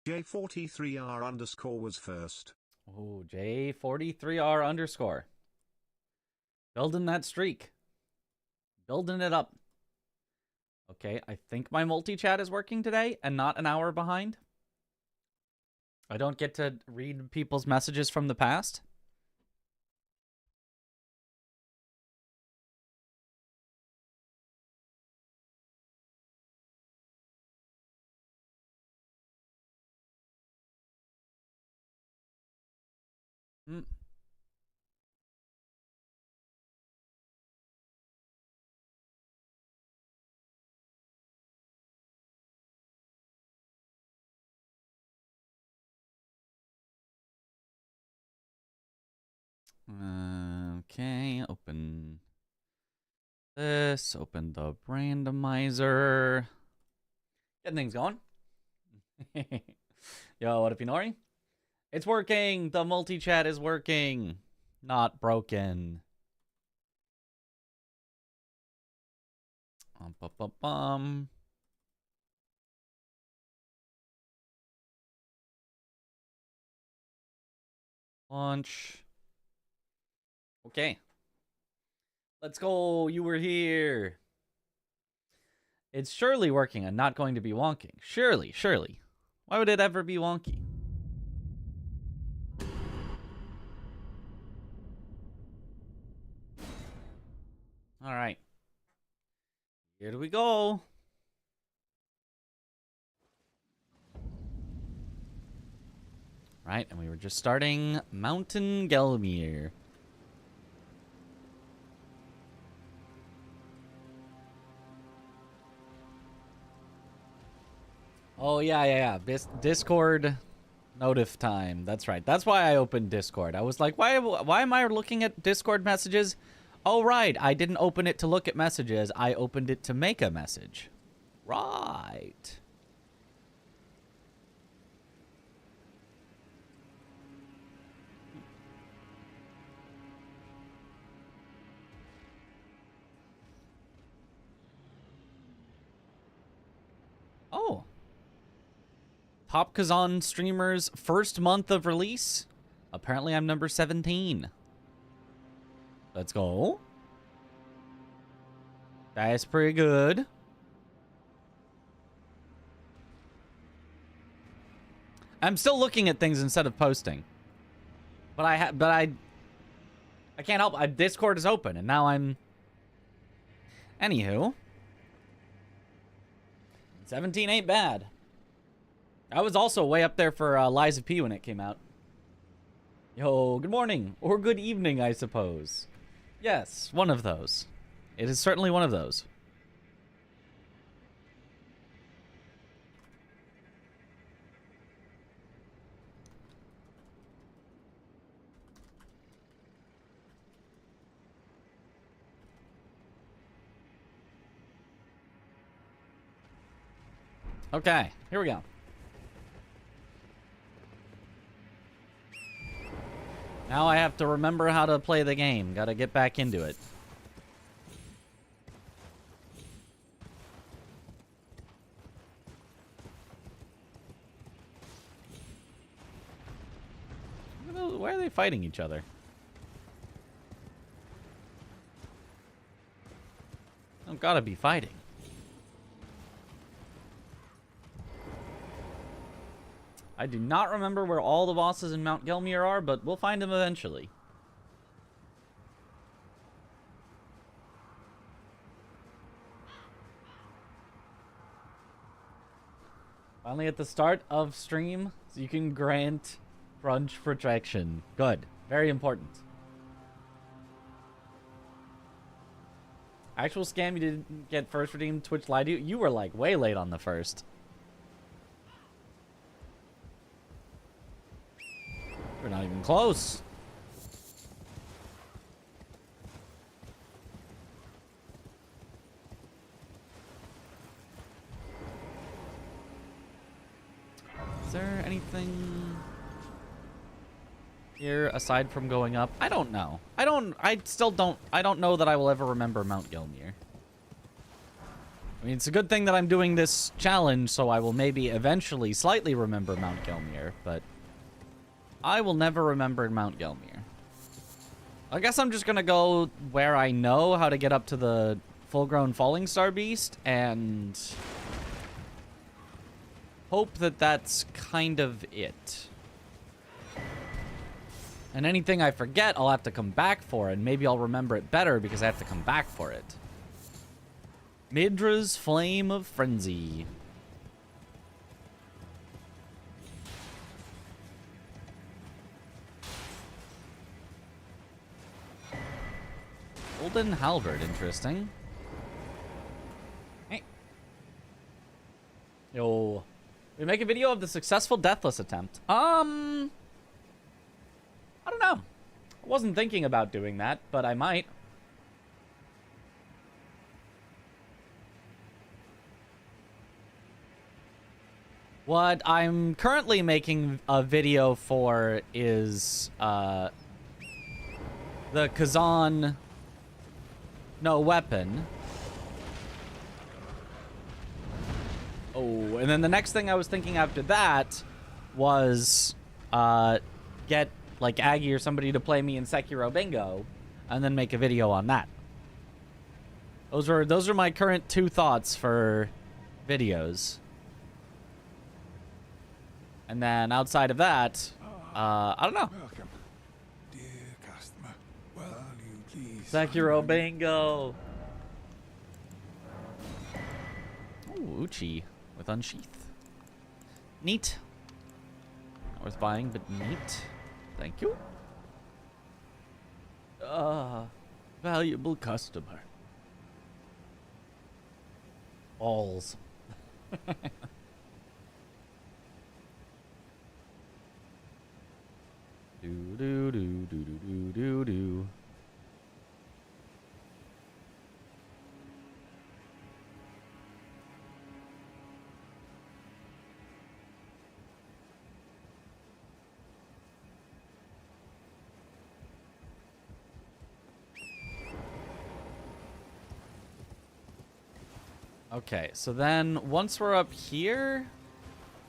J43R underscore was first. Oh, J43R underscore. Building that streak. Building it up. Okay, I think my multi-chat is working today and not an hour behind. I don't get to read people's messages from the past. Okay, open this, open the randomizer. Getting things going. Yo, what up, Inori? It's working! The multi-chat is working! Not broken. Launch. Okay. Let's go. You were here. It's surely working and not going to be wonky. Surely, surely. Why would it ever be wonky? All right. Here do we go. Right, and we were just starting Mountain Gelmir. Oh, yeah. Discord notif time. That's right. That's why I opened Discord. I was like, why am I looking at Discord messages? Oh, right. I didn't open it to look at messages. I opened it to make a message. Right. Oh. Top Kazan streamers' first month of release. Apparently I'm number 17. Let's go. That's pretty good. I'm still looking at things instead of posting. But I can't help. Discord is open and now I'm... Anywho. 17 ain't bad. I was also way up there for Lies of P when it came out. Yo, good morning. Or good evening, I suppose. Yes, one of those. It is certainly one of those. Okay, here we go. Now I have to remember how to play the game. Gotta get back into it. Why are they fighting each other? They don't gotta be fighting. I do not remember where all the bosses in Mount Gelmir are, but we'll find them eventually. Finally at the start of stream, so you can grant crunch protection. Good. Very important. Actual scam, you didn't get first redeemed, Twitch lied to you? You were like way late on the first. We're not even close. Is there anything here aside from going up? I don't know. I don't know that I will ever remember Mount Gelmir. I mean, it's a good thing that I'm doing this challenge, so I will maybe eventually slightly remember Mount Gelmir, but I will never remember Mount Gelmir. I guess I'm just gonna go where I know how to get up to the full-grown Falling Star Beast, and hope that that's kind of it. And anything I forget, I'll have to come back for, and maybe I'll remember it better because I have to come back for it. Midra's Flame of Frenzy. Golden Halberd, interesting. Hey. Yo. We make a video of the successful deathless attempt. I don't know. I wasn't thinking about doing that, but I might. What I'm currently making a video for is the Kazan no weapon. Oh, and then the next thing I was thinking after that was get like Aggie or somebody to play me in Sekiro Bingo and then make a video on that. Those are my current two thoughts for videos. And then outside of that, I don't know. Welcome, dear customer. Well, you please. Sekiro Bingo. Ooh, Uchi with Unsheath. Neat. Not worth buying, but neat. Thank you. Valuable customer. Balls. Do do do do do do do do. Okay, so then once we're up here,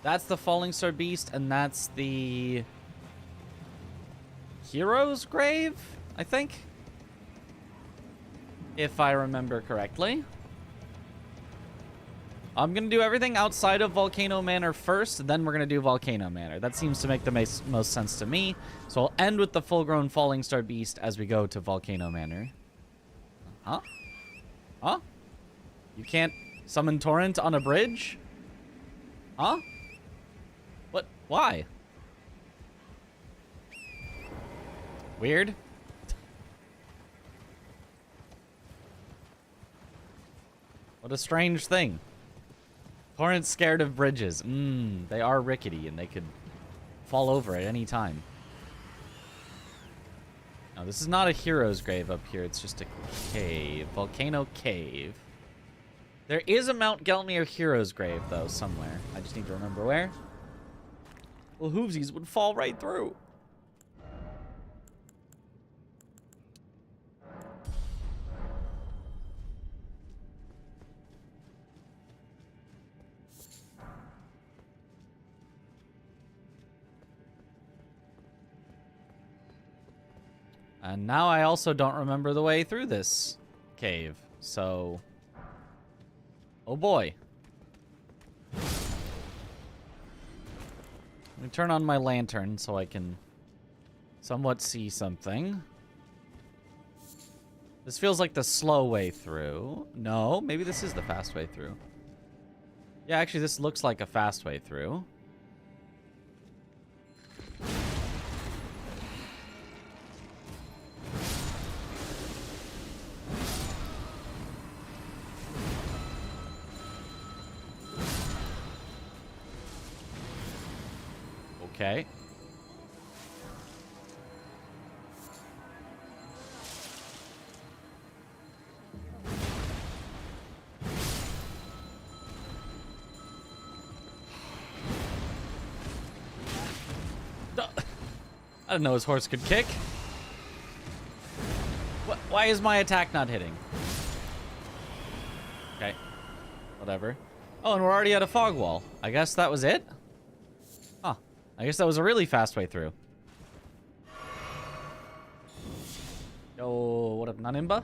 that's the Falling Star Beast, and that's the Hero's Grave, I think, if I remember correctly. I'm gonna do everything outside of Volcano Manor first, then we're gonna do Volcano Manor. That seems to make the most sense to me. So I'll end with the full-grown Falling Star Beast as we go to Volcano Manor. Huh? Huh? You can't summon Torrent on a bridge? Huh? What? Why? Weird. What a strange thing. Torrent's scared of bridges. They are rickety and they could fall over at any time. No, this is not a hero's grave up here. It's just a cave. Volcano Cave. There is a Mount Gelmir hero's grave, though, somewhere. I just need to remember where. Well, hoovesies would fall right through. And now I also don't remember the way through this cave, so... Oh boy. Let me turn on my lantern so I can somewhat see something. This feels like the slow way through. No, maybe this is the fast way through. Yeah, actually this looks like a fast way through. Okay. I didn't know his horse could kick. Why is my attack not hitting? Okay. whatever. Oh, and we're already at a fog wall. I guess that was it? Huh. I guess that was a really fast way through. Yo, what up, Nanimba?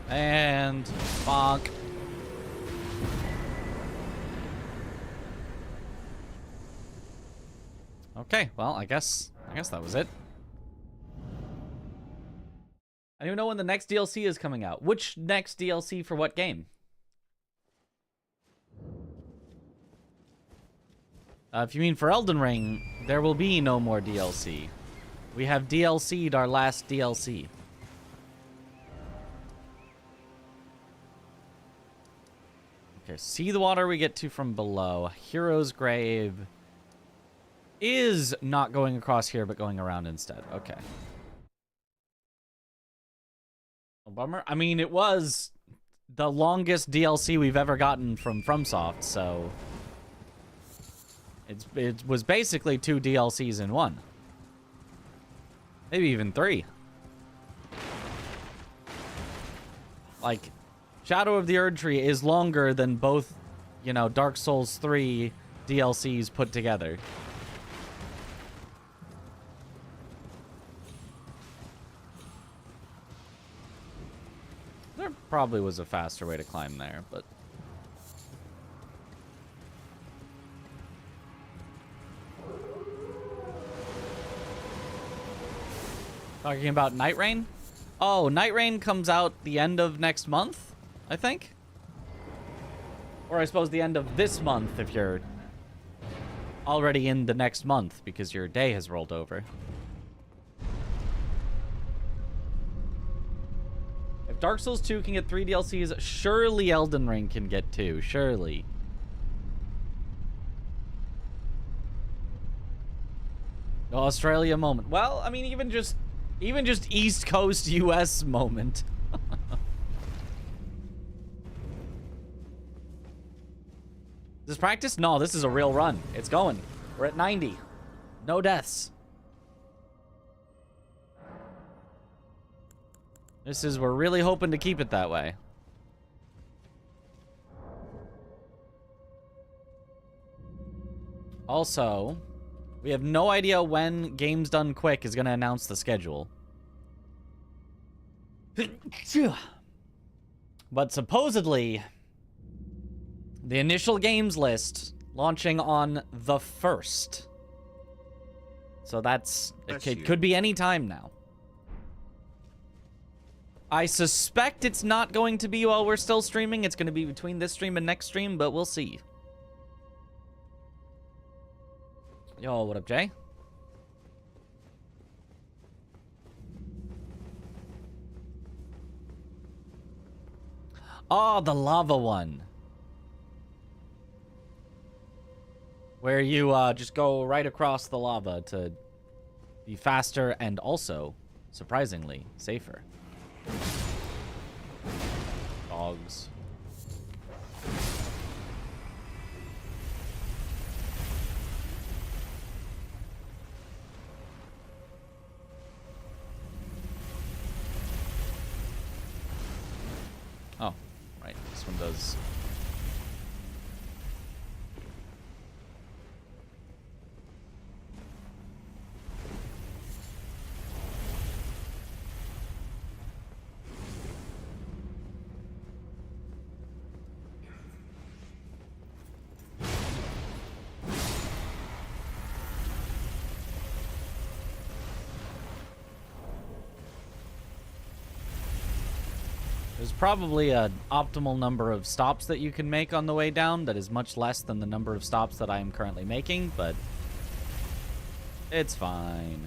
And bonk. Okay, well, I guess that was it. I don't even know when the next DLC is coming out. Which next DLC for what game? If you mean for Elden Ring, there will be no more DLC. We have DLC'd our last DLC. Okay, see the water we get to from below. Hero's Grave is not going across here, but going around instead. Okay. A bummer. I mean, it was the longest DLC we've ever gotten from FromSoft, so it was basically 2 DLCs in one. Maybe even 3. Like, Shadow of the Erdtree is longer than both, you know, Dark Souls 3 DLCs put together. There probably was a faster way to climb there, but... Talking about Night Rain? Oh, Night Rain comes out the end of next month, I think? Or I suppose the end of this month if you're already in the next month because your day has rolled over. If Dark Souls 2 can get 3 DLCs, surely Elden Ring can get 2. Surely. Australia moment. Well, I mean, even just East Coast US moment. This practice? No, this is a real run. It's going. We're at 90. No deaths. We're really hoping to keep it that way. Also, we have no idea when Games Done Quick is going to announce the schedule. But supposedly, the initial games list launching on the 1st. So it could be any time now. I suspect it's not going to be while we're still streaming. It's going to be between this stream and next stream, but we'll see. Yo, what up, Jay? Oh, the lava one. Where you just go right across the lava to be faster and also, surprisingly, safer. Dogs. Oh, right. This one does. There's probably an optimal number of stops that you can make on the way down that is much less than the number of stops that I am currently making, but it's fine.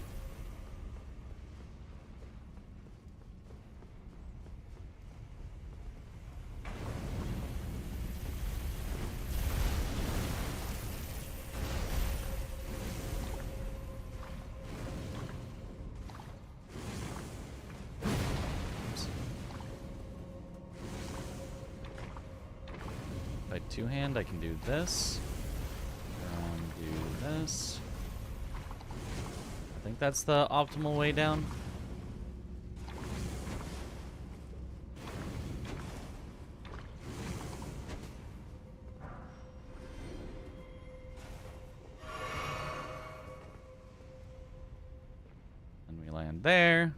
two-hand, I can do this. Do this. I think that's the optimal way down. And we land there.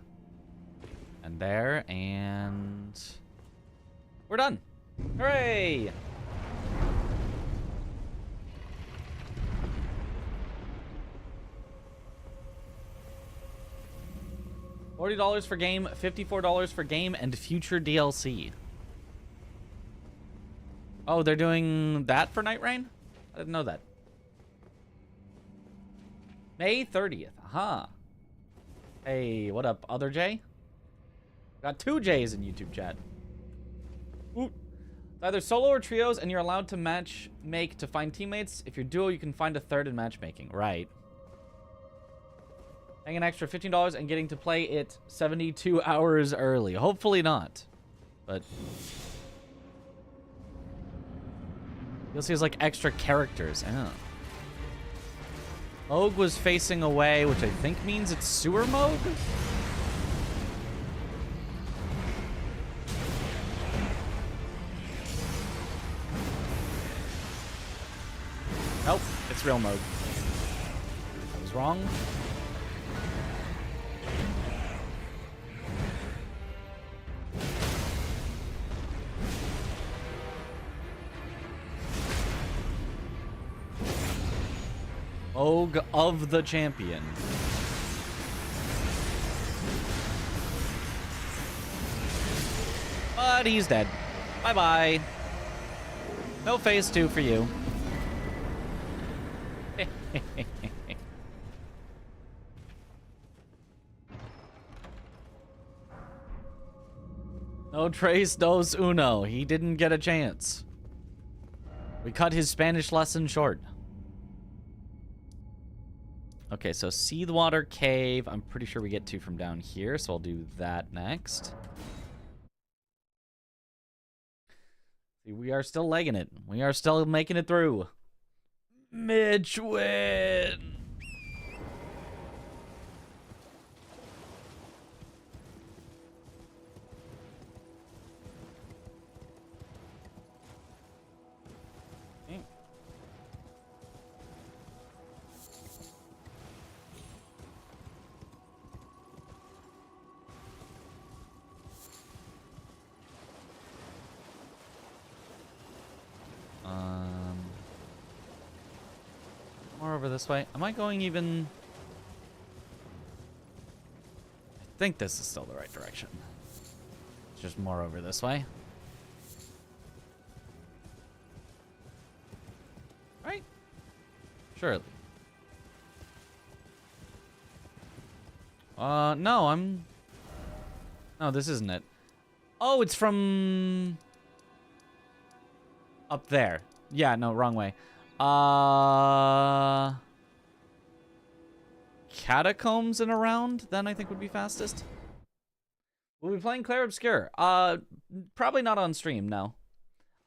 And there, and we're done. Hooray! $40 for game, $54 for game, and future DLC. Oh, they're doing that for Night Rain? I didn't know that. May 30th. Aha. Hey, what up, other J? Got 2 J's in YouTube chat. Ooh. It's either solo or trios, and you're allowed to make to find teammates. If you're duo, you can find a third in matchmaking. Right. Paying an extra $15 and getting to play it 72 hours early. Hopefully not. But you'll see, it's like extra characters. Oh. Moog was facing away, which I think means it's sewer Moog. Nope, it's real Moog. I was wrong. Moog of the champion. But he's dead. Bye-bye. No phase 2 for you. No tres dos uno. He didn't get a chance. We cut his Spanish lesson short. Okay, so Seawater Cave. I'm pretty sure we get to from down here, so I'll do that next. See, we are still legging it. We are still making it through. Mitch win. More over this way. Am I going even... I think this is still the right direction. It's just more over this way. Right? Surely. No, I'm... No, this isn't it. Oh, it's from... up there. Yeah, no, wrong way. Catacombs and around, then I think would be fastest. We'll be playing Clair Obscure. Probably not on stream, no.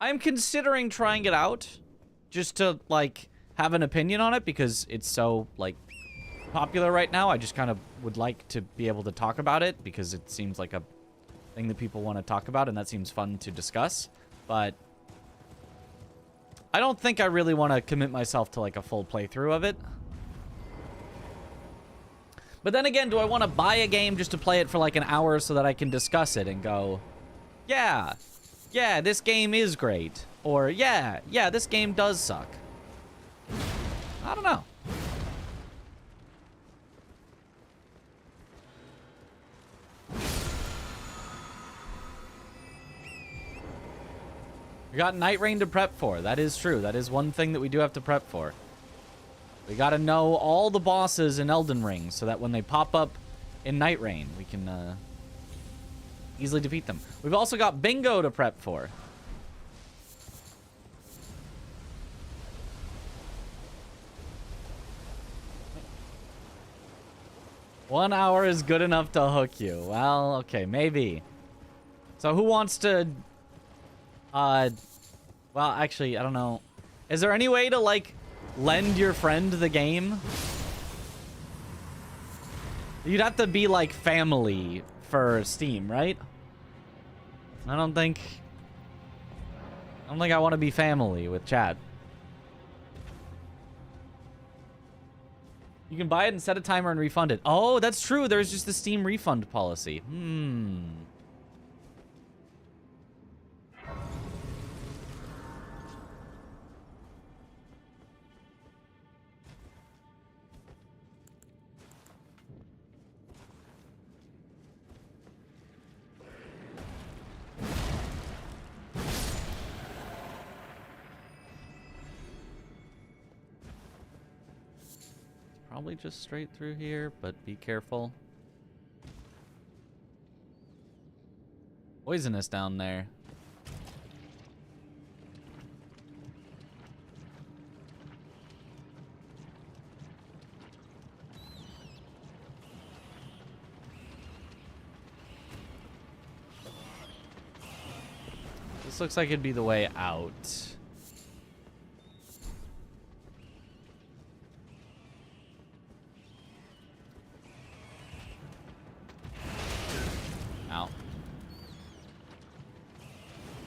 I'm considering trying it out, just to, like, have an opinion on it, because it's so, like, popular right now. I just kind of would like to be able to talk about it, because it seems like a thing that people want to talk about, and that seems fun to discuss. But I don't think I really want to commit myself to, like, a full playthrough of it. But then again, do I want to buy a game just to play it for, like, an hour so that I can discuss it and go, yeah, this game is great. Or, yeah, this game does suck. I don't know. We got Night Rain to prep for. That is true. That is one thing that we do have to prep for. We gotta know all the bosses in Elden Ring so that when they pop up in Night Rain, we can easily defeat them. We've also got Bingo to prep for. One hour is good enough to hook you. Well, okay, maybe. So who wants to Well, actually, I don't know. Is there any way to, like, lend your friend the game? You'd have to be, like, family for Steam, right? I don't think I want to be family with Chad. You can buy it and set a timer and refund it. Oh, that's true. There's just the Steam refund policy. Probably just straight through here, but be careful. Poisonous down there. This looks like it'd be the way out. Ow.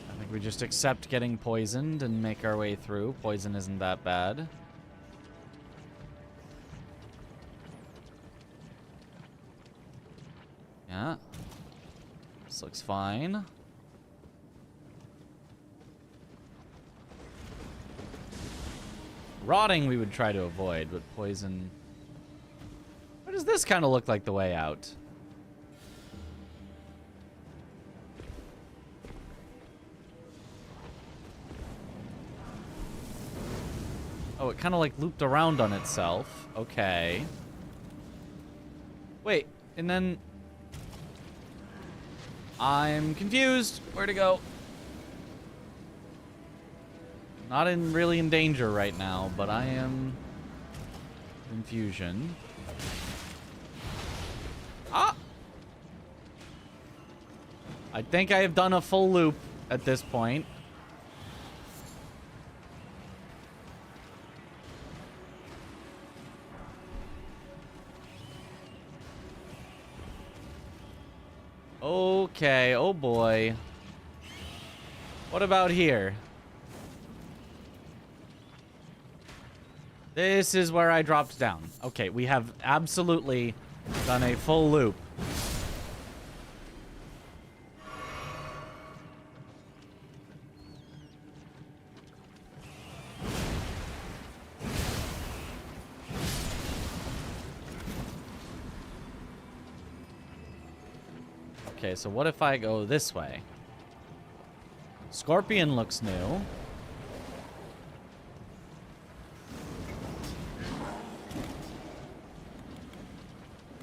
I think we just accept getting poisoned and make our way through. Poison isn't that bad. Yeah. This looks fine. Rotting we would try to avoid, but poison... What does this kind of look like the way out? Oh, it kind of like looped around on itself. Okay. Wait, and then... I'm confused. Where to go? Not really in danger right now, but I am in fusion. Ah! I think I have done a full loop at this point. Okay, oh boy. What about here? This is where I dropped down. Okay, we have absolutely done a full loop. Okay, so what if I go this way? Scorpion looks new.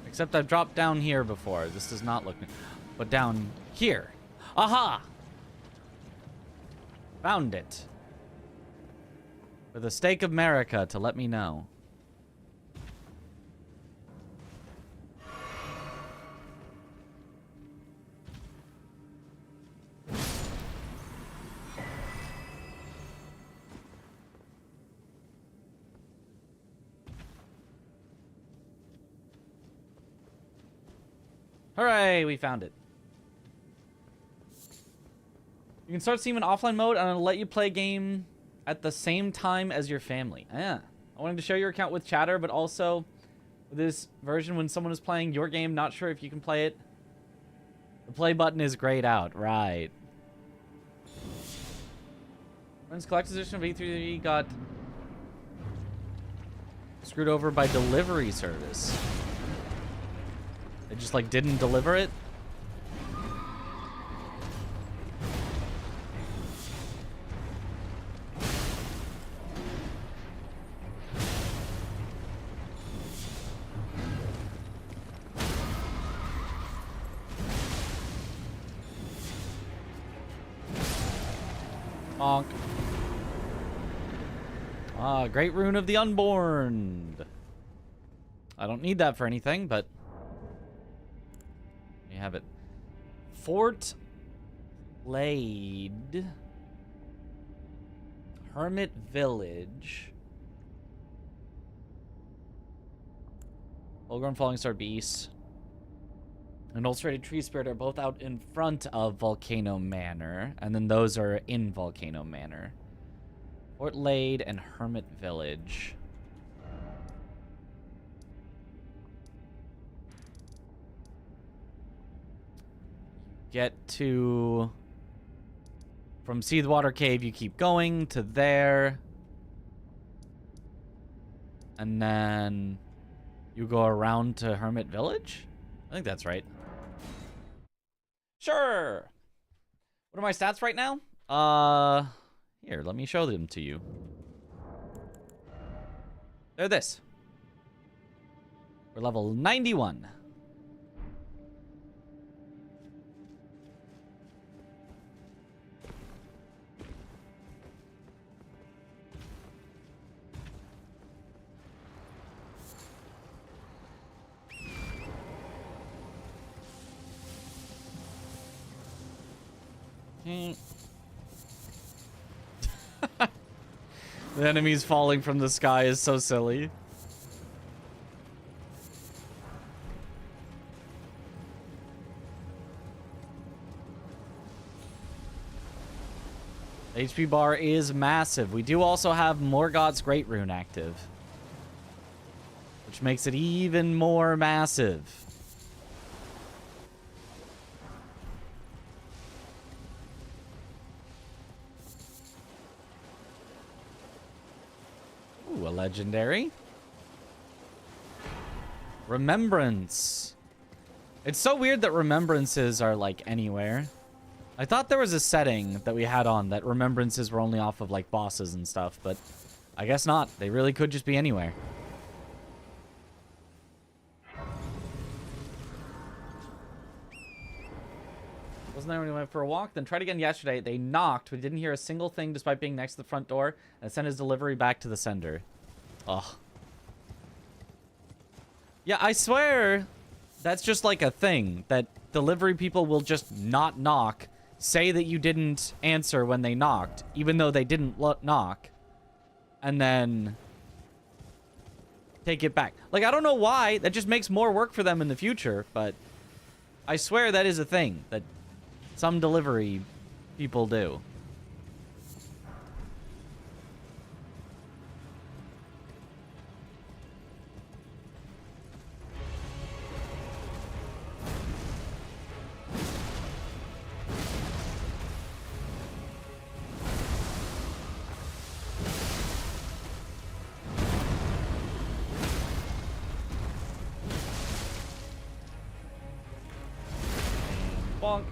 Except I've dropped down here before. This does not look new. But down here. Aha! Found it. With a stake of America to let me know. Hooray, we found it. You can start Steam in offline mode and it'll let you play a game at the same time as your family. Yeah. I wanted to share your account with Chatter, but also with this version when someone is playing your game, not sure if you can play it. The play button is grayed out. Right. Friends Collector's Edition of E3 got screwed over by delivery service. They just, like, didn't deliver it? Bonk. Ah, Great Rune of the Unborn. I don't need that for anything, but... you have it. Fort Lade. Hermit Village. Full-grown Falling Star Beast and Ulcerated Tree Spirit are both out in front of Volcano Manor, and then those are in Volcano Manor. Fort Lade and Hermit Village. Get to... From Seawater Cave, you keep going to there. And then you go around to Hermit Village? I think that's right. Sure. What are my stats right now? Here, let me show them to you. They're this. We're level 91. The enemies falling from the sky is so silly. HP bar is massive. We do also have Morgoth's Great Rune active, which makes it even more massive. Ooh, a legendary. Remembrance. It's so weird that remembrances are, like, anywhere. I thought there was a setting that we had on that remembrances were only off of, like, bosses and stuff, but I guess not. They really could just be anywhere. Wasn't there when we went for a walk? Then tried again yesterday. They knocked. We didn't hear a single thing despite being next to the front door, and sent his delivery back to the sender. Ugh. Yeah, I swear that's just like a thing, that delivery people will just not knock, say that you didn't answer when they knocked, even though they didn't knock, and then take it back. Like, I don't know why. That just makes more work for them in the future, but I swear that is a thing that some delivery people do. Bonk.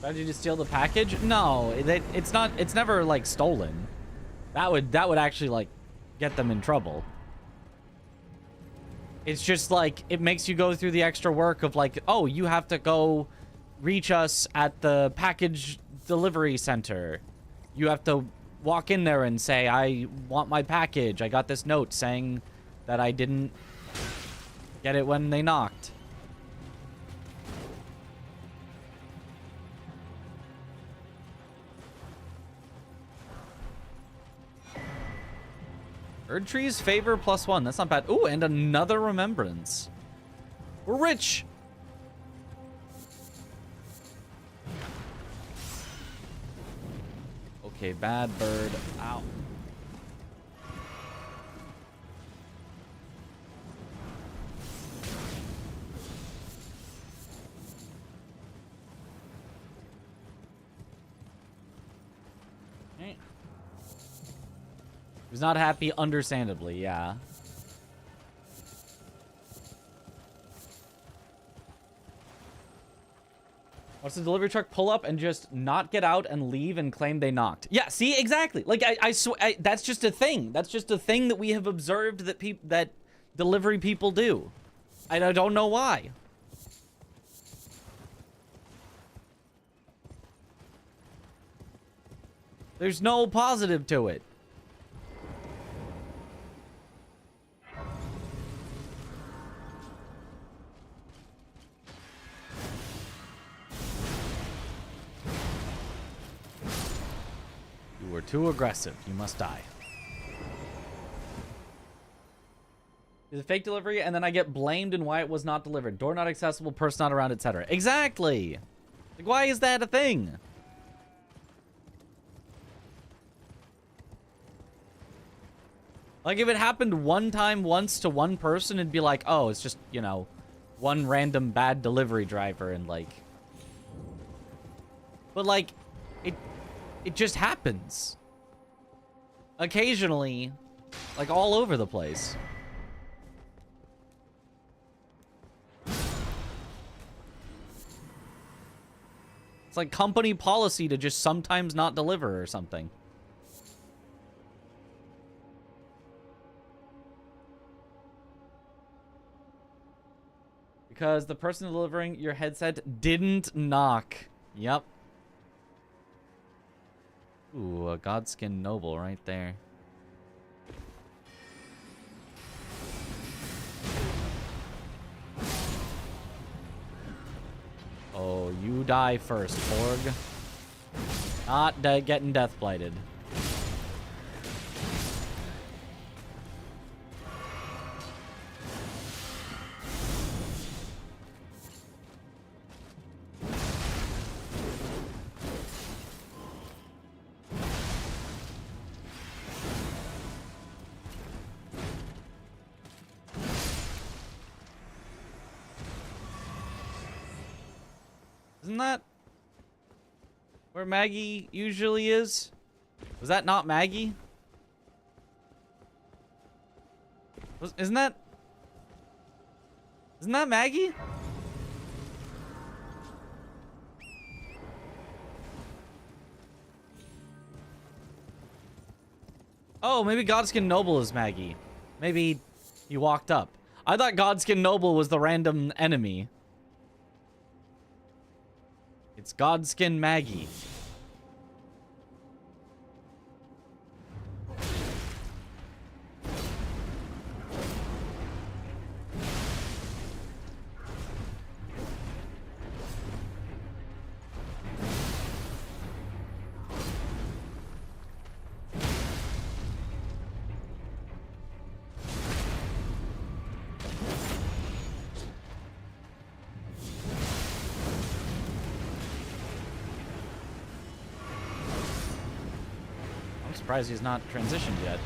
Did you just steal the package? No, it's not. It's never like stolen. That would actually like get them in trouble. It's just like it makes you go through the extra work of like, oh, you have to go reach us at the package delivery center. You have to walk in there and say, I want my package. I got this note saying that I didn't get it when they knocked. Erd trees favor +1. That's not bad. Ooh, and another remembrance. We're rich. Okay, bad bird. Ow. He's not happy, understandably, yeah. What's the delivery truck pull up and just not get out and leave and claim they knocked? Yeah, see, exactly. Like, I swear, that's just a thing. That's just a thing that we have observed that that delivery people do. I don't know why. There's no positive to it. were too aggressive. You must die. It's a fake delivery, and then I get blamed in why it was not delivered. Door not accessible, person not around, etc. Exactly! Like, why is that a thing? Like, if it happened one time once to one person, it'd be like, oh, it's just, you know, one random bad delivery driver, and like... But, like, it just happens. Occasionally, like, all over the place. It's like company policy to just sometimes not deliver or something. Because the person delivering your headset didn't knock. Yep. Ooh, a Godskin Noble right there. Oh, you die first, Porg. Not getting death blighted. Isn't that where Maggie usually is? Was that not Maggie? Isn't that Maggie? Oh, maybe Godskin Noble is Maggie. Maybe he walked up. I thought Godskin Noble was the random enemy. It's Godskin Maggie. Surprised he's not transitioned yet.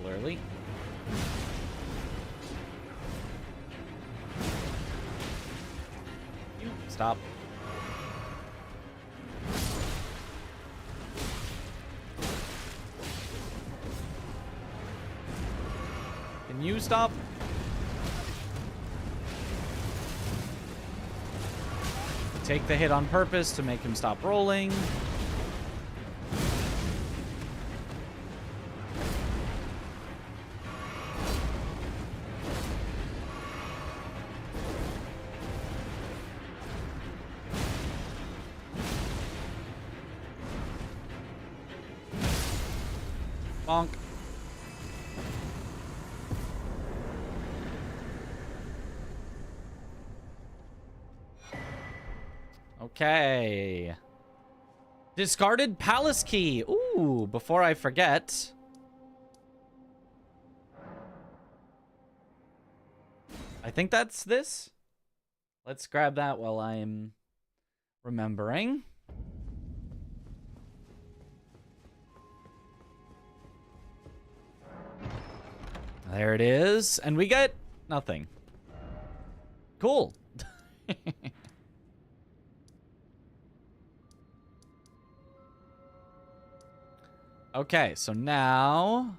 Early. Stop. Can you stop? Take the hit on purpose to make him stop rolling. Bonk. Okay. Discarded palace key. Ooh, before I forget. I think that's this. Let's grab that while I'm remembering. There it is. And we get nothing. Cool. Okay, so now...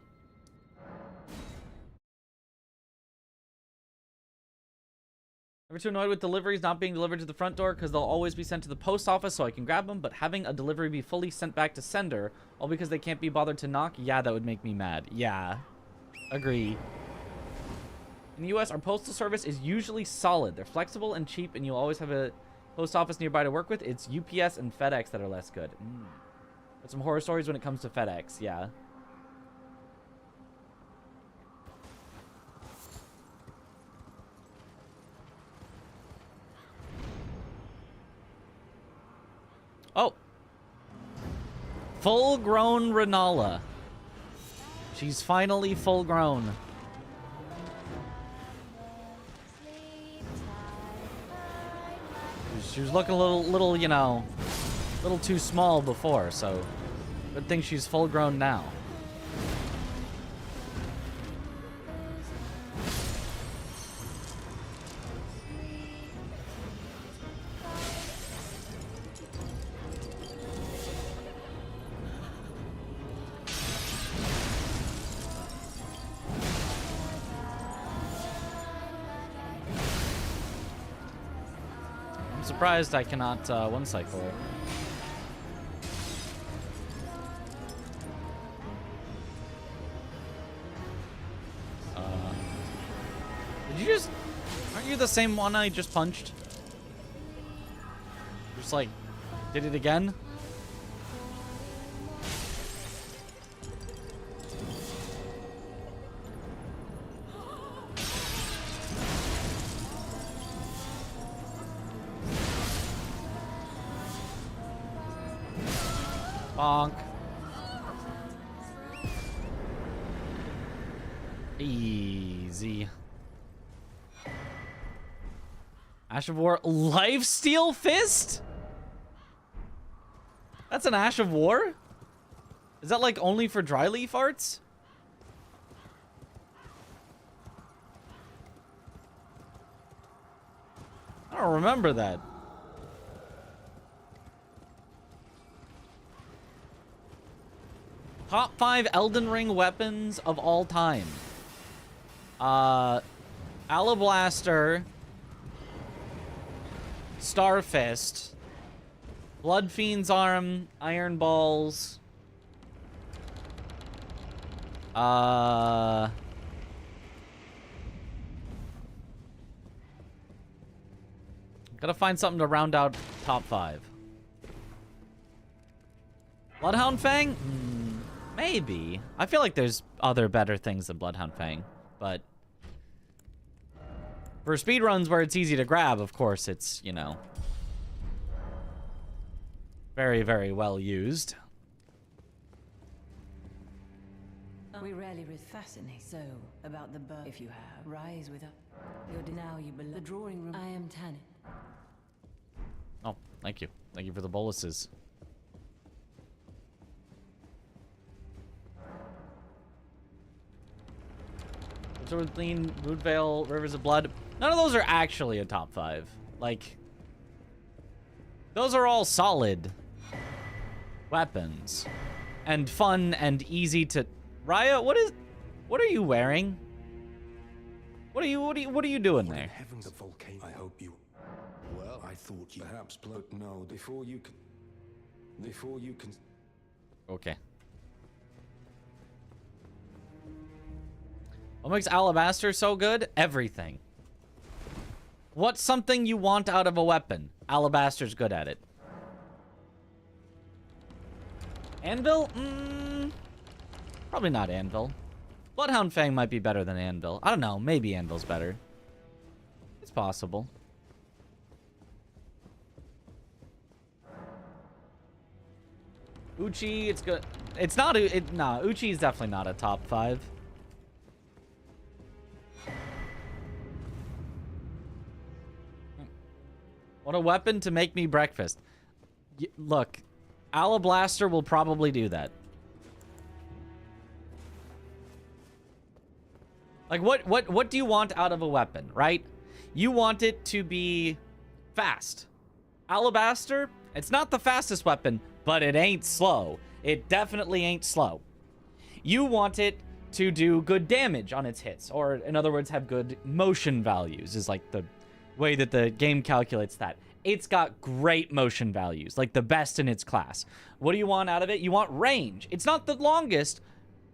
Ever too annoyed with deliveries not being delivered to the front door because they'll always be sent to the post office so I can grab them, but having a delivery be fully sent back to sender, all because they can't be bothered to knock? Yeah, that would make me mad. Yeah. Agree. In the US, our postal service is usually solid. They're flexible and cheap, and you'll always have a post office nearby to work with. It's UPS and FedEx that are less good. But some horror stories when it comes to FedEx, yeah. Oh. Full-grown Renala. She's finally full-grown. She was looking a little, you know, a little too small before, so good thing she's full-grown now. Surprised I cannot one cycle her. Did you just... Aren't you the same one I just punched? Just like, did it again? Bonk. Easy. Ash of War Lifesteal Fist? That's an Ash of War? Is that like only for dry leaf arts? I don't remember that. Top 5 Elden Ring weapons of all time. Alabaster, Starfist, Blood Fiend's Arm, Iron Balls. Gotta find something to round out top 5. Bloodhound Fang? Maybe. I feel like there's other better things than Bloodhound Fang, but for speedruns where it's easy to grab, of course, it's, you know, very, very well used. We rarely fascinate so about the birth. If you have, rise with us. You're now you below the drawing room. I am Tanit. Oh, thank you. Thank you for the boluses. Swordlean, Moodvale, Rivers of Blood. None of those are actually a top 5. Like, those are all solid weapons and fun and easy to. Raya, what are you wearing? What are you doing there? Heavens, the volcano. I hope you. Well, I thought you perhaps no before you can. Okay. What makes Alabaster so good? Everything. What's something you want out of a weapon? Alabaster's good at it. Anvil? Probably not Anvil. Bloodhound Fang might be better than Anvil. I don't know. Maybe Anvil's better. It's possible. Uchi, it's good. It's not. Nah, Uchi is definitely not a top 5. What a weapon to make me breakfast. Look, Alabaster will probably do that. Like, what do you want out of a weapon, right? You want it to be fast. Alabaster, it's not the fastest weapon, but it ain't slow. It definitely ain't slow. You want it to do good damage on its hits, or in other words, have good motion values, is like the way that the game calculates that. It's got great motion values, like the best in its class. What do you want out of it? You want range. It's not the longest,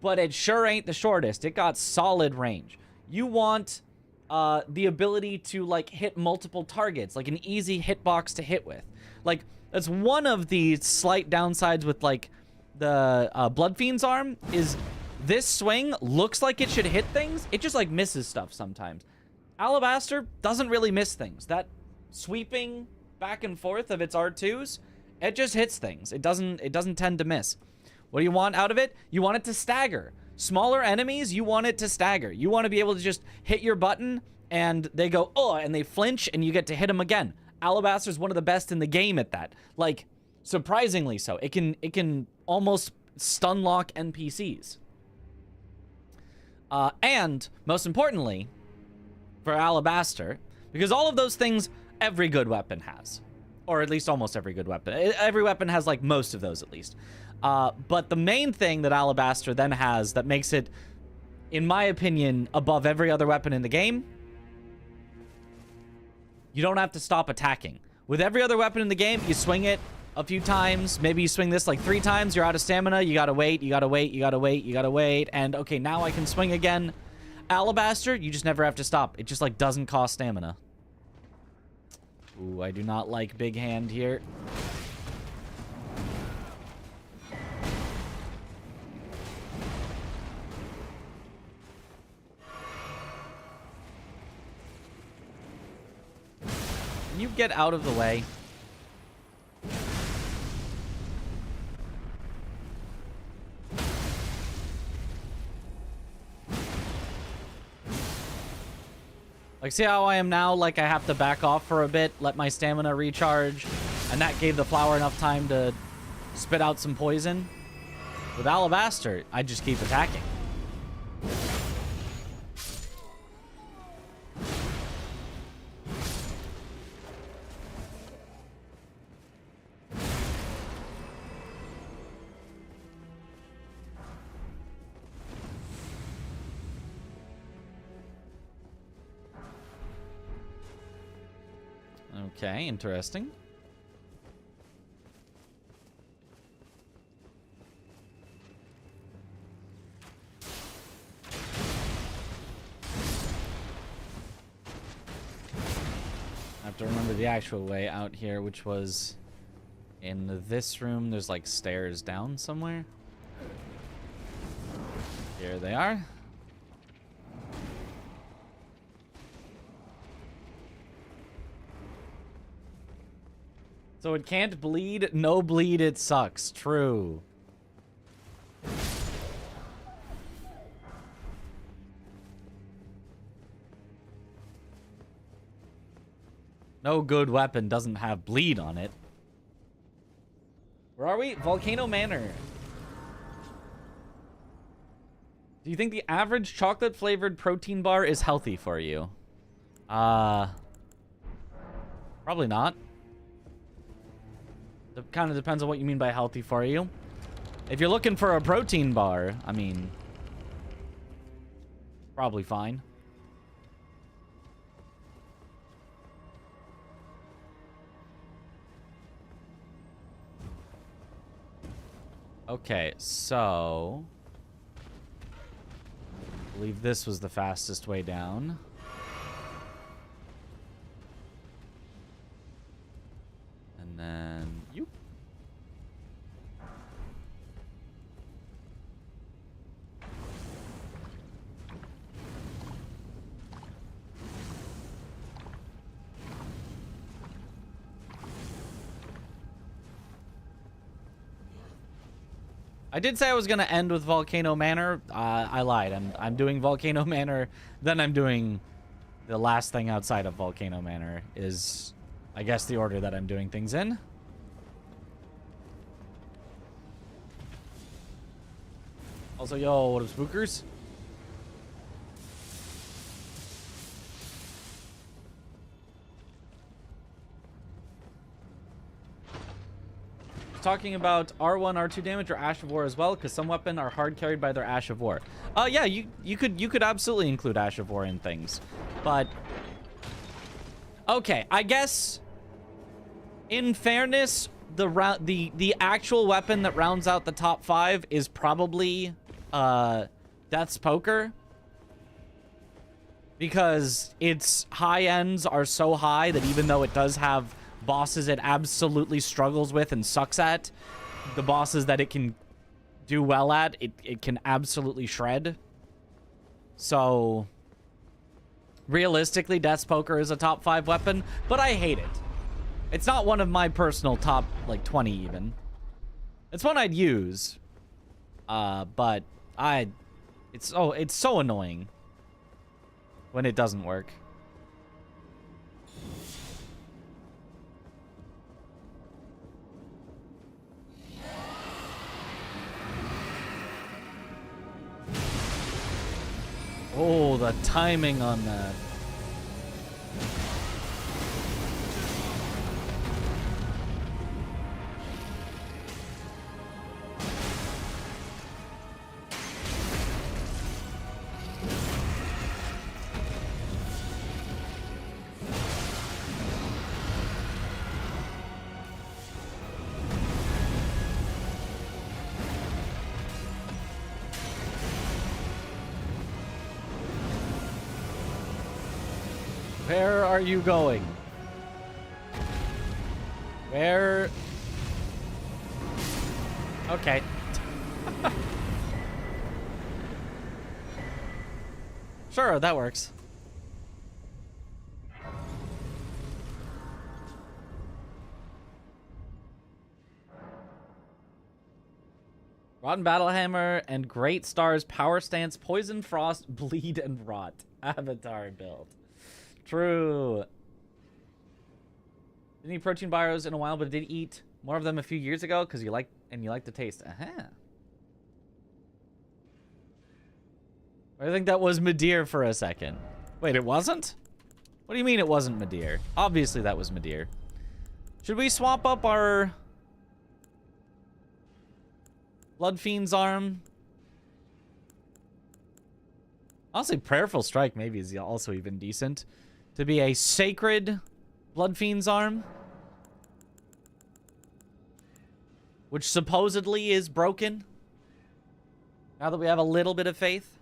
but it sure ain't the shortest. It got solid range. You want the ability to, like, hit multiple targets, like an easy hitbox to hit with. Like, that's one of the slight downsides with, like, the Blood Fiend's Arm, is this swing looks like it should hit things. It just, like, misses stuff sometimes. Alabaster doesn't really miss things. That sweeping back and forth of its R2s It just hits things. It doesn't tend to miss. What do you want out of it? You want it to stagger. Smaller enemies, you want it to stagger. You want to be able to just hit your button and they go, oh, and they flinch and you get to hit them again. Alabaster is one of the best in the game at that. Like, surprisingly so. It can almost stun lock NPCs. And, most importantly, for Alabaster, because all of those things every good weapon has. Or at least almost every good weapon. Every weapon has, like, most of those at least. But the main thing that Alabaster then has that makes it, in my opinion, above every other weapon in the game, you don't have to stop attacking. With every other weapon in the game, you swing it a few times. Maybe you swing this like 3 times. You're out of stamina. You gotta wait. You gotta wait. You gotta wait. You gotta wait. And okay, now I can swing again. Alabaster, you just never have to stop. It just like doesn't cost stamina. Ooh, I do not like big hand here. Can you get out of the way? Like, see how I am now? Like, I have to back off for a bit, let my stamina recharge, and that gave the flower enough time to spit out some poison. With Alabaster, I just keep attacking. Okay, interesting. I have to remember the actual way out here, which was in this room. There's like stairs down somewhere. Here they are. So it can't bleed? No bleed, it sucks. True. No good weapon doesn't have bleed on it. Where are we? Volcano Manor. Do you think the average chocolate-flavored protein bar is healthy for you? Probably not. It kind of depends on what you mean by healthy for you. If you're looking for a protein bar, I mean, probably fine. Okay, so I believe this was the fastest way down. And then you. I did say I was going to end with Volcano Manor. I lied. I'm doing Volcano Manor, then I'm doing the last thing outside of Volcano Manor is, I guess, the order that I'm doing things in. Also, yo, what up, spookers? Talking about R1, R2 damage or Ash of War as well, because some weapons are hard carried by their Ash of War. Yeah, you could absolutely include Ash of War in things, but okay, I guess in fairness, the actual weapon that rounds out the top 5 is probably Death's Poker, because its high ends are so high that even though it does have bosses it absolutely struggles with and sucks at, the bosses that it can do well at, it can absolutely shred. So realistically, Death's Poker is a top 5 weapon, but I hate it. It's not one of my personal top, like, 20 even. It's one I'd use. But it's so annoying when it doesn't work. Oh, the timing on that. Where are you going? Where? Okay. Sure, that works. Rotten Battlehammer and Great Stars Power Stance, Poison, Frost, Bleed, and Rot. Avatar build. True. Didn't eat protein bios in a while, but I did eat more of them a few years ago because you like the taste. I think that was Madeir for a second. Wait, it wasn't? What do you mean it wasn't Madeir? Obviously that was Madeir. Should we swap up our Blood Fiend's arm? Honestly, Prayerful Strike maybe is also even decent. To be a sacred Blood Fiend's arm. Which supposedly is broken. Now that we have a little bit of faith.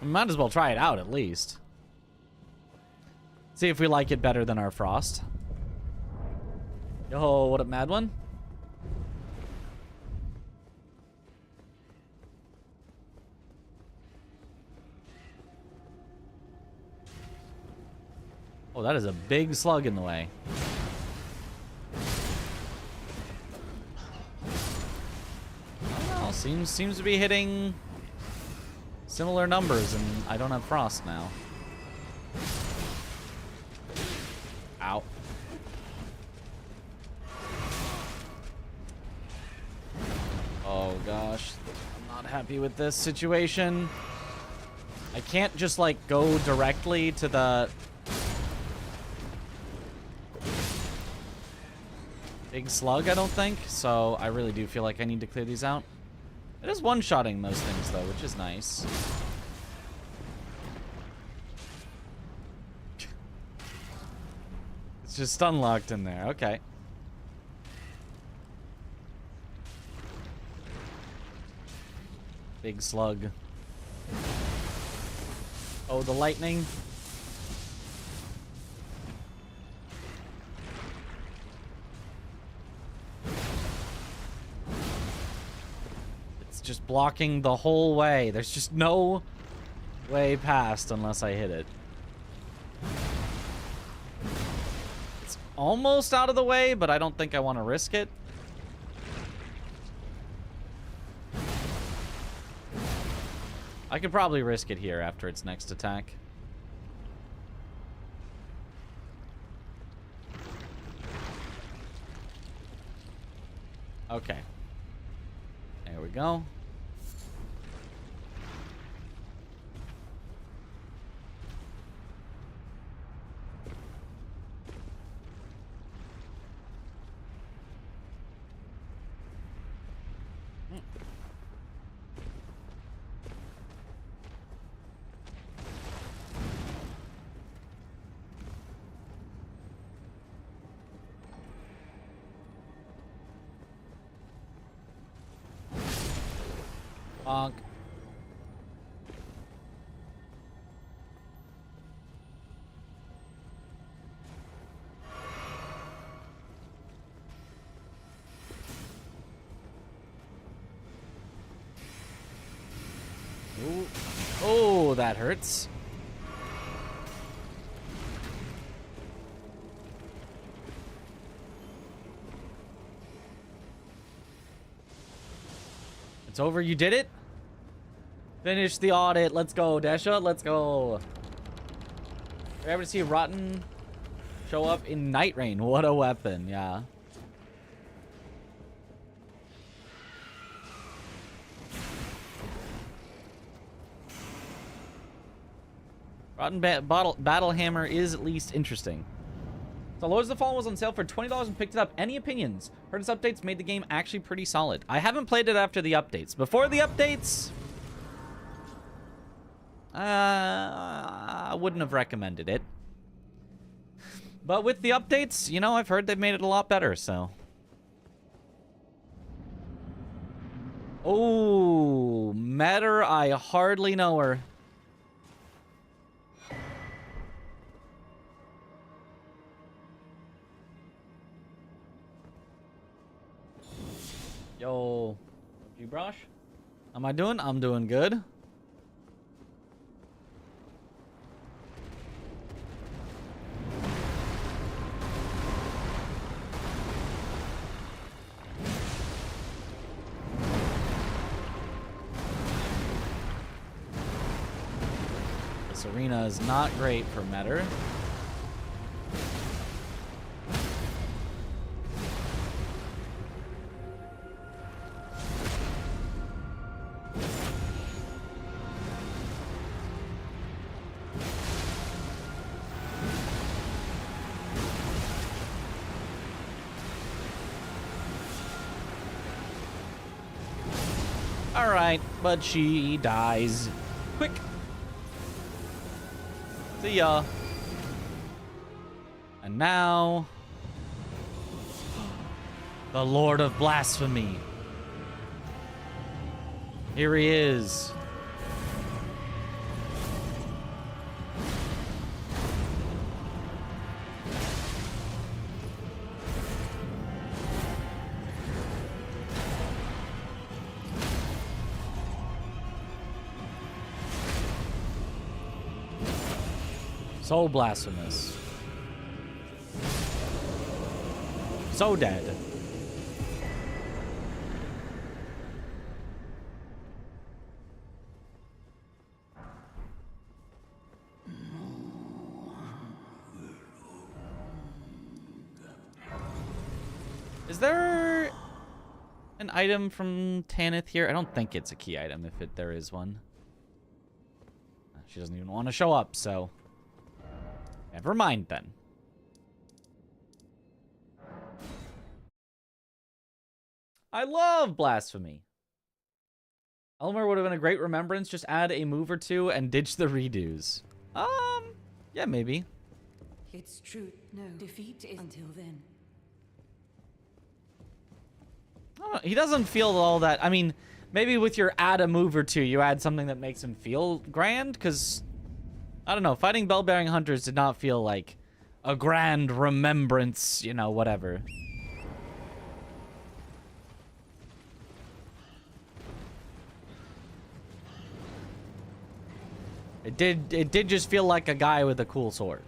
We might as well try it out at least. See if we like it better than our Frost. Yo, what up, Mad One? Oh, that is a big slug in the way. Well, seems to be hitting similar numbers, and I don't have Frost now. Ow. Oh gosh, I'm not happy with this situation. I can't just like go directly to the big slug, I don't think. So I really do feel like I need to clear these out. It is one-shotting most things though, which is nice. It's just stun locked in there. Okay. Big slug. Oh, the lightning. It's just blocking the whole way. There's just no way past unless I hit it. It's almost out of the way, but I don't think I want to risk it. I could probably risk it here after its next attack. Okay. There we go. Bonk. Ooh. Oh, that hurts. It's over. You did it? Finish the audit. Let's go, Desha. Let's go. We're able to see Rotten show up in Night Rain. What a weapon. Yeah. Rotten Battle Hammer is at least interesting. So Lords of the Fallen was on sale for $20 and picked it up. Any opinions? Heard its updates made the game actually pretty solid. I haven't played it after the updates. Before the updates, I wouldn't have recommended it. But with the updates, you know, I've heard they've made it a lot better, so. Oh, met her. I hardly know her. Yo, G-Brosh? How am I doing? I'm doing good. This arena is not great for Metter. Alright, but she dies. Quick. See ya. And now, the Lord of Blasphemy. Here he is. So blasphemous. So dead. Is there an item from Tanith here? I don't think it's a key item if there is one. She doesn't even want to show up, so never mind then. I love Blasphemy. Elmer would have been a great remembrance. Just add a move or two and ditch the redos. Yeah, maybe. It's true. No defeat is until then. I don't know, he doesn't feel all that. I mean, maybe with your add a move or two, you add something that makes him feel grand, because I don't know, fighting Bell-Bearing Hunters did not feel like a grand remembrance, you know, whatever. It did just feel like a guy with a cool sword.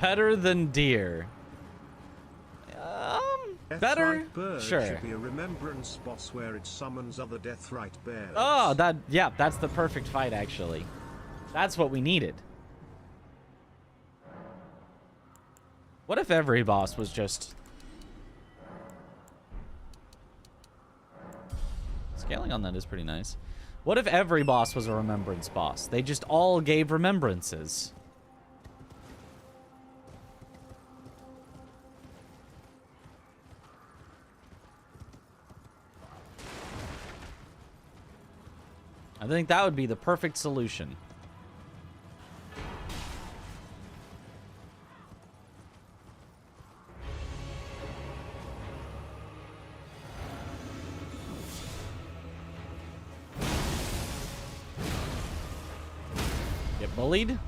Better than deer. Better? Bird Sure. should be a remembrance boss where it summons other Deathrite bears. Oh, yeah, that's the perfect fight, actually. That's what we needed. What if every boss was just... Scaling on that is pretty nice. What if every boss was a remembrance boss? They just all gave remembrances. I think that would be the perfect solution. Caelid?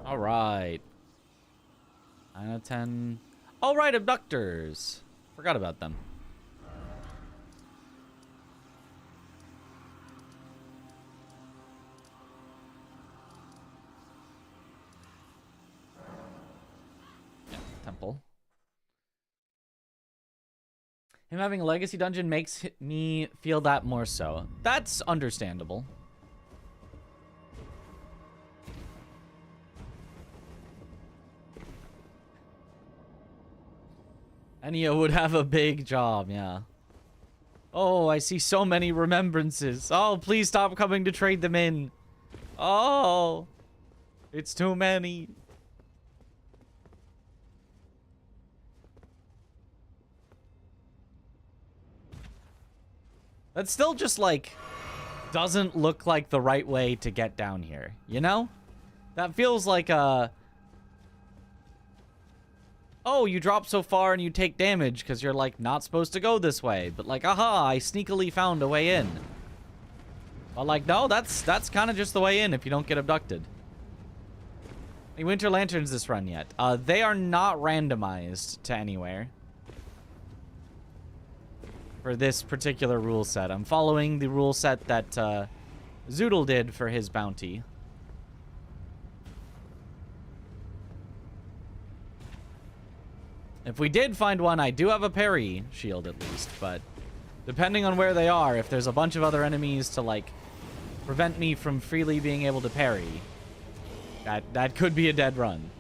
All right. 9 out of 10. All right, abductors. Forgot about them. Yeah, temple. Him having a legacy dungeon makes me feel that more so. That's understandable. Enya would have a big job, yeah. Oh, I see so many remembrances. Oh, please stop coming to trade them in. Oh, it's too many. That still just, like, doesn't look like the right way to get down here, you know? That feels like a... Oh, you drop so far and you take damage because you're, like, not supposed to go this way. But, like, aha, I sneakily found a way in. But, like, no, that's kind of just the way in if you don't get abducted. Any Winter Lanterns this run yet? They are not randomized to anywhere. For this particular rule set. I'm following the rule set that Zoodle did for his bounty. If we did find one, I do have a parry shield at least, but depending on where they are, if there's a bunch of other enemies to, like, prevent me from freely being able to parry, that could be a dead run.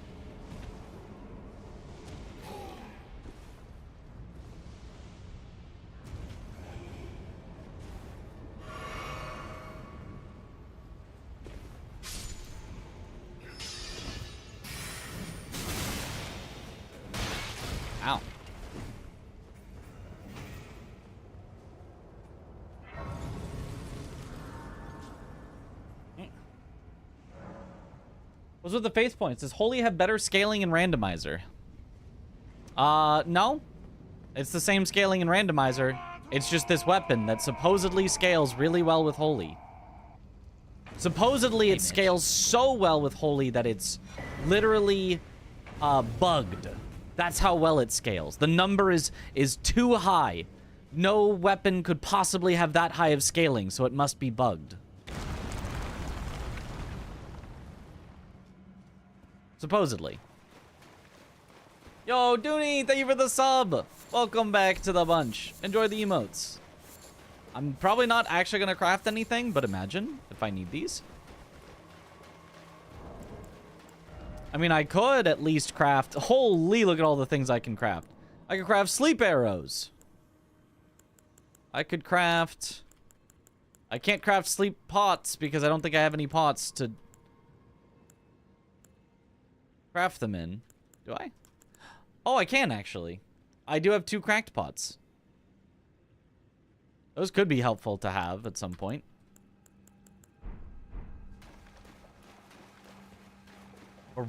Ow. What's with the faith points? Does Holy have better scaling in Randomizer? No. It's the same scaling in Randomizer. It's just this weapon that supposedly scales really well with Holy. Supposedly it scales so well with Holy that it's literally bugged. That's how well it scales. The number is too high. No weapon could possibly have that high of scaling, so it must be bugged. Supposedly. Yo, Dooney, thank you for the sub. Welcome back to the bunch. Enjoy the emotes. I'm probably not actually going to craft anything, but imagine if I need these. I mean, I could at least craft... Holy, look at all the things I can craft. I could craft sleep arrows. I could craft... I can't craft sleep pots because I don't think I have any pots to craft them in. Do I? Oh, I can actually. I do have 2 cracked pots. Those could be helpful to have at some point.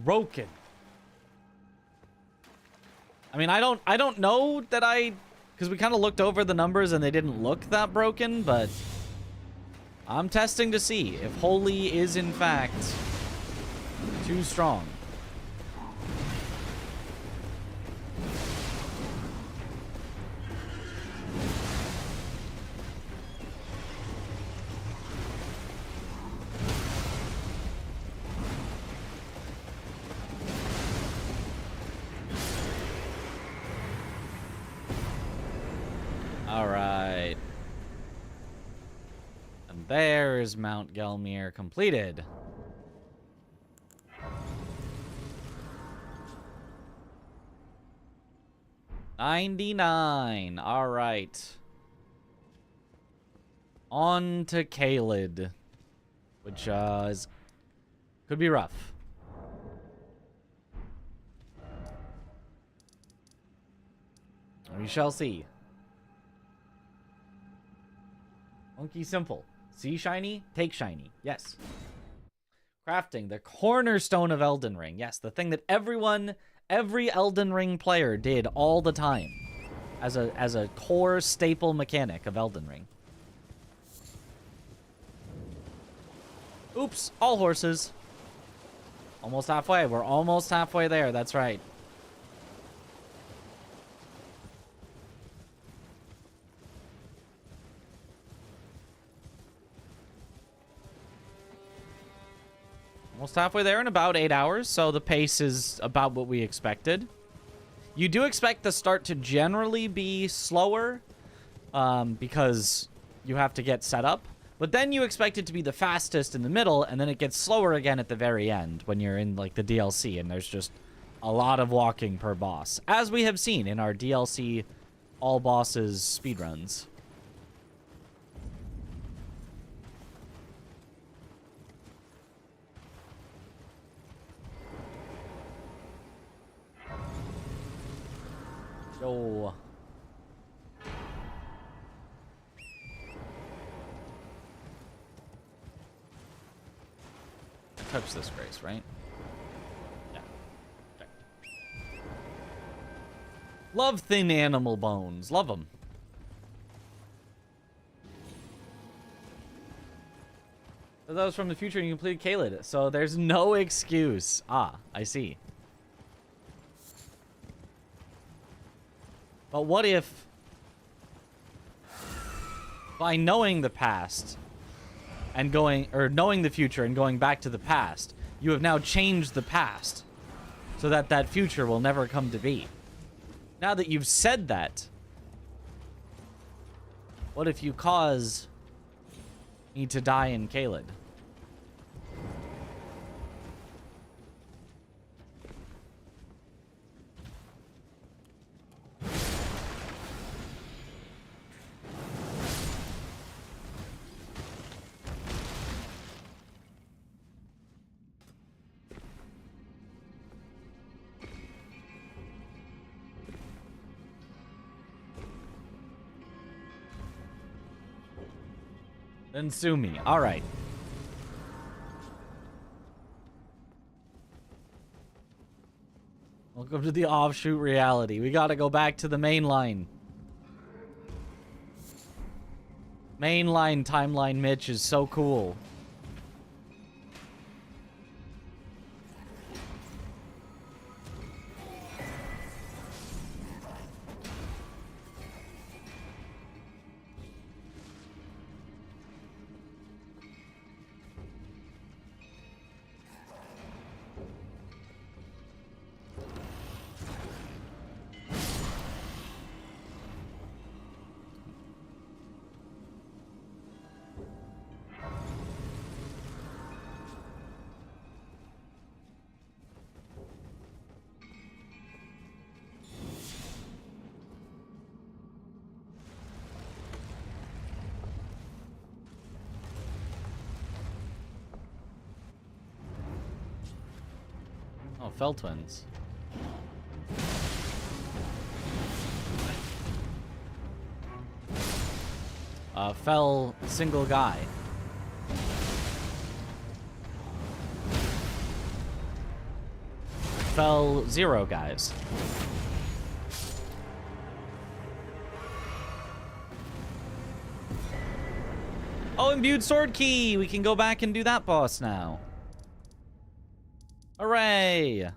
Broken. I mean, I don't know that because we kind of looked over the numbers and they didn't look that broken, but I'm testing to see if Holy is in fact too strong. Alright. And there's Mount Gelmir completed. $99. Alright. On to Caelid. Which could be rough. We shall see. Monkey simple. See shiny? Take shiny. Yes. Crafting, the cornerstone of Elden Ring. Yes, the thing that every Elden Ring player did all the time as a core staple mechanic of Elden Ring. Oops, all horses. Almost halfway. We're almost halfway there. That's right. Almost halfway there in about 8 hours, so the pace is about what we expected. You do expect the start to generally be slower because you have to get set up. But then you expect it to be the fastest in the middle, and then it gets slower again at the very end when you're in, like, the DLC, and there's just a lot of walking per boss, as we have seen in our DLC all bosses speedruns. Yo. Touch this grace, right? Yeah. Okay. Love thin animal bones. Love them. So that was from the future and you completed Caelid. So there's no excuse. Ah, I see. But what if, by knowing the past and knowing the future and going back to the past, you have now changed the past so that that future will never come to be? Now that you've said that, what if you cause me to die in Caelid? Then sue me. All right. Welcome to the offshoot reality. We gotta go back to the main line. Mainline timeline Mitch is so cool. Oh, Fell Twins. Fell single guy. Fell zero guys. Oh, imbued sword key! We can go back and do that boss now. Hooray!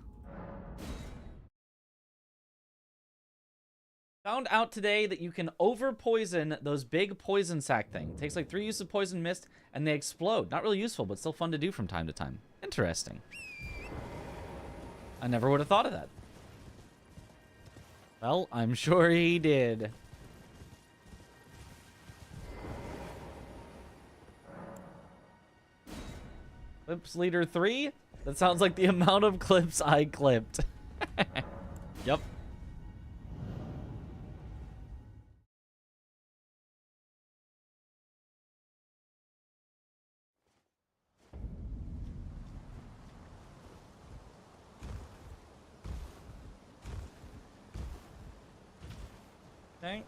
Found out today that you can over-poison those big poison sac thing. Takes like 3 uses of poison mist, and they explode. Not really useful, but still fun to do from time to time. Interesting. I never would have thought of that. Well, I'm sure he did. Clips leader 3? That sounds like the amount of clips I clipped. Yep. Okay.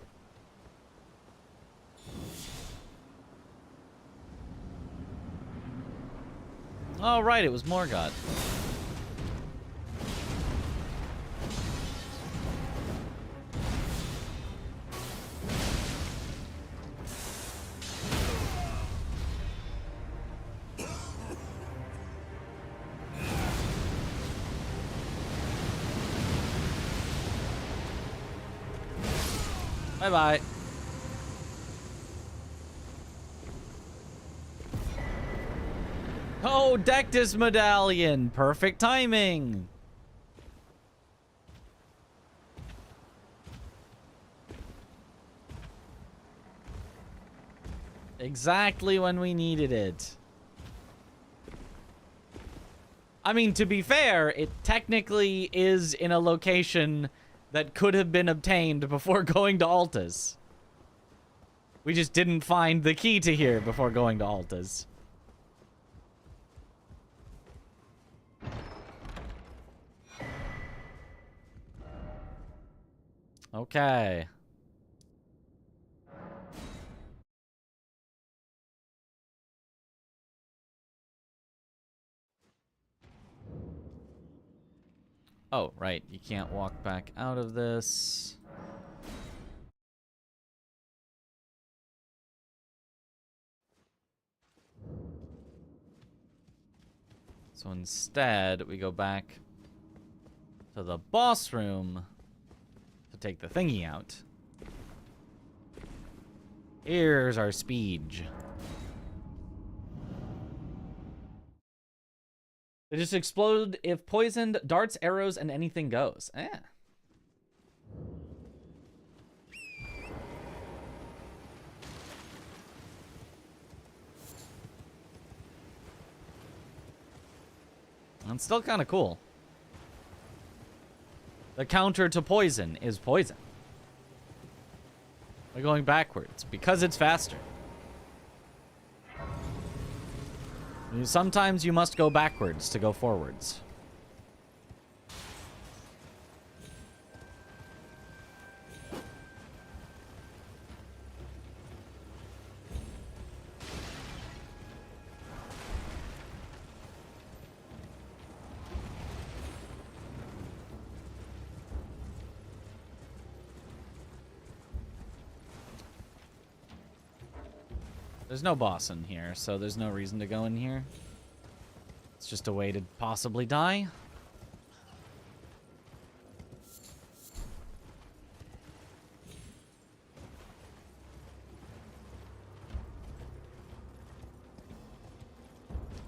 Oh, right, it was Morgoth. Bye-bye. Oh, Dectus Medallion! Perfect timing! Exactly when we needed it. I mean, to be fair, it technically is in a location that could have been obtained before going to Altus. We just didn't find the key to here before going to Altus. Okay. Oh, right. You can't walk back out of this. So instead, we go back to the boss room to take the thingy out. Here's our speech. They just explode if poisoned, darts, arrows, and anything goes. Eh. It's still kind of cool. The counter to poison is poison. We're going backwards because it's faster. Sometimes you must go backwards to go forwards. There's no boss in here, so there's no reason to go in here. It's just a way to possibly die.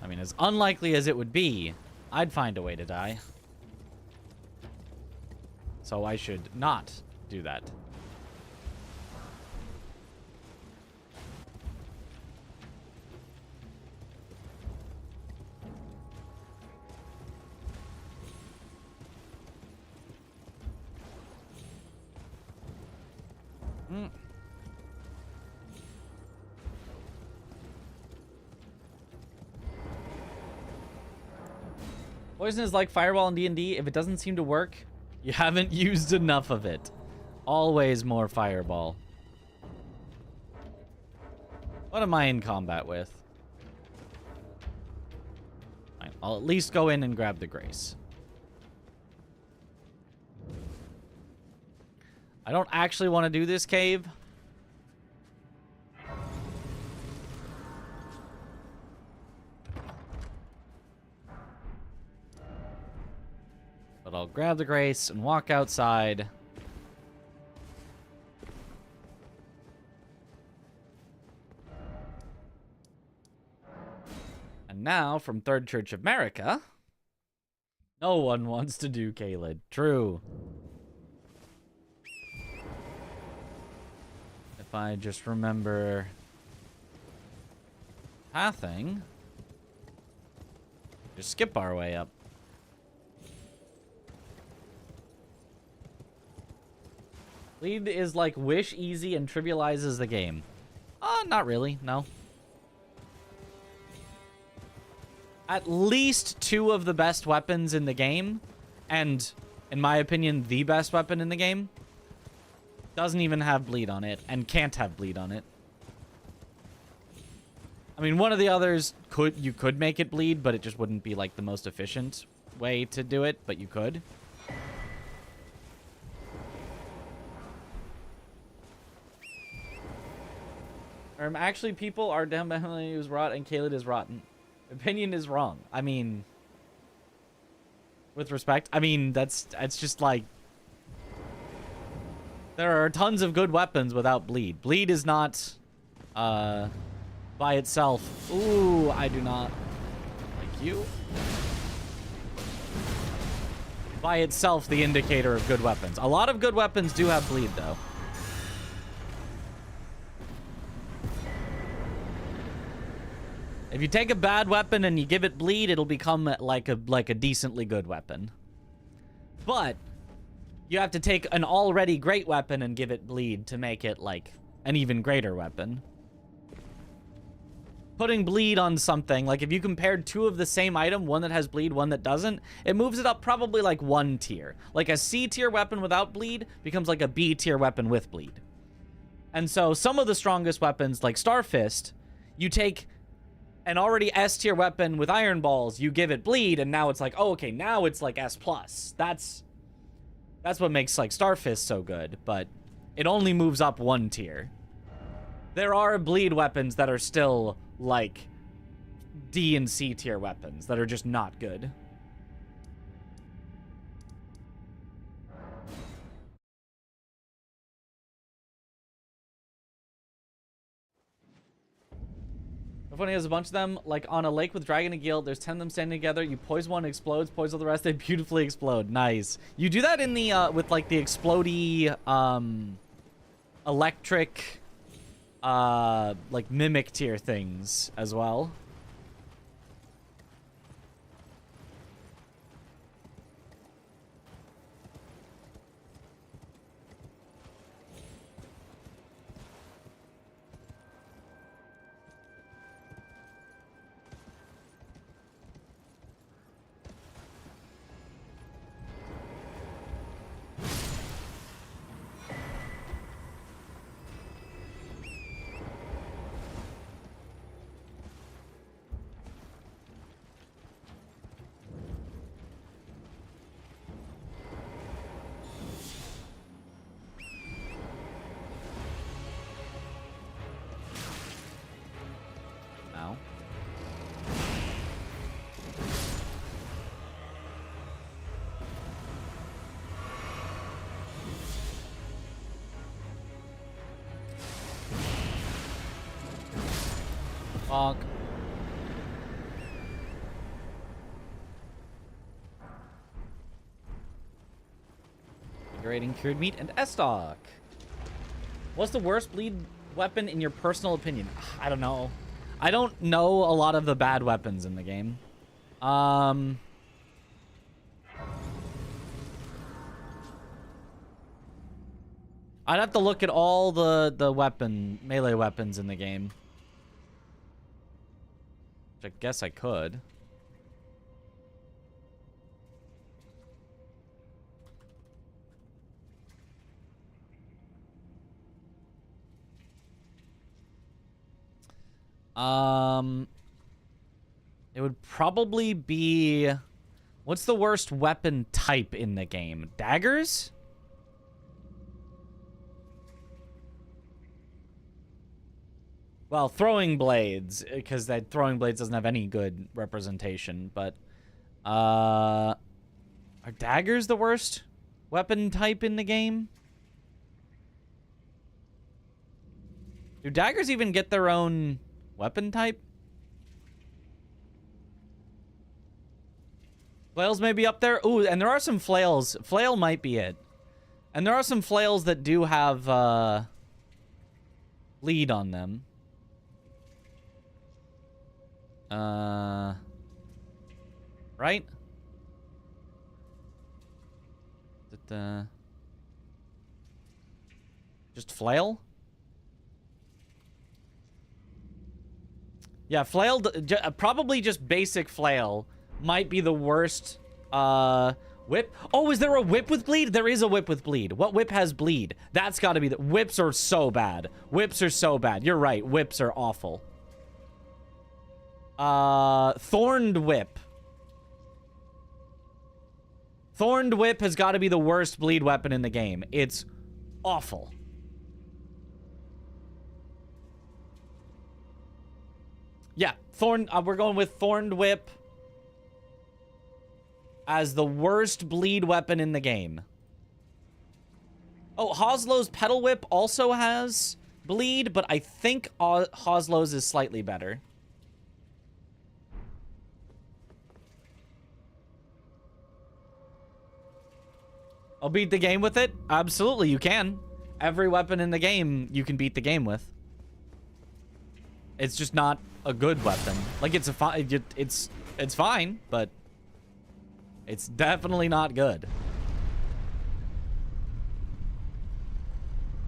I mean, as unlikely as it would be, I'd find a way to die. So I should not do that. Poison is like Fireball in D&D. If it doesn't seem to work, you haven't used enough of it. Always more Fireball. What am I in combat with? Fine, I'll at least go in and grab the Grace. I don't actually want to do this cave. But I'll grab the Grace and walk outside. And now, from Third Church of America, no one wants to do Caelid. True. If I just remember pathing, just skip our way up. Lead is like Wish easy and trivializes the game. Not really, no. At least two of the best weapons in the game, and in my opinion, the best weapon in the game, doesn't even have bleed on it and can't have bleed on it. I mean, one of the others you could make it bleed, but it just wouldn't be like the most efficient way to do it, but you could. Actually, people are definitely who's rot and Caelid is rotten. Opinion is wrong. I mean, with respect, I mean, it's just like, there are tons of good weapons without bleed. Bleed is not, by itself. Ooh, I do not like you. By itself, the indicator of good weapons. A lot of good weapons do have bleed, though. If you take a bad weapon and you give it bleed, it'll become like a decently good weapon. But you have to take an already great weapon and give it bleed to make it like an even greater weapon. Putting bleed on something, like if you compared two of the same item, one that has bleed, one that doesn't, it moves it up probably like one tier. Like a C tier weapon without bleed becomes like a B tier weapon with bleed. And so some of the strongest weapons, like Starfist, you take an already S tier weapon with iron balls, you give it bleed, and now it's like, oh, okay, now it's like S+. That's what makes like Starfist so good, but it only moves up one tier. There are bleed weapons that are still like D and C tier weapons that are just not good. Funny, there's a bunch of them, like on a lake with Dragon and Guild. There's 10 of them standing together. You poise one, explodes. Poise all the rest. They beautifully explode. Nice. You do that in the with like the explodey electric like mimic tier things as well. Bonk. Invigorating cured meat and S-Stock. What's the worst bleed weapon in your personal opinion? I don't know. I don't know a lot of the bad weapons in the game. I'd have to look at all the melee weapons in the game. I guess I could. It would probably be... What's the worst weapon type in the game? Daggers? Well, throwing blades, because that throwing blades doesn't have any good representation, but are daggers the worst weapon type in the game? Do daggers even get their own weapon type? Flails may be up there. Ooh, and there are some flails. Flail might be it. And there are some flails that do have bleed on them. Right? Is it, just flail? Yeah, flail, probably just basic flail might be the worst, whip. Oh, is there a whip with bleed? There is a whip with bleed. What whip has bleed? That's gotta be the, whips are so bad. Whips are so bad. You're right, whips are awful. Thorned Whip. Thorned Whip has got to be the worst bleed weapon in the game. It's awful. Yeah, we're going with Thorned Whip as the worst bleed weapon in the game. Oh, Hoslow's Petal Whip also has bleed, but I think Hoslow's is slightly better. I'll beat the game with it? Absolutely, you can. Every weapon in the game you can beat the game with. It's just not a good weapon. Like, it's fine, but it's definitely not good.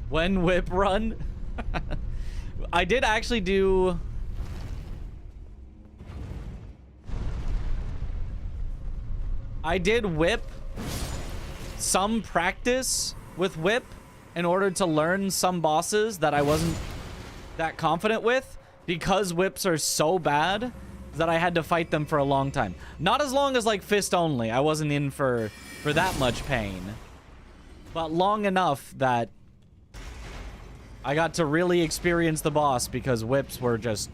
When whip run? I did actually do... I did whip some practice with whip in order to learn some bosses that I wasn't that confident with, because whips are so bad that I had to fight them for a long time. Not as long as like fist only. I wasn't in for that much pain, but long enough that I got to really experience the boss because whips were just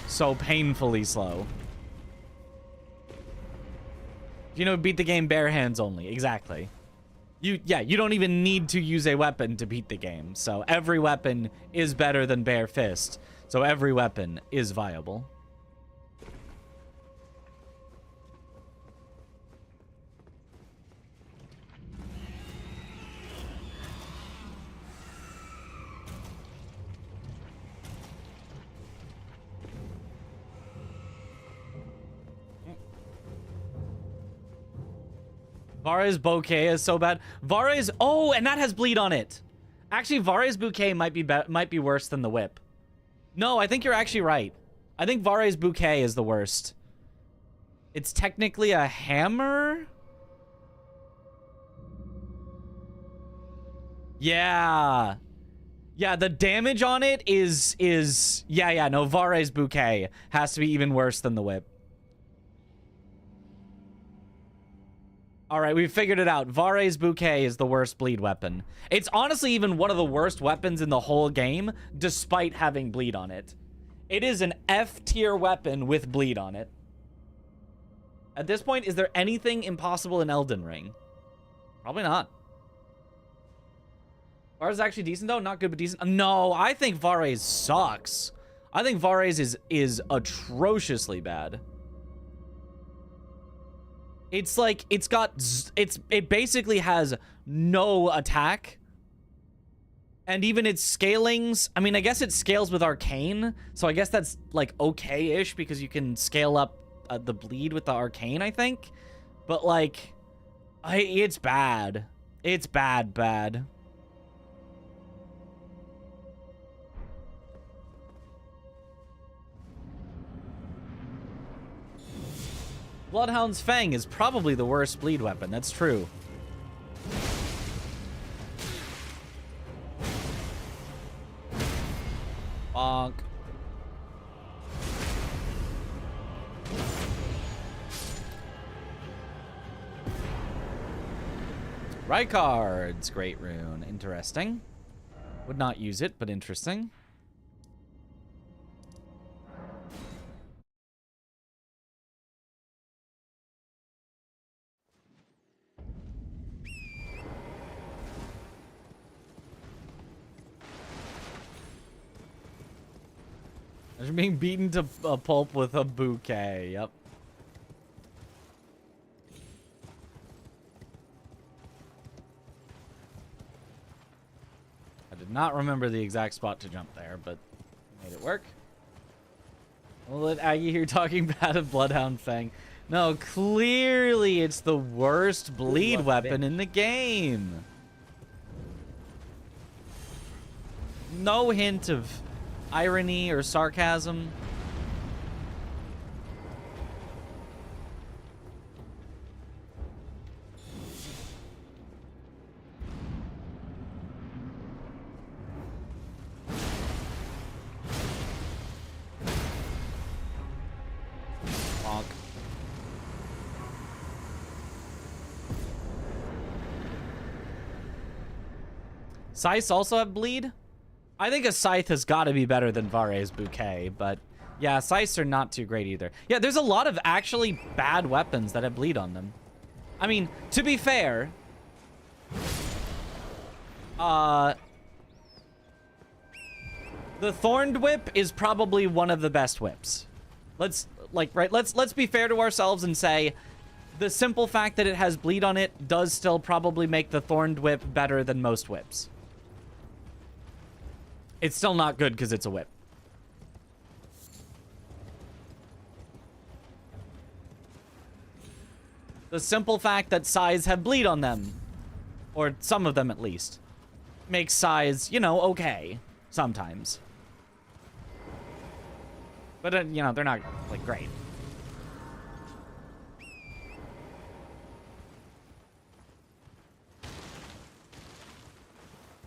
so painfully slow. You know, beat the game bare hands only. Exactly. You don't even need to use a weapon to beat the game. So every weapon is better than bare fist. So every weapon is viable. Vare's Bouquet is so bad. Vare's... Oh, and that has bleed on it. Actually, Vare's Bouquet might be worse than the whip. No, I think you're actually right. I think Vare's Bouquet is the worst. It's technically a hammer? Yeah. Yeah, the damage on it is... Yeah, no, Vare's Bouquet has to be even worse than the whip. All right, we figured it out. Vare's Bouquet is the worst bleed weapon. It's honestly even one of the worst weapons in the whole game, despite having bleed on it. It is an F-tier weapon with bleed on it. At this point, is there anything impossible in Elden Ring? Probably not. Vare's actually decent, though? Not good, but decent? No, I think Vare's sucks. I think Vare's is atrociously bad. It's like, it basically has no attack. And even its scalings, I mean, I guess it scales with Arcane. So I guess that's like okay-ish because you can scale up the bleed with the Arcane, I think. But like, it's bad. It's bad. Bloodhound's Fang is probably the worst bleed weapon. That's true. Bonk. Rykard's Great Rune. Interesting. Would not use it, but interesting. Imagine being beaten to a pulp with a bouquet. Yep. I did not remember the exact spot to jump there, but made it work. We'll let Aggie here talking bad of Bloodhound Fang. No, clearly it's the worst bleed weapon in the game. No hint of irony or sarcasm. Scythes also have bleed? I think a scythe has got to be better than Vare's bouquet, but yeah, scythes are not too great either. Yeah, there's a lot of actually bad weapons that have bleed on them. I mean, to be fair, the Thorned Whip is probably one of the best whips. Let's be fair to ourselves and say the simple fact that it has bleed on it does still probably make the Thorned Whip better than most whips. It's still not good because it's a whip. The simple fact that scythes have bleed on them, or some of them at least, makes scythes, you know, okay sometimes. But, you know, they're not, like, great.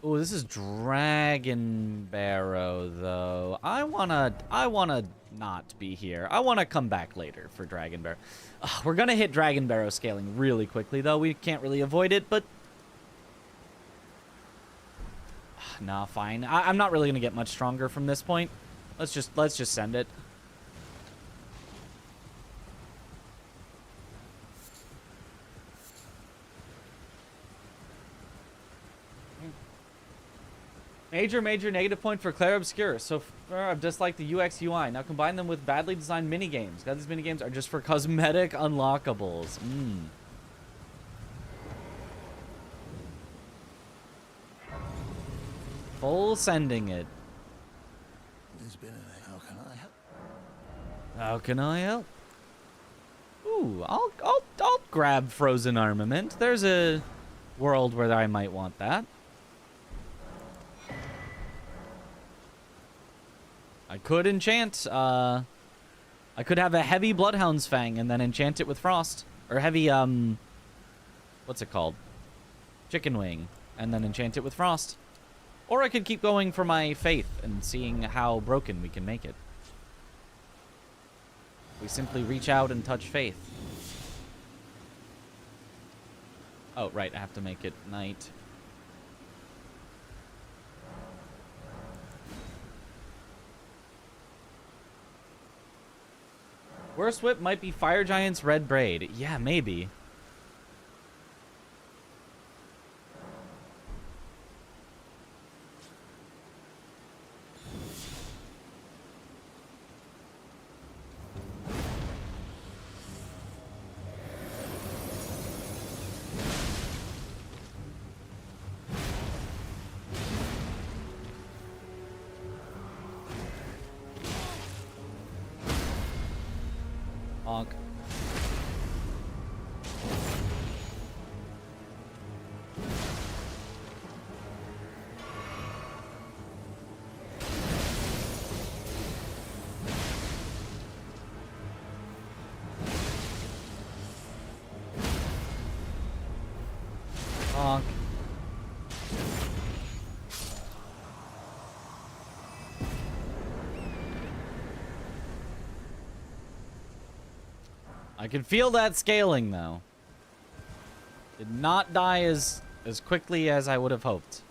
Ooh, this is Dragon Barrow, though. I wanna not be here. I wanna come back later for Dragon Barrow. Ugh, we're gonna hit Dragon Barrow scaling really quickly, though. We can't really avoid it, but... Nah, fine. I'm not really gonna get much stronger from this point. Let's just send it. Major negative point for Claire Obscure. So far, I've disliked the UX UI. Now combine them with badly designed minigames. God, these minigames are just for cosmetic unlockables. Full sending it. There's been a... How can I help? How can I help? Ooh, I'll grab frozen armament. There's a world where I might want that. I could enchant, I could have a heavy Bloodhound's Fang and then enchant it with Frost. Or heavy, what's it called? Chicken Wing. And then enchant it with Frost. Or I could keep going for my Faith and seeing how broken we can make it. We simply reach out and touch Faith. Oh, right, I have to make it night. Worst whip might be Fire Giant's Red Braid. Yeah, maybe. Bonk. Bonk. I can feel that scaling, though. Did not die as quickly as I would have hoped.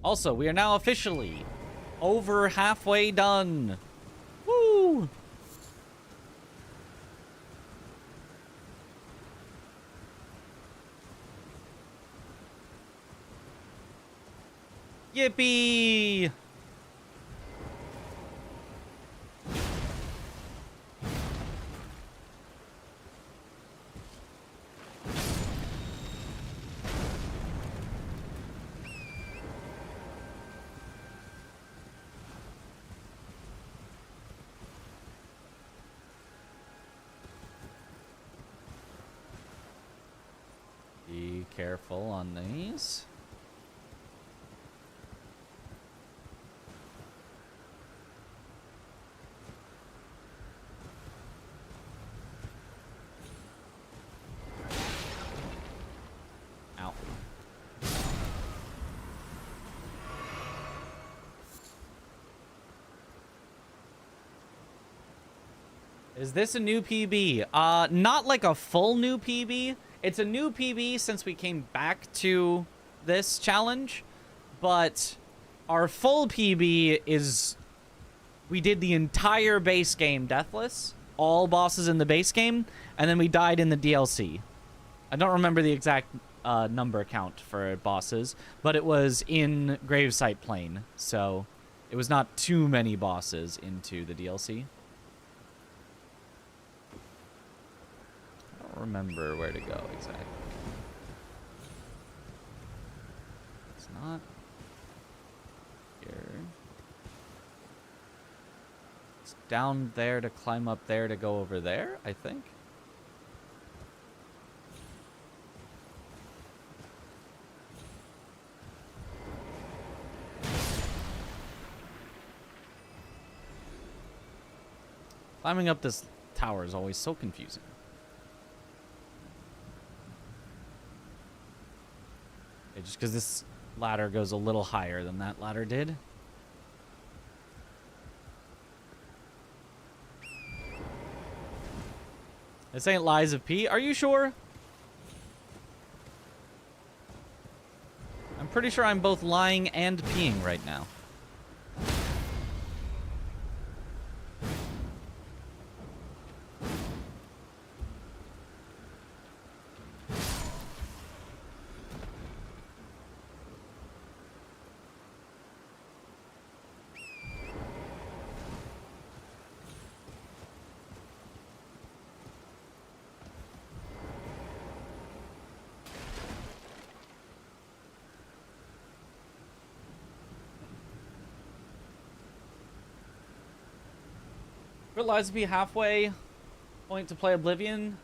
Also, we are now officially over halfway done. Woo! Yippee! Be careful on these. Ow. Is this a new PB? Not like a full new PB. It's a new PB since we came back to this challenge, but our full PB is we did the entire base game deathless, all bosses in the base game, and then we died in the DLC. I don't remember the exact number count for bosses, but it was in Gravesite Plain, so it was not too many bosses into the DLC. I don't remember where to go exactly. It's not here. It's down there to climb up there to go over there, I think. Climbing up this tower is always so confusing. Okay, just because this ladder goes a little higher than that ladder did. This ain't Lies of P. Are you sure? I'm pretty sure I'm both lying and peeing right now. Lies to be halfway point to play Oblivion.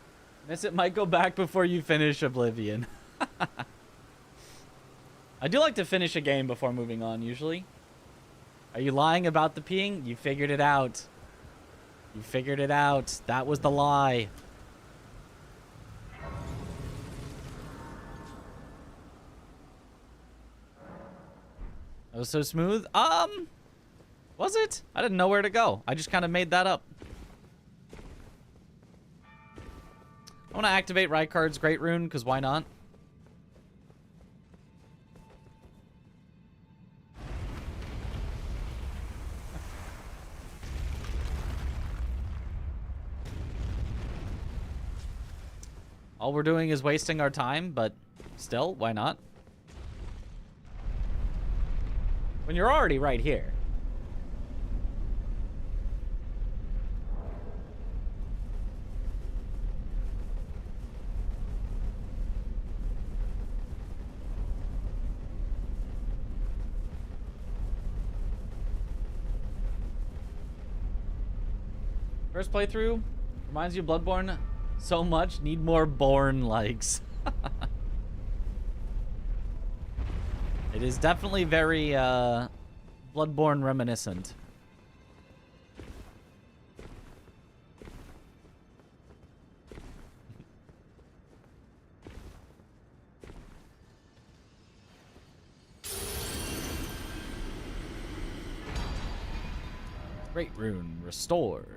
Miss it might go back before you finish Oblivion. I do like to finish a game before moving on, usually. Are you lying about the peeing? You figured it out. You figured it out. That was the lie. That was so smooth. Was it? I didn't know where to go. I just kind of made that up. I want to activate Rykard's Great Rune, because why not? All we're doing is wasting our time, but still, why not? When you're already right here. First playthrough reminds you of Bloodborne so much. Need more Born likes. It is definitely very Bloodborne reminiscent. Great Rune restored.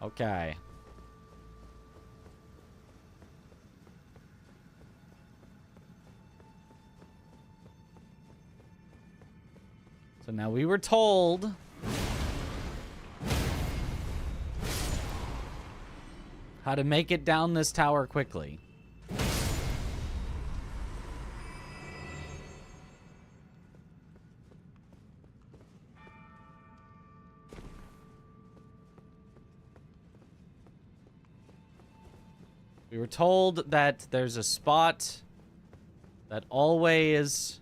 Okay. So now we were told how to make it down this tower quickly. We were told that there's a spot that always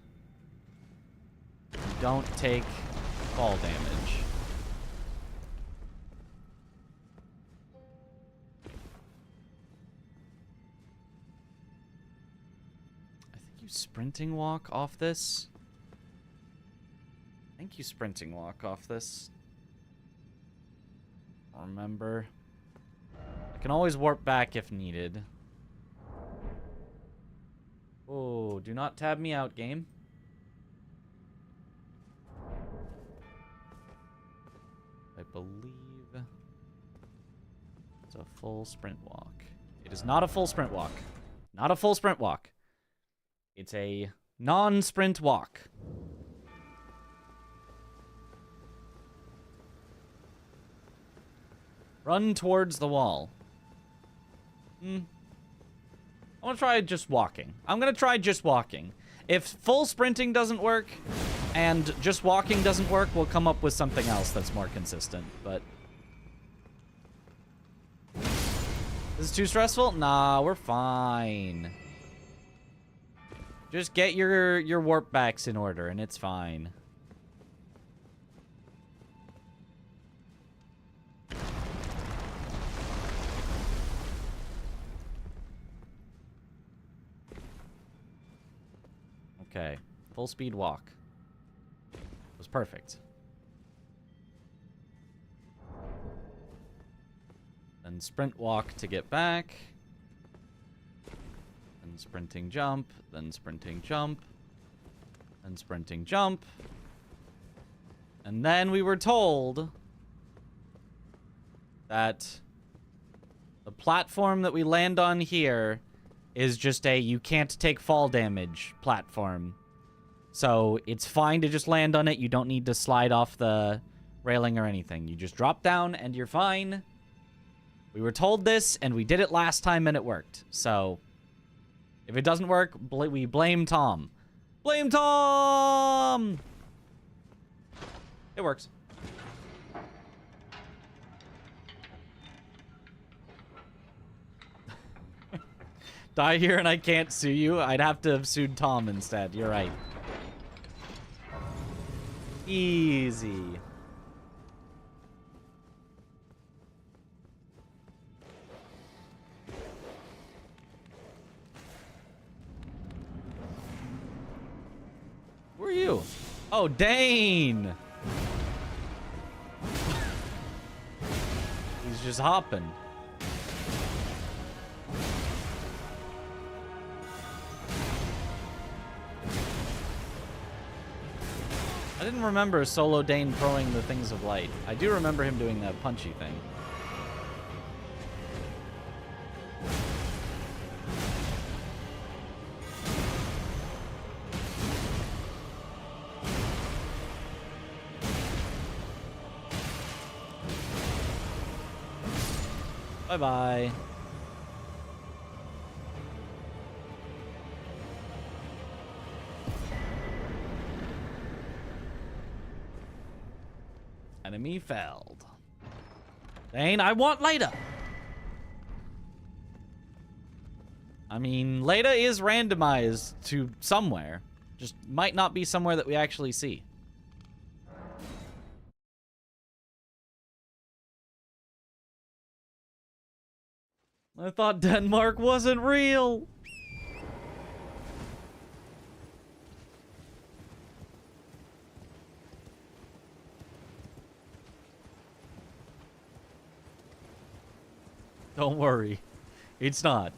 don't take fall damage. I think you sprinting walk off this. I think you sprinting walk off this. Remember. I can always warp back if needed. Oh, do not tab me out, game. believe it's a full sprint walk. It is not a full sprint walk. Not a full sprint walk. It's a non-sprint walk. Run towards the wall. I want to try just walking. I'm going to try just walking. If full sprinting doesn't work and just walking doesn't work, we'll come up with something else that's more consistent, but... This is too stressful? Nah, we're fine. Just get your warp backs in order and it's fine. Okay, full speed walk. It was perfect. Then sprint walk to get back. Then sprinting jump. Then sprinting jump. Then sprinting jump. And then we were told that the platform that we land on here is just a you can't take fall damage platform. So it's fine to just land on it. You don't need to slide off the railing or anything. You just drop down and you're fine. We were told this and we did it last time and it worked. So if it doesn't work, we blame Tom. Blame Tom! It works. Die here and I can't sue you. I'd have to have sued Tom instead. You're right. Easy. Who are you? Oh, Dane! He's just hopping. I didn't remember Solo Dane throwing the things of light. I do remember him doing that punchy thing. Bye-bye. Enemy felled. Dane, I want Leda. I mean, Leda is randomized to somewhere. Just might not be somewhere that we actually see. I thought Denmark wasn't real. Don't worry. It's not.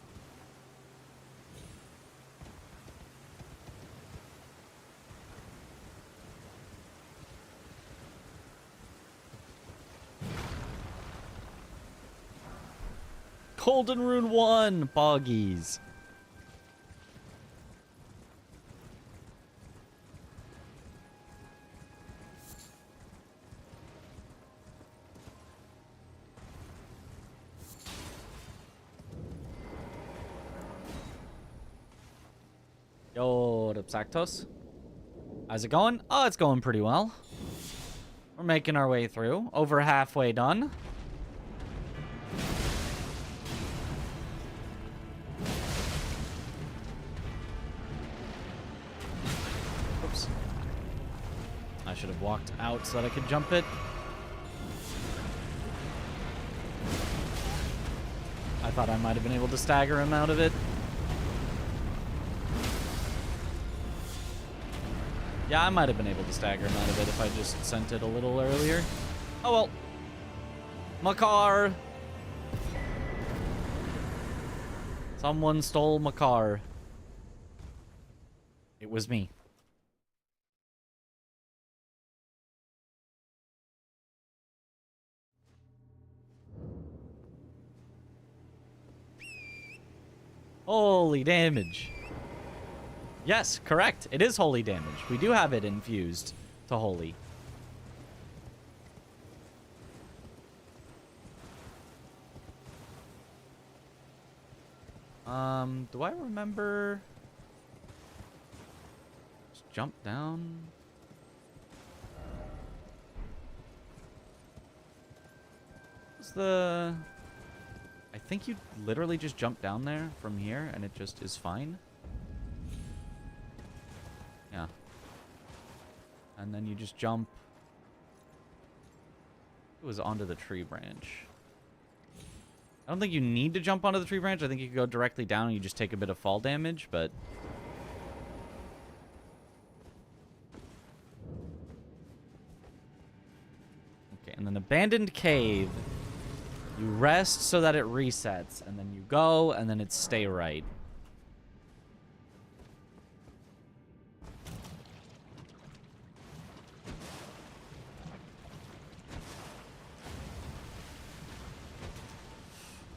Golden Rune 1, Boggies. Yo, Sapsactos. How's it going? Oh, it's going pretty well. We're making our way through. Over halfway done. Oops. I should have walked out so that I could jump it. I thought I might have been able to stagger him out of it. Yeah, I might have been able to stagger him out of it if I just sent it a little earlier. Oh well. My car. Someone stole my car. It was me. holy damage. Yes, correct. It is holy damage. We do have it infused to holy. Do I remember? Just jump down. What's the... I think you literally just jump down there from here and it just is fine. Yeah. And then you just jump. It was onto the tree branch. I don't think you need to jump onto the tree branch. I think you can go directly down and you just take a bit of fall damage, but... Okay, and then abandoned cave. You rest so that it resets, and then you go, and then it's stay right.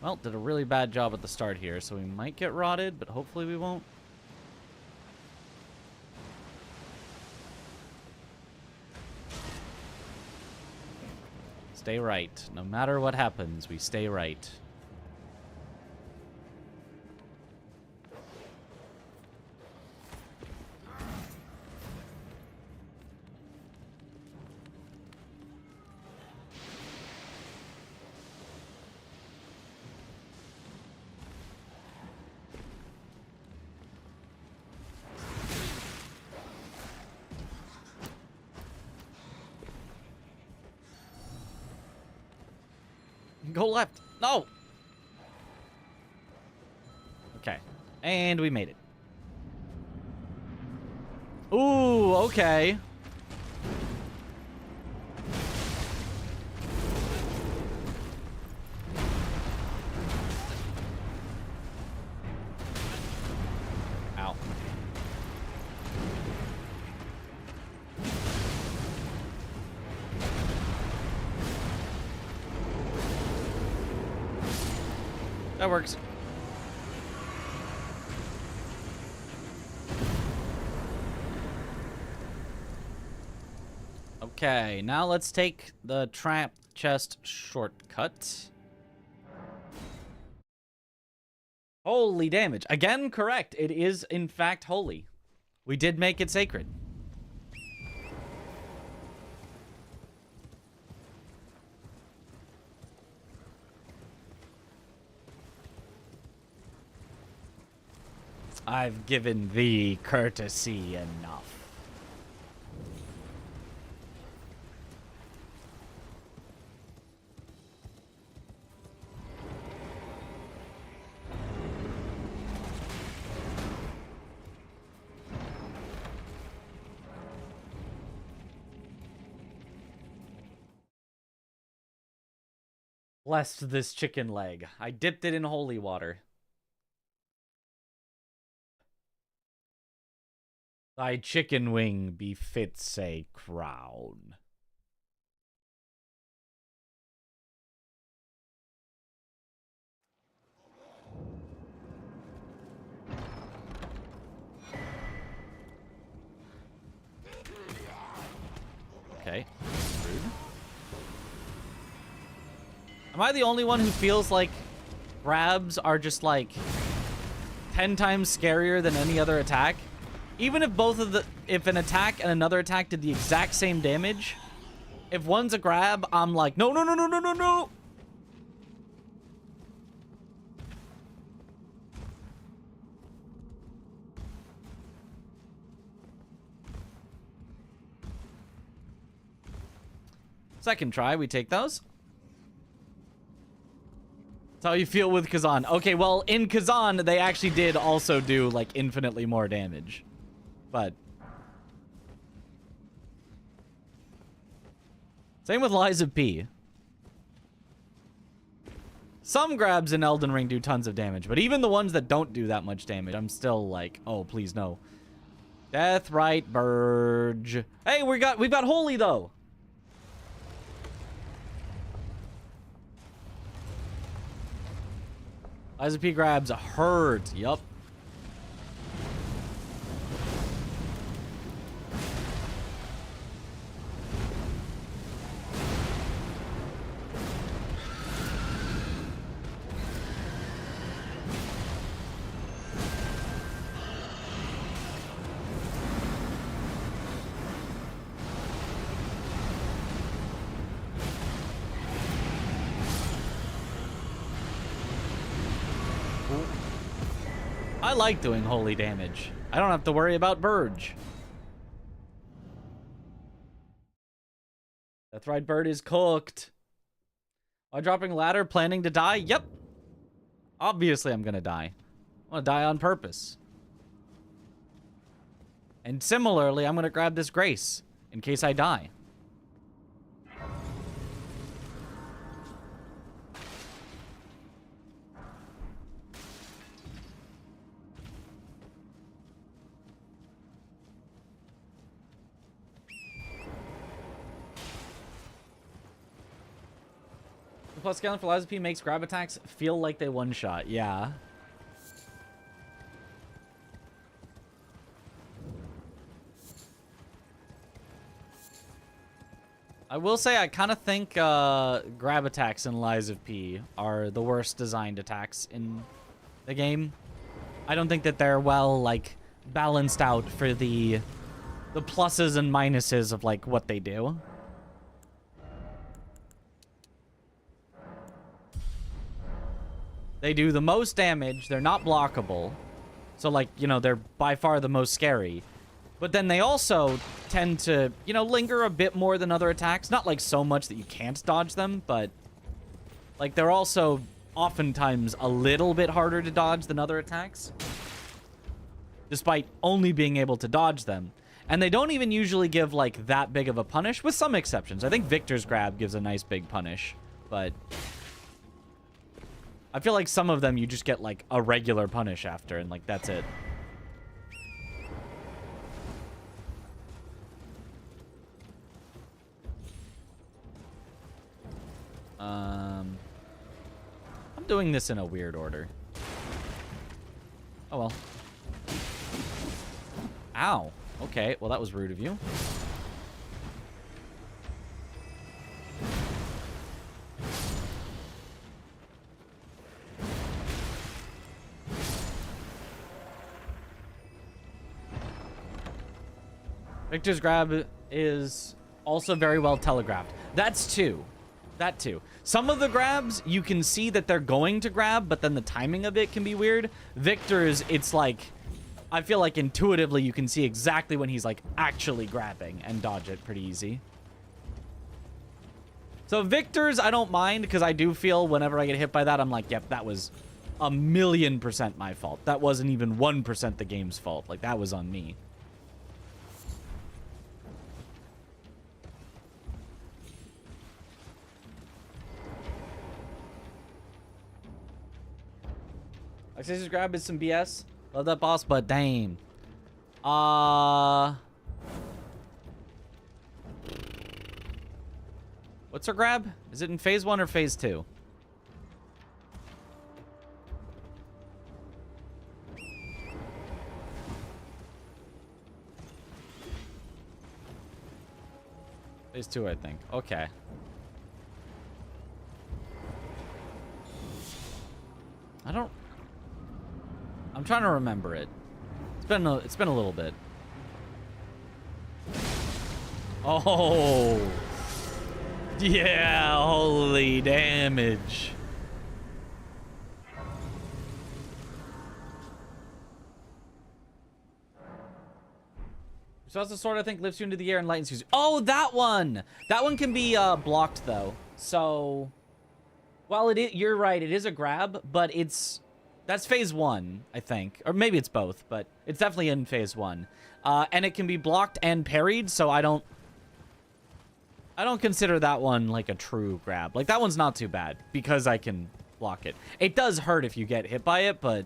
Well, did a really bad job at the start here, so we might get rotted, but hopefully we won't. Stay right. No matter what happens, we stay right. Go left. No. Okay. And we made it. Ooh, okay. Ow. That works. Okay, now let's take the trap chest shortcut. Holy damage. Again, correct. It is, in fact, holy. We did make it sacred. I've given thee courtesy enough. Blessed this chicken leg. I dipped it in holy water. Thy chicken wing befits a crown. Okay. Rude. Am I the only one who feels like grabs are just like 10 times scarier than any other attack? Even if if an attack and another attack did the exact same damage, if one's a grab, I'm like, no, no, no, no, no, no, no. Second try, we take those. That's how you feel with Kazan. Okay, well, in Kazan, they actually did also do, like, infinitely more damage. But same with Lies of P. Some grabs in Elden Ring do tons of damage, but even the ones that don't do that much damage, I'm still like, oh, please no. Deathrite Burge. Hey, we've got holy though. Lies of P grabs hurt. Yup. I like doing holy damage. I don't have to worry about Burge. Deathrite Bird is cooked. While dropping ladder, planning to die? Yep. Obviously, I'm gonna die. I'm gonna die on purpose. And similarly, I'm gonna grab this Grace in case I die. Plus scaling for Liza P makes grab attacks feel like they one-shot. Yeah. I will say I kind of think grab attacks in Liza P are the worst designed attacks in the game. I don't think that they're well, like, balanced out for the pluses and minuses of, like, what they do. They do the most damage. They're not blockable. So, like, you know, they're by far the most scary. But then they also tend to, you know, linger a bit more than other attacks. Not, like, so much that you can't dodge them, but, like, they're also oftentimes a little bit harder to dodge than other attacks. Despite only being able to dodge them. And they don't even usually give, like, that big of a punish, with some exceptions. I think Victor's Grab gives a nice big punish, but I feel like some of them you just get, like, a regular punish after, and, like, that's it. I'm doing this in a weird order. Oh, well. Ow. Okay, well, that was rude of you. Victor's grab is also very well telegraphed. That's two. That too. Some of the grabs, you can see that they're going to grab, but then the timing of it can be weird. Victor's, it's like, I feel like intuitively you can see exactly when he's like actually grabbing and dodge it pretty easy. So Victor's, I don't mind, because I do feel whenever I get hit by that, I'm like, yep, that was 1,000,000% my fault. That wasn't even 1% the game's fault. Like, that was on me. Accessories grab is some BS. Love that boss, but damn. What's her grab? Is it in phase 1 or phase 2? Phase 2, I think. Okay. I'm trying to remember it. It's been a little bit. Oh. Yeah, holy damage. So that's the sword I think lifts you into the air and lightens you. Oh, that one! That one can be blocked though. So while you're right, it is a grab, but that's phase 1, I think. Or maybe it's both, but it's definitely in phase 1. And it can be blocked and parried, so I don't consider that one like a true grab. Like, that one's not too bad because I can block it. It does hurt if you get hit by it, but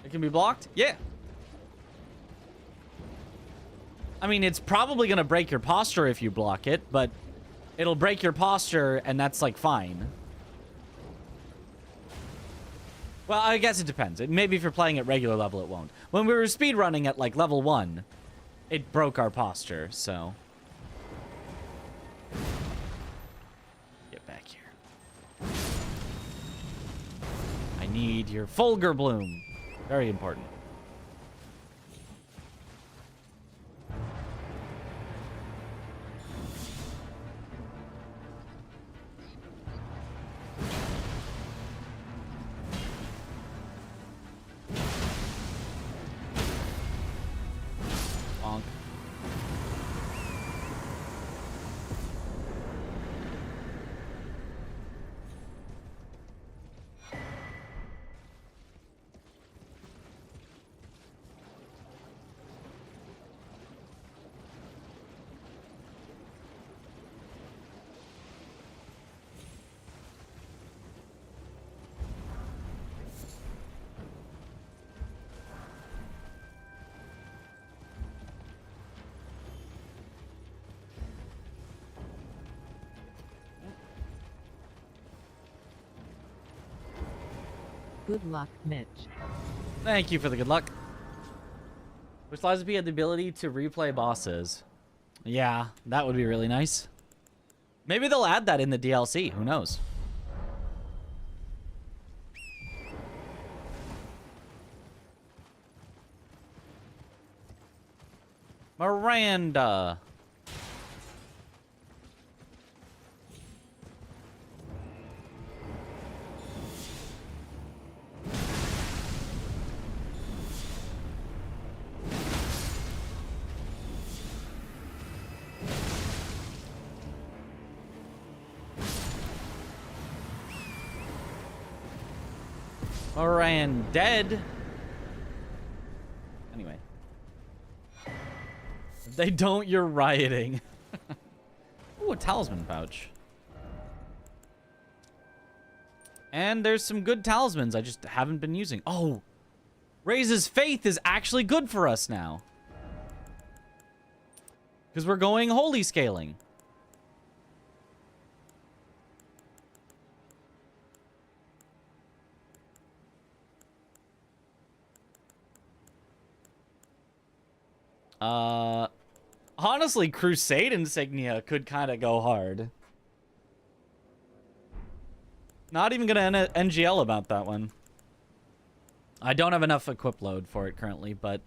it can be blocked? Yeah. I mean, it's probably going to break your posture if you block it, but it'll break your posture, and that's, like, fine. Well, I guess it depends. Maybe if you're playing at regular level, it won't. When we were speedrunning at, like, level 1, it broke our posture, so get back here. I need your Fulgur Bloom. Very important. Good luck, Mitch. Thank you for the good luck. Wish Lies of P had the ability to replay bosses. Yeah, that would be really nice. Maybe they'll add that in the DLC. Who knows? Miranda. Moran dead. Anyway. If they don't, you're rioting. Ooh, a talisman pouch. And there's some good talismans I just haven't been using. Oh, Raises Faith is actually good for us now. Because we're going holy scaling. Honestly, Crusade Insignia could kind of go hard. Not even gonna NGL about that one. I don't have enough equip load for it currently, but...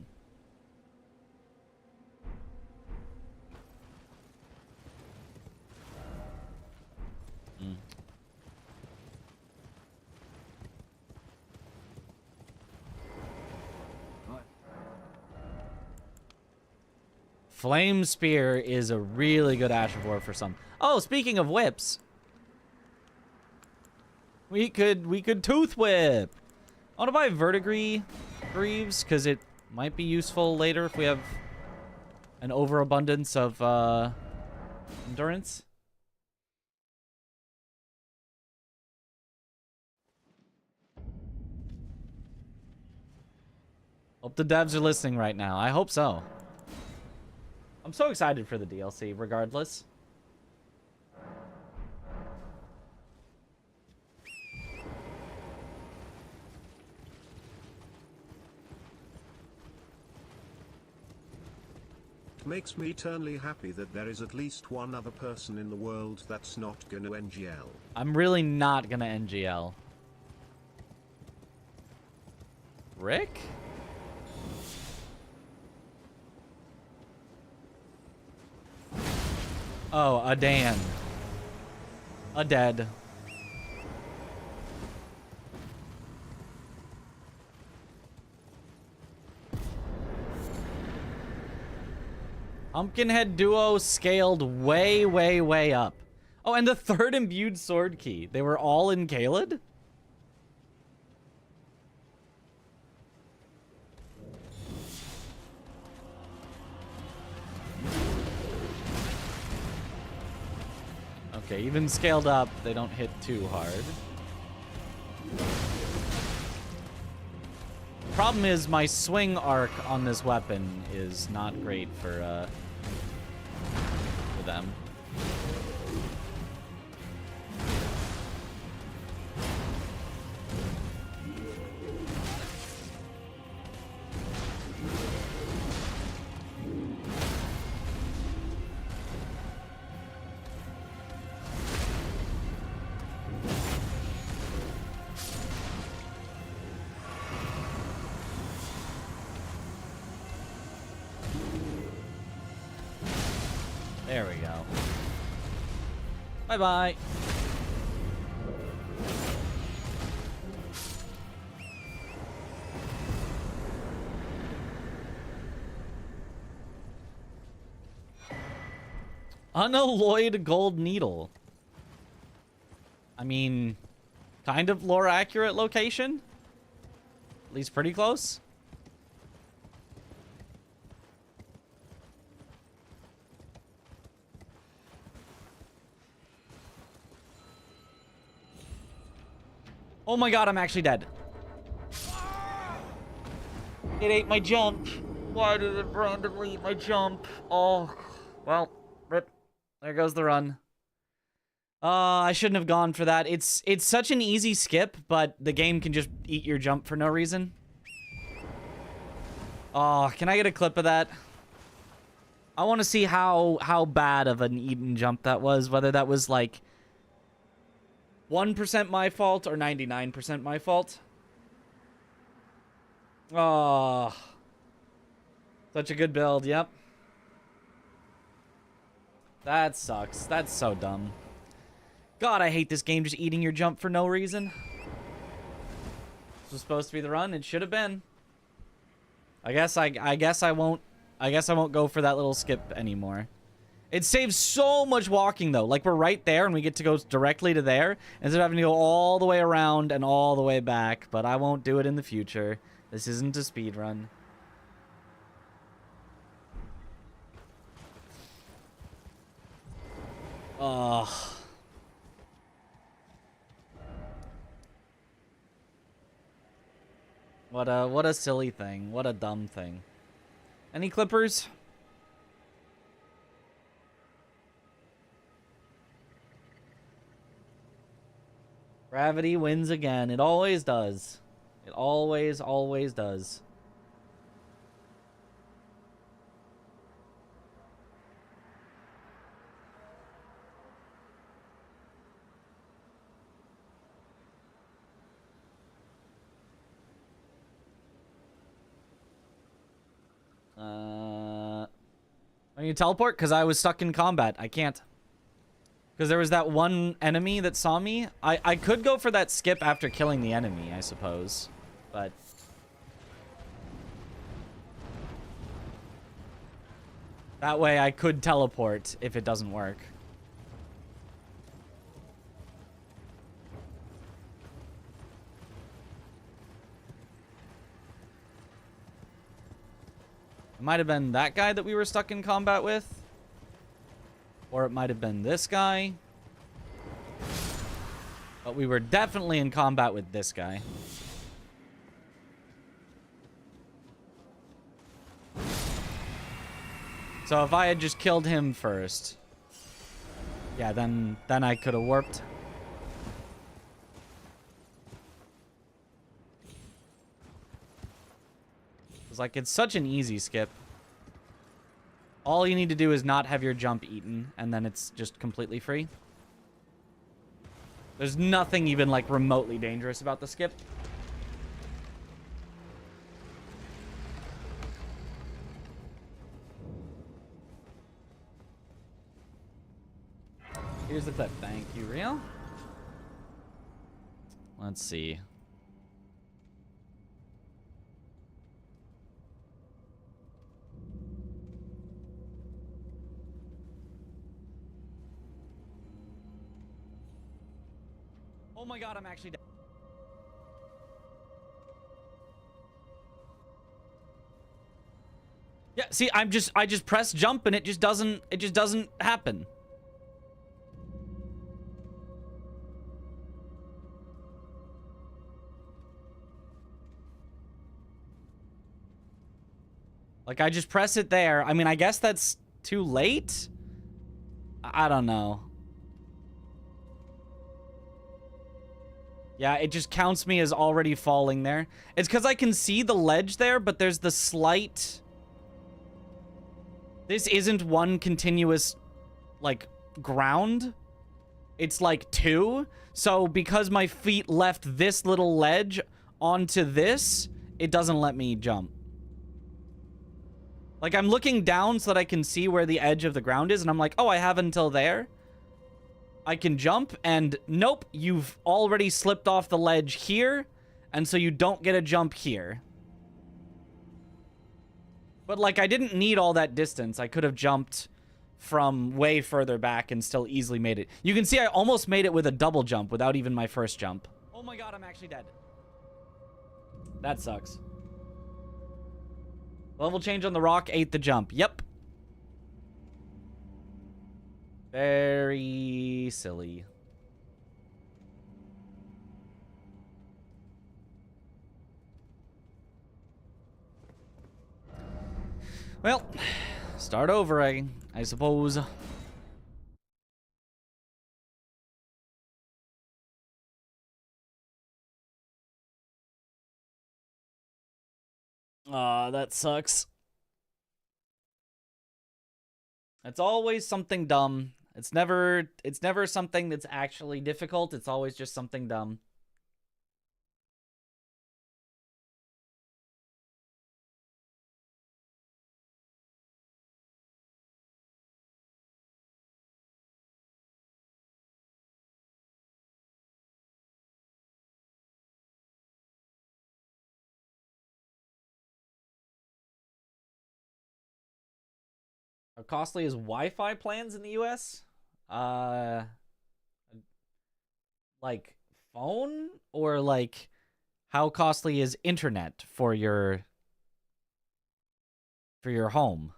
Flame Spear is a really good Ash of War for some. Oh, speaking of whips. We could Tooth Whip. I want to buy Verdigris Greaves, because it might be useful later if we have an overabundance of endurance. Hope the devs are listening right now. I hope so. I'm so excited for the DLC, regardless. It makes me eternally happy that there is at least one other person in the world that's not gonna NGL. I'm really not gonna NGL. Rick? Oh, a Dan. A dead. Pumpkinhead Duo scaled way, way, way up. Oh, and the third imbued sword key. They were all in Caelid? Okay, even scaled up, they don't hit too hard. Problem is, my swing arc on this weapon is not great for them. There we go. Bye-bye. Unalloyed gold needle. I mean, kind of lore accurate location. At least pretty close. Oh my god, I'm actually dead. It ate my jump. Why did it randomly eat my jump? Oh, well, rip. There goes the run. I shouldn't have gone for that. It's such an easy skip, but the game can just eat your jump for no reason. Oh, can I get a clip of that? I want to see how bad of an eaten jump that was. Whether that was like 1% my fault or 99% my fault. Oh, such a good build. Yep. That sucks. That's so dumb. God, I hate this game just eating your jump for no reason. This was supposed to be the run. It should have been. I guess I won't go for that little skip anymore. It saves so much walking though. Like we're right there and we get to go directly to there instead of having to go all the way around and all the way back. But I won't do it in the future. This isn't a speed run. Ugh. What a silly thing. What a dumb thing. Any clippers? Gravity wins again. It always does. It always does. Can you teleport? Because I was stuck in combat. I can't. Because there was that one enemy that saw me. I could go for that skip after killing the enemy, I suppose. But... that way I could teleport if it doesn't work. It might have been that guy that we were stuck in combat with. Or it might have been this guy. But we were definitely in combat with this guy. So if I had just killed him first. Yeah, then I could have warped. Like, it's such an easy skip. All you need to do is not have your jump eaten, and then it's just completely free. There's nothing even, like, remotely dangerous about the skip. Here's the clip. Thank you, Real. Let's see. Oh my god, I'm actually dead. Yeah, see, I just press jump and it just doesn't happen. Like, I just press it there. I mean, I guess that's too late? I don't know. Yeah, it just counts me as already falling there. It's because I can see the ledge there, but there's the slight... This isn't one continuous, like, ground. It's like two. So because my feet left this little ledge onto this, it doesn't let me jump. Like, I'm looking down so that I can see where the edge of the ground is, and I'm like, oh, I have until there. I can jump, and nope, you've already slipped off the ledge here, and so you don't get a jump here. But, like, I didn't need all that distance. I could have jumped from way further back and still easily made it. You can see I almost made it with a double jump without even my first jump. Oh my god, I'm actually dead. That sucks. Level change on the rock ate the jump. Yep. Very silly. Well, start over, I suppose. Aw, that sucks. It's always something dumb. It's never something that's actually difficult. It's always just something dumb. How costly is Wi-Fi plans in the US? Like phone, or like how costly is internet for your home?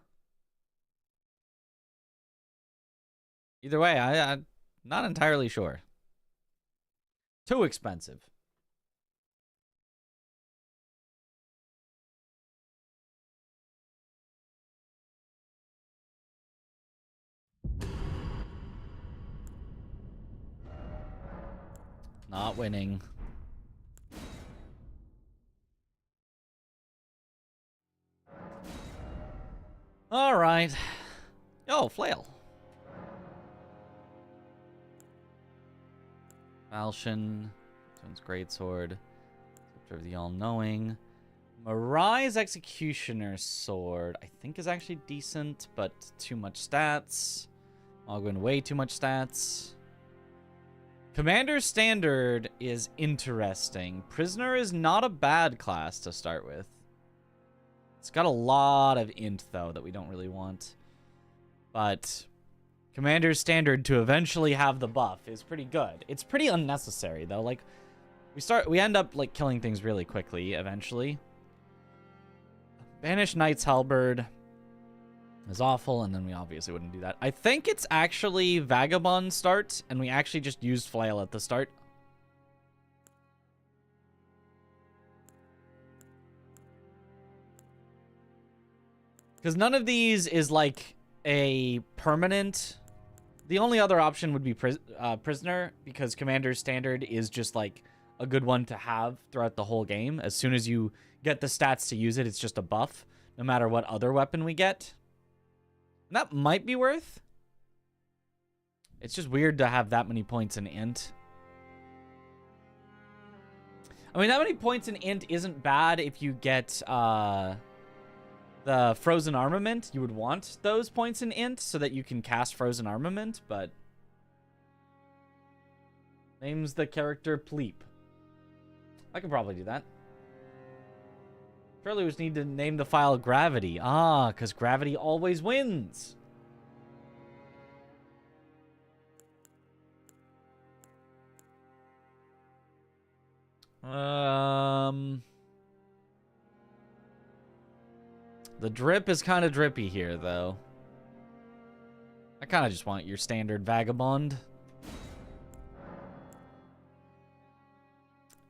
Either way, I'm not entirely sure. Too expensive. Not winning. All right. Oh, flail. Falchion. This one's greatsword. Scepter of the All-Knowing. Marai's Executioner's Sword, I think, is actually decent, but too much stats. Ogwyn, way too much stats. Commander's Standard is interesting. Prisoner is not a bad class to start with. It's got a lot of int, though, that we don't really want. But Commander's Standard to eventually have the buff is pretty good. It's pretty unnecessary, though. Like, we end up, like, killing things really quickly, eventually. Banished Knight's Halberd is awful, and then we obviously wouldn't do that. I think it's actually Vagabond start, and we actually just used Flail at the start. Because none of these is, like, a permanent. The only other option would be Prisoner, because Commander's Standard is just, like, a good one to have throughout the whole game. As soon as you get the stats to use it, it's just a buff, no matter what other weapon we get. And that might be worth. It's just weird to have that many points in int. I mean, that many points in int isn't bad if you get the Frozen Armament. You would want those points in int so that you can cast Frozen Armament, but names the character Pleep. I could probably do that. Surely we just need to name the file Gravity. Ah, because Gravity always wins. The drip is kind of drippy here, though. I kind of just want your standard Vagabond.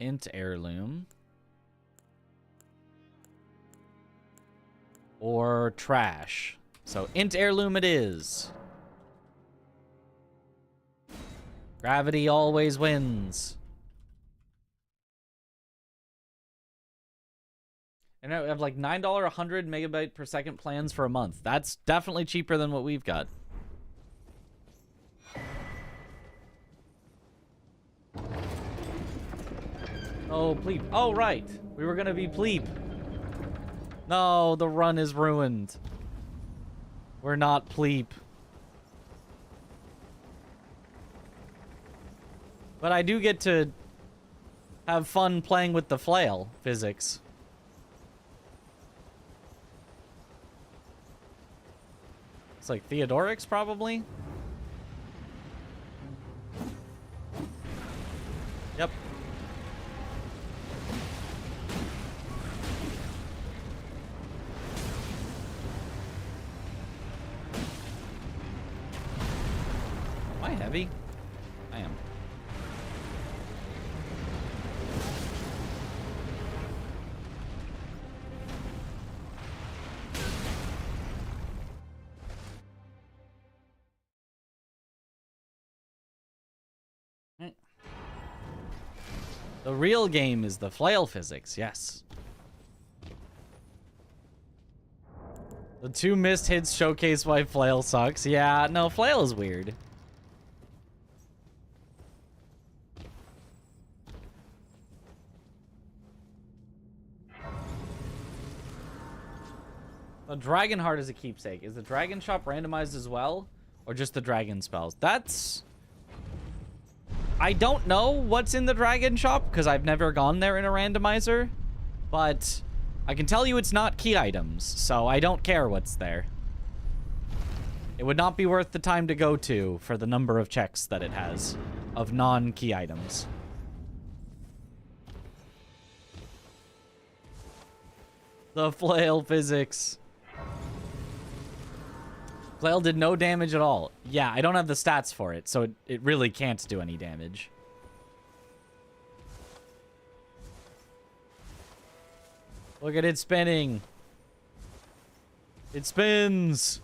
Int Heirloom. Or trash. So int Heirloom it is. Gravity always wins. And I have like $9 100 megabyte per second plans for a month. That's definitely cheaper than what we've got. Oh, Pleep. Oh, right. We were gonna be Pleep. No, the run is ruined. We're not Pleep. But I do get to have fun playing with the flail physics. It's like Theodorix, probably? Yep. Am I heavy? I am. The real game is the flail physics, yes. The 2 missed hits showcase why Flail sucks. Yeah, no, Flail is weird. The Dragon Heart is a keepsake. Is the Dragon Shop randomized as well? Or just the Dragon spells? That's... I don't know what's in the Dragon Shop, because I've never gone there in a randomizer. But I can tell you it's not key items, so I don't care what's there. It would not be worth the time to go to for the number of checks that it has of non-key items. The flail physics. Flail did no damage at all. Yeah, I don't have the stats for it, so it really can't do any damage. Look at it spinning. It spins.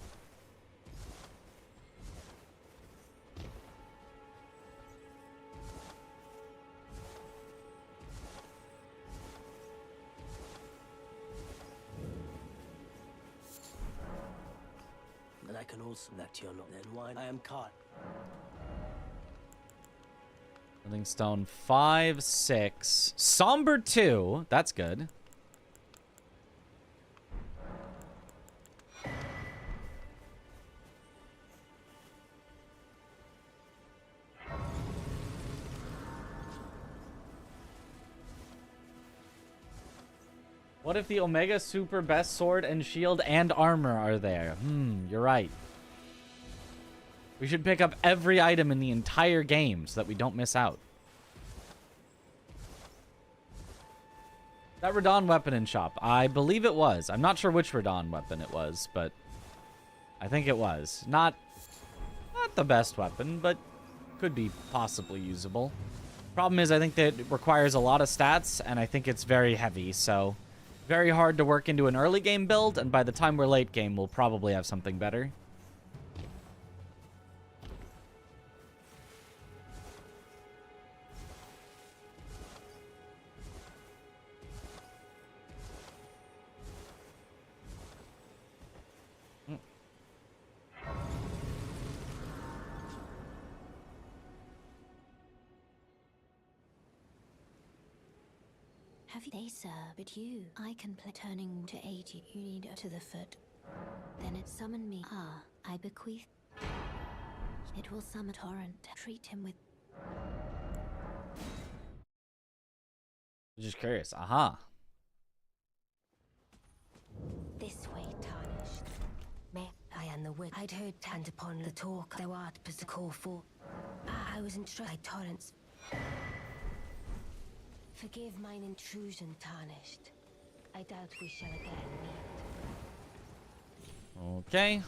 And I can also that you're not then why I am caught. Living Stone 5, 6. Somber 2. That's good. What if the Omega Super Best Sword and Shield and Armor are there? You're right. We should pick up every item in the entire game so that we don't miss out. That Radon weapon in shop. I believe it was. I'm not sure which Radon weapon it was, but I think it was. Not the best weapon, but could be possibly usable. Problem is, I think that it requires a lot of stats, and I think it's very heavy, so very hard to work into an early game build, and by the time we're late game, we'll probably have something better. Have they, sir? But you, I can play turning to 80. You need to the foot. Then it summon me. Ah, I bequeath. It will summon torrent. Treat him with. Just curious. Aha. This way, tarnished. Me, I am the wit. I'd heard and upon the talk. Thou art but the call for. I was entrusted by torrents. Forgive mine intrusion, tarnished. I doubt we shall again meet. Okay.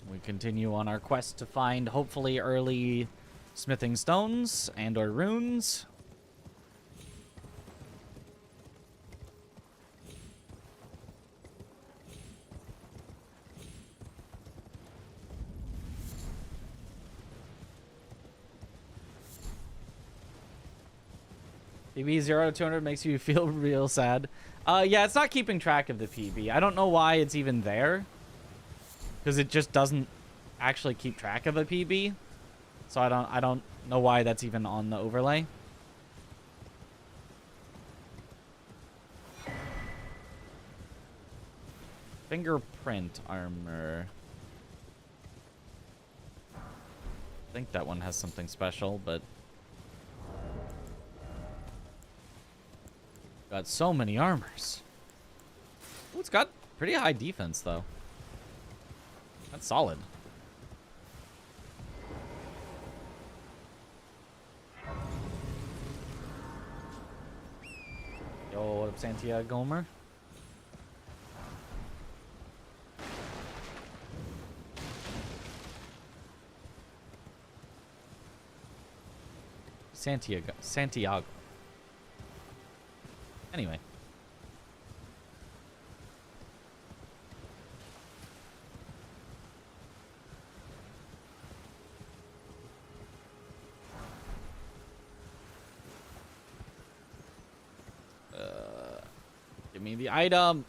We continue on our quest to find, hopefully, early smithing stones and or runes. PB 0 to 200 makes you feel real sad. Yeah, it's not keeping track of the PB. I don't know why it's even there. Because it just doesn't actually keep track of a PB. So I don't know why that's even on the overlay. Fingerprint armor. I think that one has something special, but got so many armors. Ooh, it's got pretty high defense, though. That's solid. Yo, what up, Santiago Gomer? Santiago. Anyway. Give me the item.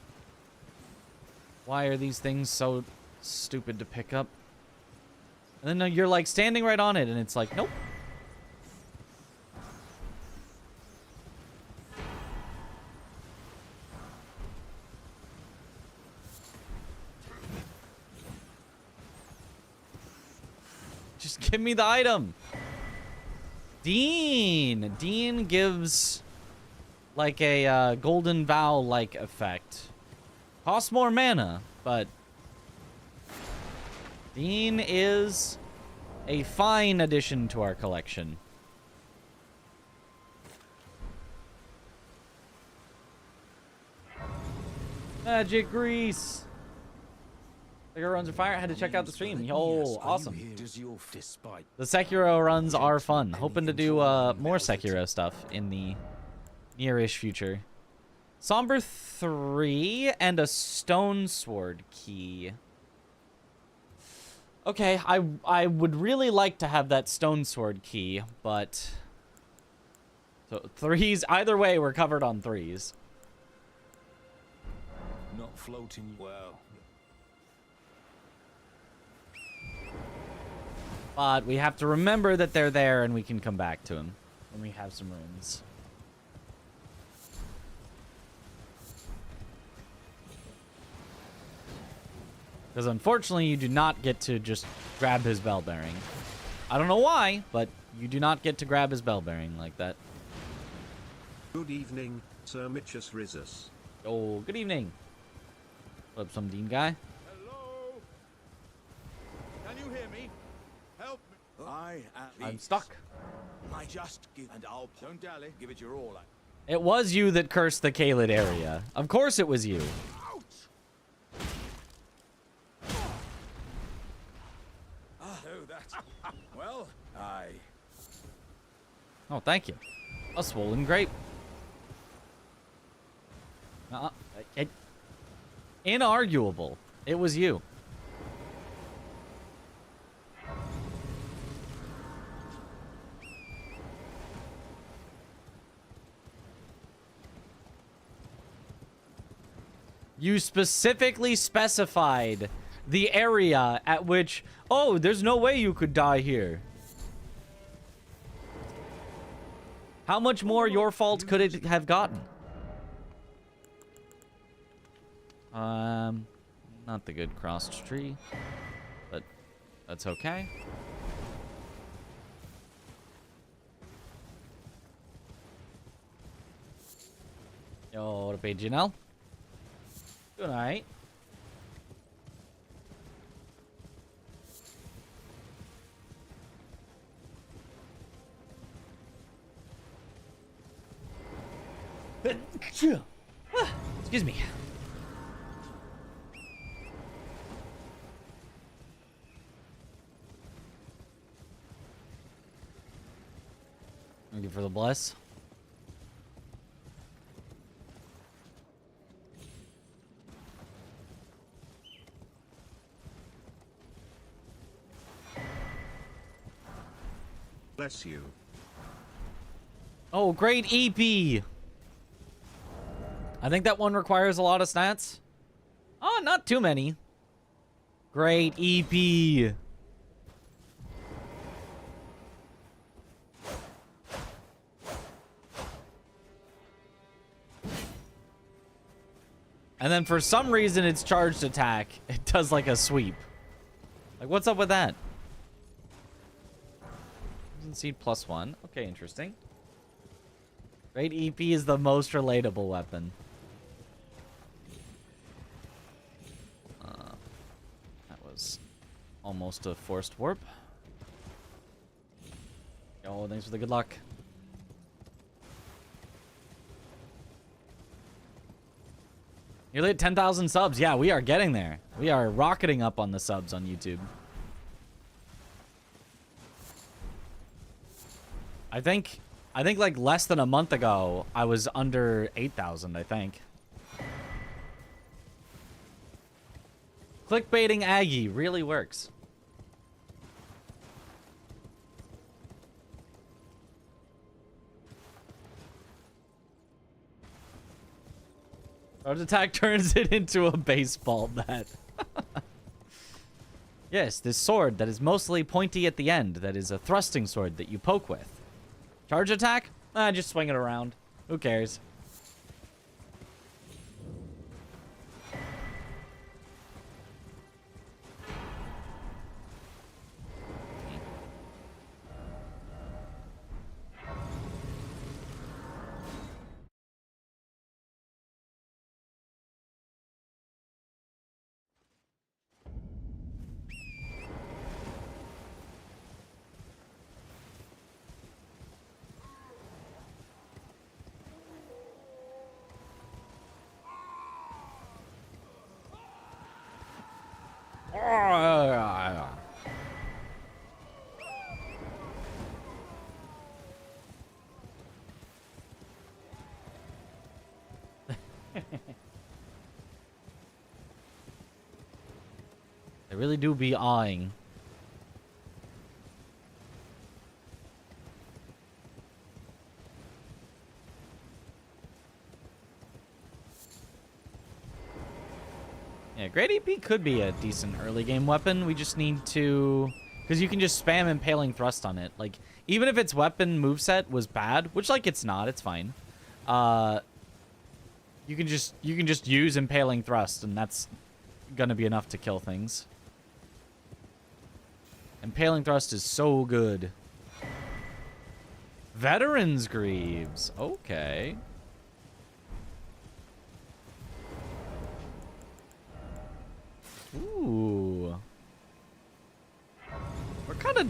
Why are these things so stupid to pick up? And then you're like standing right on it and it's like, nope. Just give me the item. Dean. Dean gives like a golden vow-like effect. Costs more mana, but Dean is a fine addition to our collection. Magic grease. Sekiro runs are fire. I had to check out the stream. Yo, awesome. The Sekiro runs are fun. Hoping to do more Sekiro stuff in the nearish future. Somber 3 and a stone sword key. Okay, I would really like to have that stone sword key, but so 3s either way we're covered on 3s. Not floating well. But we have to remember that they're there and we can come back to them when we have some runes. Because unfortunately, you do not get to just grab his bell bearing. I don't know why, but you do not get to grab his bell bearing like that. Good evening, Sir Mitchus Rizus. Oh, good evening. What up, some Dean guy? Hello? Can you hear me? Help me. I'm stuck. I just give and I'll don't dally. Give it your all. It was you that cursed the Caelid area. Of course it was you. Ouch! Oh, that. Well, Oh, thank you. A swollen grape. Inarguable. It was you. You specifically specified the area at which, oh, there's no way you could die here. How much more your fault could it have gotten? Not the good crossed tree, but that's okay. Yo, what up, Janelle? Good night. Excuse me. Thank you for the bless. Bless you. Oh, great EP. I think that one requires a lot of stats. Oh, not too many. Great EP. And then for some reason, its charged attack, it does like a sweep. Like, what's up with that? Seed +1. Okay, interesting. Great EP is the most relatable weapon. That was almost a forced warp. Oh, thanks for the good luck. Nearly at 10,000 subs. Yeah, we are getting there. We are rocketing up on the subs on YouTube. I think like less than a month ago, I was under 8,000, I think. Clickbaiting Aggie really works. Charge attack turns it into a baseball bat. Yes, this sword that is mostly pointy at the end, that is a thrusting sword that you poke with. Charge attack? Just swing it around. Who cares? They really do be awing. Yeah, Great EP could be a decent early game weapon. We just need to... Because you can just spam Impaling Thrust on it. Like, even if its weapon moveset was bad, which, like, it's not, it's fine. You can just use Impaling Thrust, and that's gonna be enough to kill things. Impaling Thrust is so good. Veterans Greaves. Okay. Ooh. We're kind of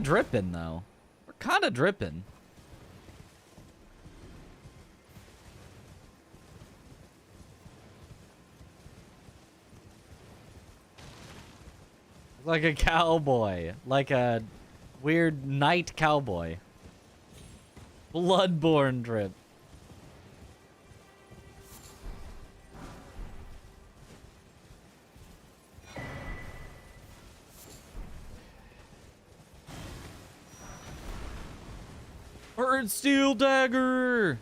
dripping, though. We're kind of dripping. Like a cowboy. Like a weird knight cowboy. Bloodborne drip. Bird steel dagger.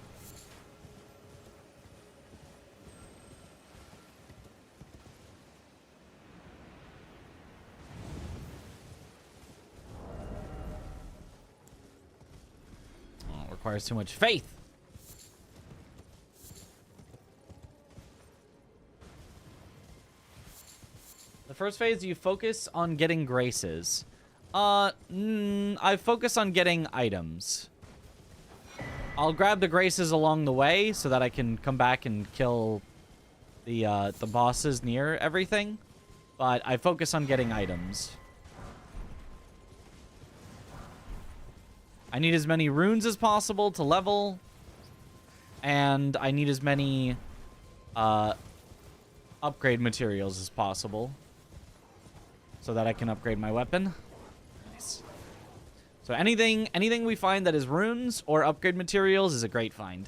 Oh, requires too much faith. The first phase, you focus on getting graces. I focus on getting items. I'll grab the graces along the way so that I can come back and kill the bosses near everything. But I focus on getting items. I need as many runes as possible to level. And I need as many upgrade materials as possible so that I can upgrade my weapon. Nice. So anything we find that is runes or upgrade materials is a great find.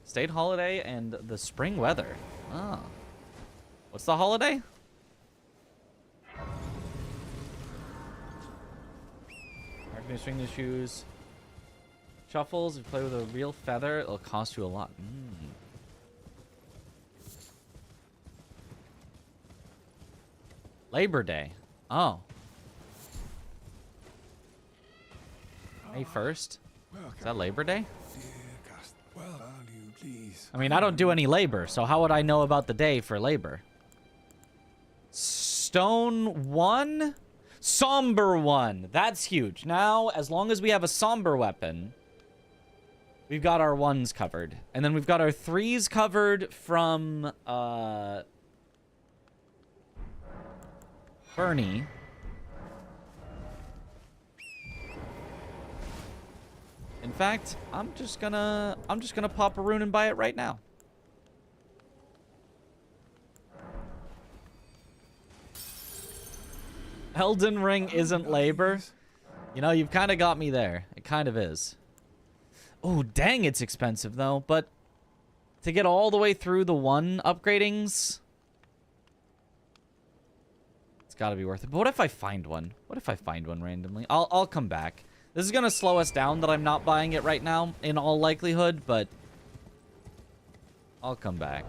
State holiday and the spring weather. Oh. What's the holiday? Marketing swing the shoes. Shuffles, if you play with a real feather, it'll cost you a lot. Labor Day. Oh. May 1st? Is that Labor Day? I mean, I don't do any labor, so how would I know about the day for labor? Stone 1? Somber 1. That's huge. Now, as long as we have a somber weapon, we've got our 1s covered. And then we've got our 3s covered from, Bernie. In fact, I'm just gonna pop a rune and buy it right now. Elden Ring isn't labor. You know, you've kind of got me there. It kind of is. Oh, dang, it's expensive, though. But to get all the way through the 1 upgradings, It's got to be worth it. But what if I find one? What if I find one randomly? I'll come back. This is going to slow us down that I'm not buying it right now, in all likelihood, but I'll come back.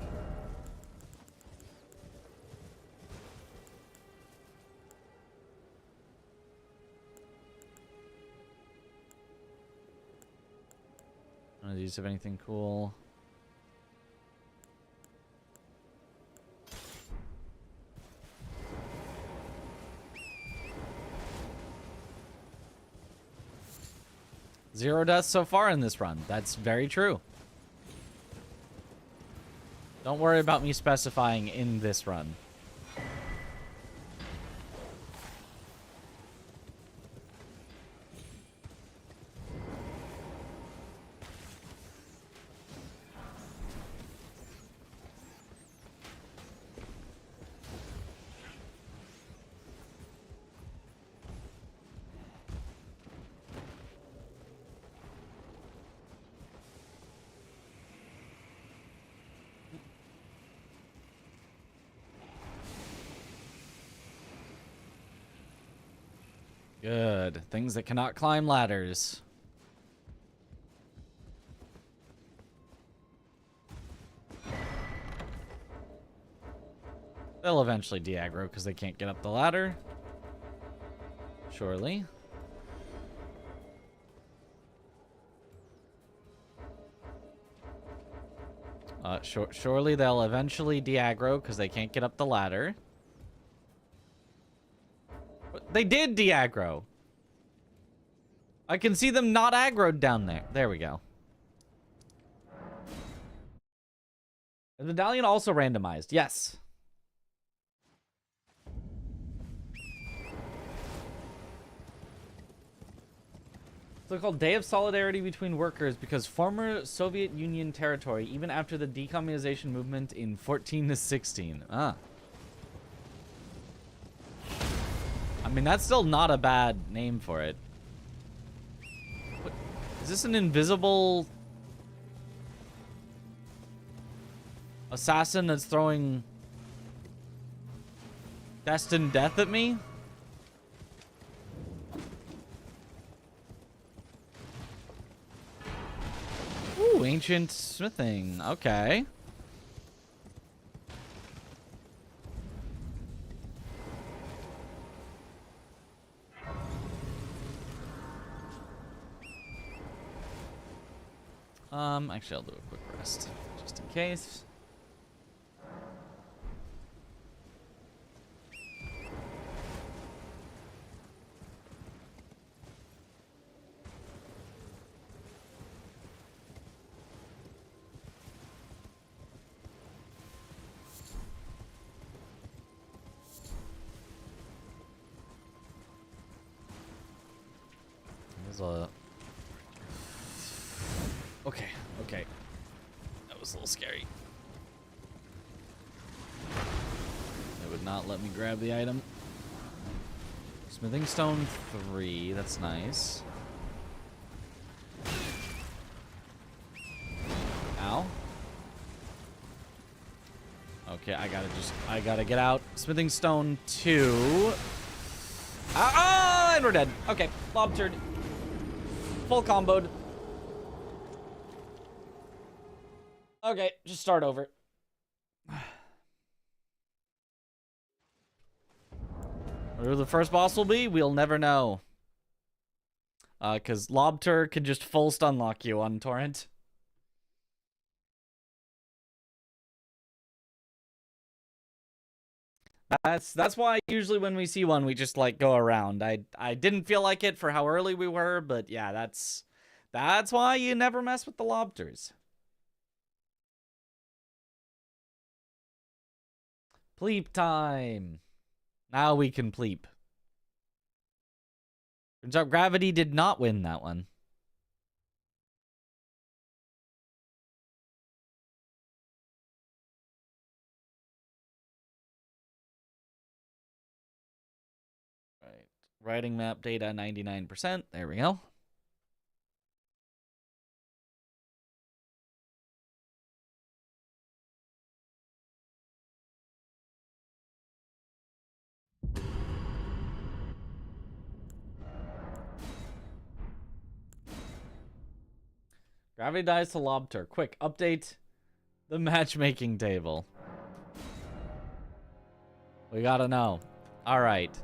None of these have anything cool. Zero deaths so far in this run. That's very true. Don't worry about me specifying in this run. Good. Things that cannot climb ladders. They'll eventually de-aggro because they can't get up the ladder. Surely. Surely they'll eventually de-aggro because they can't get up the ladder. They did de-aggro. I can see them not aggroed down there. There we go. The medallion also randomized. Yes. So called Day of Solidarity between workers because former Soviet Union territory, even after the decommunization movement in 14 to 16. Ah. I mean, that's still not a bad name for it. What? Is this an invisible assassin that's throwing destined death at me? Ooh, ancient smithing. Okay. Actually, I'll do a quick rest, just in case. There's a... Okay, okay. That was a little scary. It would not let me grab the item. Smithing stone 3, that's nice. Ow. Okay, I gotta get out. Smithing stone 2. Ah, and we're dead. Okay, lob turd. Full comboed. Okay, just start over. Who the first boss will be, we'll never know. Because Lobter can just full stun lock you on Torrent. That's why usually when we see one, we just like go around. I didn't feel like it for how early we were, but yeah, that's why you never mess with the Lobters. Pleep time. Now we can pleep. Turns out gravity did not win that one. Right. Writing map data 99%. There we go. Gravity dies to Lobter. Quick, update the matchmaking table. We gotta know. Alright.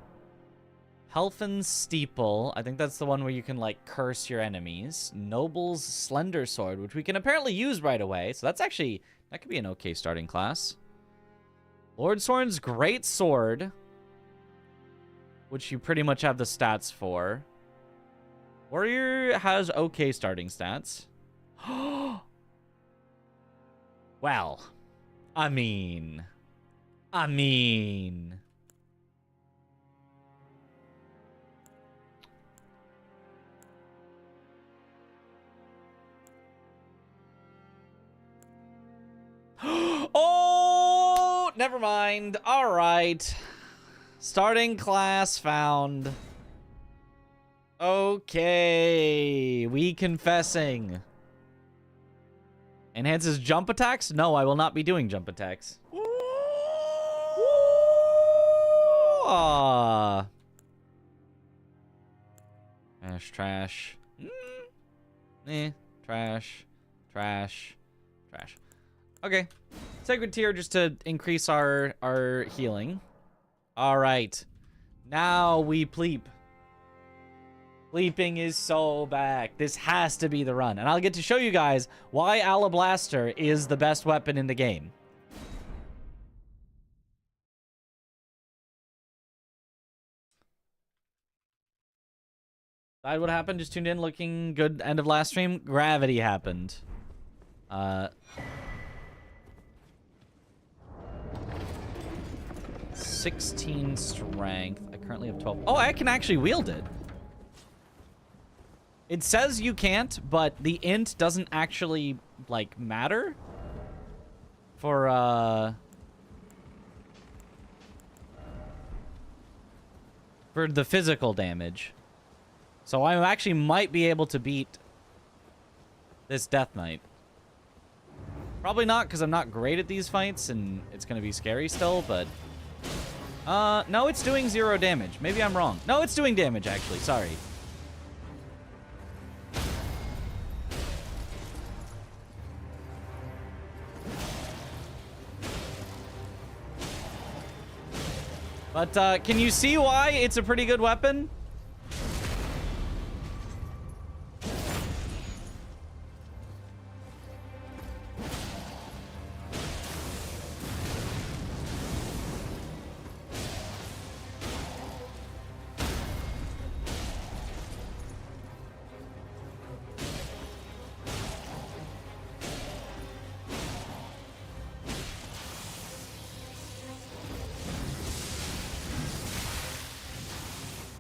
Helfen's Steeple. I think that's the one where you can, like, curse your enemies. Noble's Slender Sword, which we can apparently use right away. So that's actually... That could be an okay starting class. Lord Soren's Great Sword, which you pretty much have the stats for. Warrior has okay starting stats. Well, I mean... Oh, never mind. All right. Starting class found. Okay. We confessing. Enhances jump attacks? No, I will not be doing jump attacks. Trash. Trash. Okay. Sacred Tear just to increase our healing. Alright. Now we pleep. Pleeping is so back. This has to be the run. And I'll get to show you guys why Alabaster is the best weapon in the game. Decide what happened. Just tuned in looking good. End of last stream. Gravity happened. 16 strength. I currently have 12. Oh, I can actually wield it. It says you can't, but the int doesn't actually, like, matter for the physical damage. So I actually might be able to beat this Death Knight. Probably not, because I'm not great at these fights, and it's going to be scary still, but... no, it's doing 0 damage. Maybe I'm wrong. No, it's doing damage, actually. Sorry. But, can you see why it's a pretty good weapon?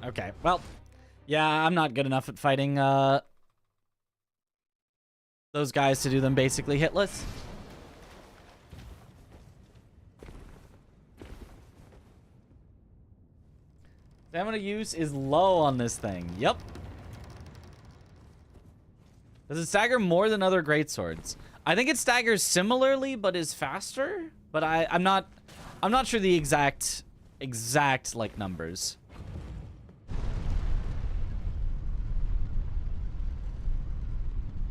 Okay, well, yeah, I'm not good enough at fighting those guys to do them basically hitless. Stamina use is low on this thing. Yep. Does it stagger more than other greatswords? I think it staggers similarly, but is faster. But I'm not sure the exact like numbers.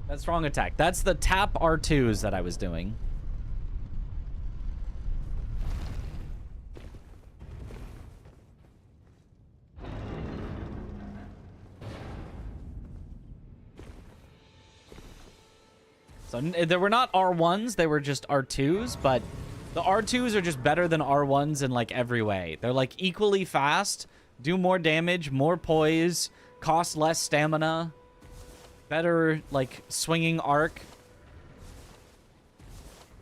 That's strong attack. That's the tap R2s that I was doing. So there were not R1s, they were just R2s, but the R2s are just better than R1s in like every way. They're like equally fast, do more damage, more poise, cost less stamina. Better, like, swinging arc.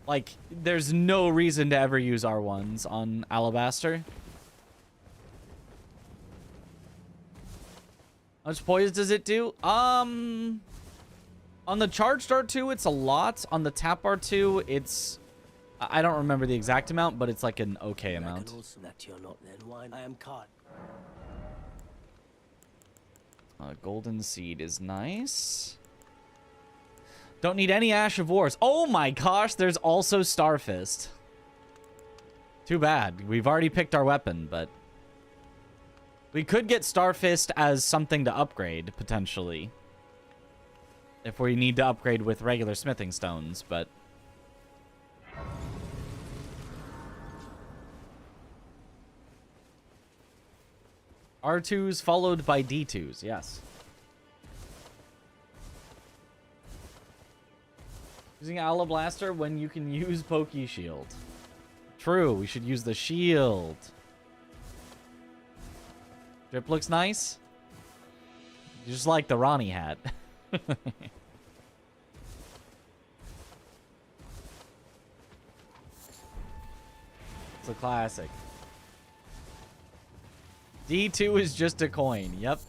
Like, there's no reason to ever use R1s on Alabaster. How much poise does it do? On the charged R2, it's a lot. On the tap R2, it's... I don't remember the exact amount, but it's like an okay amount. I am caught. Golden Seed is nice. Don't need any Ash of Wars. Oh my gosh, there's also Starfist. Too bad. We've already picked our weapon, but... We could get Starfist as something to upgrade, potentially. if we need to upgrade with regular smithing stones, but... R2s followed by D2s, yes. Using Alabaster when you can use Pokey Shield. True, we should use the shield. Drip looks nice. Just like the Ronnie hat. It's a classic. D2 is just a coin. Yep.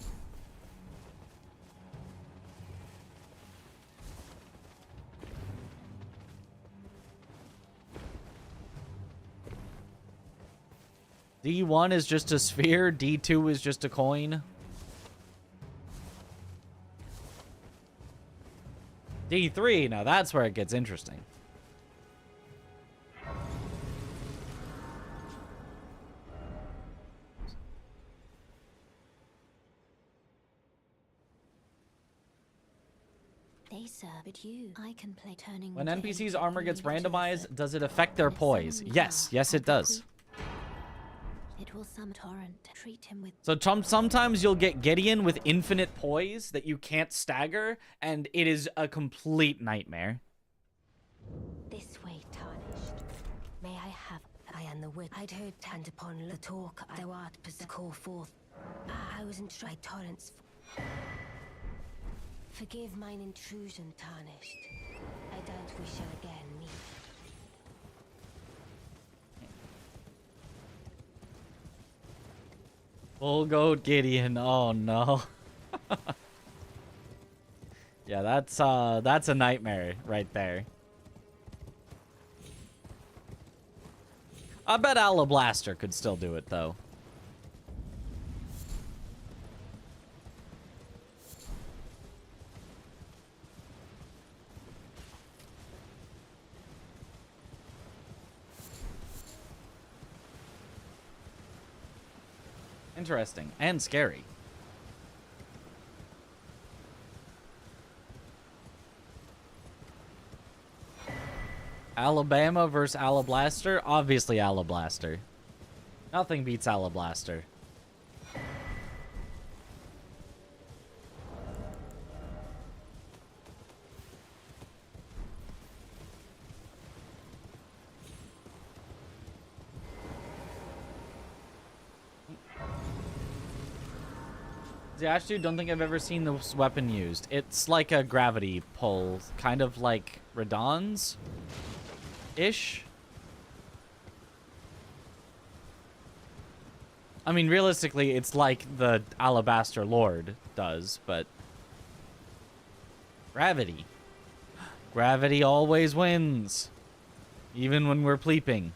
D1 is just a sphere. D2 is just a coin. D3, now that's where it gets interesting. They serve but you. I can play turning. When to NPC's 80, armor gets you need to randomized, fit. does it affect their poise? Yes, yes it does. It will summon torrent. Treat him with. So sometimes you'll get Gideon with infinite poise that you can't stagger, and it is a complete nightmare. This way, tarnished. May I have? I am the wit. I'd heard turned upon the talk. Thou art possessed. Call forth. I was in stride torrents. Forgive mine intrusion, tarnished. I doubt we shall again meet. Full goat Gideon. Oh no. Yeah, that's a nightmare right there. I bet Alabaster could still do it though. Interesting and scary. Alabama versus Alabaster? Obviously Alabaster. Nothing beats Alabaster. Zashtu, don't think I've ever seen this weapon used. It's like a gravity pull, kind of like Radon's ish. I mean, realistically, it's like the Alabaster Lord does, but gravity. Gravity always wins, even when we're pleeping.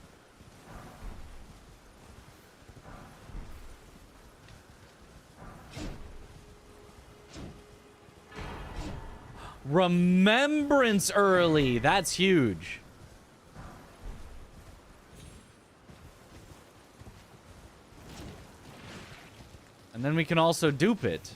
Remembrance early. That's huge. And then we can also dupe it.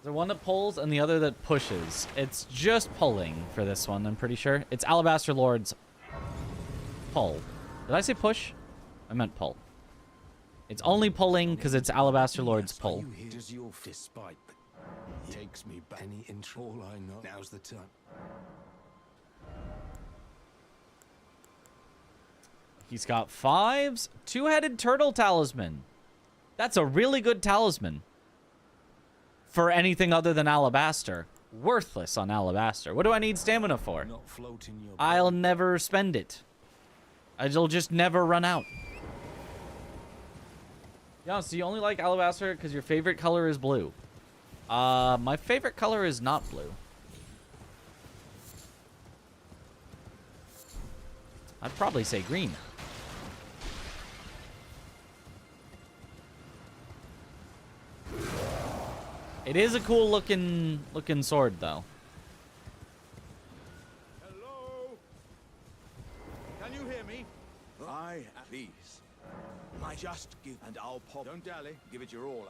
There's one that pulls and the other that pushes. It's just pulling for this one, I'm pretty sure. It's Alabaster Lord's pull. Did I say push? I meant pull. It's only pulling because it's Alabaster Lord's pull. Does your despite takes me back any intro. All I know now's the time. He's got 5s. Two-headed turtle talisman. That's a really good talisman. For anything other than Alabaster. Worthless on Alabaster. What do I need stamina for? Not floating your I'll never spend it. It'll just never run out. Yeah, so you only like Alabaster because your favorite color is blue. My favorite color is not blue. I'd probably say green. It is a cool looking sword though. Can you hear me? Please. Just give, and I'll pop. Don't dally. Give it your all.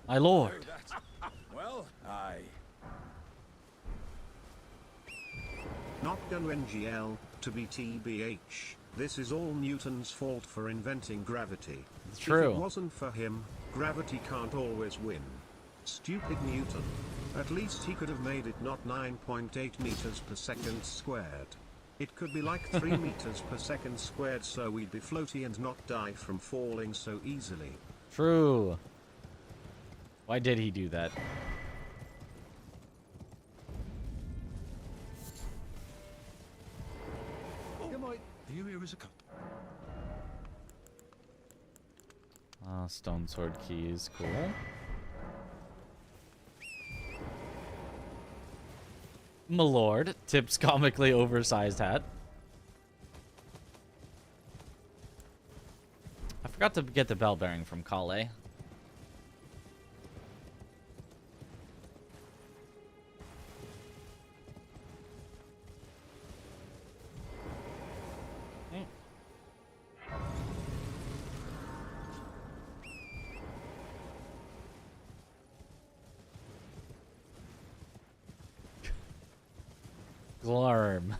My lord. Well, Not gonna NGL, to be TBH. This is all Newton's fault for inventing gravity. It's true. If it wasn't for him, gravity can't always win. Stupid Newton. At least he could have made it not 9.8 meters per second squared. It could be like 3 meters per second squared, so we'd be floaty and not die from falling so easily. True. Why did he do that? Here is a cup. Stone sword keys, cool. My lord, Tip's comically oversized hat. I forgot to get the bell bearing from Caelid. Glarm.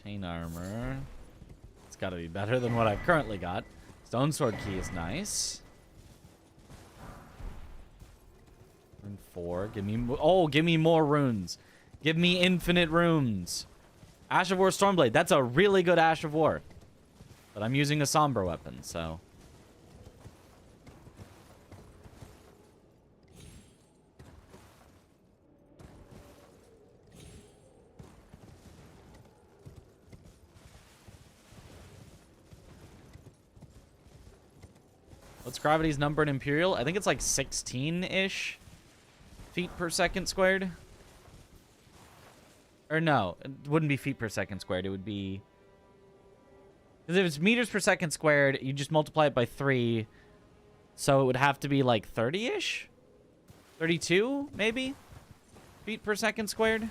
Chain armor. It's got to be better than what I've currently got. Stone sword key is nice. Rune 4. Give me give me more runes. Give me infinite runes. Ash of War Stormblade. That's a really good Ash of War. But I'm using a somber weapon, so. What's gravity's number in Imperial? I think it's like 16-ish feet per second squared. Or no, it wouldn't be feet per second squared. It would be... Because if it's meters per second squared, you just multiply it by 3. So it would have to be like 30-ish? 32, maybe? Feet per second squared?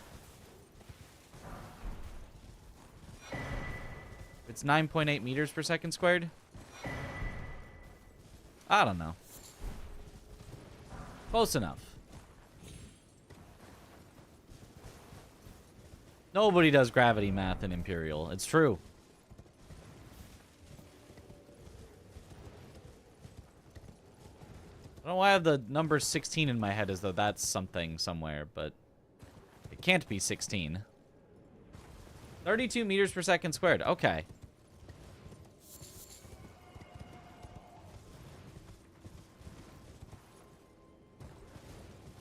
It's 9.8 meters per second squared? I don't know. Close enough. Nobody does gravity math in Imperial. It's true. I don't know why I have the number 16 in my head as though that's something somewhere, but it can't be 16. 32 meters per second squared. Okay.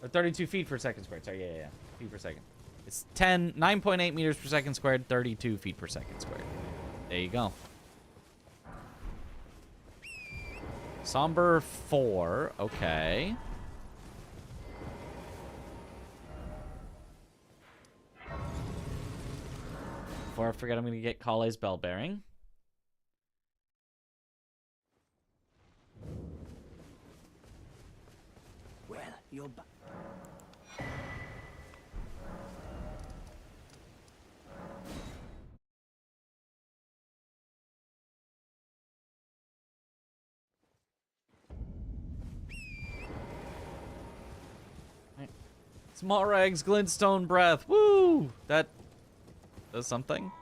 Or 32 feet per second squared. Sorry, yeah. Feet per second. It's 9.8 meters per second squared, 32 feet per second squared. There you go. Somber 4. Okay. Before I forget, I'm going to get Caelid's bell bearing. Well, you're back. Smaragd's glintstone breath. Woo! That does something.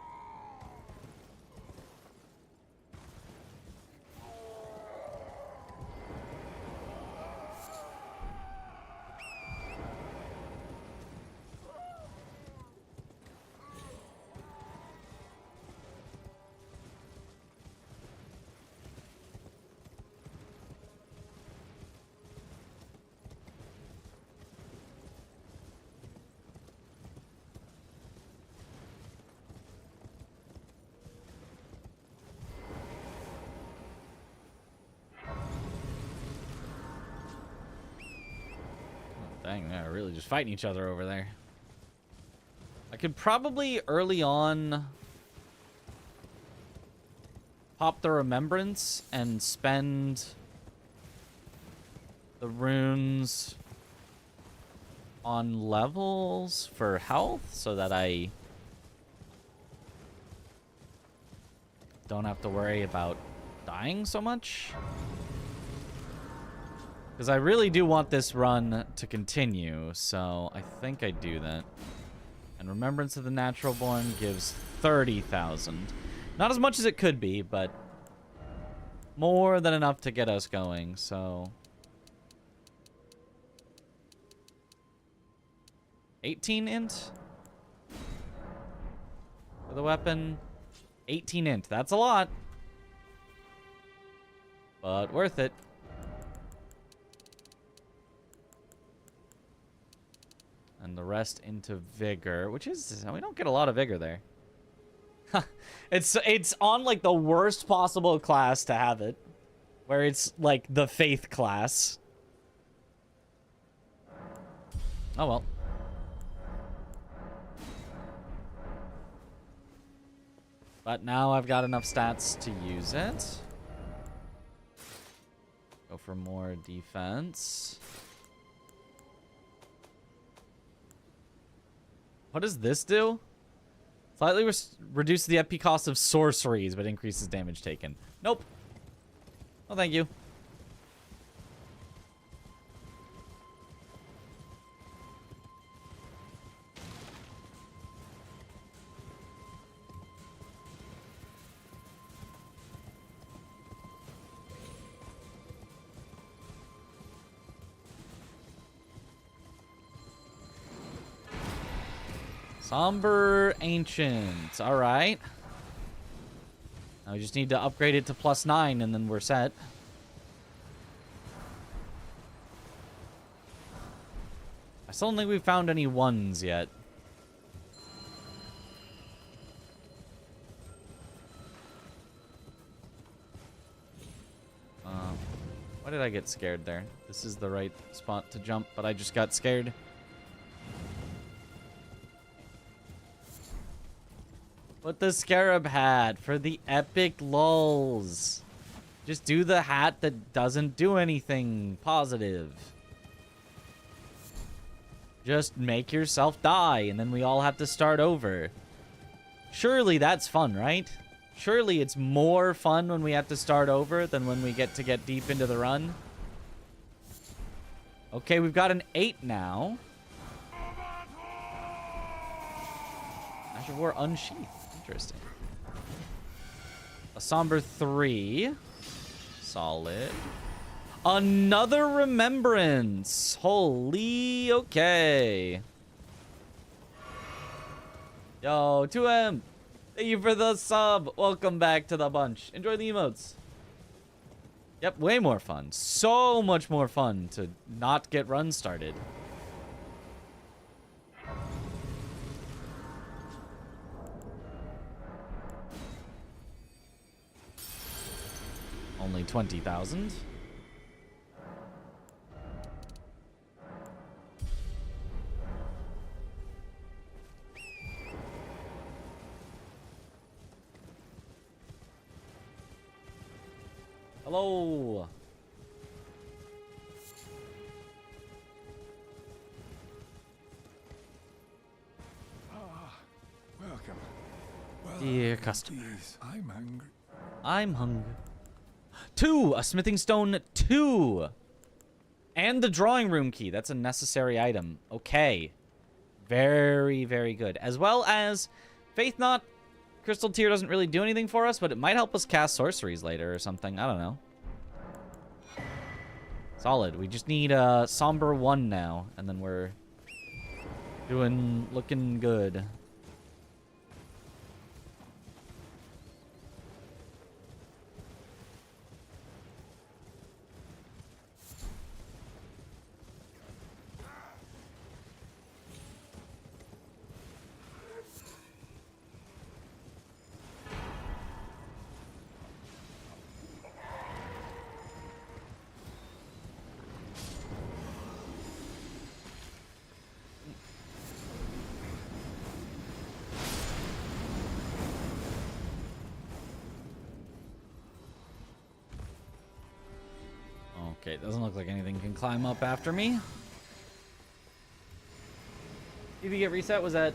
Dang, they're really just fighting each other over there. I could probably early on pop the remembrance and spend the runes on levels for health so that I don't have to worry about dying so much. Because I really do want this run to continue, so I think I do that. And Remembrance of the Natural Born gives 30,000. Not as much as it could be, but more than enough to get us going, so... 18 int? For the weapon? 18 int. That's a lot. But worth it. And the rest into vigor, which is... we don't get a lot of vigor there. It's on, like, the worst possible class to have it. Where it's, like, the faith class. Oh, well. But now I've got enough stats to use it. Go for more defense. What does this do? Slightly reduces the FP cost of sorceries, but increases damage taken. Nope. Oh, thank you. Somber Ancient. Alright. Now we just need to upgrade it to +9 and then we're set. I still don't think we've found any ones yet. Why did I get scared there? This is the right spot to jump, but I just got scared. Put the scarab hat for the epic lulls. Just do the hat that doesn't do anything positive. Just make yourself die, and then we all have to start over. Surely that's fun, right? Surely it's more fun when we have to start over than when we get deep into the run. Okay, we've got an 8 now. Ash of War Unsheathed. Interesting. A Somber 3. Solid. Another Remembrance. Holy, okay. Yo, 2M. Thank you for the sub. Welcome back to the bunch. Enjoy the emotes. Yep, way more fun. So much more fun to not get runs started. Only 20,000. Hello. Welcome. Dear customer. Please, I'm hungry. I'm hungry. 2! A smithing stone 2! And the drawing room key. That's a necessary item. Okay. Very, very good. As well as Faith Knot. Crystal Tear doesn't really do anything for us, but it might help us cast sorceries later or something. I don't know. Solid. We just need a Somber 1 now, and then we're looking good. Okay, doesn't look like anything can climb up after me. Did you get reset? Was at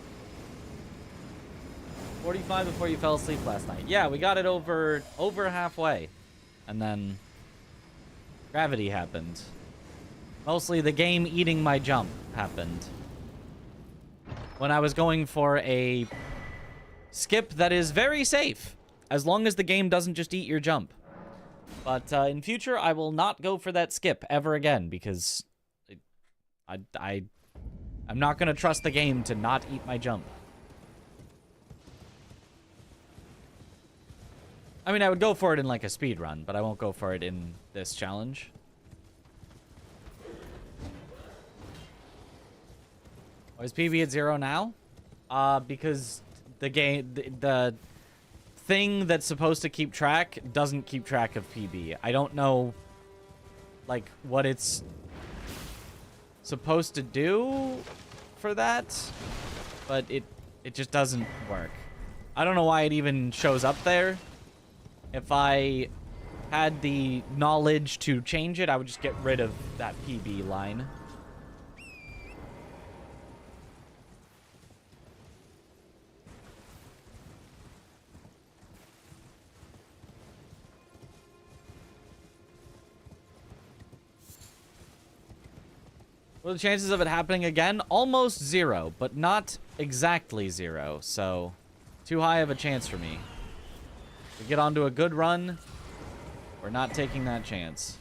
45 before you fell asleep last night. Yeah, we got it over halfway. And then gravity happened. Mostly the game eating my jump happened. When I was going for a skip that is very safe, as long as the game doesn't just eat your jump. But in future, I will not go for that skip ever again, because I'm not going to trust the game to not eat my jump. I mean, I would go for it in like a speed run, but I won't go for it in this challenge. Why is PB at 0 now? Because the game, the thing that's supposed to keep track doesn't keep track of PB. I don't know, like, what it's supposed to do for that, but it just doesn't work. I don't know why it even shows up there. If I had the knowledge to change it, I would just get rid of that PB line. What are the chances of it happening again? Almost 0, but not exactly 0, so too high of a chance for me. If we get onto a good run, we're not taking that chance.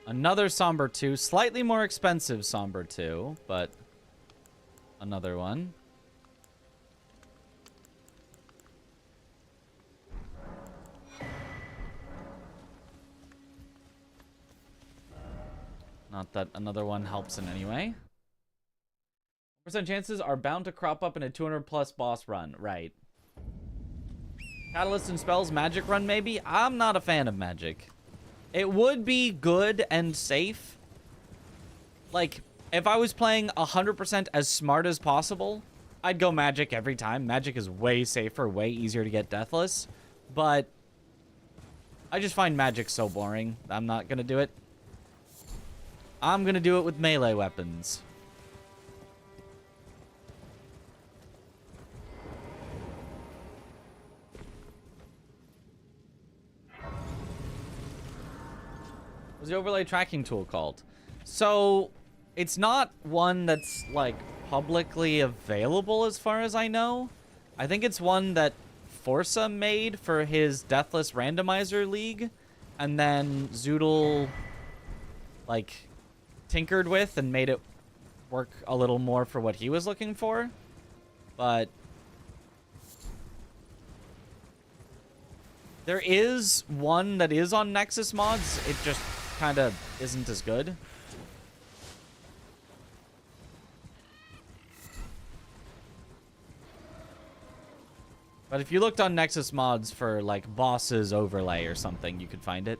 Another Somber 2. Slightly more expensive Somber 2, but another one. Not that another one helps in any way. Percent chances are bound to crop up in a 200 plus boss run. Right. Catalyst and spells magic run maybe? I'm not a fan of magic. It would be good and safe. Like, if I was playing 100% as smart as possible, I'd go magic every time. Magic is way safer, way easier to get deathless. But I just find magic so boring. I'm not gonna do it. I'm gonna do it with melee weapons. What's the overlay tracking tool called? So, it's not one that's, like, publicly available as far as I know. I think it's one that Forza made for his Deathless Randomizer League, and then Zoodle, like, tinkered with and made it work a little more for what he was looking for. But there is one that is on Nexus mods. It just kind of isn't as good. But if you looked on Nexus mods for like bosses overlay or something, you could find it.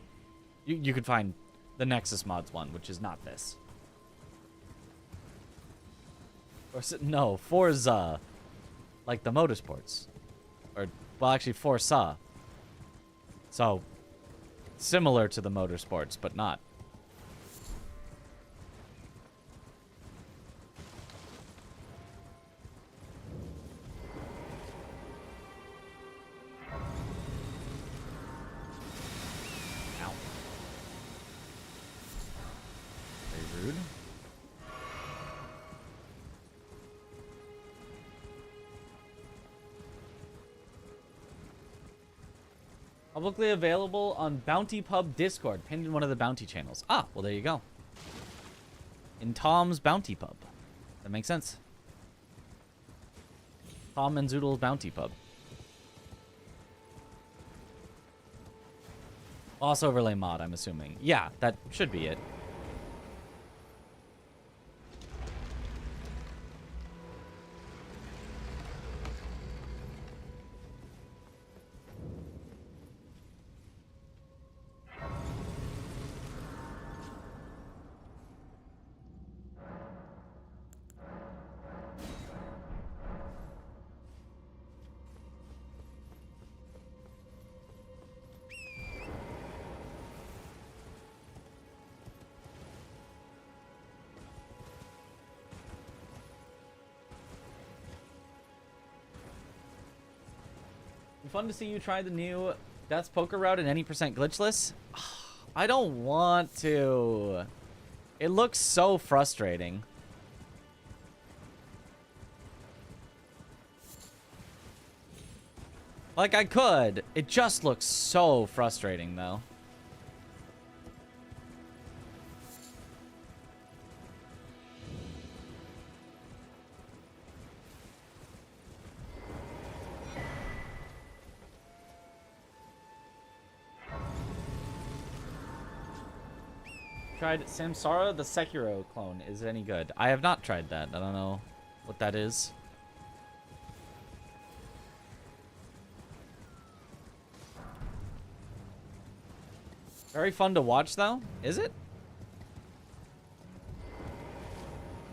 You could find the Nexus mods one, which is not this. Or no, Forza, like the motorsports, or well, actually Forza. So similar to the motorsports, but not. Ow. Very rude. Publicly available on Bounty Pub Discord, pinned in one of the bounty channels. Ah, well, there you go. in Tom's Bounty Pub. That makes sense. Tom and Zoodle's Bounty Pub. Boss overlay mod, I'm assuming. Yeah, that should be it. Fun to see you try the new Death's Poker route in any percent glitchless. I don't want to. It looks so frustrating. Like, I could. It just looks so frustrating, though. Tried Samsara, the Sekiro clone. Is it any good? I have not tried that. I don't know what that is. Very fun to watch, though. Is it?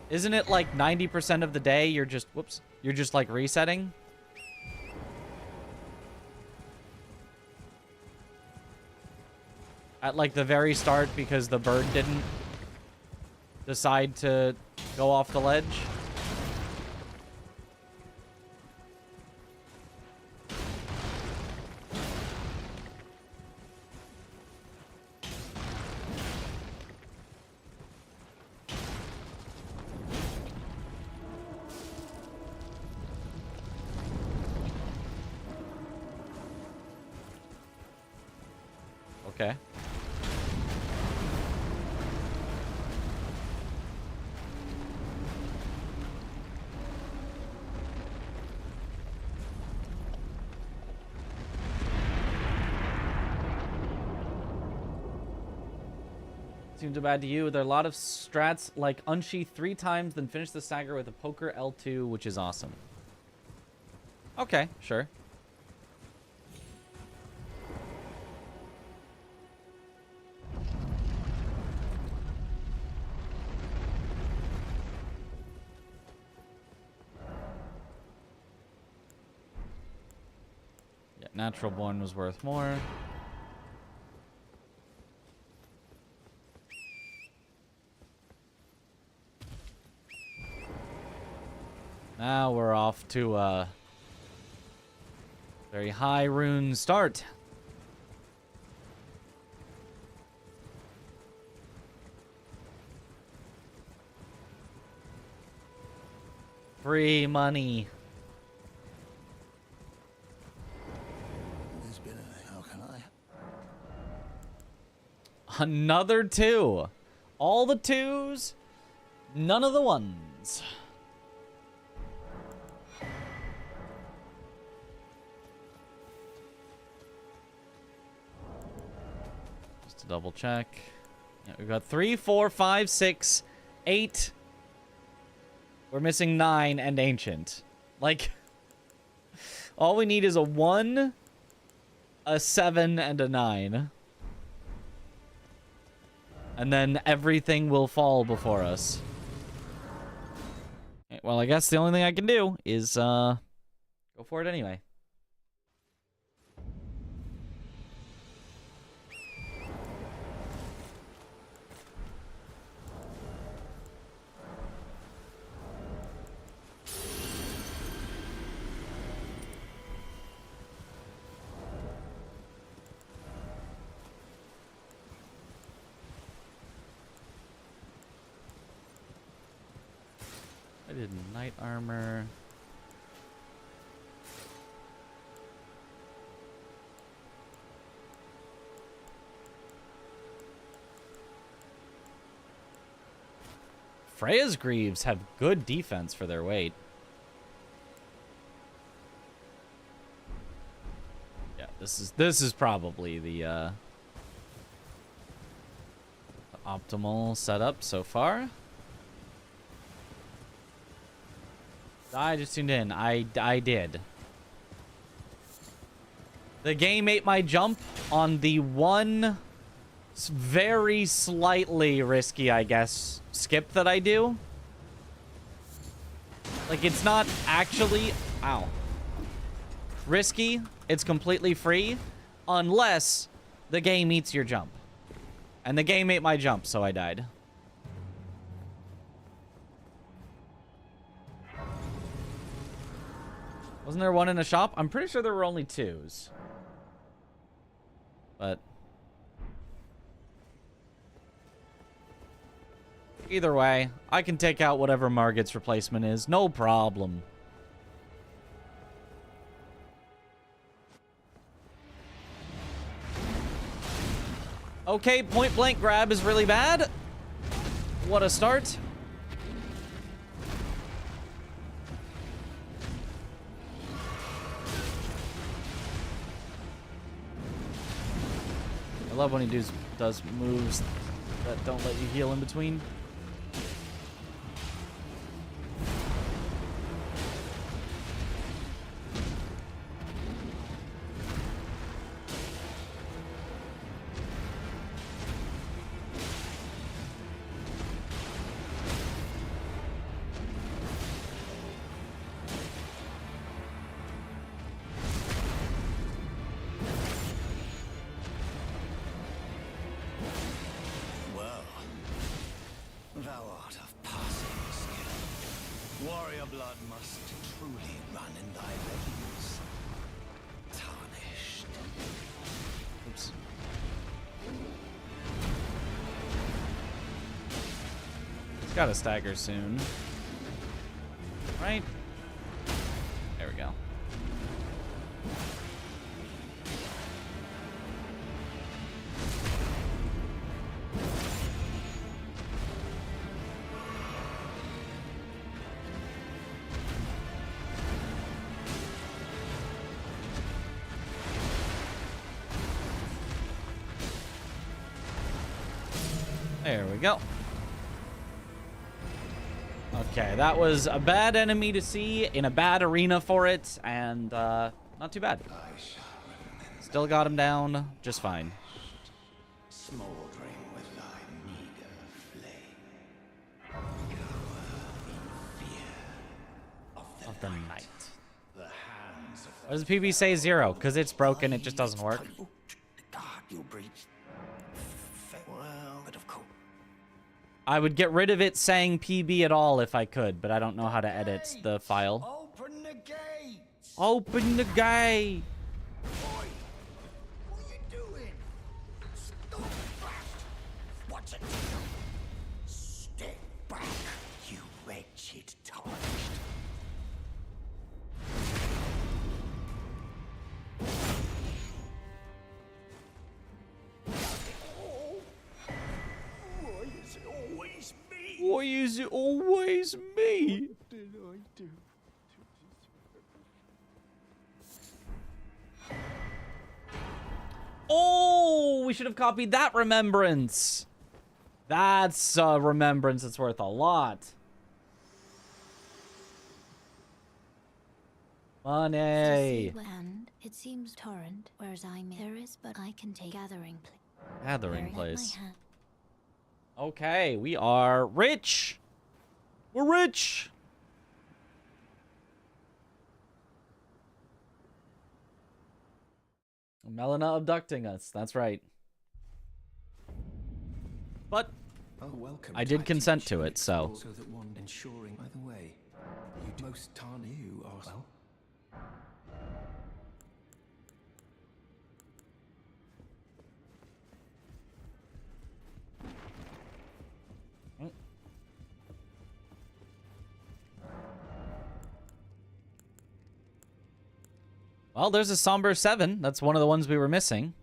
Isn't it like 90% of the day you're just... Whoops. You're just like resetting? At like the very start because the bird didn't decide to go off the ledge. Okay. Seems bad to you. There are a lot of strats like unsheath 3 times, then finish the stagger with a poker L2, which is awesome. Okay, sure. Yeah, Natural Born was worth more. Now we're off to a very high rune start. Free money. There's been a... How can I? Another 2. All the 2s, none of the 1s. To double check. Yeah, we've got 3, 4, 5, 6, 8. We're missing 9 and ancient. Like, all we need is a 1, a 7, and a 9. And then everything will fall before us. Okay, well, I guess the only thing I can do is go for it anyway. I did knight armor. Freya's Greaves have good defense for their weight. Yeah, this is probably the optimal setup so far. I just tuned in. I did. The game ate my jump on the one very slightly risky, I guess, skip that I do. Like, it's not actually... Ow. Risky. It's completely free. Unless the game eats your jump. And the game ate my jump, so I died. Wasn't there one in a shop? I'm pretty sure there were only 2s. But... either way, I can take out whatever Margit's replacement is. No problem. Okay, point blank grab is really bad. What a start. I love when he does moves that don't let you heal in between. Gotta stagger soon. Right? There we go. There we go. Okay, that was a bad enemy to see in a bad arena for it, and not too bad. Still got him down just fine. Smoldering with thy meager flame. Of the night. Why does the PB say 0? Because it's broken, it just doesn't work. I would get rid of it saying PB at all if I could, but I don't know how to edit the file. Open the gates! Open the gate! Boy, what are you doing? Stop that! What's it? Step back, you wretched tarnished. Why is it always me? What did I do? Oh, we should have copied that remembrance. That's a remembrance that's worth a lot. Money. And it seems torrent, whereas there is, but I can take gathering place. Okay, we are rich. We're rich. Melina abducting us. That's right. But I did consent to it, so. So that one ensuring either way, you most tarn you are well. Well, there's a Somber 7. That's one of the ones we were missing.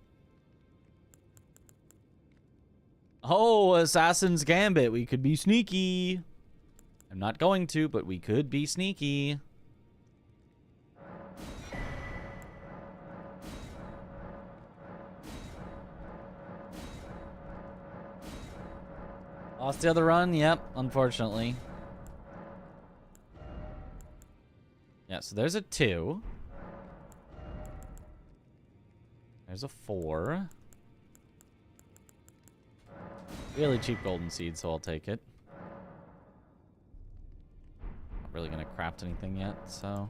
Oh, Assassin's Gambit. We could be sneaky. I'm not going to, but we could be sneaky. Lost the other run? Yep, unfortunately. Yeah, so there's a 2. There's a 4. Really cheap golden seed, so I'll take it. Not really gonna craft anything yet, so...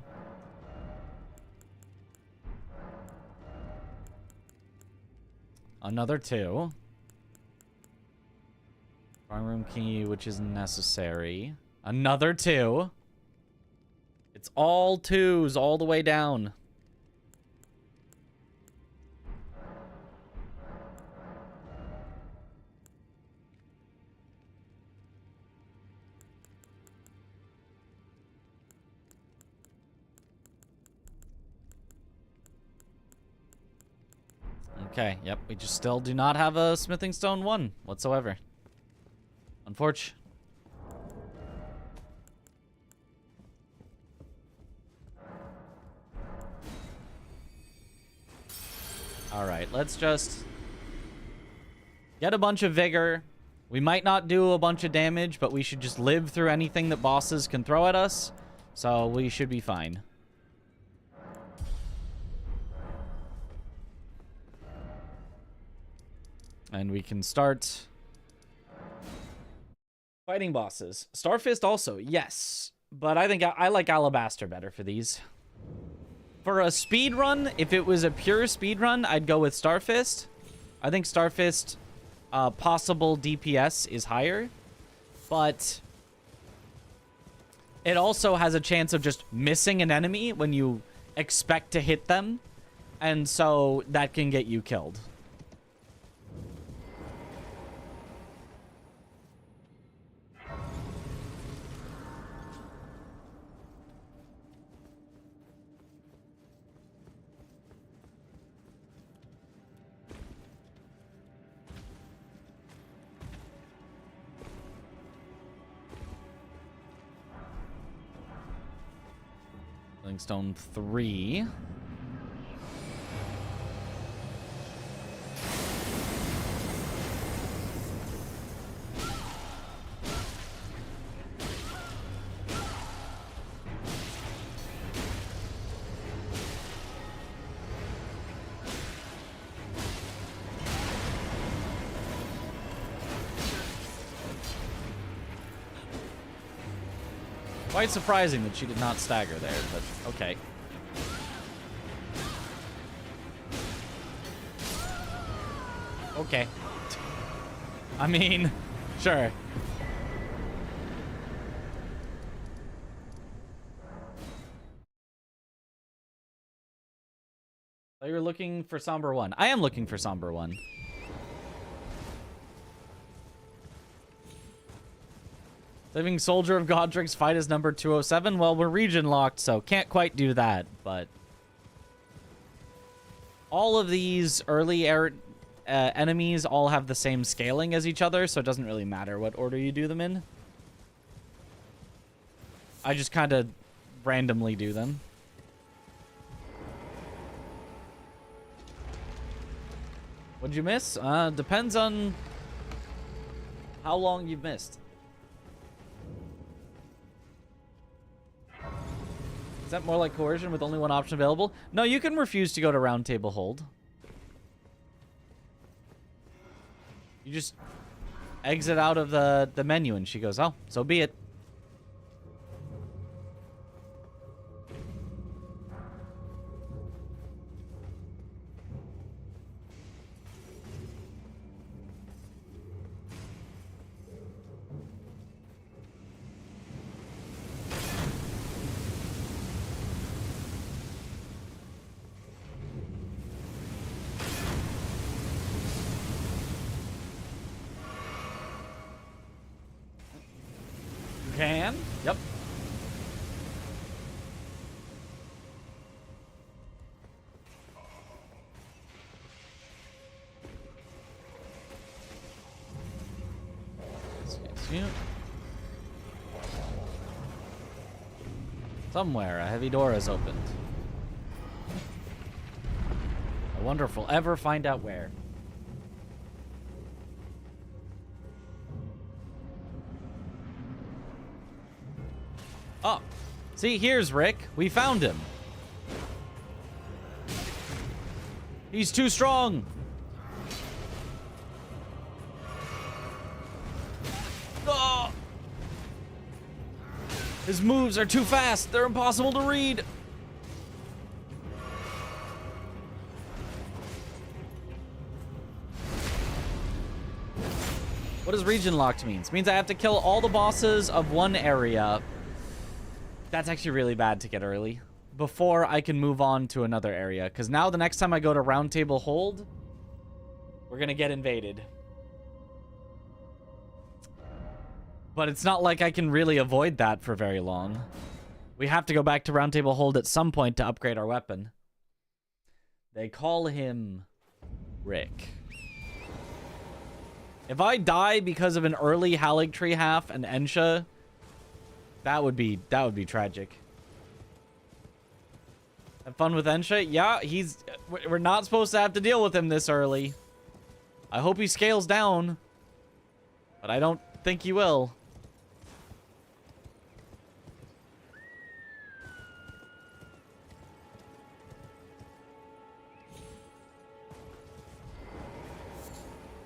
Another 2. Farm room key, which is necessary. Another 2. It's all 2s all the way down. Okay, yep, we just still do not have a smithing stone 1 whatsoever. Unfortunate. Alright, let's just get a bunch of vigor. We might not do a bunch of damage, but we should just live through anything that bosses can throw at us. So we should be fine. And we can start fighting bosses. Starfist also, yes. But I think I like Alabaster better for these. For a speed run, if it was a pure speed run, I'd go with Starfist. I think Starfist possible DPS is higher. But it also has a chance of just missing an enemy when you expect to hit them. And so that can get you killed. Stone 3. Quite surprising that she did not stagger there, but okay. Okay. I mean, sure. So you're looking for Somber 1. I am looking for Somber 1. Living Soldier of Godric's fight is number 207. Well, we're region locked, so can't quite do that, but... all of these early enemies all have the same scaling as each other, so it doesn't really matter what order you do them in. I just kind of randomly do them. What'd you miss? Depends on how long you've missed. Is that more like coercion with only one option available? No, you can refuse to go to round table hold. You just exit out of the menu and she goes, oh, so be it. Can? Yep. Yes. Somewhere, a heavy door has opened. I wonder if we'll ever find out where. Oh, see, here's Rick. We found him. He's too strong. Oh! His moves are too fast. They're impossible to read. What does Regionlocked means? It means I have to kill all the bosses of one area. That's actually really bad to get early. Before I can move on to another area. Because now the next time I go to Round Table Hold, we're going to get invaded. But it's not like I can really avoid that for very long. We have to go back to Round Table Hold at some point to upgrade our weapon. They call him Rick. If I die because of an early Haligtree half and Ensha, that would be tragic. Have fun with Ensha? Yeah, we're not supposed to have to deal with him this early. I hope he scales down, but I don't think he will.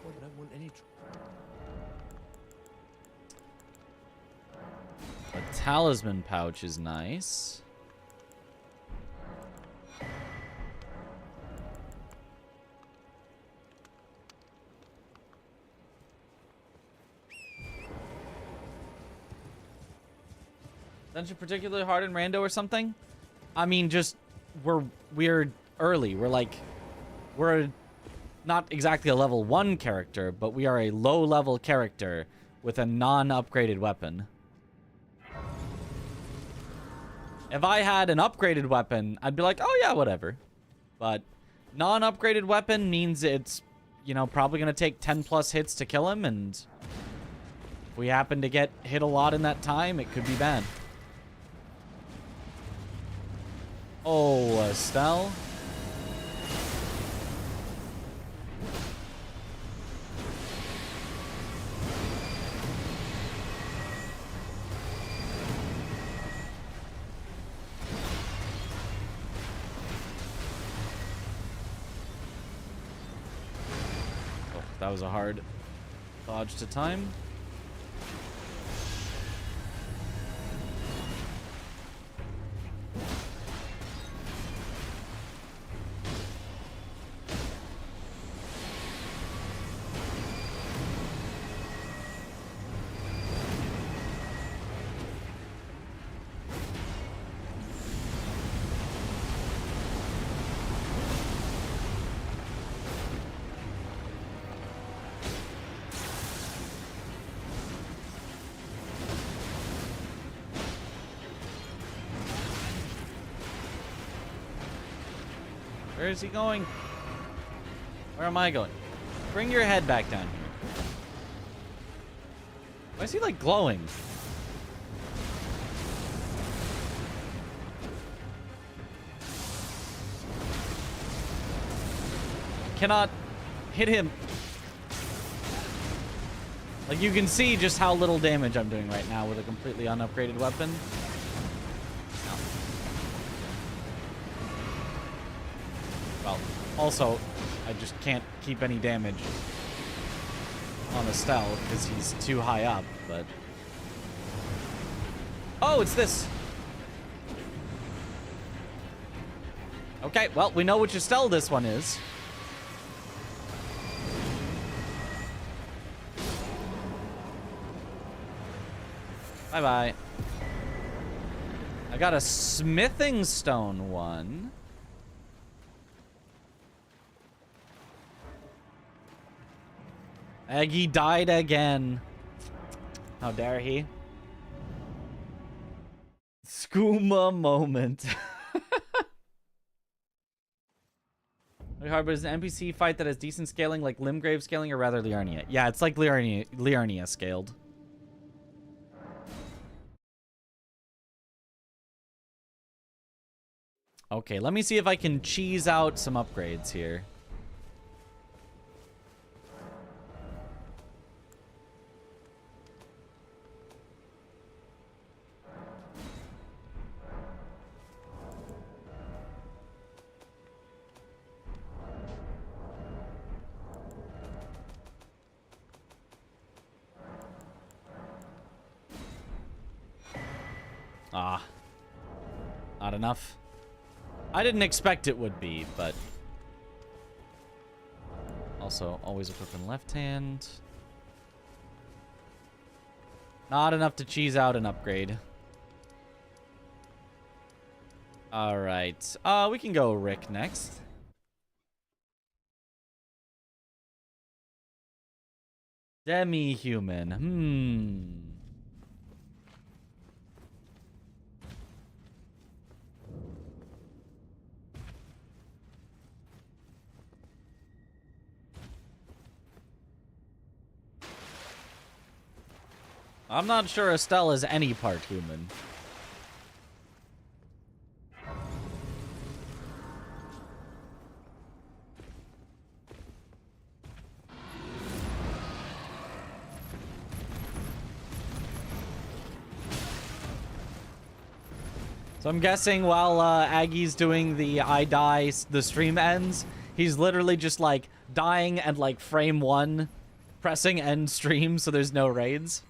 I don't want any A talisman pouch is nice. Dungeon particularly hard in Rando or something? I mean, just we're early. We're not exactly a level 1 character, but we are a low-level character with a non-upgraded weapon. If I had an upgraded weapon, I'd be like, oh yeah, whatever. But non-upgraded weapon means it's, you know, probably going to take 10 plus hits to kill him, and if we happen to get hit a lot in that time, it could be bad. Oh, Estelle. Oh, that was a hard dodge to time. Where is he going? Where am I going? Bring your head back down here. Why is he like glowing? I cannot hit him. Like, you can see just how little damage I'm doing right now with a completely unupgraded weapon. Well, also, I just can't keep any damage on Estelle because he's too high up, but... Oh, it's this! Okay, well, we know which Estelle this one is. Bye-bye. I got a smithing stone one. Aggie died again. How dare he? Skooma moment. Really hard, but is an NPC fight that has decent scaling, like Limgrave scaling, or rather Liurnia? Yeah, it's like Liurnia scaled. Okay, let me see if I can cheese out some upgrades here. Ah. Not enough. I didn't expect it would be, but... Also, always equip in left hand. Not enough to cheese out an upgrade. Alright. We can go Rick next. Demi-human. I'm not sure Estelle is any part human. So I'm guessing while Aggie's doing the I die, the stream ends, he's literally just like dying and like frame 1, pressing end stream so there's no raids.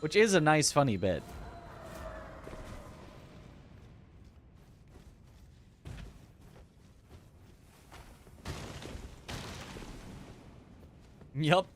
Which is a nice, funny bit. Yup.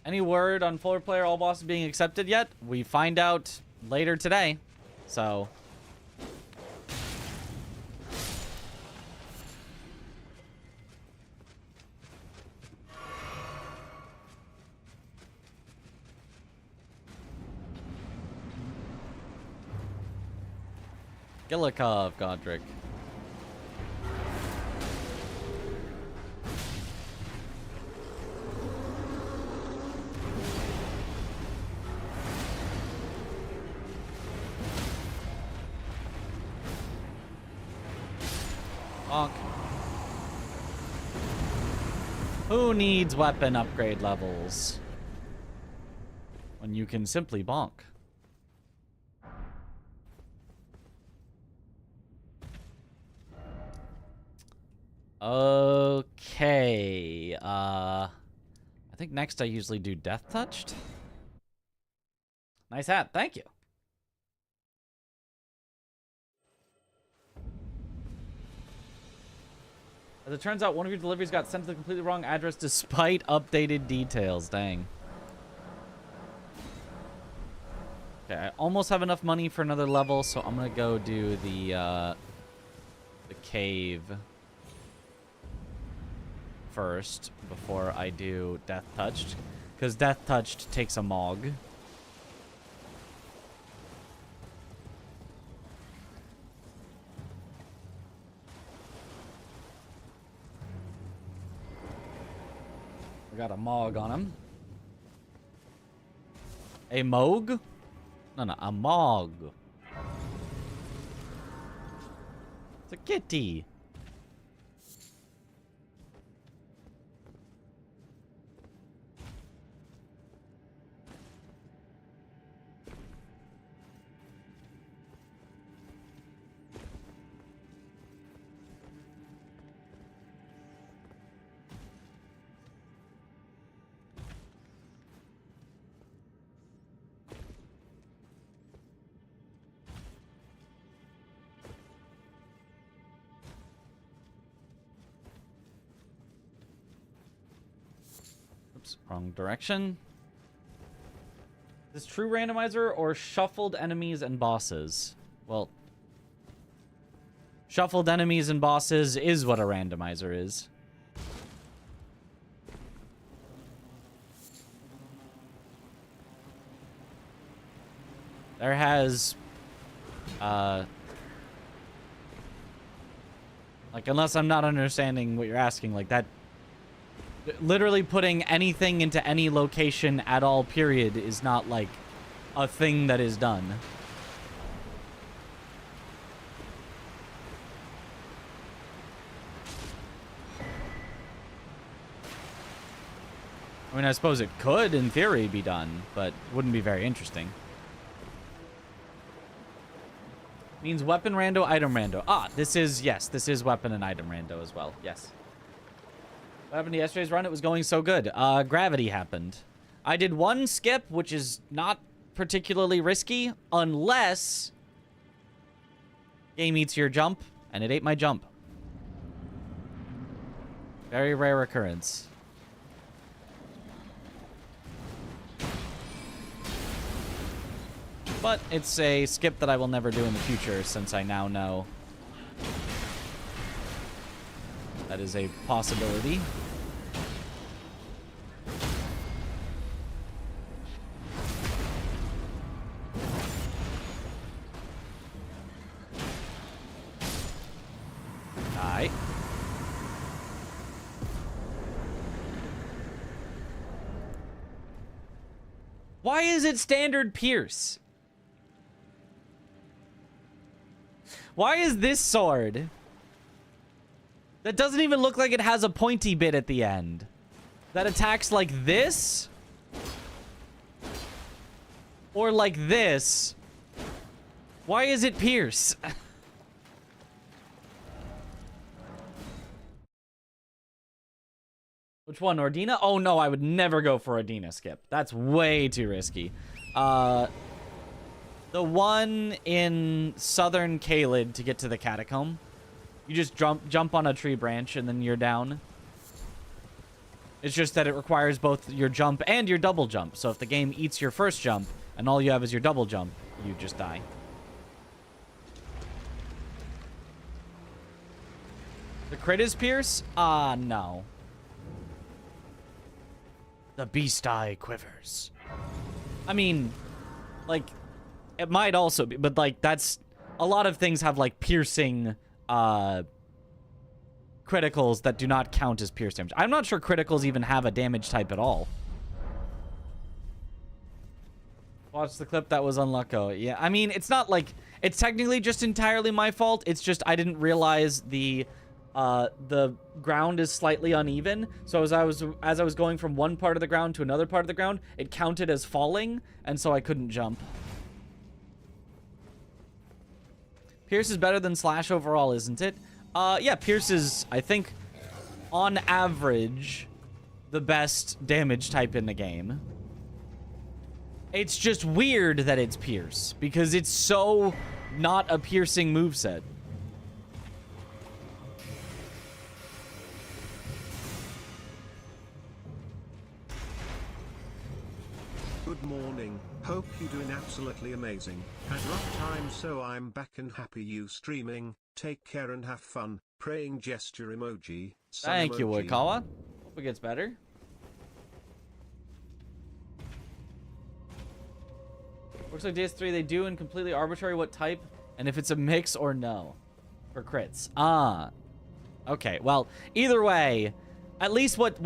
Any word on 4-player all bosses being accepted yet? We find out later today. So... Gillikov, Godric. Bonk. Who needs weapon upgrade levels when you can simply bonk? Okay. I think next I usually do Death Touched. Nice hat. Thank you. As it turns out, one of your deliveries got sent to the completely wrong address despite updated details. Dang. Okay, I almost have enough money for another level, so I'm gonna go do the cave first before I do Death Touched, because Death Touched takes a Mog. We got a Mog on him. A Moog? No, a Mog. It's a kitty. Wrong direction. Is this true randomizer or shuffled enemies and bosses? Well, shuffled enemies and bosses is what a randomizer is. There has Like, unless I'm not understanding what you're asking, like that... Literally putting anything into any location at all, period, is not, like, a thing that is done. I mean, I suppose it could, in theory, be done, but wouldn't be very interesting. Means weapon rando, item rando. Ah, this is, yes, this is weapon and item rando as well. Yes. What happened to yesterday's run? It was going so good. Gravity happened. I did one skip, which is not particularly risky, unless game eats your jump, and it ate my jump. Very rare occurrence. But it's a skip that I will never do in the future, since I now know that is a possibility. Aye. Why is it standard Pierce? Why is this sword that doesn't even look like it has a pointy bit at the end that attacks like this or like this? Why is it Pierce? Which one, Ordina? Oh no, I would never go for Ordina skip. That's way too risky. The one in southern Caelid to get to the catacomb. You just jump on a tree branch and then you're down. It's just that it requires both your jump and your double jump. So if the game eats your first jump and all you have is your double jump, you just die. The crit is Pierce? Ah, no. The beast eye quivers. I mean, like... It might also be, but like that's a lot of things have like piercing criticals that do not count as pierce damage. I'm not sure criticals even have a damage type at all. Watch the clip, that was unlucko. Yeah, I mean, it's not like it's technically just entirely my fault. It's just I didn't realize the ground is slightly uneven. So as I was going from one part of the ground to another part of the ground, it counted as falling, and so I couldn't jump. Pierce is better than Slash overall, isn't it? Yeah, Pierce is, I think, on average, the best damage type in the game. It's just weird that it's Pierce, because it's so not a piercing moveset. Good morning. Hope you're doing absolutely amazing. Had rough time, so I'm back and happy you streaming. Take care and have fun. Praying gesture emoji. Thank you, emoji. Woodkawa. Hope it gets better. Looks like DS3 they do in completely arbitrary what type and if it's a mix or no for crits. Ah. Okay. Well, either way, at least what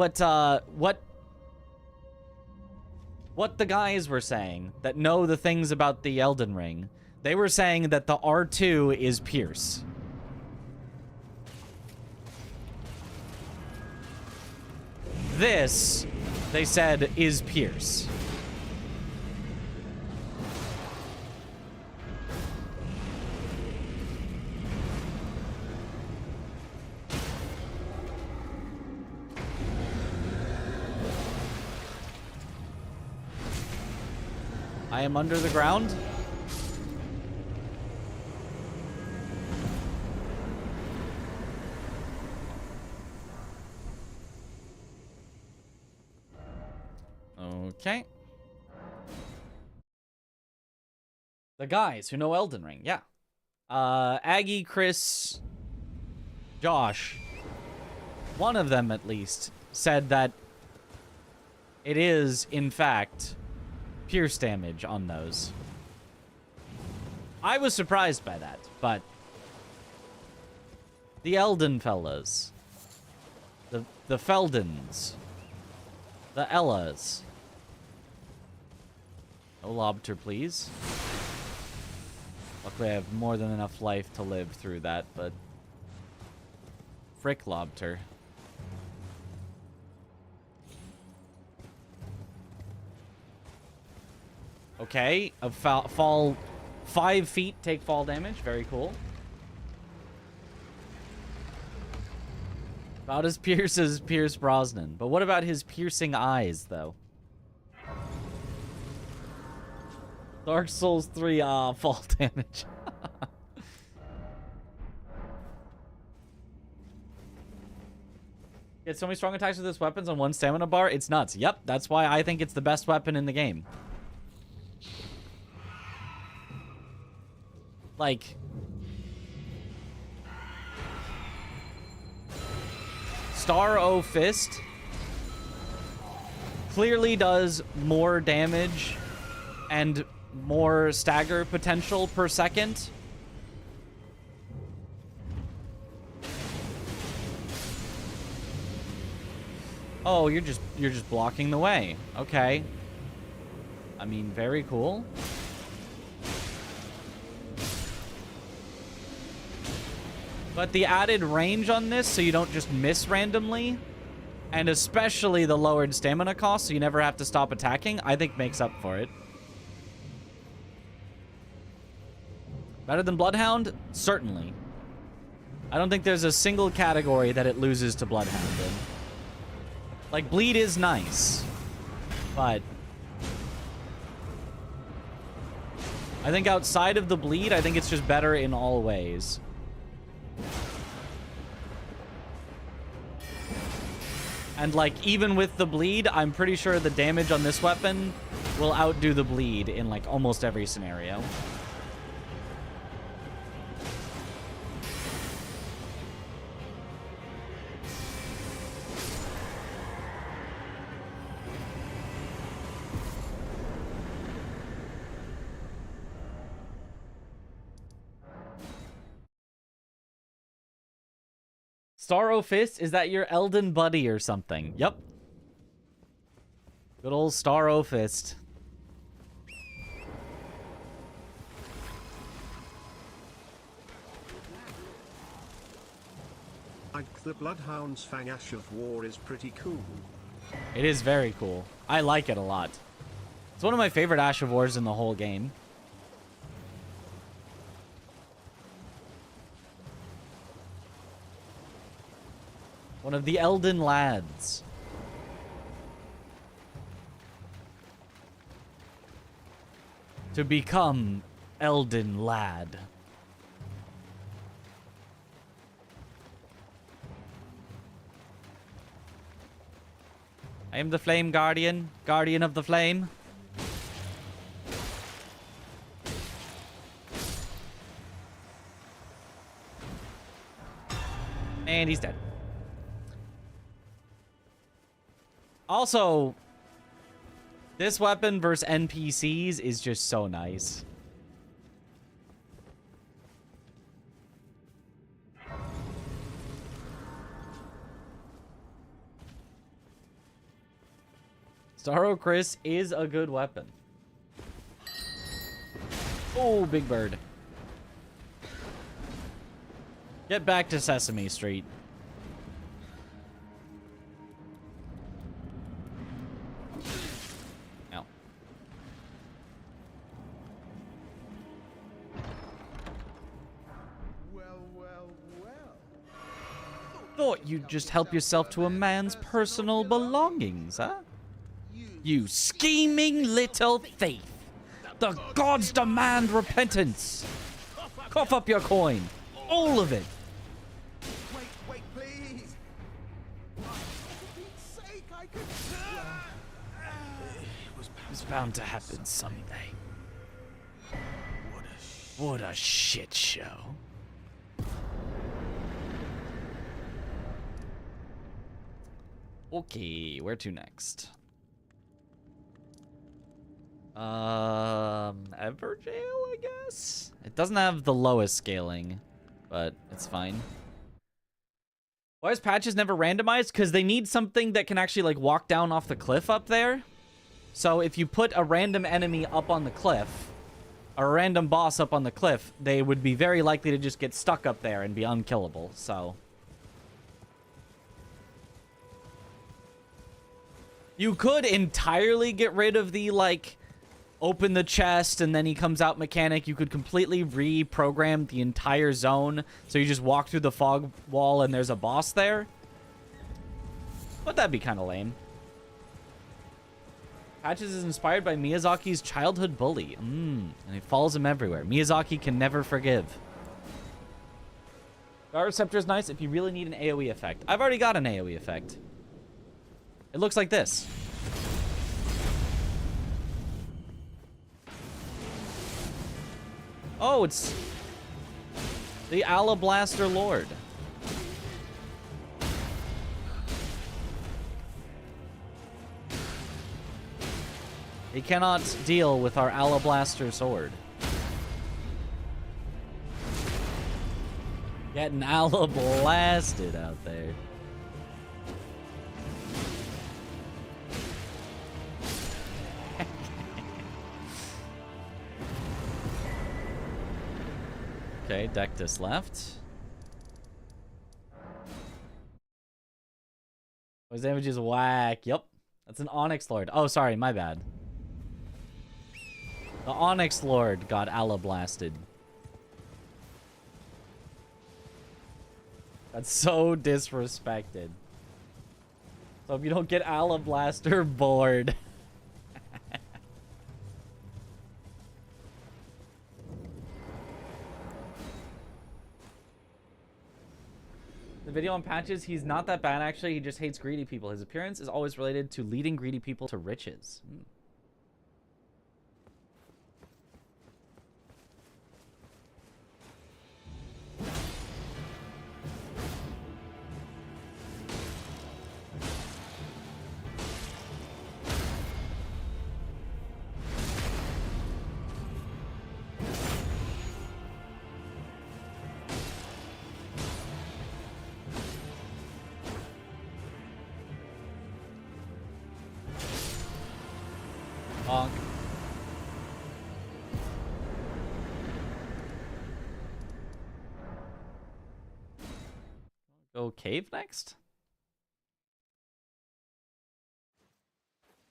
the guys were saying that know the things about the Elden Ring, they were saying that the R2 is Pierce. This, they said, is Pierce. I am under the ground. Okay. The guys who know Elden Ring, yeah. Aggie, Chris, Josh, one of them at least, said that it is, in fact, pierce damage on those. I was surprised by that, but the Elden fellas, the Feldens, the Ellas. No lobster, please. Luckily, I have more than enough life to live through that, but frick lobster. Okay, a fall 5 feet, take fall damage. Very cool. About as Pierce as Pierce Brosnan. But what about his piercing eyes, though? Dark Souls 3, fall damage. Get so many strong attacks with his weapons on one stamina bar. It's nuts. Yep, that's why I think it's the best weapon in the game. Like, Star O Fist clearly does more damage and more stagger potential per second. Oh, you're just blocking the way. Okay. I mean, very cool. But the added range on this, so you don't just miss randomly, and especially the lowered stamina cost, so you never have to stop attacking, I think makes up for it. Better than Bloodhound? Certainly. I don't think there's a single category that it loses to Bloodhound in. Like, Bleed is nice, but I think outside of the Bleed, I think it's just better in all ways. And, like, even with the Bleed, I'm pretty sure the damage on this weapon will outdo the Bleed in, like, almost every scenario. Star O Fist, is that your Elden buddy or something? Yep. Good old Star O Fist. Like the Bloodhound's Fang Ash of War is pretty cool. It is very cool. I like it a lot. It's one of my favorite Ash of Wars in the whole game. One of the Elden lads. To become Elden lad. I am the Flame Guardian, Guardian of the Flame. And he's dead. Also, this weapon versus NPCs is just so nice. Starro Chris is a good weapon. Oh, Big Bird. Get back to Sesame Street. Ow. Thought you'd just help yourself to a man's personal belongings, huh? You scheming little thief! The gods demand repentance! Cough up your coin! All of it! Wait, please! For Pete's sake, I could... It's bound to happen someday. What a shit show. Okay, where to next? Everjail, I guess? It doesn't have the lowest scaling, but it's fine. Why is patches never randomized? Because they need something that can actually, like, walk down off the cliff up there. So if you put a random enemy up on the cliff, or a random boss up on the cliff, they would be very likely to just get stuck up there and be unkillable, so... You could entirely get rid of the, like, open the chest and then he comes out mechanic. You could completely reprogram the entire zone, so you just walk through the fog wall and there's a boss there. But that'd be kind of lame. Patches is inspired by Miyazaki's childhood bully. And he follows him everywhere. Miyazaki can never forgive. Dart Receptor is nice if you really need an AoE effect. I've already got an AoE effect. It looks like this. Oh, it's the Alabaster Lord. He cannot deal with our Alabaster sword. Getting Alablasted out there. Okay, Dectus left. His damage is whack. Yep. That's an Onyx Lord. Oh, sorry, my bad. The Onyx Lord got Alablasted. That's so disrespected. So if you don't get Alablaster, bored. The video on Patches, he's not that bad actually, he just hates greedy people. His appearance is always related to leading greedy people to riches. Bonk. Go cave next?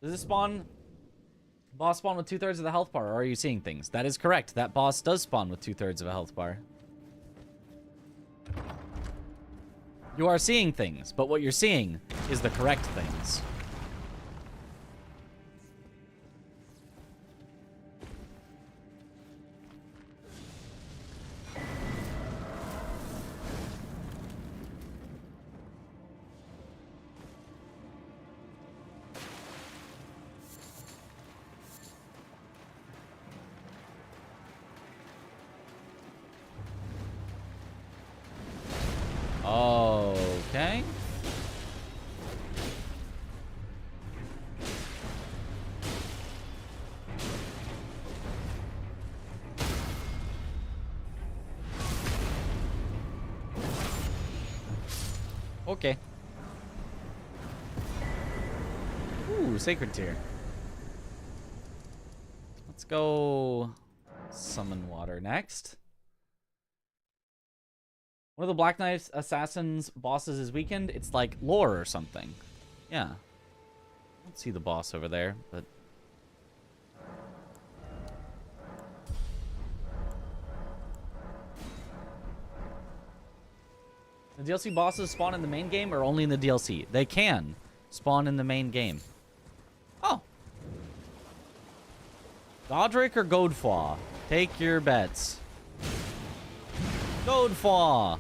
Does this spawn... boss spawn with 2/3 of the health bar, or are you seeing things? That is correct. That boss does spawn with 2/3 of a health bar. You are seeing things, but what you're seeing is the correct things. Okay. Okay. Ooh, Sacred Tier. Let's go summon water next. One of the Black Knight Assassin's bosses is weakened. It's like lore or something. Yeah. I don't see the boss over there, but... The DLC bosses spawn in the main game or only in the DLC? They can spawn in the main game. Oh. Godric or Godefroy? Take your bets. Godefroy.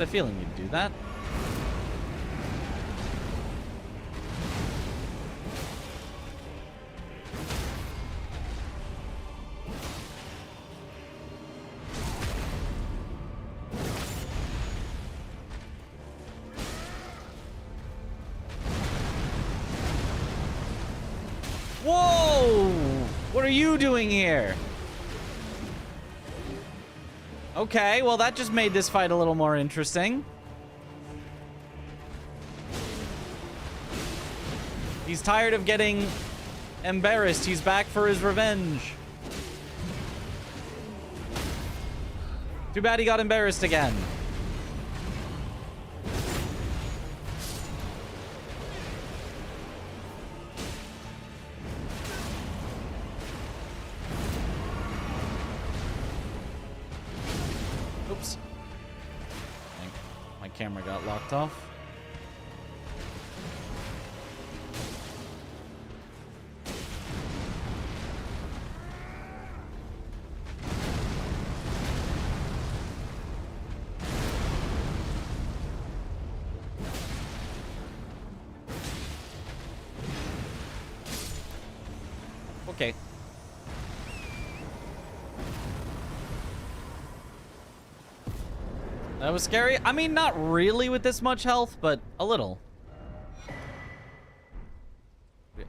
had a feeling you'd do that. Whoa! What are you doing here? Okay, well that just made this fight a little more interesting. He's tired of getting embarrassed. He's back for his revenge. Too bad he got embarrassed again. Oops. I think my camera got locked off. Okay. That was scary. I mean, not really with this much health, but a little.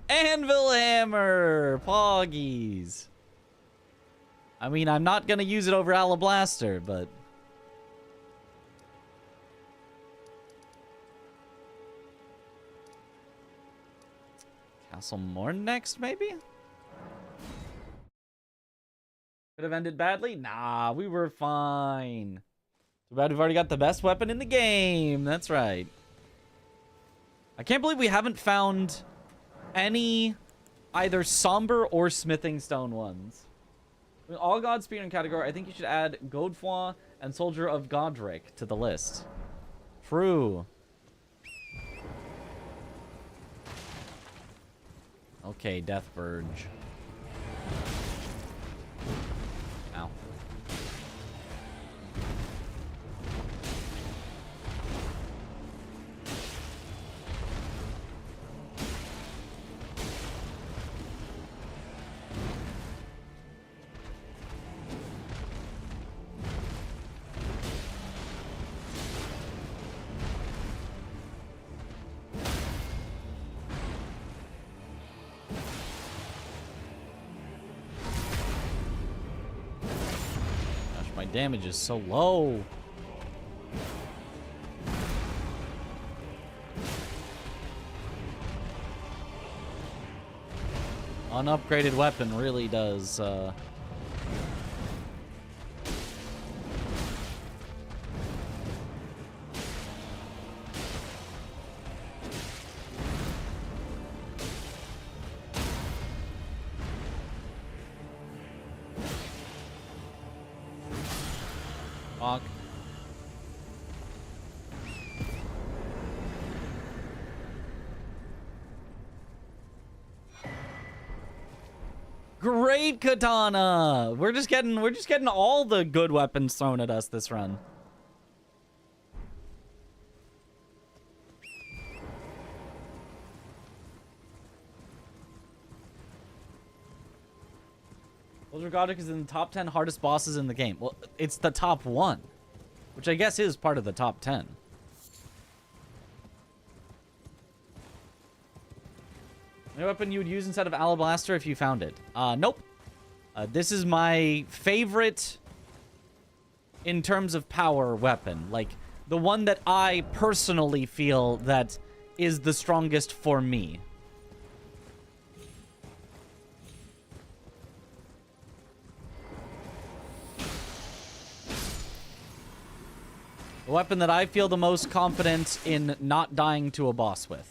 Anvil hammer! Poggies. I mean, I'm not gonna use it over Alabaster, but... Castle Morn next, maybe? Could have ended badly? Nah, we were fine. Too bad we've already got the best weapon in the game. That's right. I can't believe we haven't found any either somber or smithing stone ones. In all god speedrun category, I think you should add Godefroy and Soldier of Godric to the list. True. Okay, Death Verge. Ow. My damage is so low. Unupgraded weapon really does fuck. Great katana. We're just getting all the good weapons thrown at us this run. Soldier of Godric is in the top 10 hardest bosses in the game. Well, it's the top 1, which I guess is part of the top 10. Any weapon you would use instead of Alabaster if you found it? Nope. This is my favorite in terms of power weapon. Like, the one that I personally feel that is the strongest for me. The weapon that I feel the most confident in not dying to a boss with.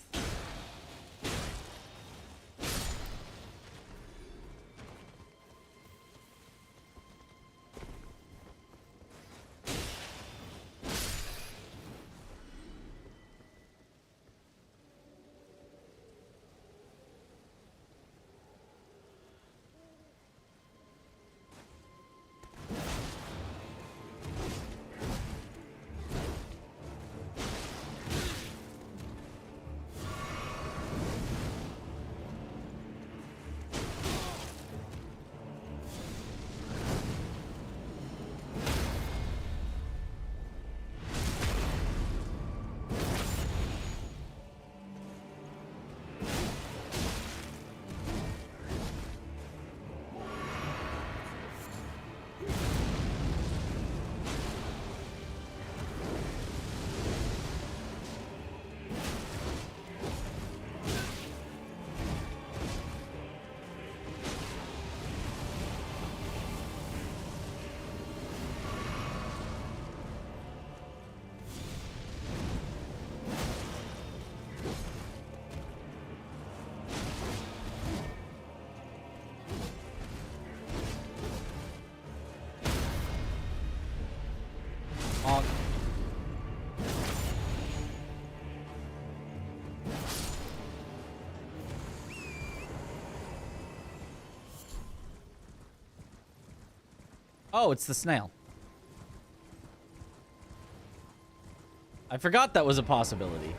Oh, it's the snail. I forgot that was a possibility.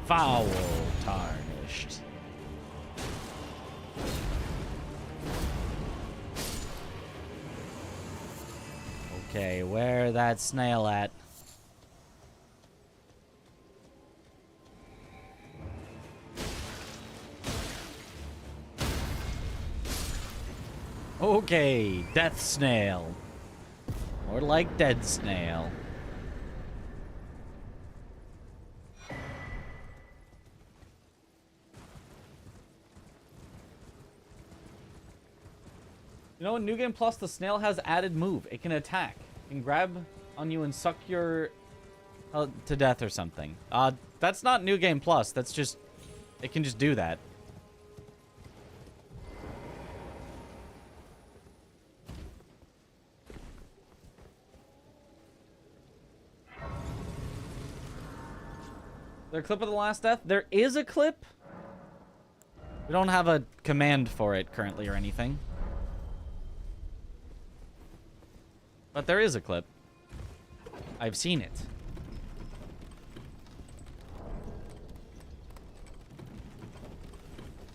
Foul tarnished. Okay, where that snail at? Okay, death snail. More like dead snail. You know, in New Game Plus, the snail has added move. It can attack. It can grab on you and suck your to death or something. That's not New Game Plus. That's just, it can just do that. Is there a clip of the last death? There is a clip. We don't have a command for it currently or anything. But there is a clip. I've seen it.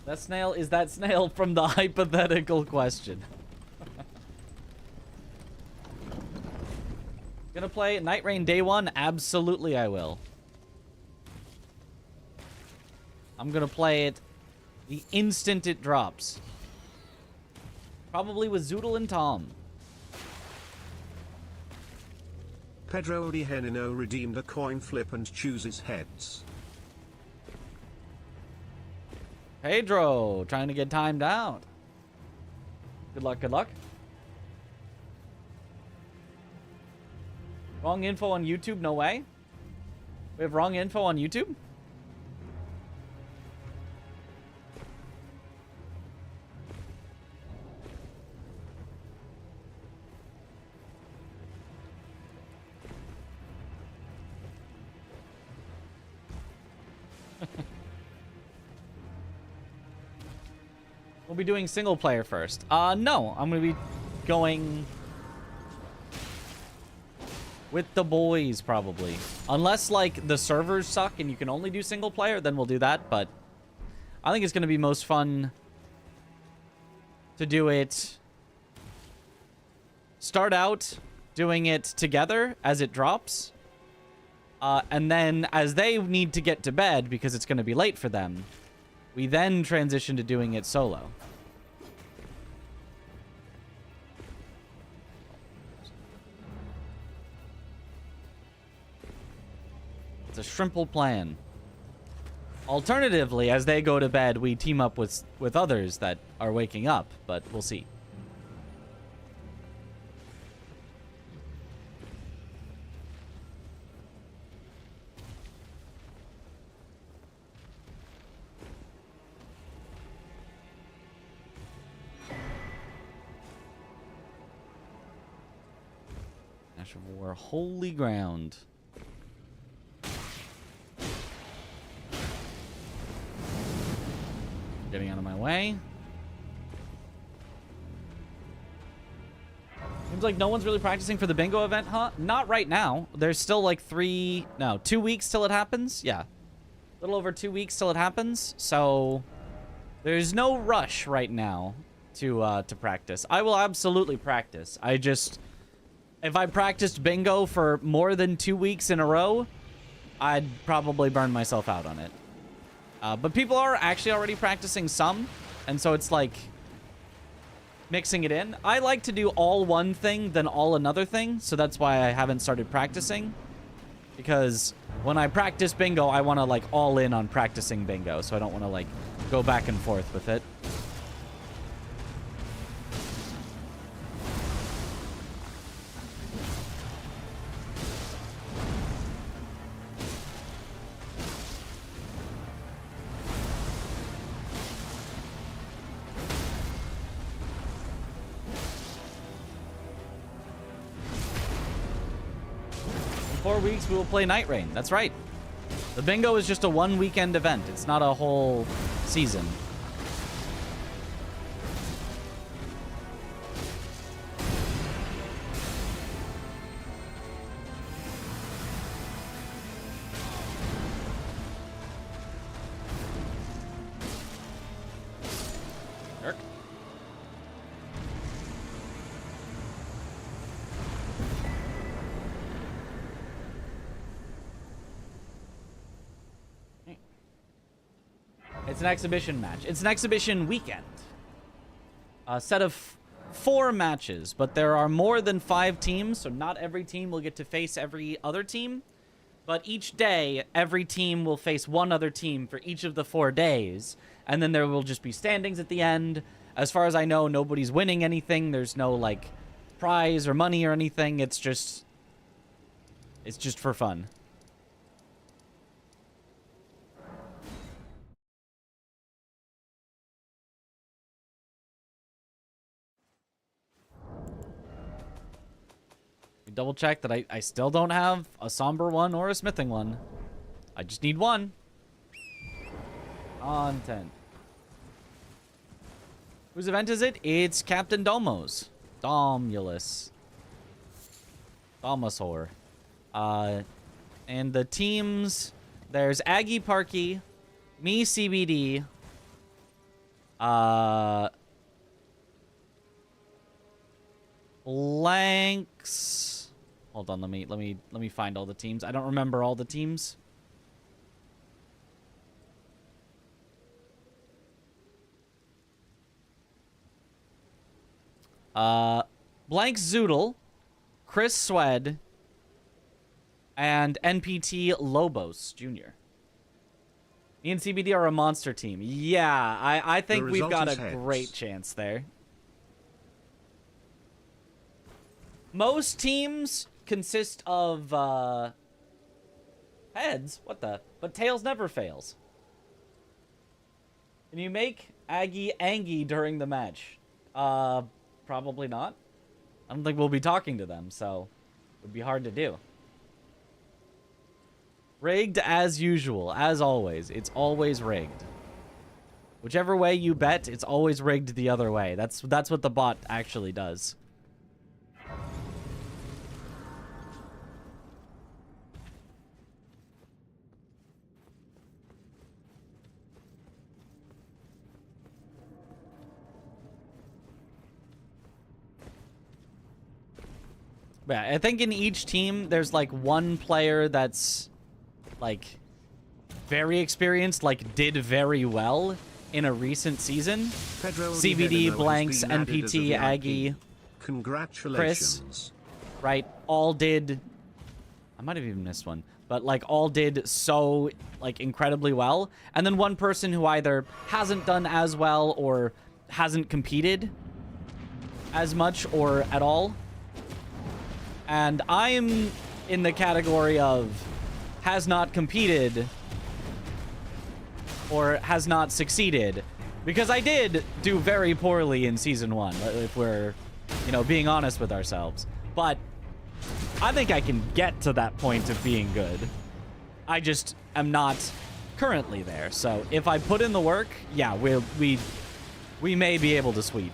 That snail is that snail from the hypothetical question. Gonna play Night Rain Day 1? Absolutely I will. I'm gonna play it the instant it drops. Probably with Zoodle and Tom. Pedro Di Henino redeemed a coin flip and chooses heads. Pedro, trying to get timed out. Good luck, good luck. Wrong info on YouTube? No way. We have wrong info on YouTube? We'll be doing single player first. No, I'm gonna be going with the boys probably. Unless like the servers suck and you can only do single player, then we'll do that. But I think it's gonna be most fun to do it. Start out doing it together as it drops. And then as they need to get to bed because it's gonna be late for them, we then transition to doing it solo. It's a shrimple plan. Alternatively, as they go to bed, we team up with others that are waking up, but we'll see. Ash of War, holy ground. Getting out of my way. Seems like no one's really practicing for the bingo event, huh? Not right now. There's still like 2 weeks till it happens. Yeah. A little over 2 weeks till it happens. So there's no rush right now to practice. I will absolutely practice. If I practiced bingo for more than 2 weeks in a row, I'd probably burn myself out on it. But people are actually already practicing some, and so it's like mixing it in. I like to do all one thing, then all another thing, so that's why I haven't started practicing. Because when I practice bingo, I want to like all in on practicing bingo, so I don't want to like go back and forth with it. 4 weeks, we will play Night Rain. That's right. The bingo is just a one weekend event. It's not a whole season. It's an exhibition match. It's an exhibition weekend. A set of 4 matches, but there are more than 5 teams, so not every team will get to face every other team. But each day, every team will face one other team for each of the 4 days, and then there will just be standings at the end. As far as I know, nobody's winning anything. There's no, like, prize or money or anything. It's just for fun. Double check that I still don't have a somber one or a smithing one. I just need one. Content. Whose event is it? It's Captain Domo's. Domulus. Domosaur. And the teams, there's Aggie Parky, me CBD, Blanks. Hold on, let me find all the teams. I don't remember all the teams. Blank Zoodle, Chris Swed, and NPT Lobos Jr. Me and CBD are a monster team. Yeah, I think we've got a great chance there. Most teams consist of heads. What the? But tails never fails. Can you make Aggie Angie during the match? Probably not. I don't think we'll be talking to them, so it would be hard to do. Rigged as usual, as always. It's always rigged. Whichever way you bet, it's always rigged the other way. That's what the bot actually does. Yeah, I think in each team, there's, like, one player that's, like, very experienced, like, did very well in a recent season. CBD, Blanks, NPT, Aggie, Congratulations. Chris, right, all did... I might have even missed one. But, like, all did so, like, incredibly well. And then one person who either hasn't done as well or hasn't competed as much or at all. And I'm in the category of has not competed or has not succeeded. Because I did do very poorly in Season 1, if we're, you know, being honest with ourselves. But I think I can get to that point of being good. I just am not currently there. So if I put in the work, yeah, we may be able to sweep.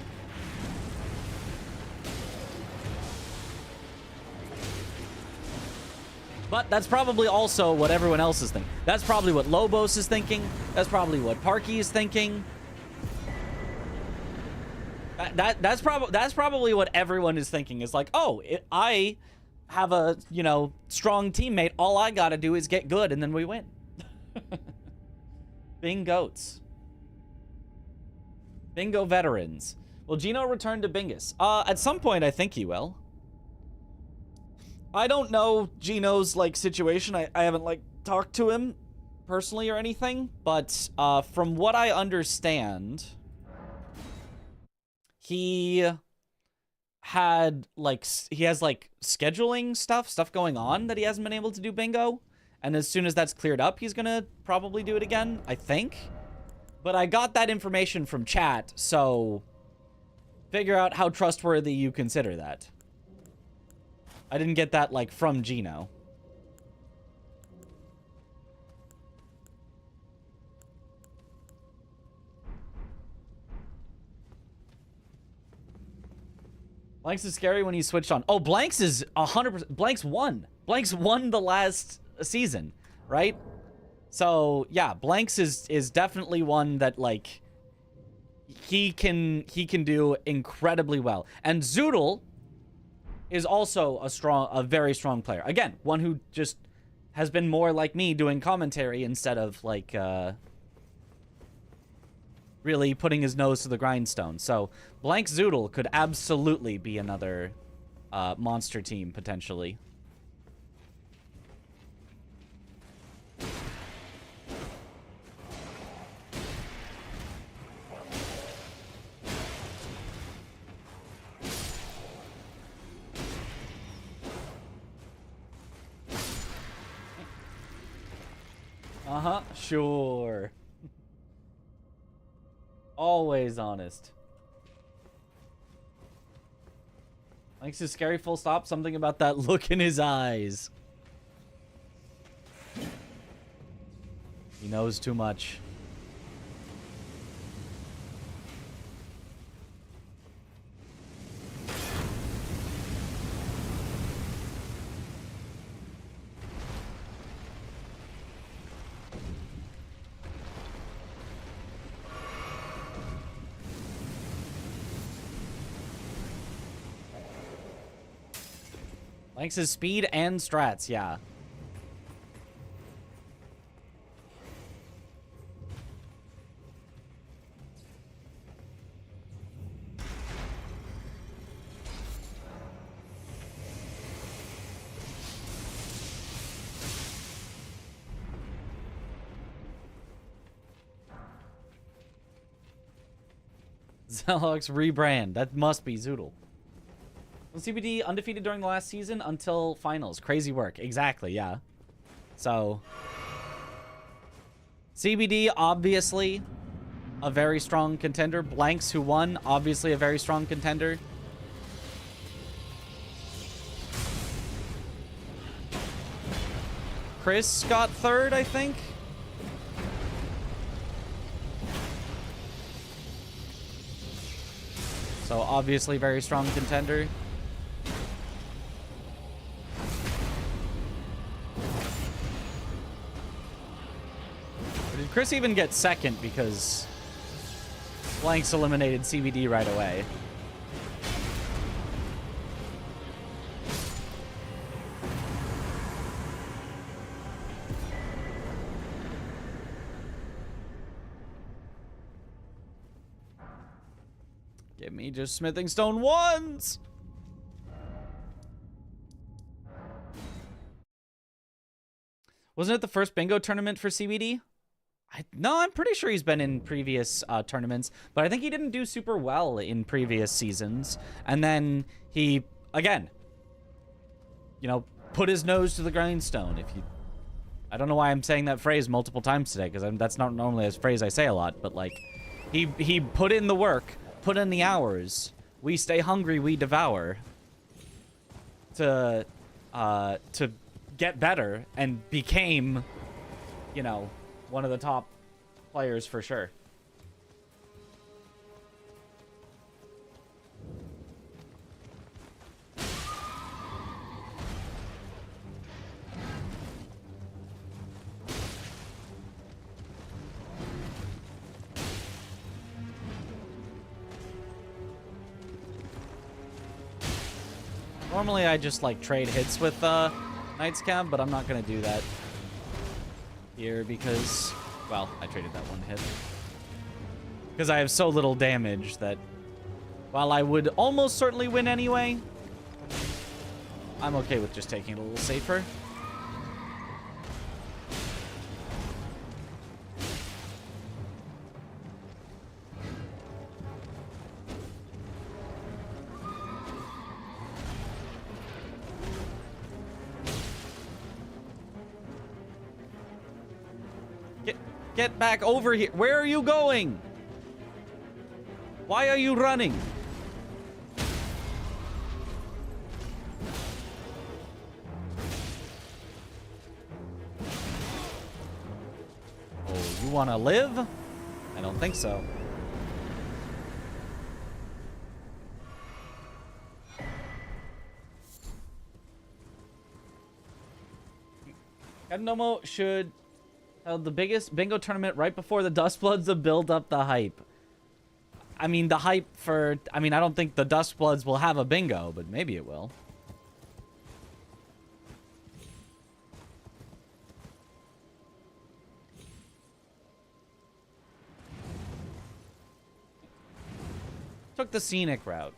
But that's probably also what everyone else is thinking. That's probably what Lobos is thinking. That's probably what Parky is thinking. That's probably what everyone is thinking. Is like, oh, I have a, you know, strong teammate. All I gotta do is get good, and then we win. Bingoats. Bingo veterans. Will Gino return to Bingus? At some point, I think he will. I don't know Gino's, like, situation. I haven't, like, talked to him personally or anything. But, from what I understand, he had, like, he has, like, scheduling stuff going on that he hasn't been able to do bingo. And as soon as that's cleared up, he's gonna probably do it again, I think. But I got that information from chat, so figure out how trustworthy you consider that. I didn't get that, like, from Gino. Blanks is scary when he switched on. Oh, Blanks is 100%. Blanks won. Blanks won the last season, right? So, yeah, Blanks is definitely one that, like, he can do incredibly well. And Zoodle is also a very strong player. Again, one who just has been more like me doing commentary instead of, like, really putting his nose to the grindstone. So, Blank Zoodle could absolutely be another monster team, potentially. Uh-huh, sure. Always honest. Thanks to scary full stop. Something about that look in his eyes. He knows too much. Thanks his speed and strats, yeah. Zelux rebrand. That must be Zoodle. CBD undefeated during the last season until finals. Crazy work. Exactly, yeah. So, CBD, obviously, a very strong contender. Blanks, who won, obviously a very strong contender. Chris got third, I think. So, obviously, very strong contender. Did Chris even get second because Blanks eliminated CBD right away? Give me just smithing stone ones! Wasn't it the first bingo tournament for CBD? No, I'm pretty sure he's been in previous tournaments, but I think he didn't do super well in previous seasons. And then he, again, you know, put his nose to the grindstone. I don't know why I'm saying that phrase multiple times today, because that's not normally a phrase I say a lot, but, like, he put in the work, put in the hours. We stay hungry, we devour. To get better, and became, you know, one of the top players for sure. Normally I just like trade hits with Knight's Cab, but I'm not gonna do that here because, well, I traded that one hit. Because I have so little damage that while I would almost certainly win anyway, I'm okay with just taking it a little safer. Get back over here. Where are you going? Why are you running? Oh, you want to live? I don't think so. Nomo should held the biggest bingo tournament right before the Dustbloods to build up the hype. I mean, the hype for... I mean, I don't think the Dustbloods will have a bingo, but maybe it will. Took the scenic route.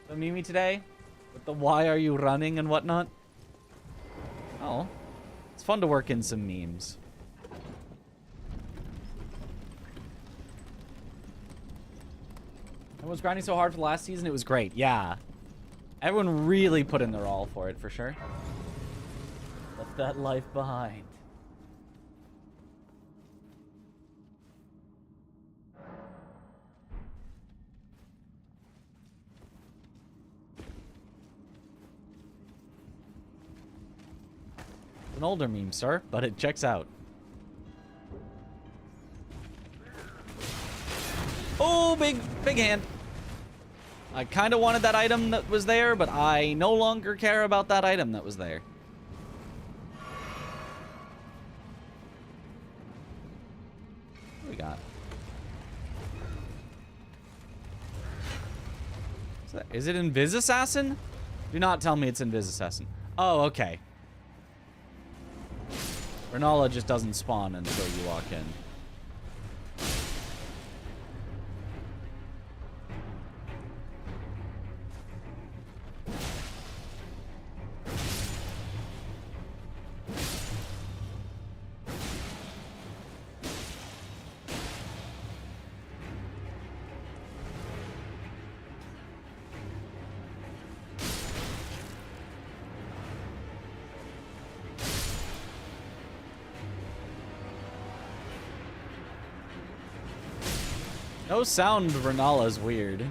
So Mimi today? With the why are you running and whatnot? Oh. It's fun to work in some memes. I was grinding so hard for the last season, it was great. Yeah. Everyone really put in their all for it, for sure. Left that life behind. An older meme, sir, but it checks out. Oh, big hand. I kind of wanted that item that was there, but I no longer care about that item that was there. What do we got? Is it Invis Assassin? Do not tell me it's Invis Assassin. Oh, okay. Renala just doesn't spawn until you walk in. No sound of Renala's weird.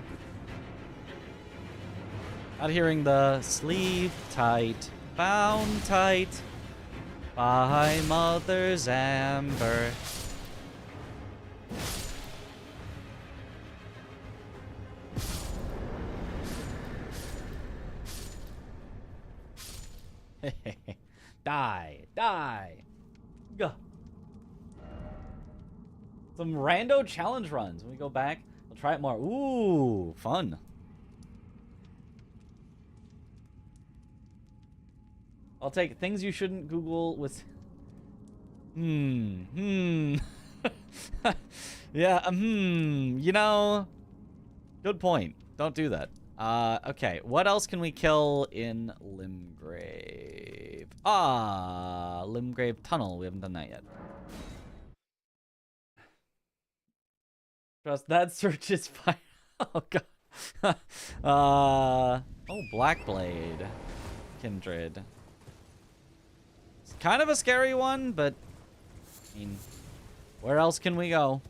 Not hearing the sleeve tight, bound tight by mother's amber. Die, die. Gah. Some rando challenge runs. When we go back, we'll try it more. Ooh, fun. I'll take things you shouldn't Google with... Yeah, you know... Good point. Don't do that. Okay, what else can we kill in Limgrave? Limgrave Tunnel. We haven't done that yet. Trust that search is fire. Oh god. Oh, Blackblade. Kindred. It's kind of a scary one, but I mean, where else can we go?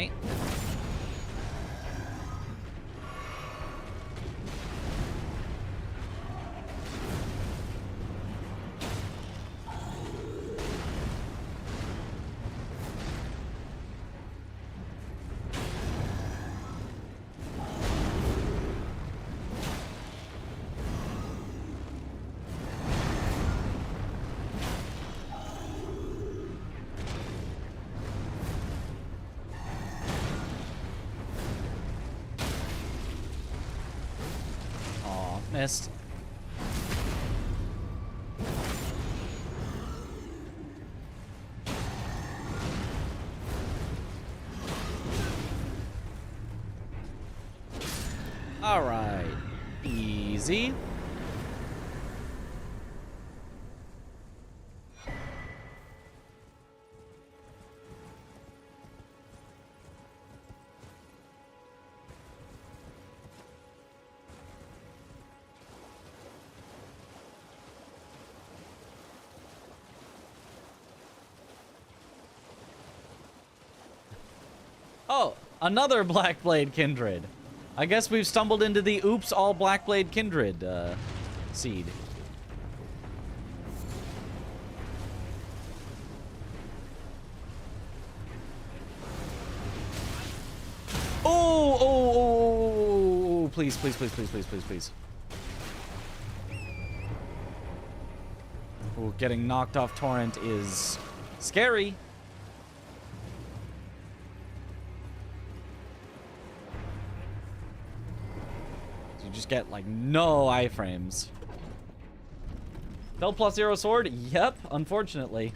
Okay. Aw, missed. All right, easy. Oh, another Blackblade Kindred. I guess we've stumbled into the oops all Blackblade Kindred seed. Oh, oh, oh, oh, please, please, please, please, please, please, please. Oh, getting knocked off torrent is scary. You just get like no iframes. Del +0 sword? Yep, unfortunately.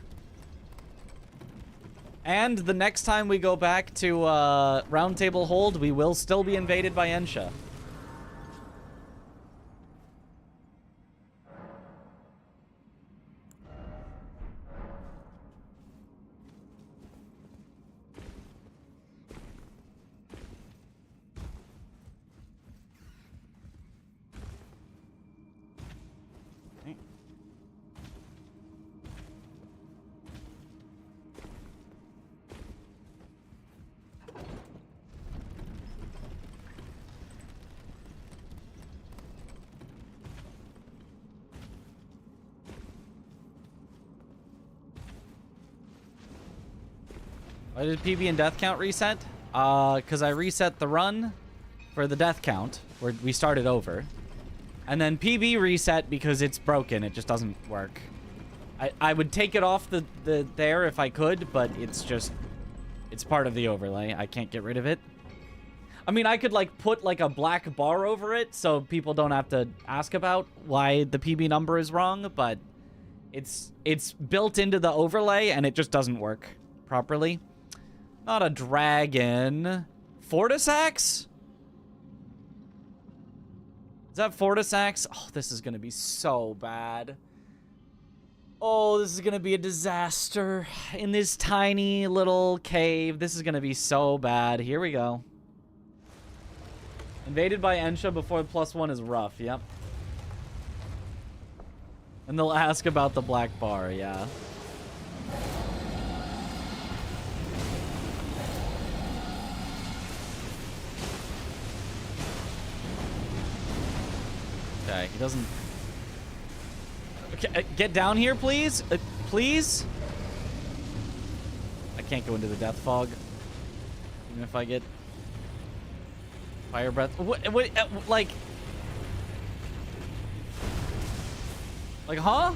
And the next time we go back to Round Table Hold, we will still be invaded by Ensha. Why did PB and death count reset? Because I reset the run for the death count, where we started over. And then PB reset because it's broken. It just doesn't work. I would take it off the there if I could, but it's just... It's part of the overlay. I can't get rid of it. I mean, I could, like, put, like, a black bar over it so people don't have to ask about why the PB number is wrong, but it's built into the overlay, and it just doesn't work properly. Not a dragon. Fortisax? Is that Fortisax? Oh, this is gonna be so bad. Oh, this is gonna be a disaster. In this tiny little cave. This is gonna be so bad. Here we go. Invaded by Ensha before +1 is rough, yep. And they'll ask about the black bar, yeah. Okay, he doesn't... Okay, get down here, please? Please? I can't go into the death fog. Even if I get... fire breath. What like... Like, huh?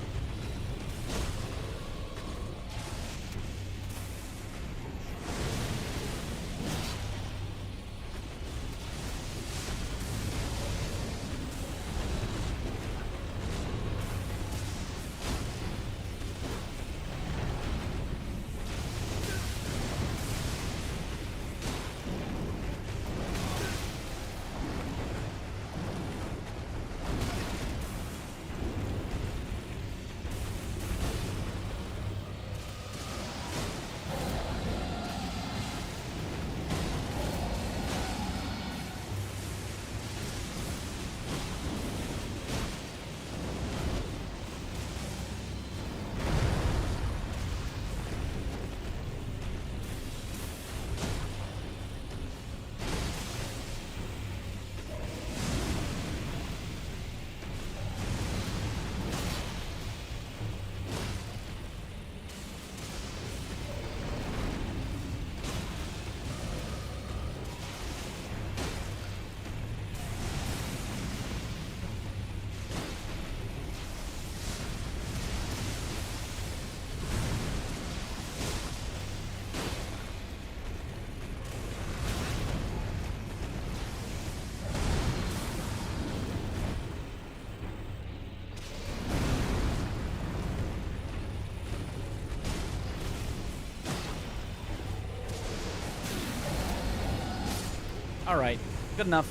Alright, good enough.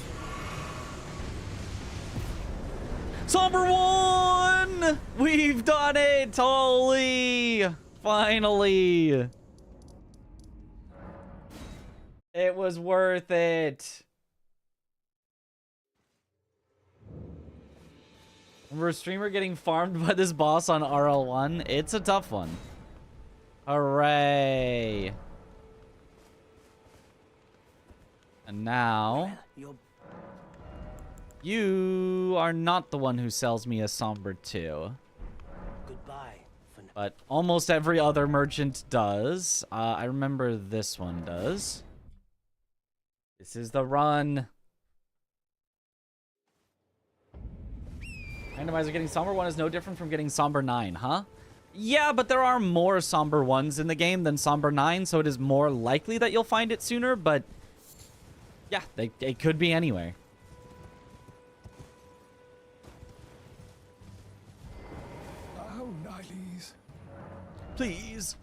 Somber 1! We've done it! Holy! Finally! It was worth it. Remember a streamer getting farmed by this boss on RL1? It's a tough one. Hooray. And now... you are not the one who sells me a Somber 2. Goodbye. But almost every other merchant does. I remember this one does. This is the run. Randomizer getting Somber 1 is no different from getting Somber 9, huh? Yeah, but there are more Somber 1s in the game than Somber 9, so it is more likely that you'll find it sooner, but... yeah, they could be anywhere. Oh, Niles. Please.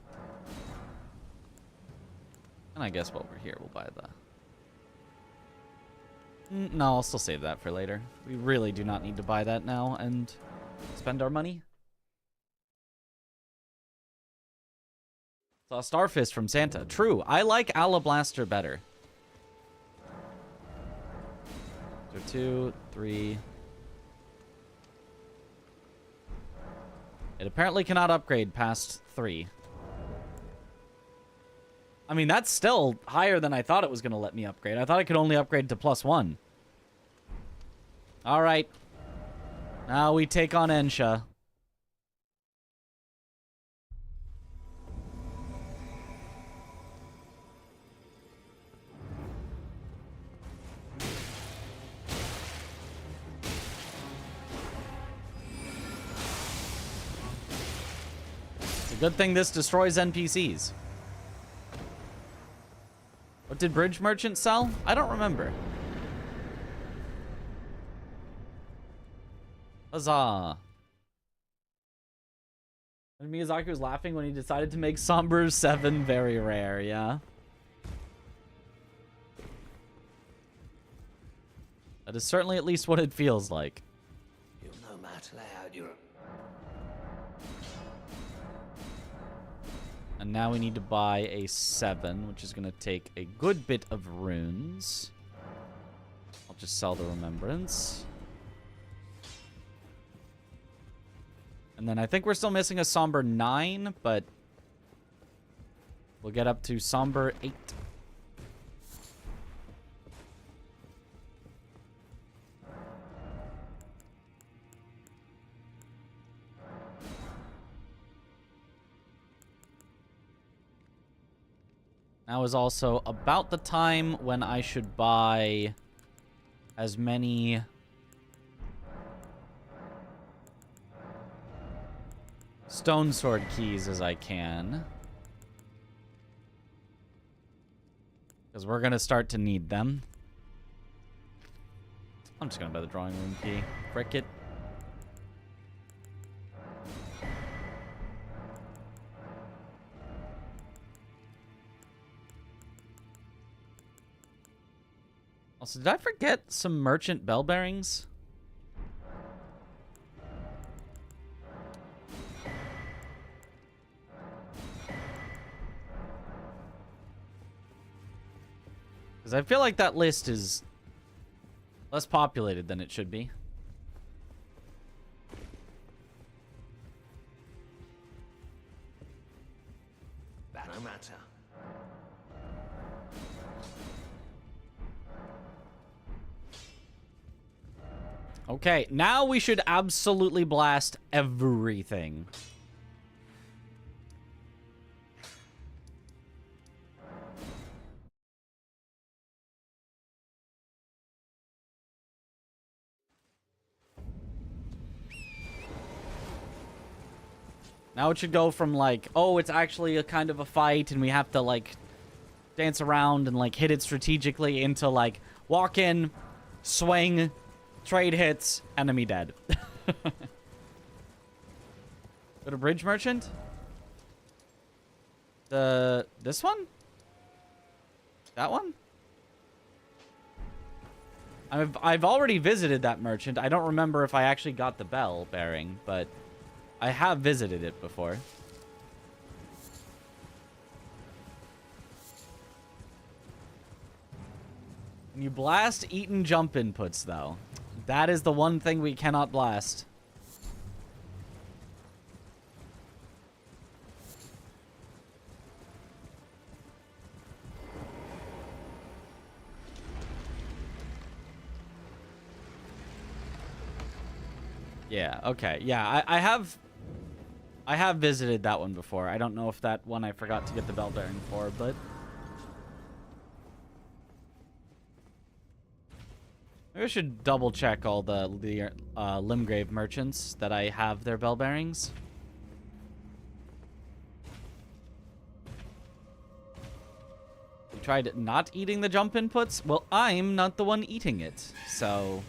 And I guess while we're here, we'll buy the... no, I'll still save that for later. We really do not need to buy that now and spend our money. Saw Starfist from Santa. True. I like Alabaster better. So 2, 3. It apparently cannot upgrade past 3. I mean, that's still higher than I thought it was going to let me upgrade. I thought I could only upgrade to +1. All right. Now we take on Ensha. It's a good thing this destroys NPCs. What did Bridge Merchant sell? I don't remember. Huzzah. And Miyazaki was laughing when he decided to make Somber 7 very rare, yeah? That is certainly at least what it feels like. You'll no matter how you're... And now we need to buy a 7, which is going to take a good bit of runes. I'll just sell the Remembrance. And then I think we're still missing a Somber 9, but we'll get up to Somber 8. Now is also about the time when I should buy as many Stone Sword keys as I can. Because we're going to start to need them. I'm just going to buy the drawing room key. Frick it. Also, did I forget some merchant bell bearings? Because I feel like that list is less populated than it should be. That no matter. Okay, now we should absolutely blast everything. Now it should go from like, oh, it's actually a kind of a fight and we have to like dance around and like hit it strategically into like walk in, swing, trade hits, enemy dead. Go to Bridge Merchant? This one? That one? I've already visited that merchant. I don't remember if I actually got the bell bearing, but I have visited it before. You blast eat and jump inputs, though. That is the one thing we cannot blast. Yeah, okay. Yeah, I have visited that one before. I don't know if that one I forgot to get the bell bearing for, but maybe I should double check all the Limgrave merchants that I have their bell bearings. You tried not eating the jump inputs? Well, I'm not the one eating it, so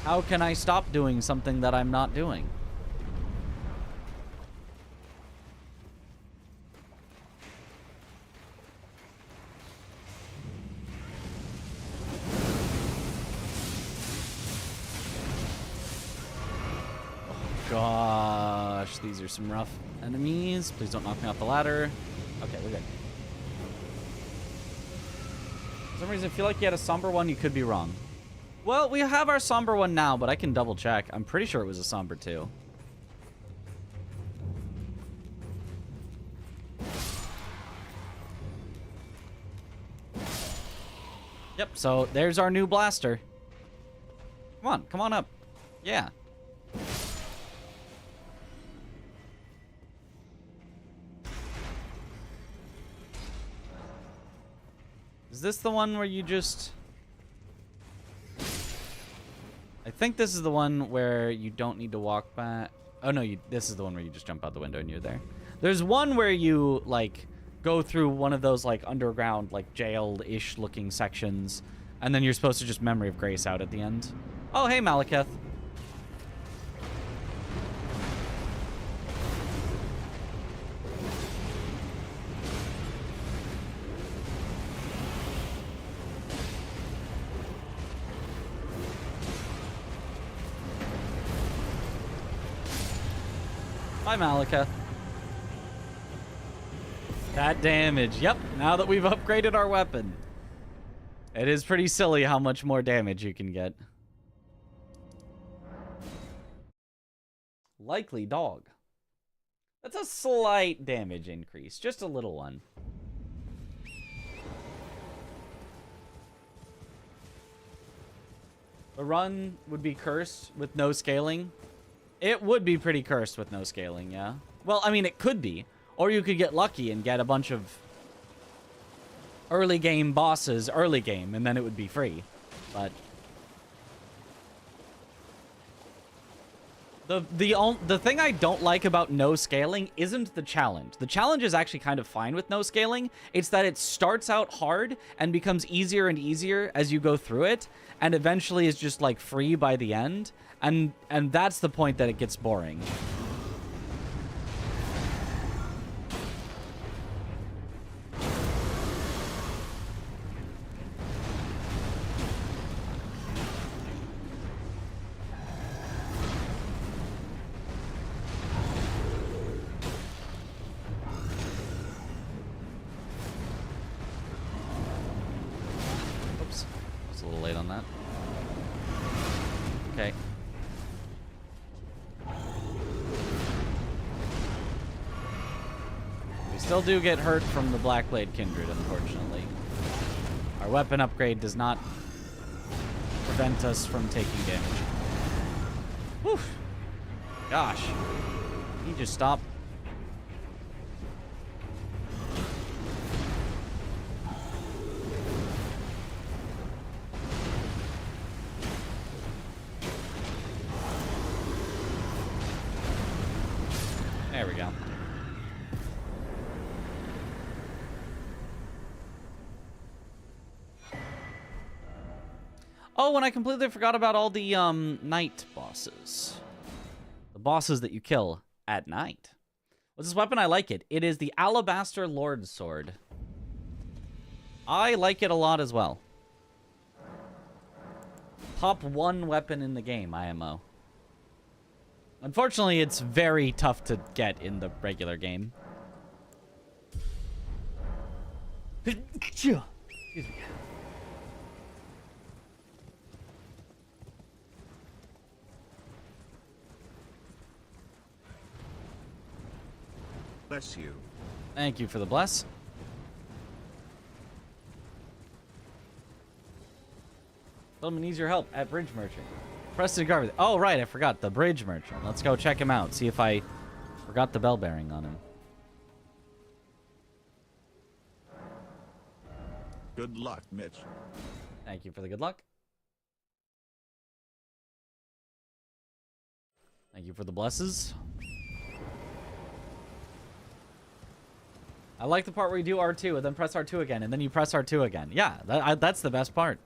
how can I stop doing something that I'm not doing? Oh gosh, these are some rough enemies. Please don't knock me off the ladder. Okay, we're good. For some reason, I feel like you had a somber one. You could be wrong. Well, we have our somber one now, but I can double check. I'm pretty sure it was a somber too. Yep, so there's our new blaster. Come on up. Yeah. Is this the one where you just... I think this is the one where you don't need to walk back. Oh, no, this is the one where you just jump out the window and you're there. There's one where you, like, go through one of those, like, underground, like, jail-ish looking sections, and then you're supposed to just Memory of Grace out at the end. Oh, hey, Malekith. Bye, Malekith. That damage. Yep, now that we've upgraded our weapon. It is pretty silly how much more damage you can get. Likely dog. That's a slight damage increase. Just a little one. The run would be cursed with no scaling. It would be pretty cursed with no scaling, yeah. Well, I mean, it could be. Or you could get lucky and get a bunch of early game bosses early game, and then it would be free. But the thing I don't like about no scaling isn't the challenge. The challenge is actually kind of fine with no scaling. It's that it starts out hard and becomes easier and easier as you go through it, and eventually is just like free by the end. And that's the point that it gets boring. Oops. I was a little late on that. Okay. Still do get hurt from the Blackblade Kindred, unfortunately. Our weapon upgrade does not prevent us from taking damage. Whew. Gosh. He just stopped. There we go. Oh, and I completely forgot about all the night bosses. The bosses that you kill at night. What's this weapon? I like it. It is the Alabaster Lord Sword. I like it a lot as well. Top 1 weapon in the game, IMO. Unfortunately, it's very tough to get in the regular game. Excuse me. Bless you. Thank you for the bless. Someone needs your help at Bridge Merchant. Preston Garvey. Oh, right, I forgot. The Bridge Merchant. Let's go check him out. See if I forgot the bell bearing on him. Good luck, Mitch. Thank you for the good luck. Thank you for the blesses. I like the part where you do R2 and then press R2 again, and then you press R2 again. Yeah, that's the best part.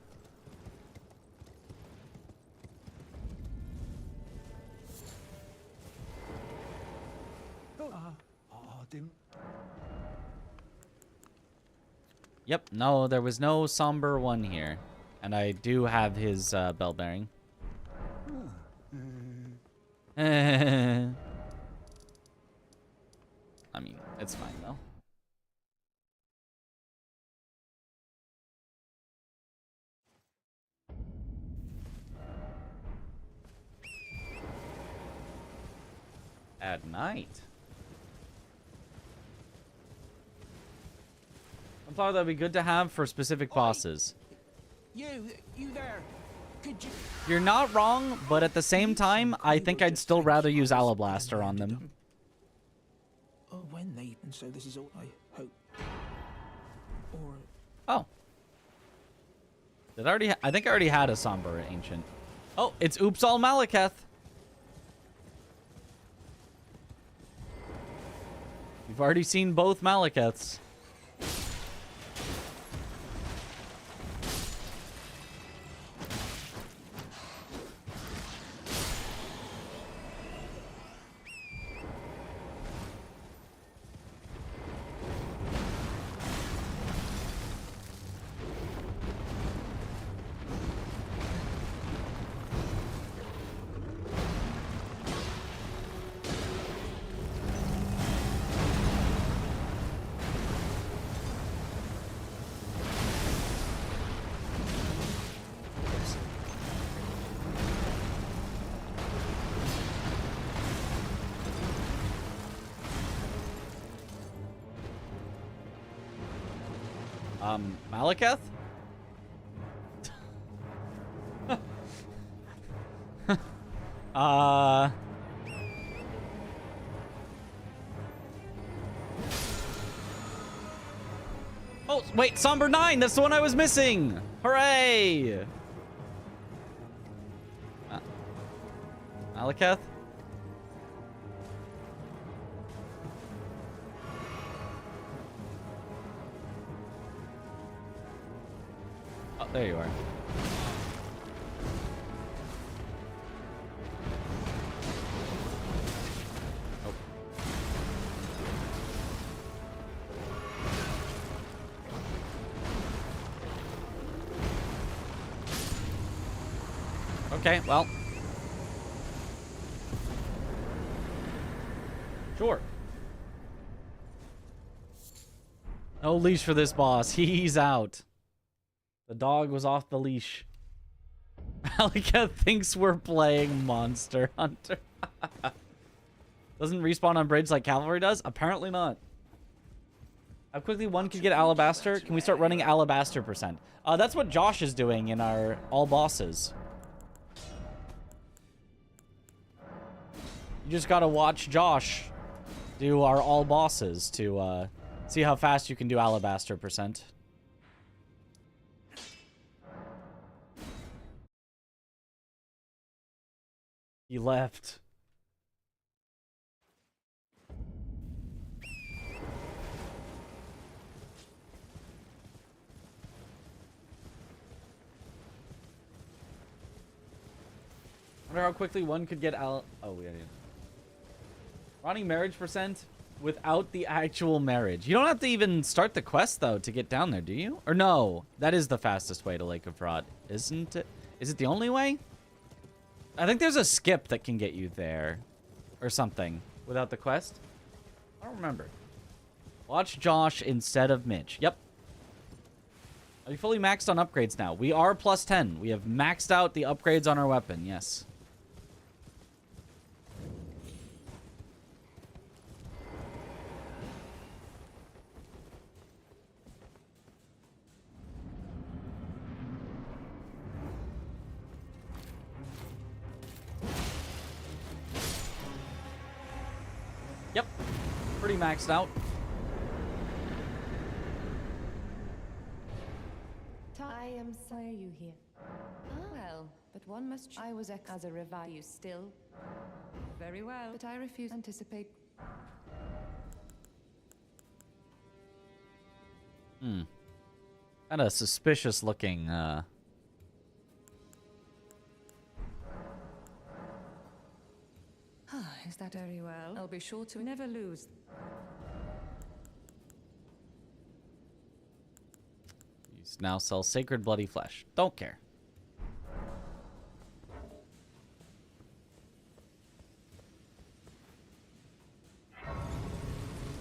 Yep, no, there was no somber one here. And I do have his bell bearing. I mean, it's fine though. At night. I thought that'd be good to have for specific bosses. You there? Could you? You're not wrong, but at the same time, I think I'd still rather use Alabaster on them. Oh, when they, and so this is all I hope. Or Oh. Did I already? I think I already had a Somber Ancient. Oh, it's Oops All Malekith. You've already seen both Malekiths. Malekith? Oh, wait, Somber 9! That's the one I was missing! Hooray! Malekith? Oh, there you are. Oh. Okay, well. Sure. No leash for this boss. He's out. The dog was off the leash. Malekith thinks we're playing Monster Hunter. Doesn't respawn on bridge like Cavalry does? Apparently not. How quickly one could get Alabaster? Can we start running Alabaster %? That's what Josh is doing in our all bosses. You just gotta watch Josh do our all bosses to see how fast you can do Alabaster %. He left. I wonder how quickly one could get Oh, yeah. Running marriage %? without the actual marriage. You don't have to even start the quest, though, to get down there, do you? Or no, that is the fastest way to Lake of Rot, isn't it? Is it the only way? I think there's a skip that can get you there or something without the quest. I don't remember. Watch Josh instead of Mitch. Yep. Are you fully maxed on upgrades now? We are plus 10. We have maxed out the upgrades on our weapon, yes. Yep. Pretty maxed out. I am sorry you here. Well, but one must. I was as a revive. You still? Very well, but I refuse to anticipate. Kind of suspicious looking, Is that very well? I'll be sure to never lose. You now sell sacred bloody flesh. Don't care.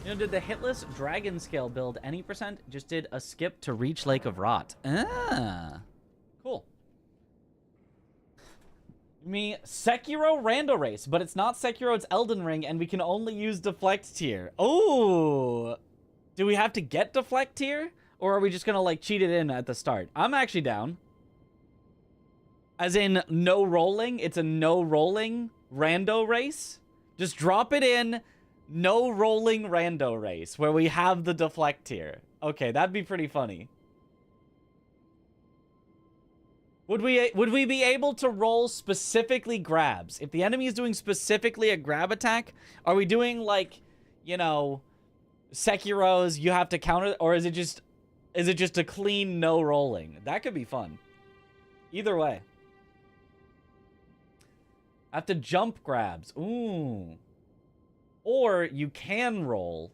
You know, did the hitless dragon scale build any percent? Just did a skip to reach Lake of Rot. Ah, cool. Me Sekiro Rando Race, but it's not Sekiro, it's Elden Ring, and we can only use Deflect tier. Oh, do we have to get Deflect tier, or are we just gonna like cheat it in at the start? I'm actually down. As in no rolling. It's a no rolling Rando Race. Just drop it in. No rolling Rando Race where we have the Deflect tier. Okay, that'd be pretty funny. Would we be able to roll specifically grabs? If the enemy is doing specifically a grab attack, are we doing like, you know, Sekiro's you have to counter, or is it just a clean no rolling? That could be fun. Either way. I have to jump grabs. Ooh. Or you can roll,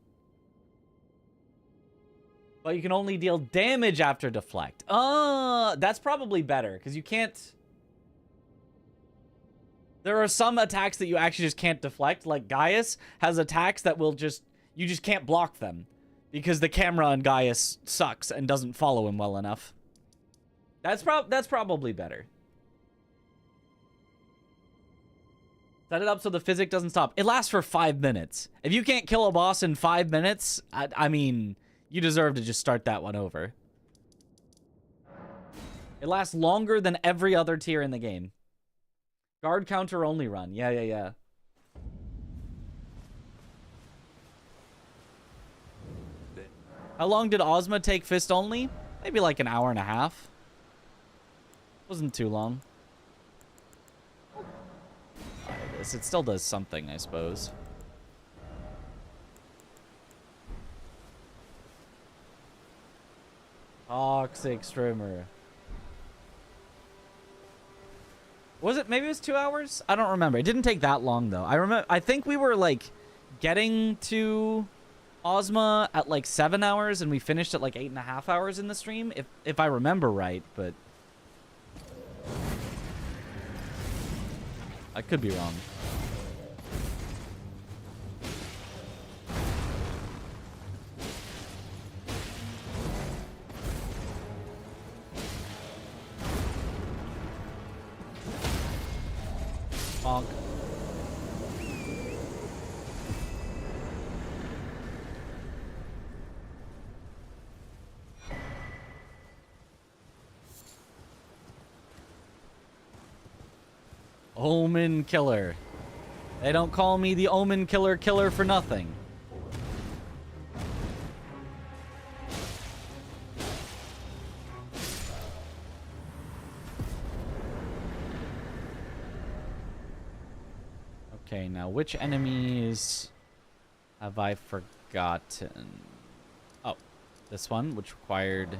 but you can only deal damage after deflect. That's probably better, because you can't... There are some attacks that you actually just can't deflect, like Gaius has attacks that will just... You just can't block them, because the camera on Gaius sucks and doesn't follow him well enough. That's probably better. Set it up so the physic doesn't stop. It lasts for 5 minutes. If you can't kill a boss in 5 minutes, I mean, you deserve to just start that one over. It lasts longer than every other tier in the game. Guard counter only run. Yeah. How long did Ozma take fist only? Maybe like an hour and a half. Wasn't too long. It still does something, I suppose. Toxic streamer. Was it? Maybe it was 2 hours? I don't remember. It didn't take that long, though. I think we were, like, getting to Ozma at, like, 7 hours, and we finished at, like, 8.5 hours in the stream, if I remember right, but... I could be wrong. Bonk. Omen Killer. They don't call me the Omen Killer for nothing. Okay, now which enemies have I forgotten? Oh, this one, which required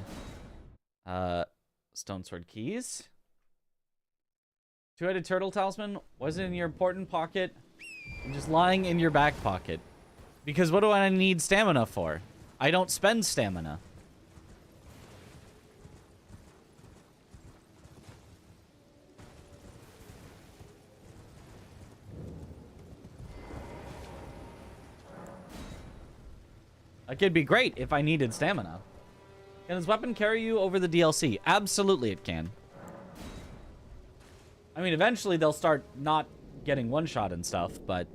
Stone Sword Keys. Two-headed turtle talisman wasn't in your important pocket. I'm just lying in your back pocket. Because what do I need stamina for? I don't spend stamina. Like, it'd be great if I needed stamina. Can this weapon carry you over the DLC? Absolutely it can. I mean, eventually they'll start not getting one-shot and stuff, but...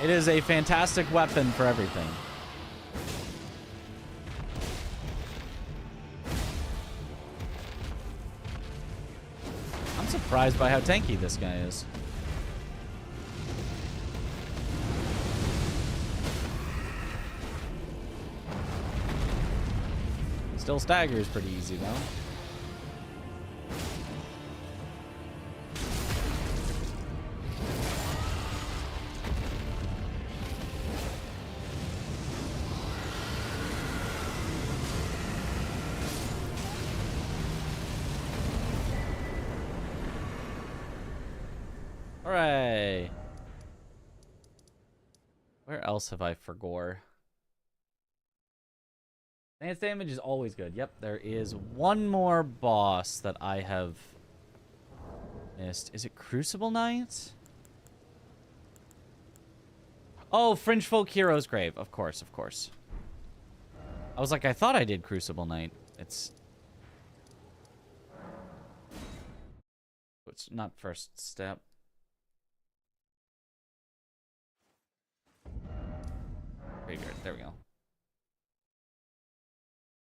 it is a fantastic weapon for everything. I'm surprised by how tanky this guy is. Still staggers pretty easy, though. Hooray! Where else have I forgore? Lance damage is always good. Yep, there is one more boss that I have missed. Is it Crucible Knight? Oh, Fringe Folk Hero's Grave. Of course, of course. I was like, I thought I did Crucible Knight. It's not first step. Graveyard. There we go.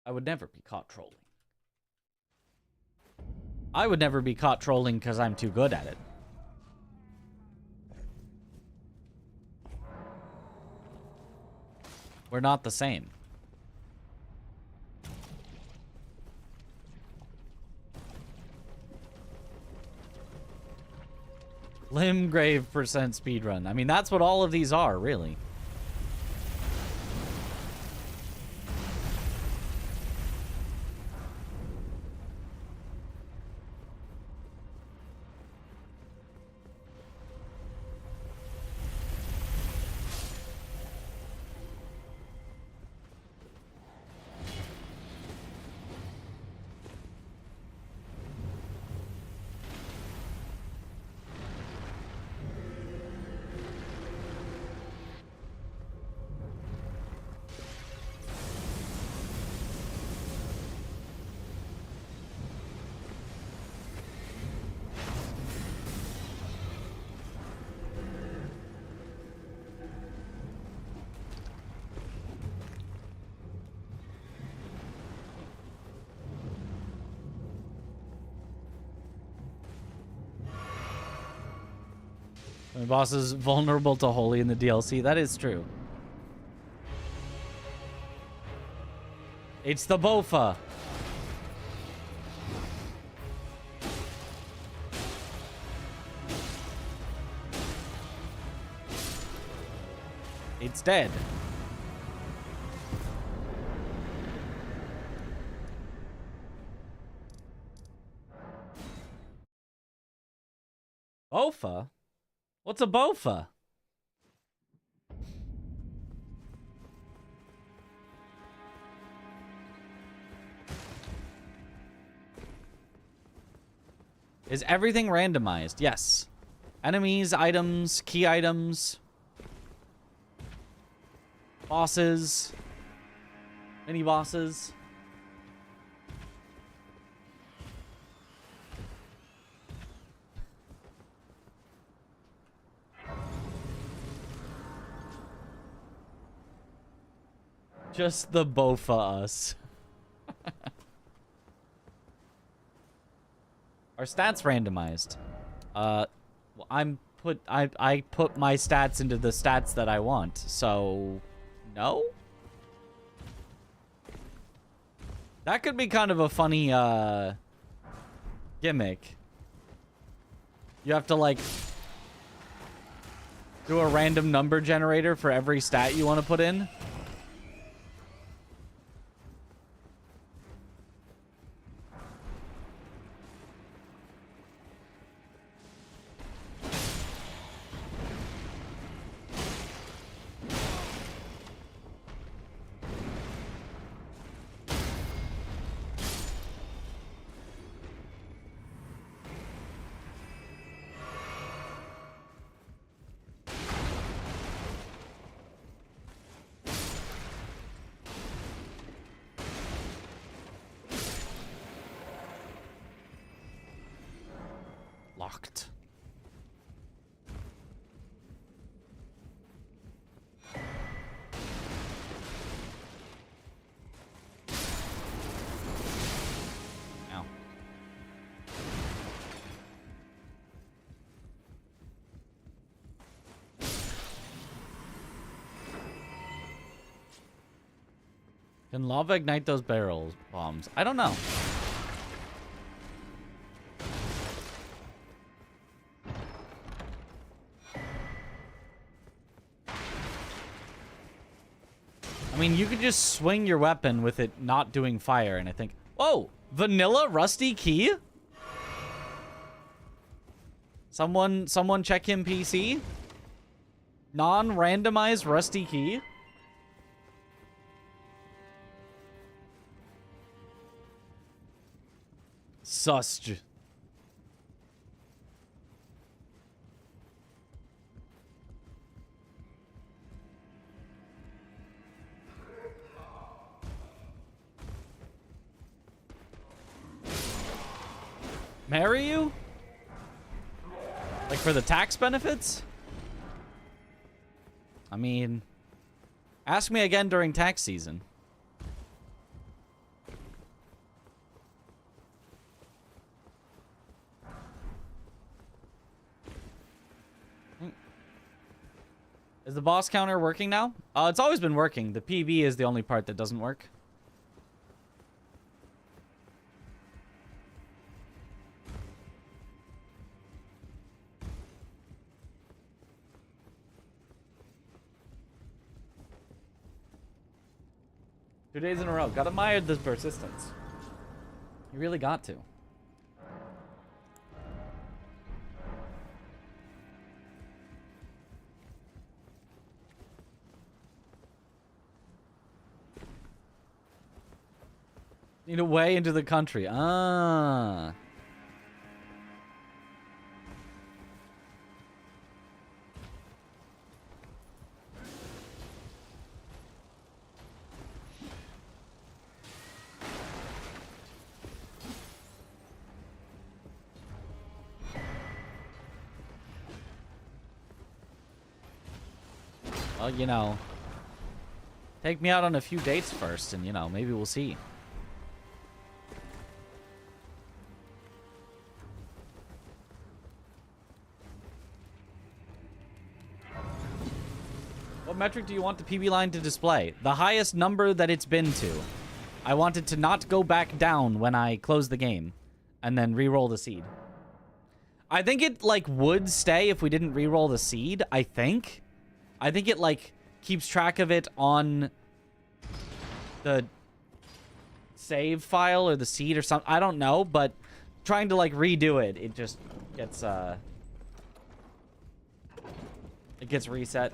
I would never be caught trolling. I would never be caught trolling because I'm too good at it. We're not the same. Limgrave percent speedrun. I mean, that's what all of these are, really. The boss is vulnerable to Holy in the DLC. That is true. It's the Bofa. It's dead. Bofa? What's a Bofa? Is everything randomized? Yes. Enemies, items, key items, bosses, mini bosses. Just the Bofa us. Are stats randomized? I put my stats into the stats that I want, so no? That could be kind of a funny gimmick. You have to like do a random number generator for every stat you want to put in. Regionlocked. Ow. Can lava ignite those barrels bombs? I don't know. I mean, you could just swing your weapon with it not doing fire, and I think... Whoa! Vanilla rusty key? Someone check him PC? Non-randomized rusty key? Sussed. Marry you? Like for the tax benefits? I mean, ask me again during tax season. Is the boss counter working now? It's always been working. The PB is the only part that doesn't work. Two days in a row. Got admired this persistence. You really got to. Need a way into the country. Ah. Well, you know, take me out on a few dates first, and, you know, maybe we'll see. What metric do you want the PB line to display? The highest number that it's been to. I want it to not go back down when I close the game and then re-roll the seed. I think it, like, would stay if we didn't re-roll the seed, I think. I think it, like, keeps track of it on the save file or the seed or something. I don't know, but trying to, like, redo it, it just gets, it gets reset.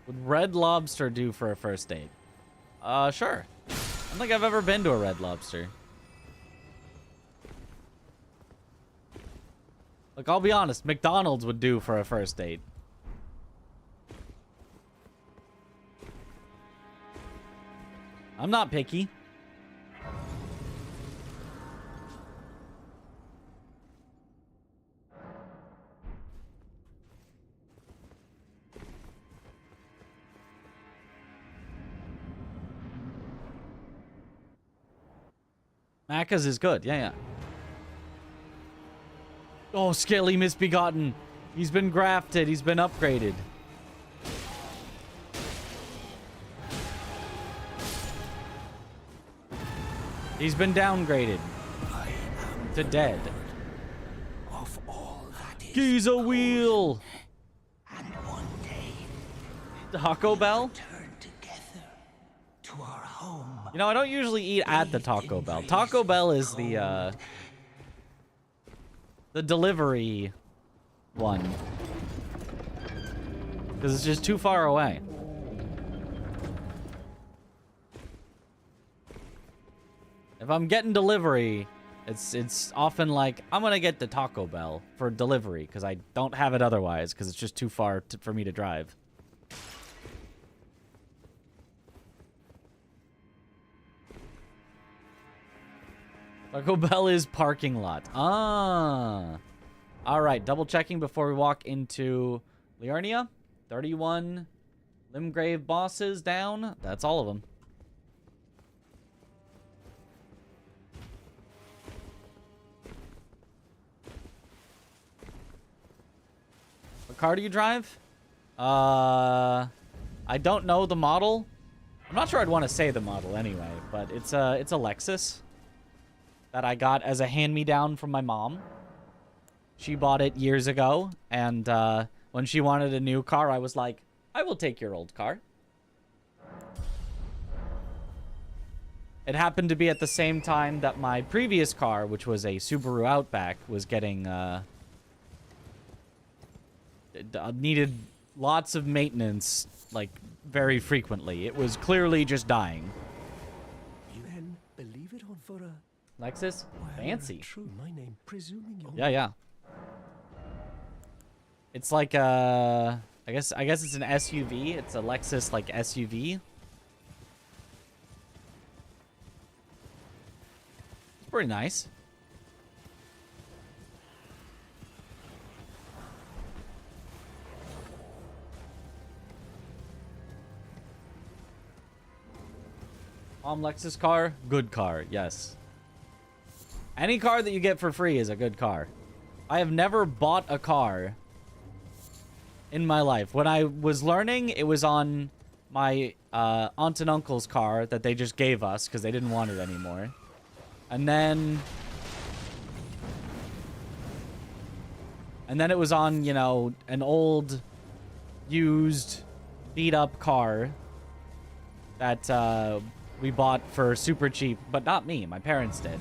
Would Red Lobster do for a first date? Sure. I don't think I've ever been to a Red Lobster. Look, I'll be honest. McDonald's would do for a first date. I'm not picky. Macca's is good. Yeah, yeah. Oh, Scaly Misbegotten. He's been grafted. He's been upgraded. He's been downgraded to dead. Of all that is Giza Wheel. and one day Taco Bell? turn together to our home. You know, I don't usually eat at the Taco Bell. Taco Bell is the delivery one. Because it's just too far away. If I'm getting delivery, it's often like, I'm going to get the Taco Bell for delivery because I don't have it otherwise because it's just too far for me to drive. Taco Bell is parking lot. Ah. All right, double checking before we walk into Liurnia. 31 Limgrave bosses down. That's all of them. What car do you drive? I don't know the model. I'm not sure I'd want to say the model anyway, but it's a Lexus that I got as a hand-me-down from my mom. She bought it years ago, and when she wanted a new car, I was like, I will take your old car. It happened to be at the same time that my previous car, which was a Subaru Outback, was getting needed lots of maintenance, like, very frequently. It was clearly just dying. You then believe it or for a Lexus? Fancy. true my name, presuming you're Yeah. It's like I guess it's an SUV. It's a Lexus like SUV. It's pretty nice. Lexus car, good car, yes. Any car that you get for free is a good car. I have never bought a car in my life. When I was learning, it was on my aunt and uncle's car that they just gave us because they didn't want it anymore. And then it was on, you know, an old, used, beat-up car that we bought for super cheap, but not me. My parents did.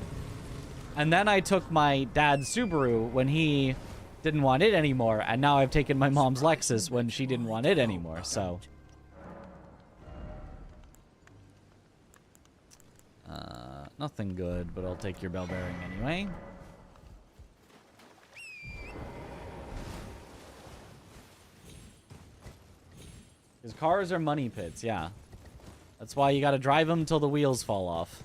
And then I took my dad's Subaru when he didn't want it anymore, and now I've taken my mom's Lexus when she didn't want it anymore, so. Nothing good, but I'll take your bell bearing anyway. Because cars are money pits, yeah. That's why you gotta drive them till the wheels fall off.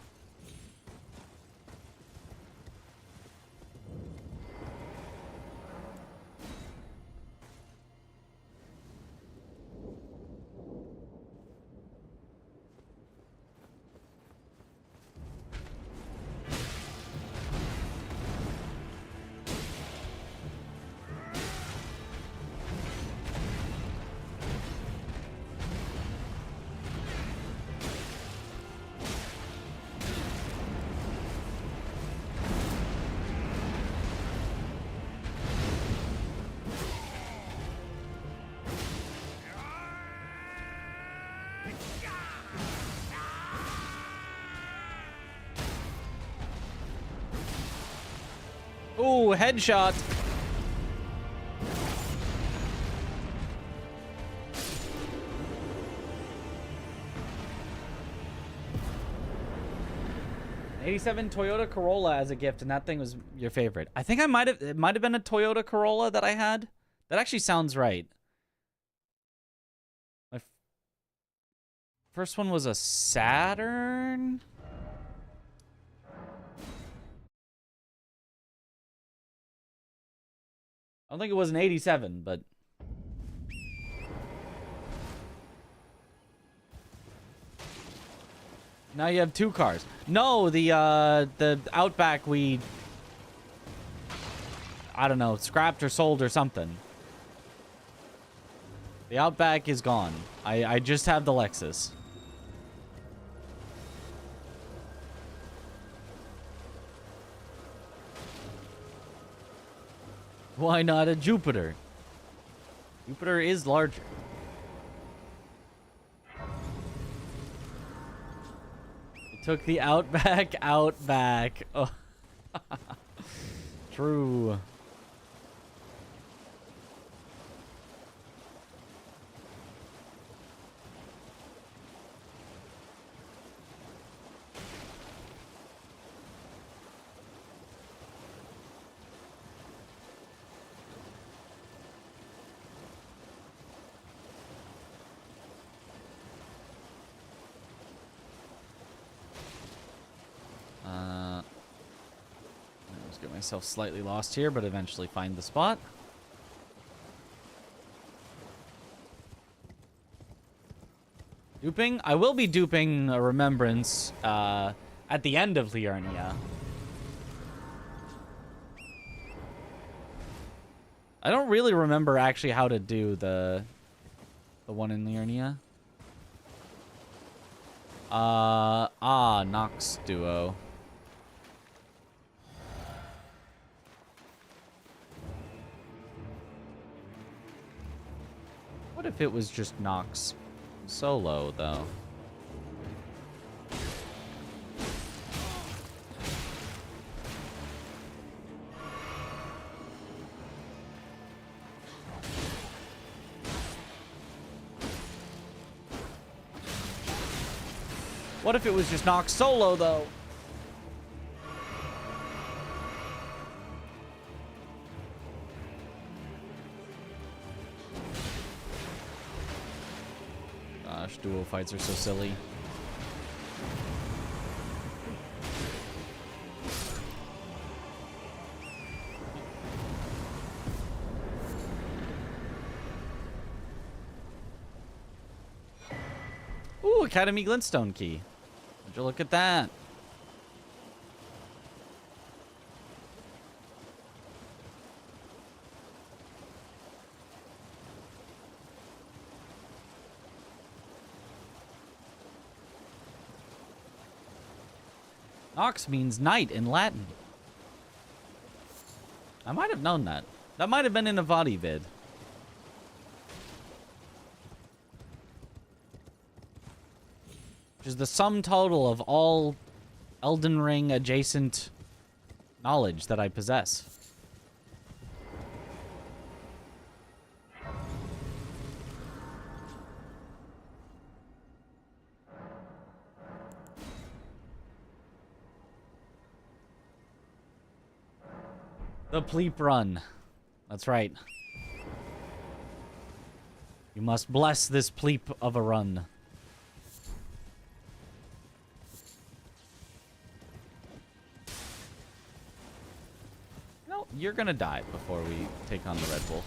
Ooh, headshot. '87 Toyota Corolla as a gift, and that thing was your favorite. I think it might have been a Toyota Corolla that I had. That actually sounds right. My first one was a Saturn. I don't think it was an 87, but now you have two cars. No, the Outback I don't know, scrapped or sold or something. The Outback is gone. I just have the Lexus. Why not a Jupiter? Jupiter is larger. It took the Outback. Oh. True. Just get myself slightly lost here, but eventually find the spot. Duping? I will be duping a remembrance at the end of Liurnia. I don't really remember actually how to do the one in Liurnia. Nox Duo. What if it was just Nox solo, though? What if it was just Nox solo, though? Gosh, duo fights are so silly. Ooh, Academy Glintstone key. Would you look at that? Nox means night in Latin. I might have known that. That might have been in a Vadi vid. Which is the sum total of all Elden Ring adjacent knowledge that I possess. The Pleep Run. That's right. You must bless this Pleep of a run. No, you're gonna die before we take on the Red Wolf.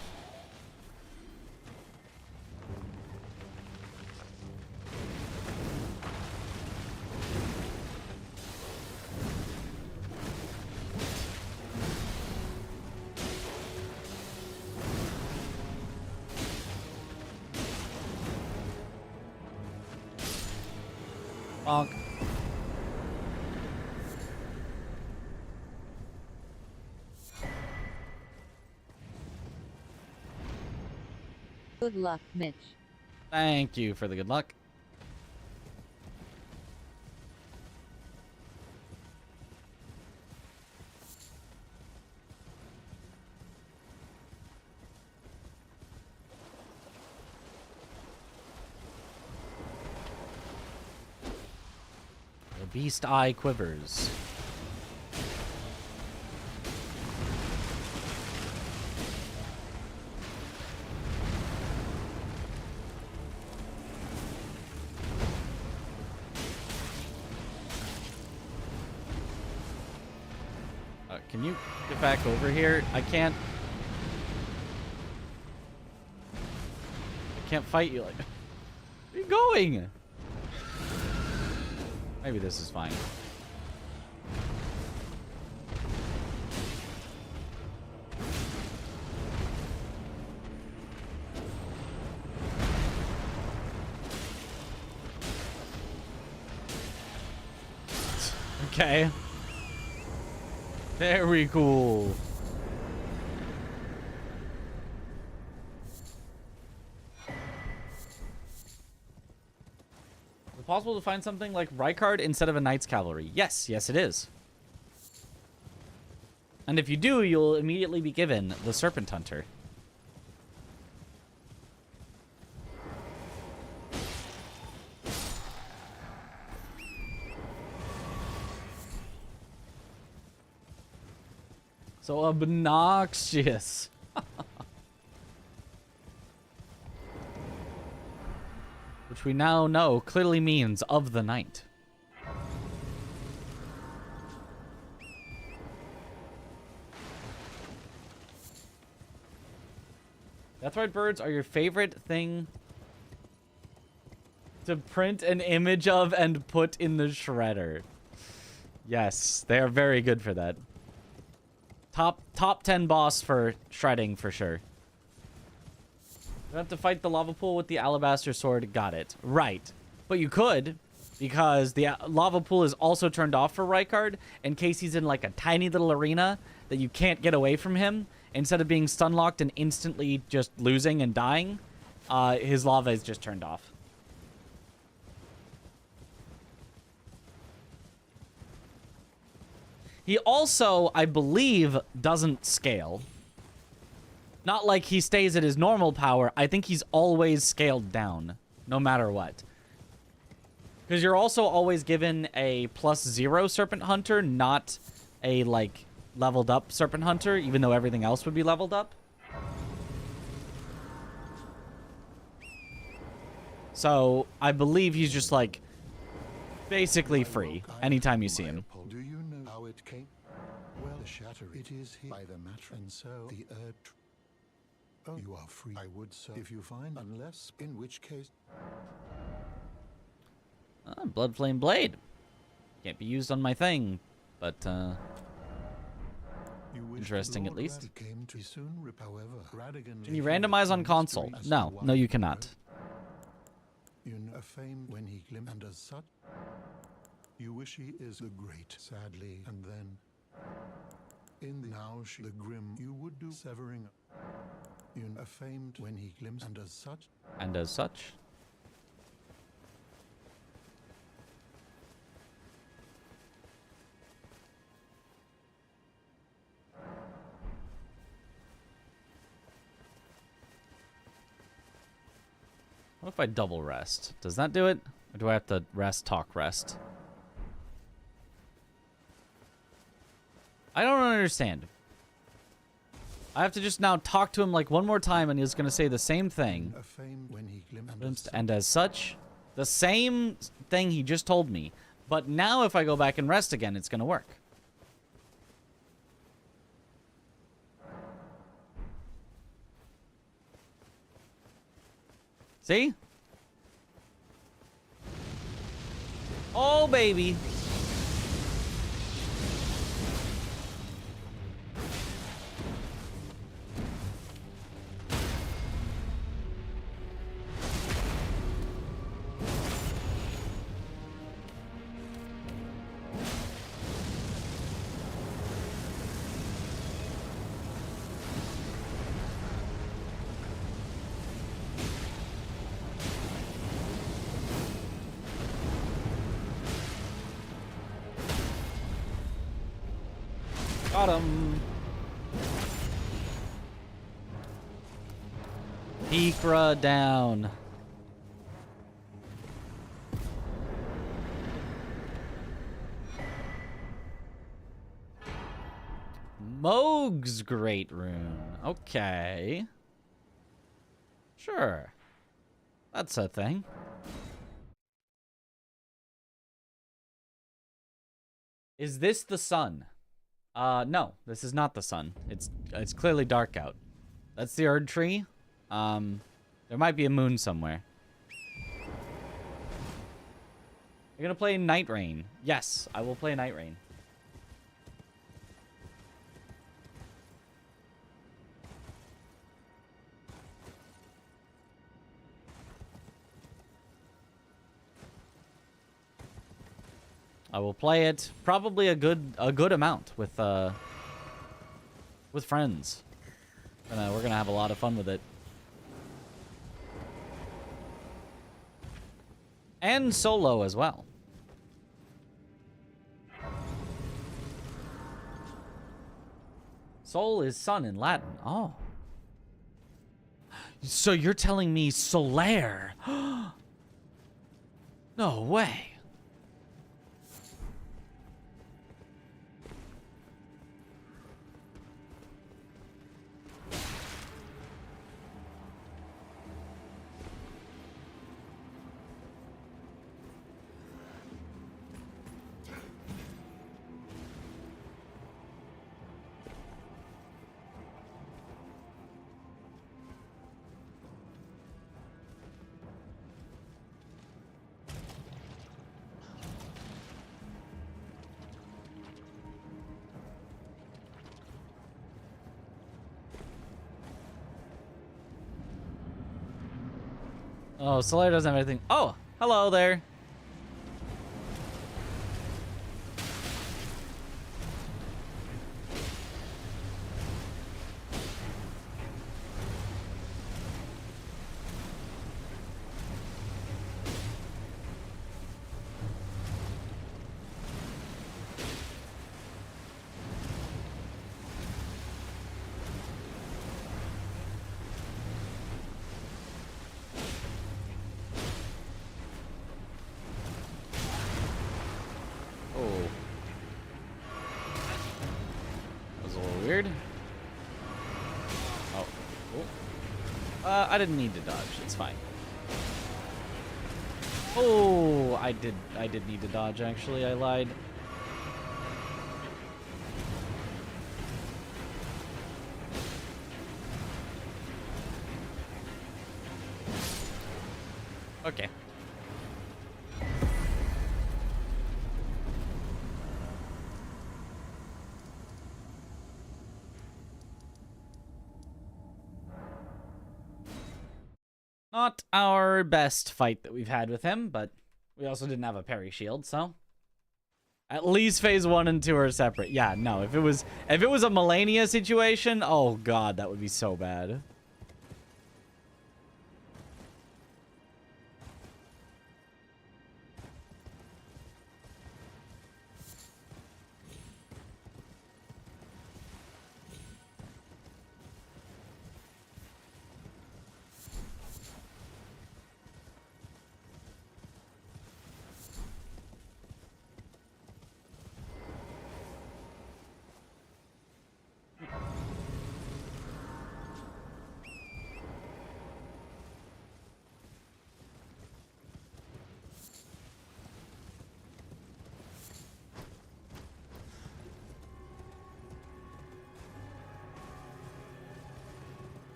Bonk. Good luck, Mitch. Thank you for the good luck. The beast eye quivers. Can you get back over here? I can't fight you like that. Where are you going? Maybe this is fine. Okay. Very cool. Is it possible to find something like Rykard instead of a Knight's Cavalry? Yes, yes it is. And if you do, you'll immediately be given the Serpent Hunter. So obnoxious. Which we now know clearly means of the night. Deathrite birds are your favorite thing to print an image of and put in the shredder. Yes, they are very good for that. Top 10 boss for shredding for sure. You have to fight the lava pool with the alabaster sword. Got it. Right. But you could, because the lava pool is also turned off for Rykard in case he's in like a tiny little arena that you can't get away from him. Instead of being stun locked and instantly just losing and dying, his lava is just turned off. He also, I believe, doesn't scale. Not like he stays at his normal power. I think he's always scaled down, no matter what. Because you're also always given a +0 Serpent Hunter, not a, like, leveled up Serpent Hunter, even though everything else would be leveled up. So, I believe he's just, like, basically free anytime you see him. Do you know how it came? Well, the shatter it is here by the matter, and so the earth. Oh, you are free. I would so if you find, unless in which case. Blood Flame Blade. Can't be used on my thing, but interesting at least. Came too soon, however, Can you randomize on console? No, no, you cannot. You know a fame when he glimpsed, and as such, you wish he is the great, sadly, and then in the now she the grim you would do severing. You know, famed when he glimpsed, and as such. And as such. What if I double rest? Does that do it? Or do I have to rest, talk, rest? I don't understand. I have to just now talk to him like one more time and he's going to say the same thing. And as such, the same thing he just told me. But now if I go back and rest again, it's going to work. See? Oh, baby. Got him. Ikra down. Moog's Great Rune. Okay. Sure. That's a thing. Is this the sun? No, this is not the sun. It's clearly dark out. That's the Erd tree. There might be a moon somewhere. You're gonna play Night Rain. Yes, I will play Night Rain. I will play it probably a good amount with friends. We're gonna have a lot of fun with it. And solo as well. Sol is sun in Latin. Oh. So you're telling me Solaire? No way. Oh, Solaire doesn't have anything. Oh, hello there. Weird. Oh. Cool. I didn't need to dodge. It's fine. Oh, I did need to dodge, actually. I lied. Okay. Not our best fight that we've had with him, but we also didn't have a parry shield, so at least phase 1 and 2 are separate. Yeah, no, if it was a Melania situation, oh god, that would be so bad.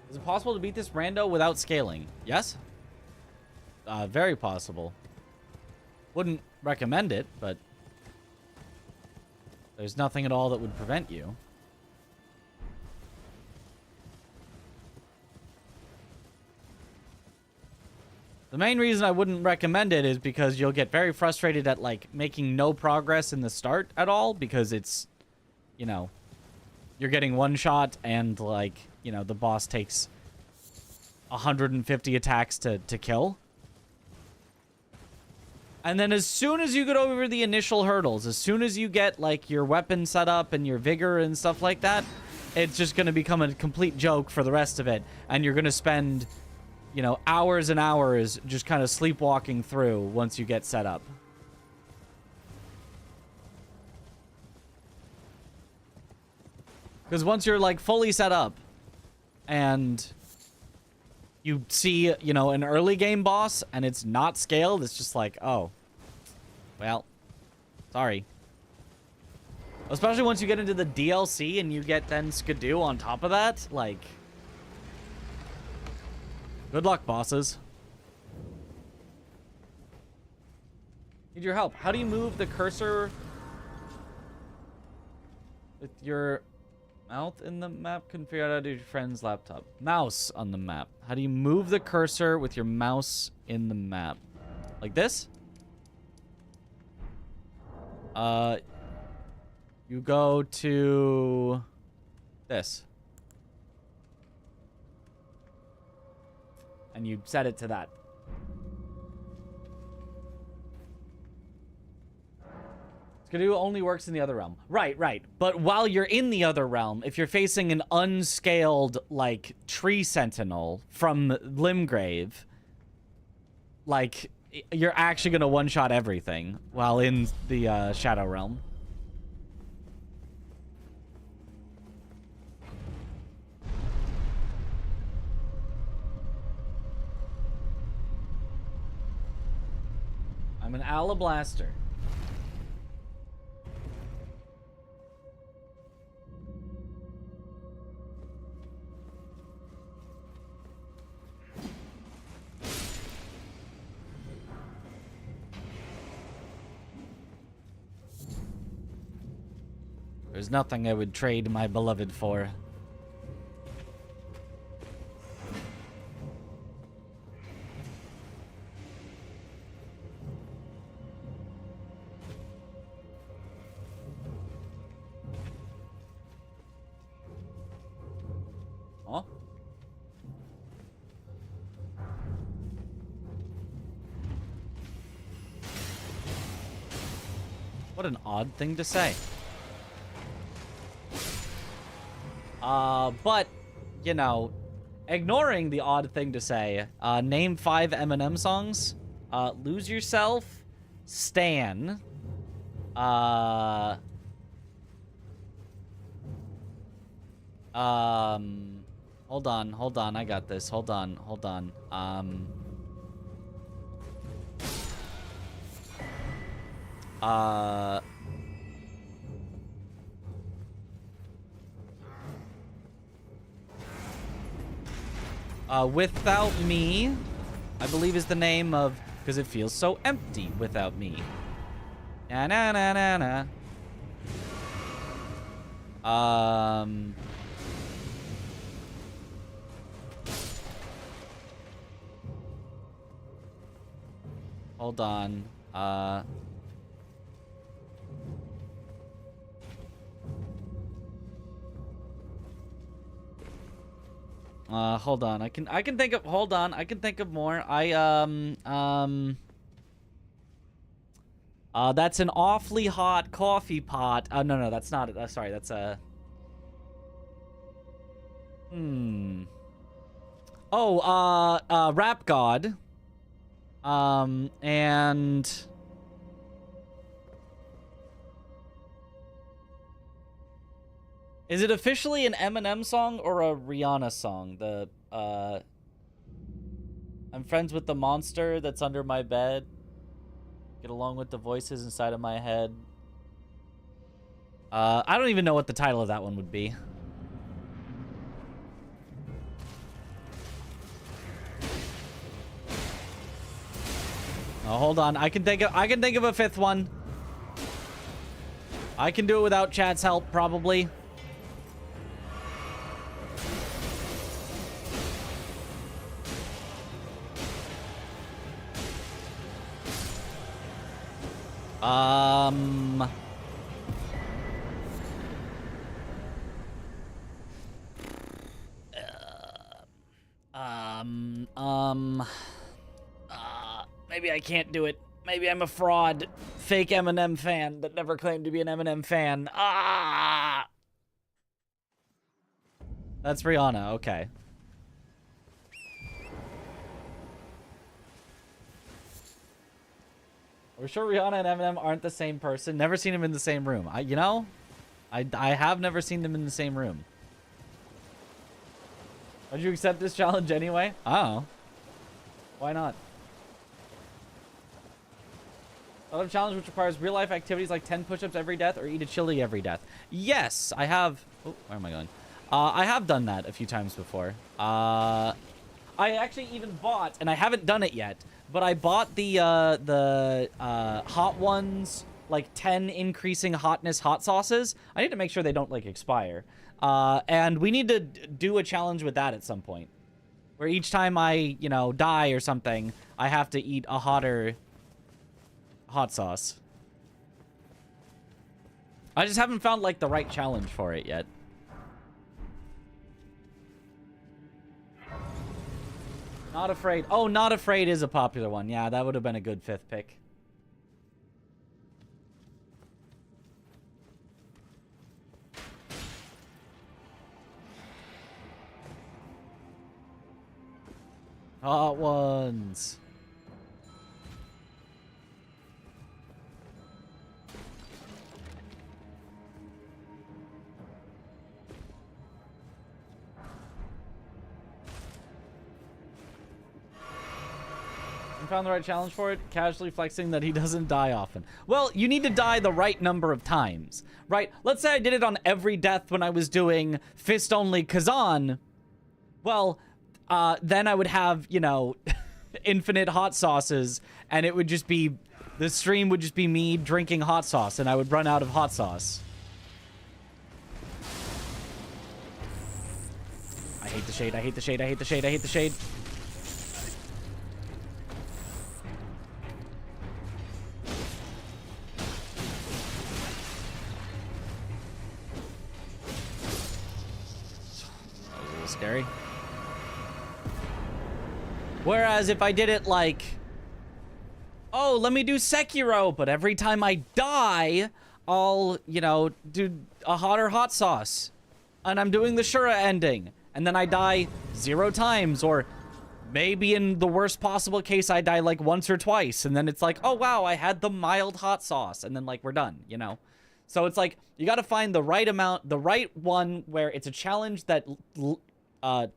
Is it possible to beat this rando without scaling? Yes? Very possible. Wouldn't recommend it, but there's nothing at all that would prevent you. The main reason I wouldn't recommend it is because you'll get very frustrated at, like, making no progress in the start at all, because it's, you know, you're getting one shot and, like, you know, the boss takes 150 attacks to kill. And then as soon as you get over the initial hurdles, as soon as you get, like, your weapon set up and your vigor and stuff like that, it's just going to become a complete joke for the rest of it. And you're going to spend, you know, hours and hours just kind of sleepwalking through once you get set up. Because once you're, like, fully set up and you see, you know, an early game boss and it's not scaled, it's just like, oh, well, sorry. Especially once you get into the DLC and you get then Skidoo on top of that, like, good luck, bosses. Need your help. How do you move the cursor with your mouth in the map? Couldn't figure out how to do your friend's laptop. Mouse on the map. How do you move the cursor with your mouse in the map? Like this? You go to this. And you set it to that. Skidoo only works in the other realm. Right, right. But while you're in the other realm, if you're facing an unscaled, like, tree sentinel from Limgrave, like, you're actually going to one-shot everything while in the Shadow Realm. I'm an Alabaster. There's nothing I would trade my beloved for. Aw. What an odd thing to say. But, you know, ignoring the odd thing to say, name 5 Eminem songs. Lose Yourself, Stan, hold on, I got this. Hold on. Without Me, I believe is the name of, because it feels so empty without me. Na na na na na. Hold on. Hold on. I can think of, hold on. I can think of more. That's an awfully hot coffee pot. No, that's not it. Sorry, that's a... Oh, Rap God. And... Is it officially an Eminem song or a Rihanna song? The, I'm friends with the monster that's under my bed. Get along with the voices inside of my head. I don't even know what the title of that one would be. Oh, hold on. I can think of a 5th one. I can do it without chat's help, probably. Maybe I can't do it. Maybe I'm a fraud. Fake Eminem fan that never claimed to be an Eminem fan. That's Rihanna, okay. We're sure Rihanna and Eminem aren't the same person. Never seen them in the same room. I have never seen them in the same room. Would you accept this challenge anyway? Oh. Why not? Another challenge which requires real-life activities like 10 push-ups every death or eat a chili every death. Yes, I have... Oh, where am I going? I have done that a few times before. I actually even bought, and I haven't done it yet, but I bought the Hot Ones, like 10 increasing hotness hot sauces. I need to make sure they don't, like, expire. And we need to do a challenge with that at some point. Where each time I, you know, die or something, I have to eat a hotter hot sauce. I just haven't found, like, the right challenge for it yet. Not Afraid. Oh, Not Afraid is a popular one. Yeah, that would have been a good 5th pick. Hot Ones. Found the right challenge for it, casually flexing that he doesn't die often. Well, you need to die the right number of times, right? Let's say I did it on every death when I was doing fist only Kazan. Well, then I would have, you know, infinite hot sauces, and it would just be, the stream would just be me drinking hot sauce, and I would run out of hot sauce. I hate the shade, I hate the shade, I hate the shade, I hate the shade. scary. Whereas if I did it like, oh, let me do Sekiro, but every time I die, I'll, you know, do a hotter hot sauce. And I'm doing the Shura ending. And then I die 0 times, or maybe in the worst possible case, I die like once or twice. And then it's like, oh, wow, I had the mild hot sauce. And then like, we're done, you know? So it's like, you got to find the right amount, the right one where it's a challenge that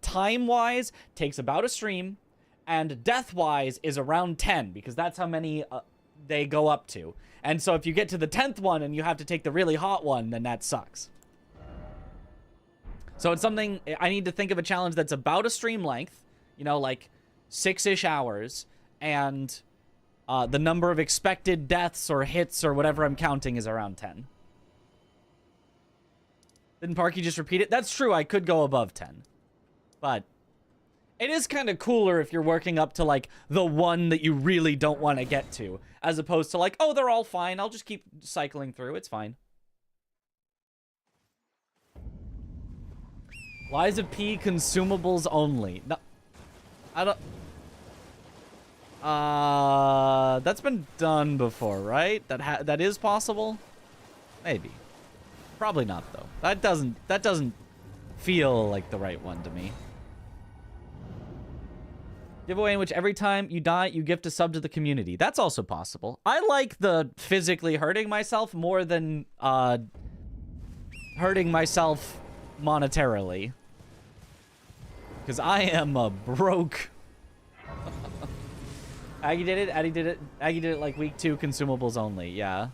time-wise takes about a stream, and death-wise is around 10, because that's how many they go up to. And so if you get to the 10th one and you have to take the really hot one, then that sucks. So it's something, I need to think of a challenge that's about a stream length, you know, like 6-ish hours, and the number of expected deaths or hits or whatever I'm counting is around 10. Didn't Parky just repeat it? That's true, I could go above 10. But it is kind of cooler if you're working up to, like, the one that you really don't want to get to, as opposed to, like, oh, they're all fine, I'll just keep cycling through, it's fine. Lies of P consumables only. No, I don't... that's been done before, right? That is possible? Maybe. Probably not, though. That doesn't feel like the right one to me. Giveaway in which every time you die, you gift a sub to the community. That's also possible. I like the physically hurting myself more than hurting myself monetarily. Because I am a broke. Aggie did it. Aggie did it like week 2, consumables only. Yeah.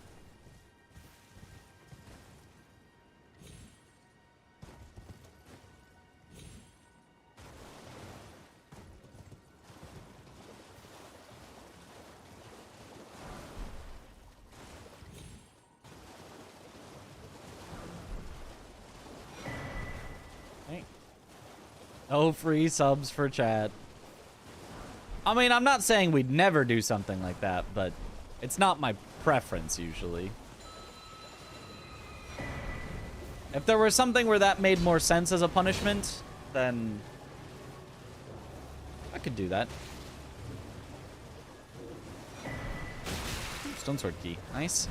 No free subs for chat. I mean, I'm not saying we'd never do something like that, but it's not my preference usually. If there was something where that made more sense as a punishment, then I could do that. Stone sword key. Nice.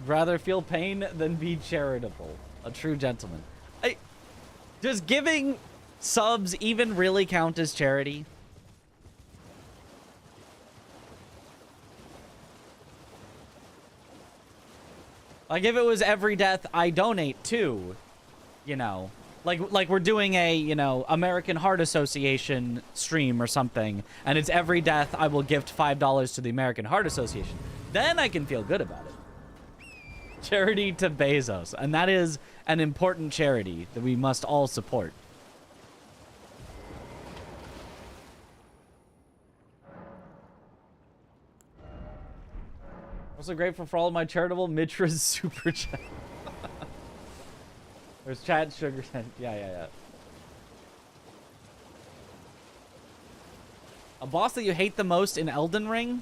Rather feel pain than be charitable. A true gentleman. Does giving subs even really count as charity? Like, if it was every death I donate to, you know, like we're doing a, you know, American Heart Association stream or something, and it's every death I will gift $5 to the American Heart Association, then I can feel good about it. Charity to Bezos, and that is an important charity that we must all support. Also grateful for all of my charitable Mitra's super chat. There's chat sugar. Yeah. A boss that you hate the most in Elden Ring?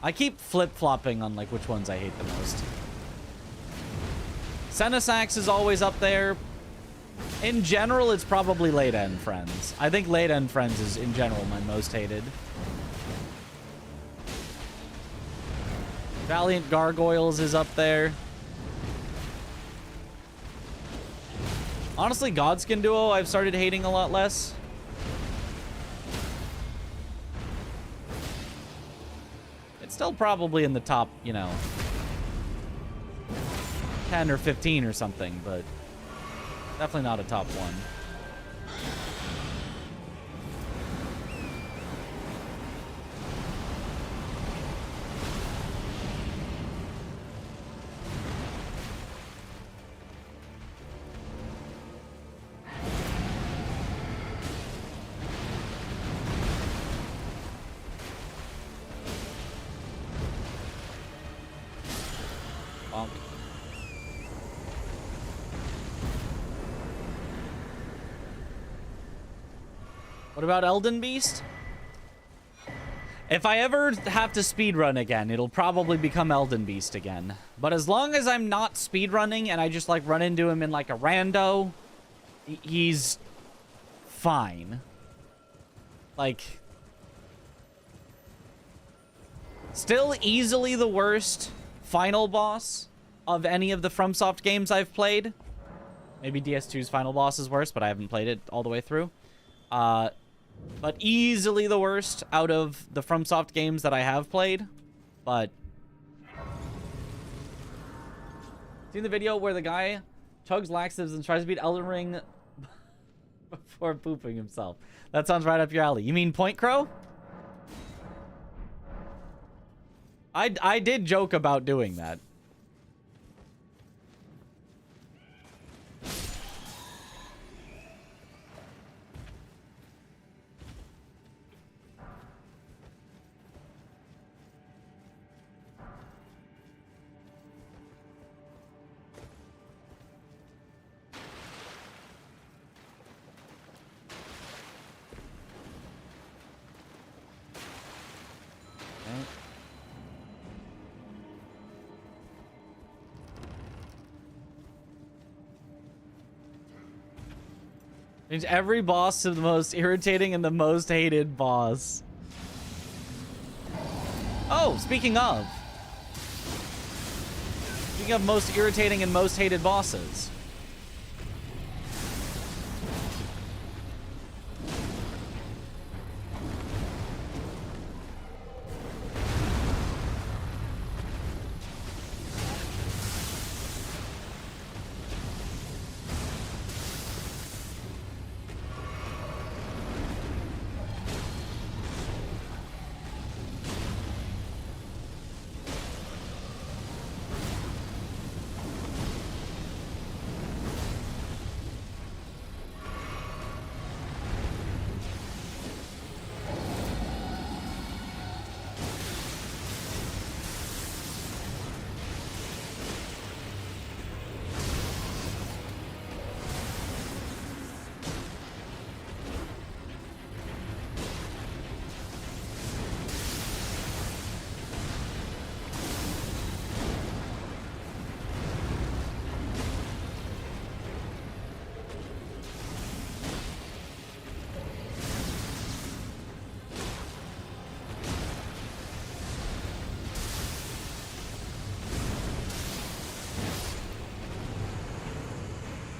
I keep flip-flopping on, like, which ones I hate the most. Senesax is always up there. In general, it's probably Late End Friends. I think Late End Friends is, in general, my most hated. Valiant Gargoyles is up there. Honestly, Godskin Duo I've started hating a lot less. Still probably in the top, you know, 10 or 15 or something, but definitely not a top 1. Bonk. What about Elden Beast? If I ever have to speedrun again, it'll probably become Elden Beast again. But as long as I'm not speedrunning and I just like run into him in like a rando, he's fine. Like, still easily the worst final boss of any of the FromSoft games I've played. Maybe DS2's final boss is worse, but I haven't played it all the way through. But easily the worst out of the FromSoft games that I have played. But seen the video where the guy chugs laxatives and tries to beat Elden Ring before pooping himself? That sounds right up your alley. You mean Point Crow? I did joke about doing that. Change every boss to the most irritating and the most hated boss. Oh, speaking of most irritating and most hated bosses.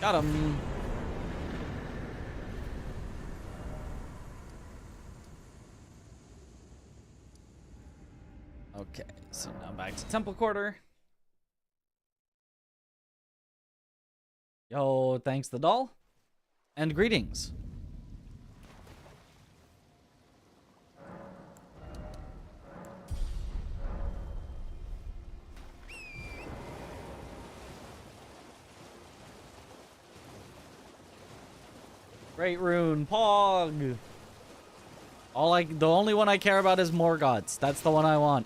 Got him. Okay, so now back to Temple Quarter. Yo, thanks the doll. And greetings. Great rune, Pog. The only one I care about is Morgoth's. That's the one I want.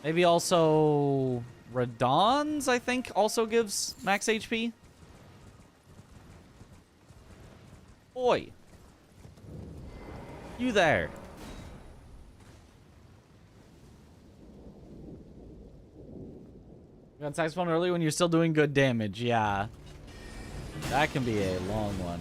Maybe also Radon's, I think, also gives max HP. Boy. You there. You got saxophone early when you're still doing good damage, yeah. That can be a long one.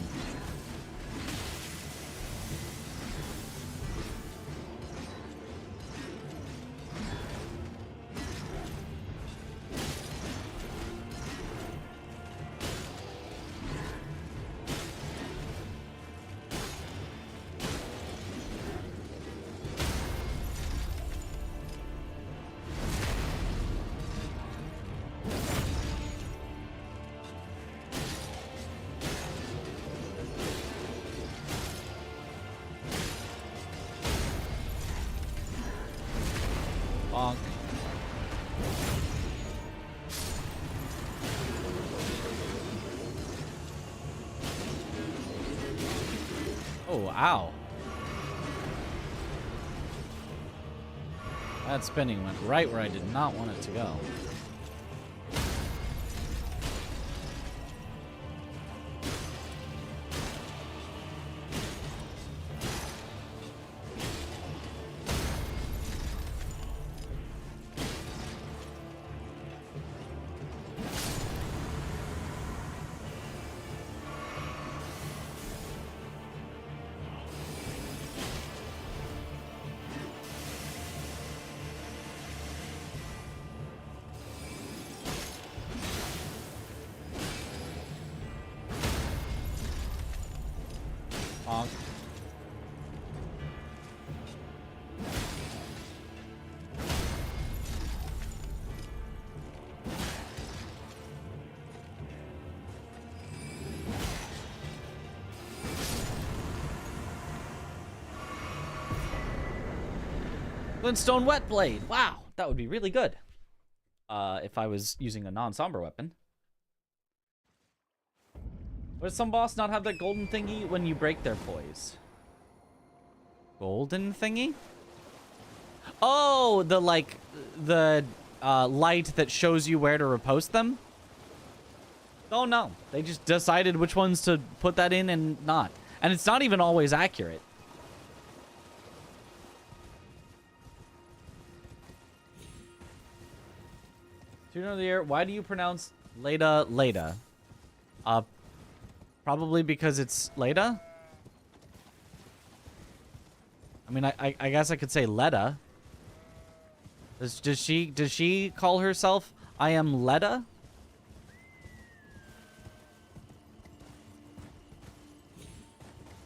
Oh, ow. That spinning went right where I did not want it to go. Glintstone Wet Blade. Wow, that would be really good. If I was using a non-somber weapon. Does some boss not have that golden thingy when you break their poise? Golden thingy? Oh, the light that shows you where to repost them? Oh no, they just decided which ones to put that in and not. And it's not even always accurate. Student of the Year, why do you pronounce Leda Leda? Probably because it's Leda? I mean, I guess I could say Leda. Does she call herself I am Leda?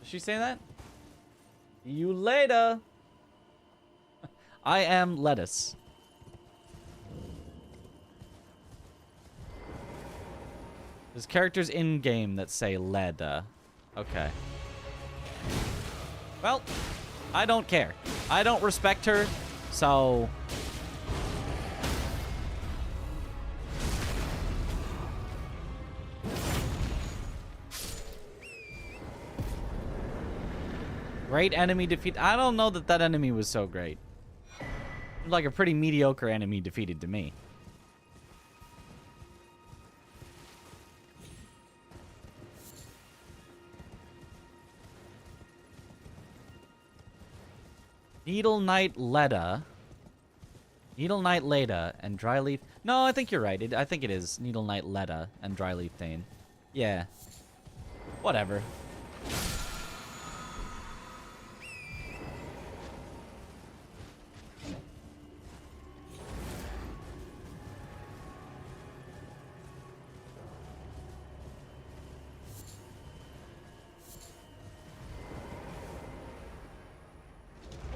Does she say that? You Leda. I am lettuce. There's characters in-game that say Leda. Okay. Well, I don't care. I don't respect her, so... Great enemy defeat. I don't know that that enemy was so great. It was like a pretty mediocre enemy defeated to me. Needle Knight Leda. Needle Knight Leda and Dryleaf. No, I think you're right. I think it is Needle Knight Leda and Dryleaf Thane. Yeah. Whatever.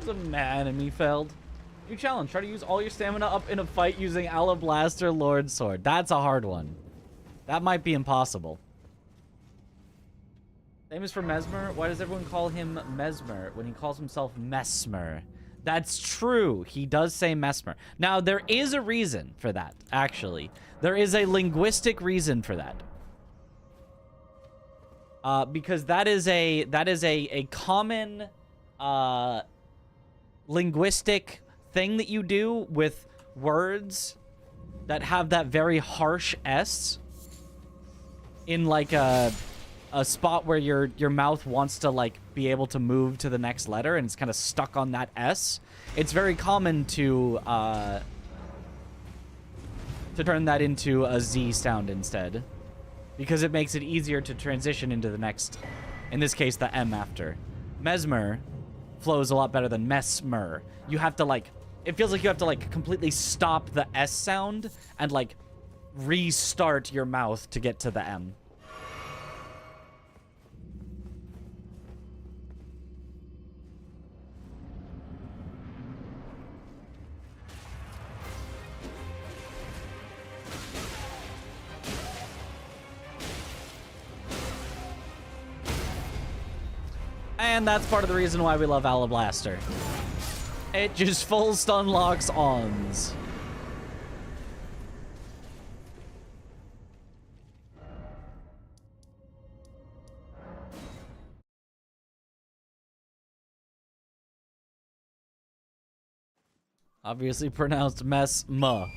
The enemy failed. New challenge. Try to use all your stamina up in a fight using Alabaster Lord Sword. That's a hard one. That might be impossible. Same as for Mesmer. Why does everyone call him Mesmer when he calls himself Mesmer? That's true. He does say Mesmer. Now, there is a reason for that, actually. There is a linguistic reason for that. Because that is a common... linguistic thing that you do with words that have that very harsh S in like a spot where your mouth wants to like be able to move to the next letter and it's kind of stuck on that S. It's very common to turn that into a Z sound instead because it makes it easier to transition into the next, in this case, the M after. Mesmer flows a lot better than Mesmer. You have to like, it feels like you have to like completely stop the S sound and like restart your mouth to get to the M. And that's part of the reason why we love Alabaster. It just full stun locks ons. Obviously pronounced mesma.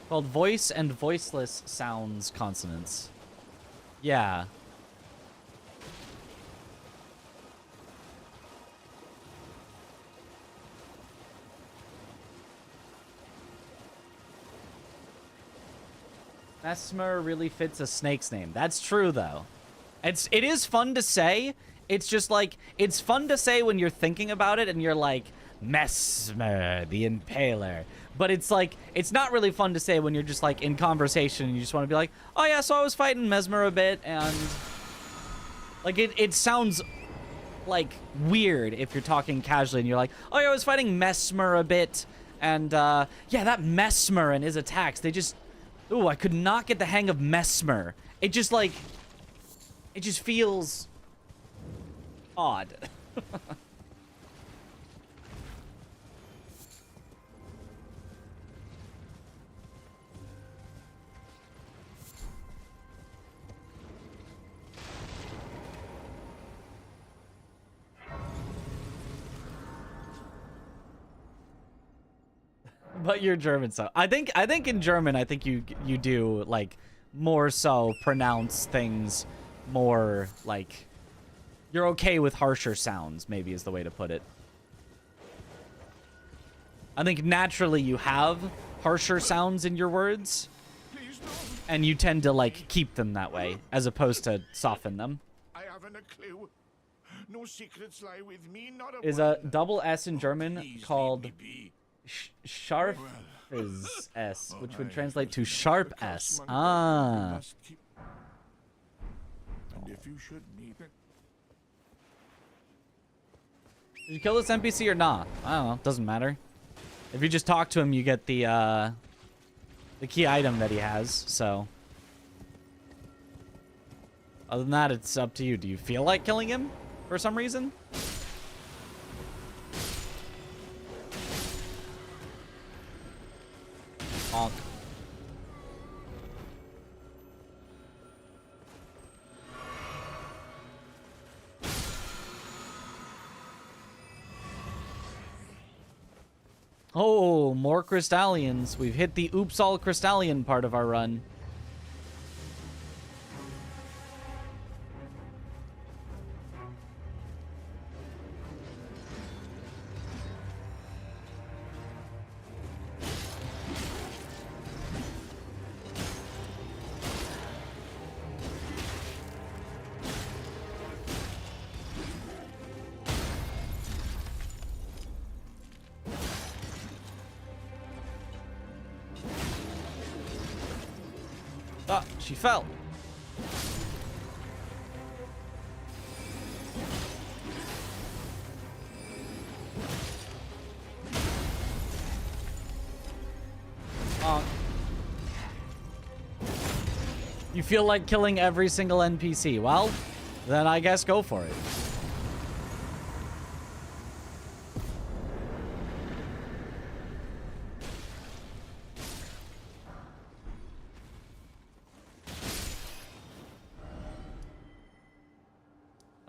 Called voice and voiceless sounds consonants. Yeah. Mesmer really fits a snake's name. That's true, though. It is fun to say. It's just like, it's fun to say when you're thinking about it and you're like, Mesmer, the Impaler. But it's like, it's not really fun to say when you're just like in conversation and you just want to be like, oh yeah, so I was fighting Mesmer a bit, and like it sounds like weird if you're talking casually and you're like, oh yeah, I was fighting Mesmer a bit, and yeah, that Mesmer and his attacks, they just, ooh, I could not get the hang of Mesmer. It just like, it just feels odd. But you're German, so I think in German, I think you do like more so pronounce things more like you're okay with harsher sounds, maybe is the way to put it. I think naturally you have harsher sounds in your words, and you tend to like keep them that way as opposed to soften them. I haven't a clue. No secrets lie with me, not a Is a double S in German called Sharp is S, which would translate to sharp S. Ah. And if you should need it. Did you kill this NPC or not? I don't know. Doesn't matter. If you just talk to him, you get the key item that he has. So, other than that, it's up to you. Do you feel like killing him for some reason? Honk. Oh, more Crystallians. We've hit the oops all Crystallian part of our run. Ah, she fell. You feel like killing every single NPC. Well, then I guess go for it.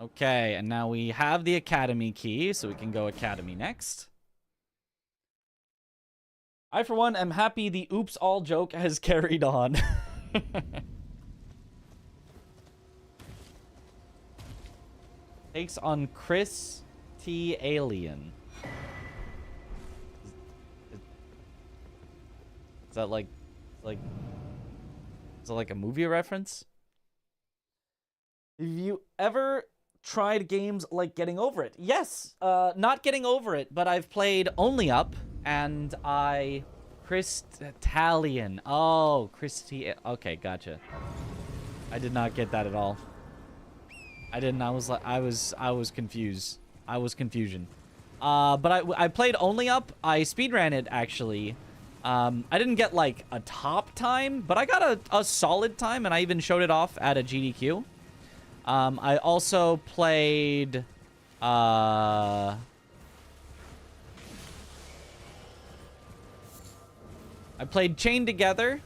Okay, and now we have the Academy key, so we can go Academy next. I, for one, am happy the oops all joke has carried on. Takes on Chris T. Alien. Is that like, is it like a movie reference? Have you ever tried games like Getting Over It? Yes, not Getting Over It, but I've played Only Up, and Crystallian. Oh, okay, gotcha. I did not get that at all. I didn't. I was confused. I was confusion. But I played Only Up. I speedran it actually. I didn't get like a top time, but I got a solid time, and I even showed it off at a GDQ. I also played I played Chained Together.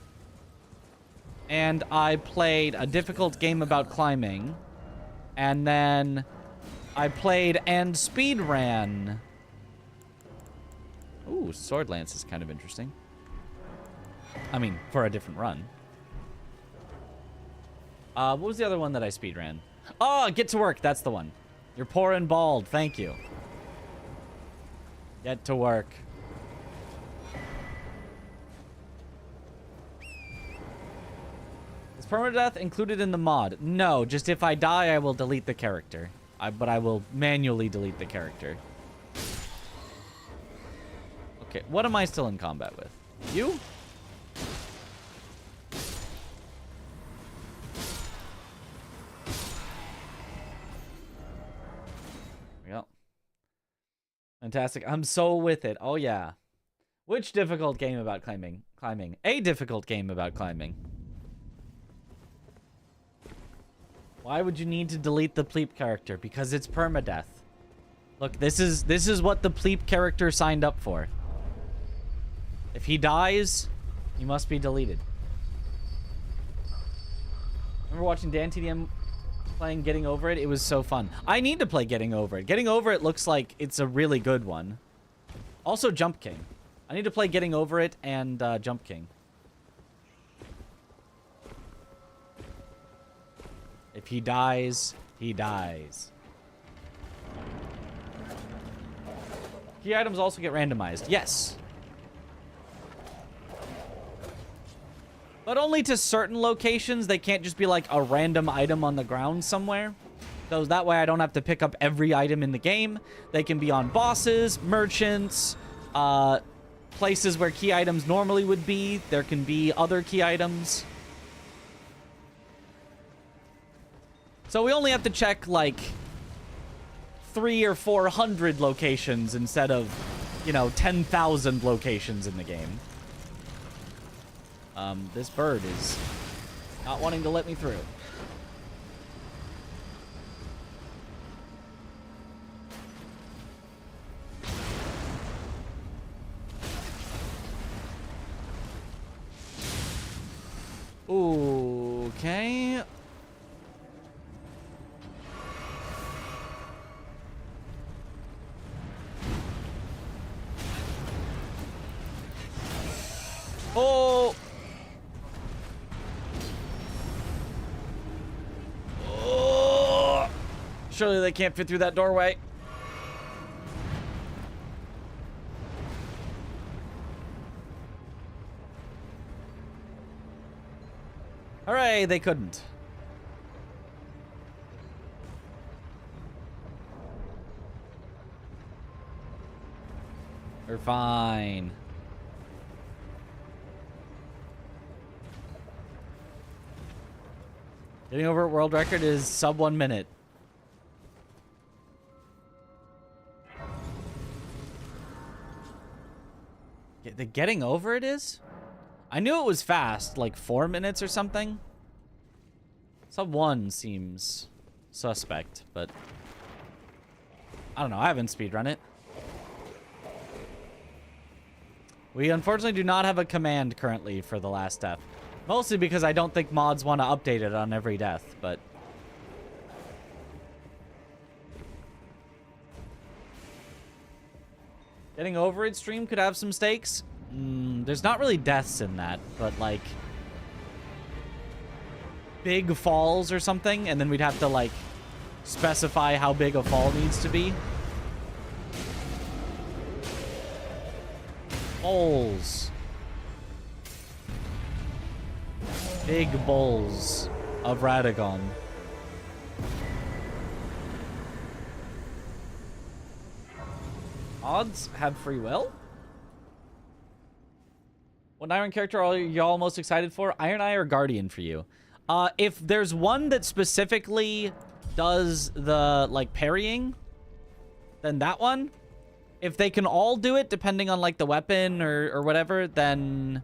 and I played a difficult game about climbing, and then I played and speed ran. Ooh, Sword Lance is kind of interesting. I mean, for a different run. What was the other one that I speed ran? Oh, Get to Work. That's the one. You're poor and bald. Thank you. Get to Work. Is permadeath included in the mod? No, just if I die, I will delete the character. But I will manually delete the character. Okay, what am I still in combat with? You? There we go. Fantastic. I'm so with it. Oh, yeah. Which difficult game about climbing? A difficult game about climbing. Why would you need to delete the Pleep character? Because it's permadeath. Look, this is what the Pleep character signed up for. If he dies, he must be deleted. Remember watching Dan TDM playing Getting Over It? It was so fun. I need to play Getting Over It. Getting Over It looks like it's a really good one. Also, Jump King. I need to play Getting Over It and Jump King. If he dies, he dies. Key items also get randomized. Yes. But only to certain locations. They can't just be like a random item on the ground somewhere. So that way I don't have to pick up every item in the game. They can be on bosses, merchants, places where key items normally would be. There can be other key items. So we only have to check like 300 or 400 locations instead of, you know, 10,000 locations in the game. This bird is not wanting to let me through. Okay. Oh! Oh! Surely they can't fit through that doorway. Hooray, they couldn't. We're fine. Getting over it world record is sub 1 minute. The getting over it is? I knew it was fast, like 4 minutes or something. Sub 1 seems suspect, but I don't know. I haven't speedrun it. We unfortunately do not have a command currently for the last death. Mostly because I don't think mods want to update it on every death, but... Getting over it stream could have some stakes. There's not really deaths in that, but like... big falls or something, and then we'd have to like specify how big a fall needs to be. Bowls. Big bowls of Radagon. Odds have free will? What Iron character are y'all most excited for? Iron Eye or Guardian for you? If there's one that specifically does the, like, parrying, then that one. If they can all do it, depending on, like, the weapon or whatever, then...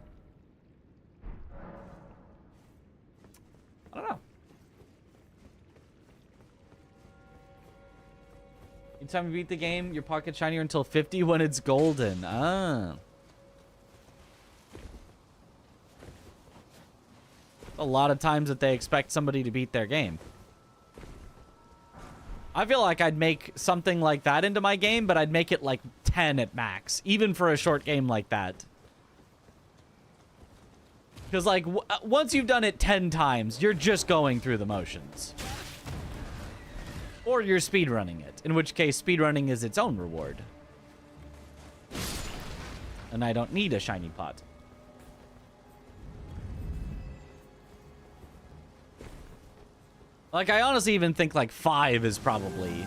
I don't know. Anytime you beat the game, your pocket shinier until 50 when it's golden. Ah. A lot of times that they expect somebody to beat their game. I feel like I'd make something like that into my game, but I'd make it like 10 at max, even for a short game like that. Because, like, once you've done it 10 times, you're just going through the motions. Or you're speedrunning it, in which case speedrunning is its own reward. And I don't need a shiny pot. Like, I honestly even think, like, 5 is probably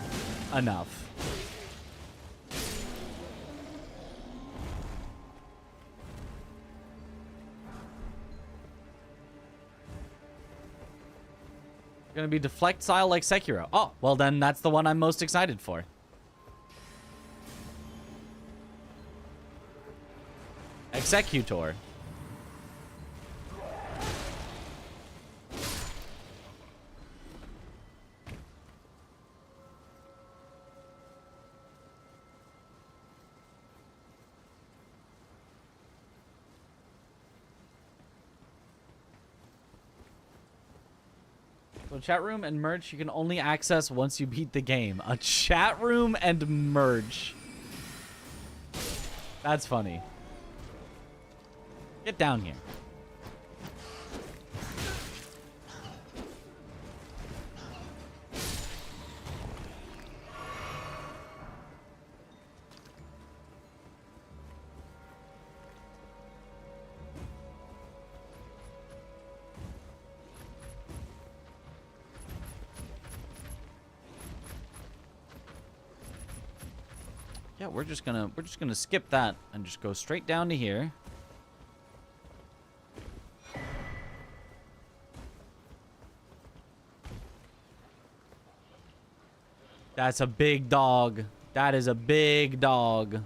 enough. Gonna be deflect style like Sekiro. Oh, well then that's the one I'm most excited for. Executor. So chat room and merch you can only access once you beat the game. A chat room and merch. That's funny. Get down here. Yeah, we're just gonna skip that and just go straight down to here. That's a big dog. That is a big dog.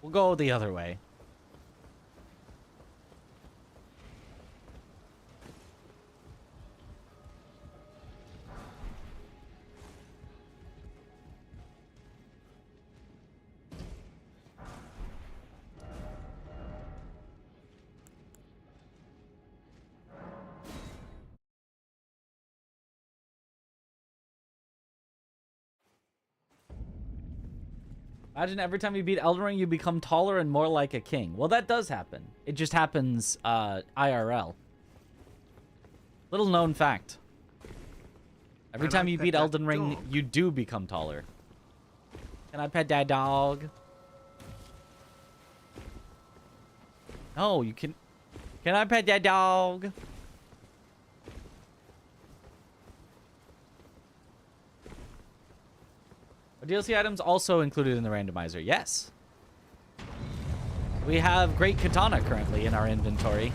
We'll go the other way. Imagine every time you beat Elden Ring, you become taller and more like a king. Well, that does happen. It just happens IRL. Little known fact. Every time you beat Elden Ring, you do become taller. Can I pet that dog? No, you can... Can I pet that dog? Are DLC items also included in the randomizer? Yes. We have Great Katana currently in our inventory.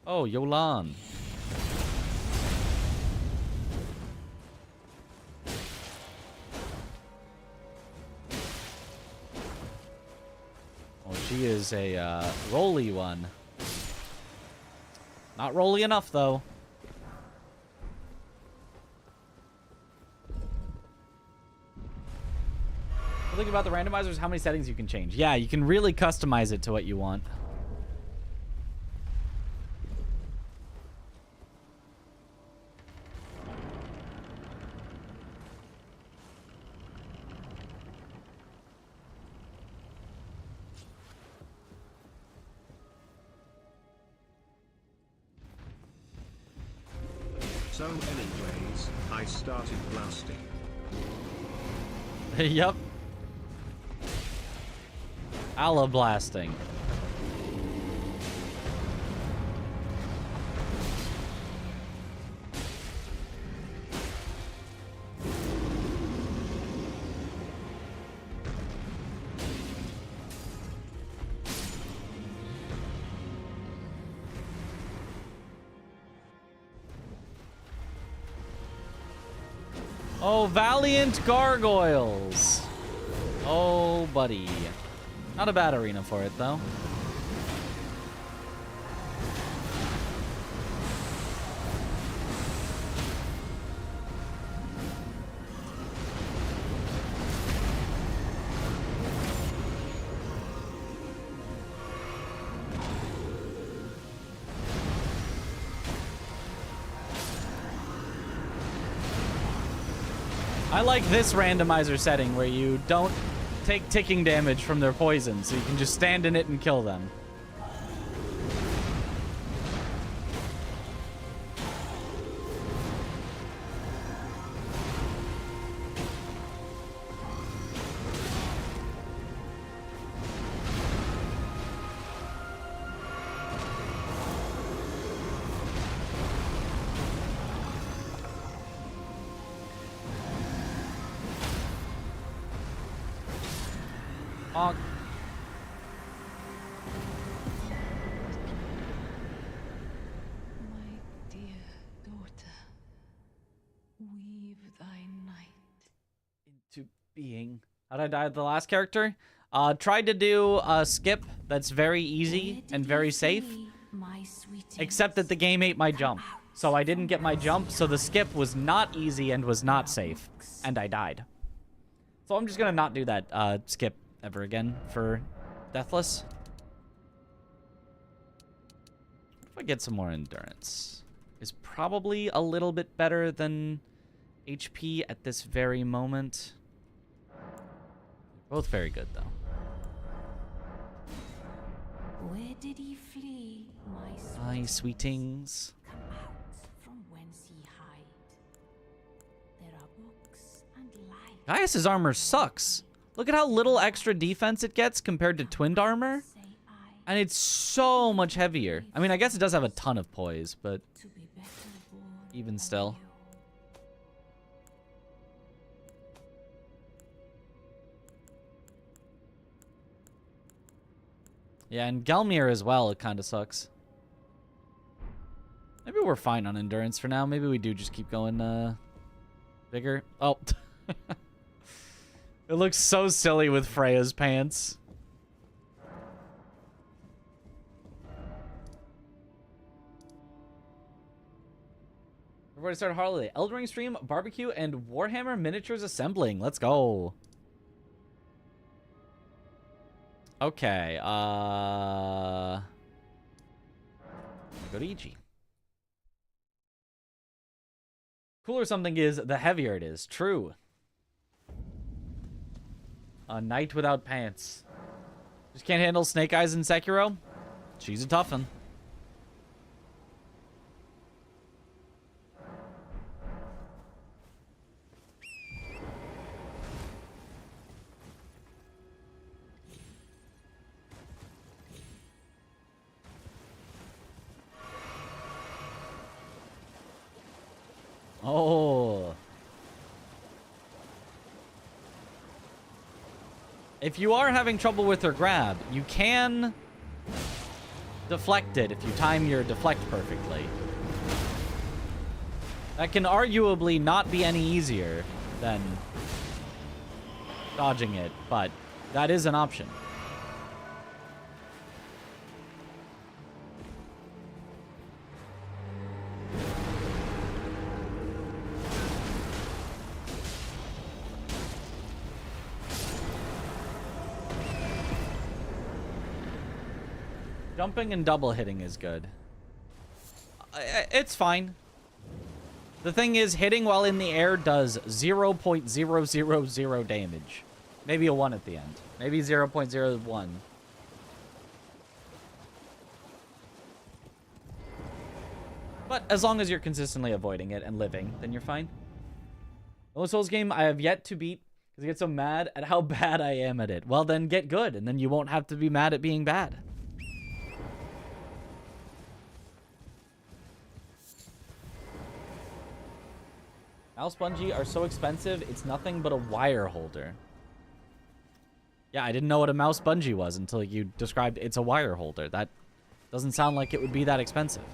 Oh, Yolan. Oh, she is a rolly one. Not rolly enough, though. The thing about the randomizer is how many settings you can change. Yeah, you can really customize it to what you want. So anyways, I started blasting. Yup. Alablasting. Oh, Valiant Gargoyles. Oh, buddy. Not a bad arena for it, though. I like this randomizer setting where you don't take ticking damage from their poison, so you can just stand in it and kill them. Honk. My dear daughter, weave thy night Into being. How'd I die with the last character? Tried to do a skip that's very easy and very safe. Except that the game ate my jump. So I didn't get my jump, so the skip was not easy and was not safe. And I died. So I'm just gonna not do that skip ever again for Deathless. If I get some more endurance. Is probably a little bit better than HP at this very moment. Both very good, though. Where did he flee, My sweetings. Come out from whence he hide. There are books and light. Gaius's armor sucks. Look at how little extra defense it gets compared to twinned armor. And it's so much heavier. I mean, I guess it does have a ton of poise, but even still. Yeah, and Gelmir as well, it kind of sucks. Maybe we're fine on endurance for now. Maybe we do just keep going bigger. Oh. It looks so silly with Freya's pants. Everybody start holiday. Elden Ring stream, barbecue, and Warhammer miniatures assembling. Let's go. Okay, go to EG. Cooler something is, the heavier it is. True. A knight without pants. Just can't handle Snake Eyes in Sekiro? She's a toughin'. Oh. If you are having trouble with her grab, you can deflect it if you time your deflect perfectly. That can arguably not be any easier than dodging it, but that is an option. Jumping and double hitting is good. It's fine. The thing is, hitting while in the air does 0.000 damage. Maybe a 1 at the end. Maybe 0.01. But as long as you're consistently avoiding it and living, then you're fine. The only Souls game I have yet to beat because I get so mad at how bad I am at it. Well, then get good, and then you won't have to be mad at being bad. Mouse bungee are so expensive, it's nothing but a wire holder. Yeah, I didn't know what a mouse bungee was until you described it's a wire holder. That doesn't sound like it would be that expensive.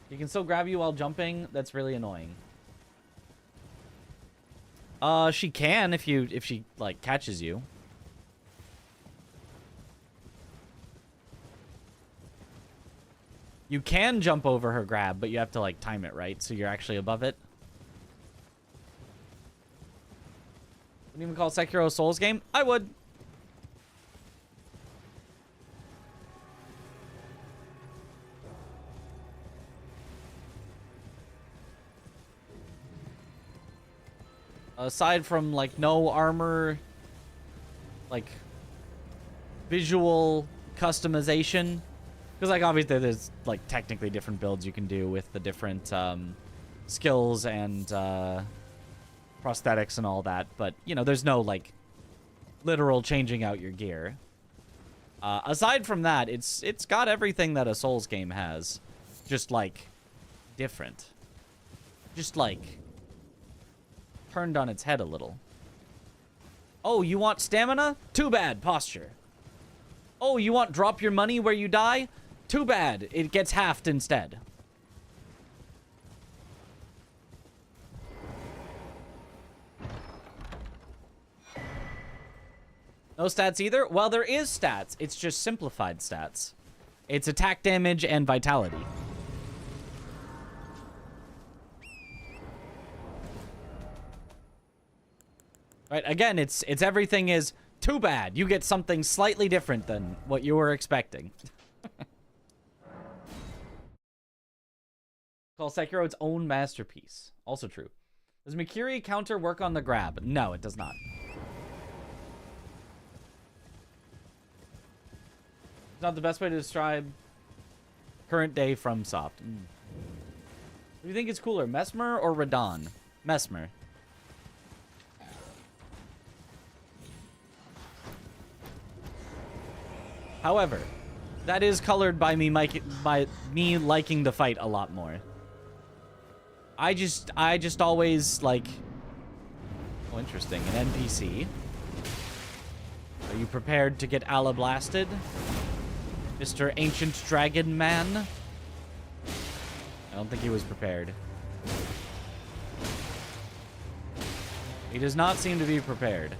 You can still grab you while jumping. That's really annoying. She can if she like catches you. You can jump over her grab, but you have to, like, time it right, so you're actually above it. Wouldn't even call Sekiro a Souls game? I would. aside from, like, no armor, like, visual customization. Because, like, obviously there's, like, technically different builds you can do with the different skills and prosthetics and all that. But, you know, there's no, like, literal changing out your gear. Aside from that, it's got everything that a Souls game has. Just, like, different. Just, like, turned on its head a little. Oh, you want stamina? Too bad, posture. Oh, you want drop your money where you die? Too bad, it gets halved instead. No stats either? Well, there is stats. It's just simplified stats. It's attack damage and vitality. Right, again, it's everything is too bad. You get something slightly different than what you were expecting. Call Sekiro its own masterpiece. Also true. Does Mikiri counter work on the grab? No, it does not. It's not the best way to describe current day from Soft. What do you think is cooler, Mesmer or Radon? Mesmer. However, that is colored by me liking the fight a lot more. I just always like. Oh, interesting. An NPC. Are you prepared to get Alablasted, Mr. Ancient Dragon Man? I don't think he was prepared. He does not seem to be prepared.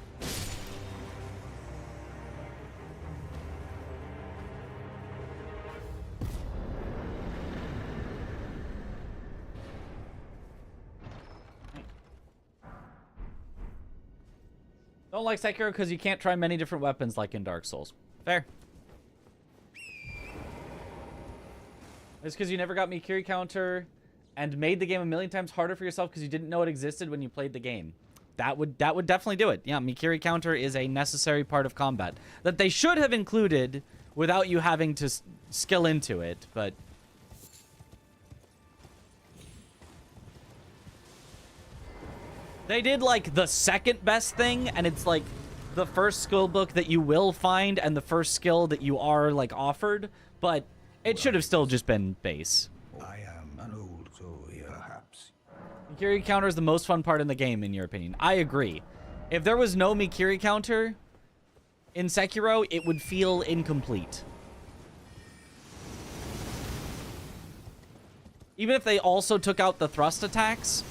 Don't like Sekiro because you can't try many different weapons like in Dark Souls. Fair. It's because you never got Mikiri counter and made the game a million times harder for yourself because you didn't know it existed when you played the game. That would definitely do it. Yeah, Mikiri counter is a necessary part of combat that they should have included without you having to skill into it, but they did, like, the second best thing, and it's, like, the first skill book that you will find and the first skill that you are, like, offered, but it should have still just been base. I am an old soul here, perhaps. Mikiri counter is the most fun part in the game, in your opinion. I agree. If there was no Mikiri counter in Sekiro, it would feel incomplete. Even if they also took out the thrust attacks,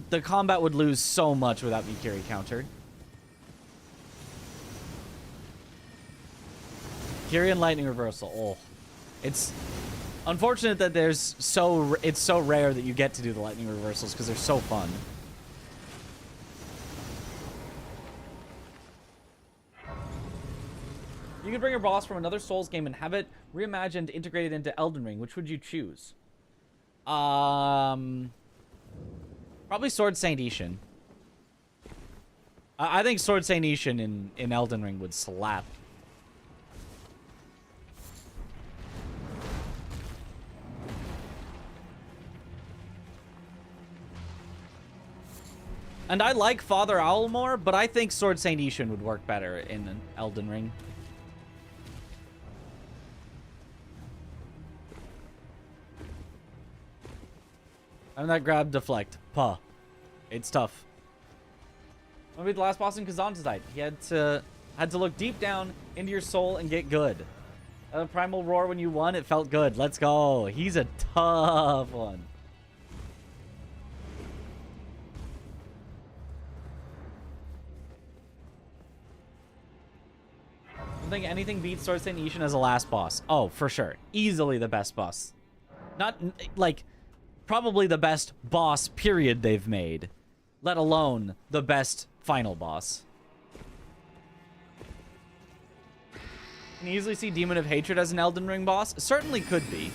the combat would lose so much without Mikiri counter. Mikiri and lightning reversal. Oh, it's unfortunate that it's so rare that you get to do the lightning reversals because they're so fun. You could bring a boss from another Souls game and have it reimagined, integrated into Elden Ring. Which would you choose? Probably Sword Saint Ishin. I think Sword Saint Ishin in Elden Ring would slap. And I like Father Owl more, but I think Sword Saint Ishin would work better in Elden Ring. And that grab deflect. Puh. It's tough. When we beat the last boss in Kazan tonight, he had to look deep down into your soul and get good. Primal Roar when you won, it felt good. Let's go. He's a tough one. I don't think anything beats Sword Saint Ishin as a last boss. Oh, for sure. Easily the best boss. Not, like, probably the best boss, period, they've made. Let alone the best final boss. Can you easily see Demon of Hatred as an Elden Ring boss? Certainly could be.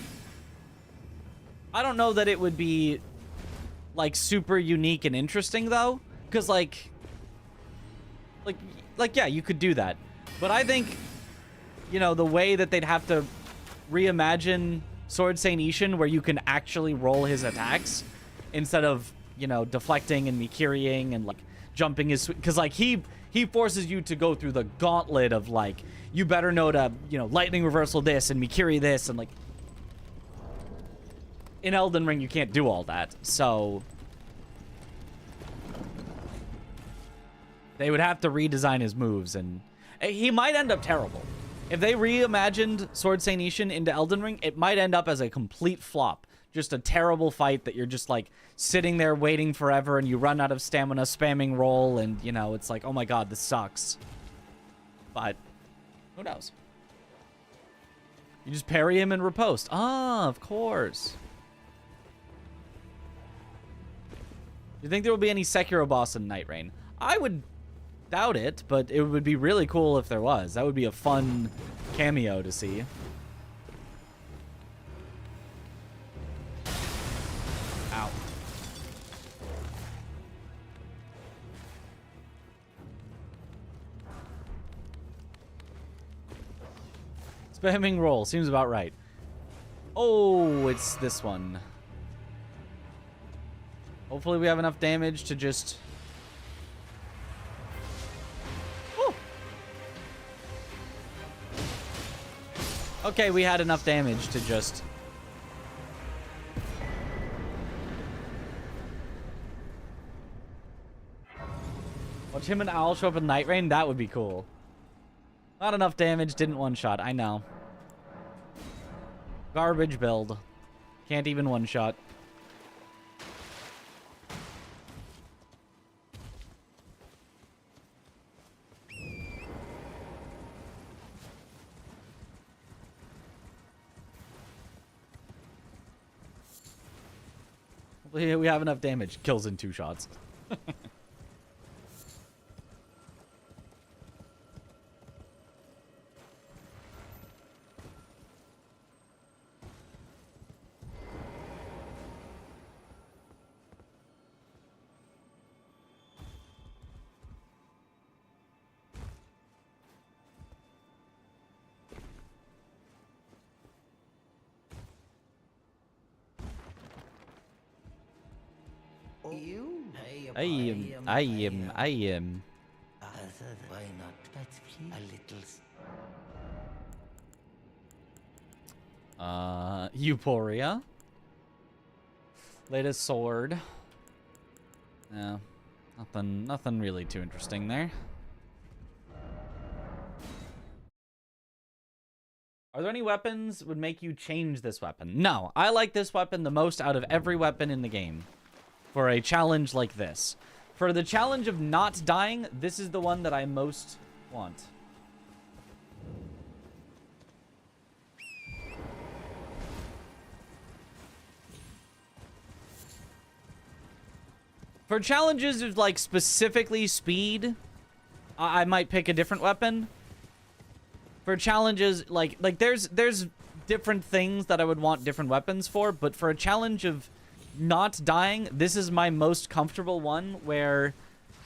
I don't know that it would be, like, super unique and interesting, though. Because, like, yeah, you could do that. But I think, you know, the way that they'd have to reimagine Sword Saint Ishin, where you can actually roll his attacks instead of, you know, deflecting and Mikiriing and, like, jumping his... Because, like, he forces you to go through the gauntlet of, like, you better know to, you know, lightning reversal this and Mikiri this and, like... In Elden Ring, you can't do all that, so... They would have to redesign his moves, and... He might end up terrible. If they reimagined Sword Saint Ishin into Elden Ring, it might end up as a complete flop. Just a terrible fight that you're just, like, sitting there waiting forever, and you run out of stamina, spamming roll, and, you know, it's like, oh my god, this sucks. But, who knows? You just parry him and riposte. Ah, of course. Do you think there will be any Sekiro boss in Night Rain? I would doubt it, but it would be really cool if there was. That would be a fun cameo to see. Ow. Spamming roll seems about right. Oh, it's this one. Hopefully we have enough damage to just... Woo! Okay, we had enough damage to just... Watch him and Owl show up in Night Rain? That would be cool. Not enough damage, didn't one-shot. I know. Garbage build. Can't even one-shot. We have enough damage. Kills in 2 shots. I am. Why not? But please. A little. Euphoria. Latest sword. Yeah. Nothing really too interesting there. Are there any weapons that would make you change this weapon? No. I like this weapon the most out of every weapon in the game. For a challenge like this. For the challenge of not dying, this is the one that I most want. For challenges of, like, specifically speed, I might pick a different weapon. For challenges, like there's different things that I would want different weapons for, but for a challenge of not dying, this is my most comfortable one, where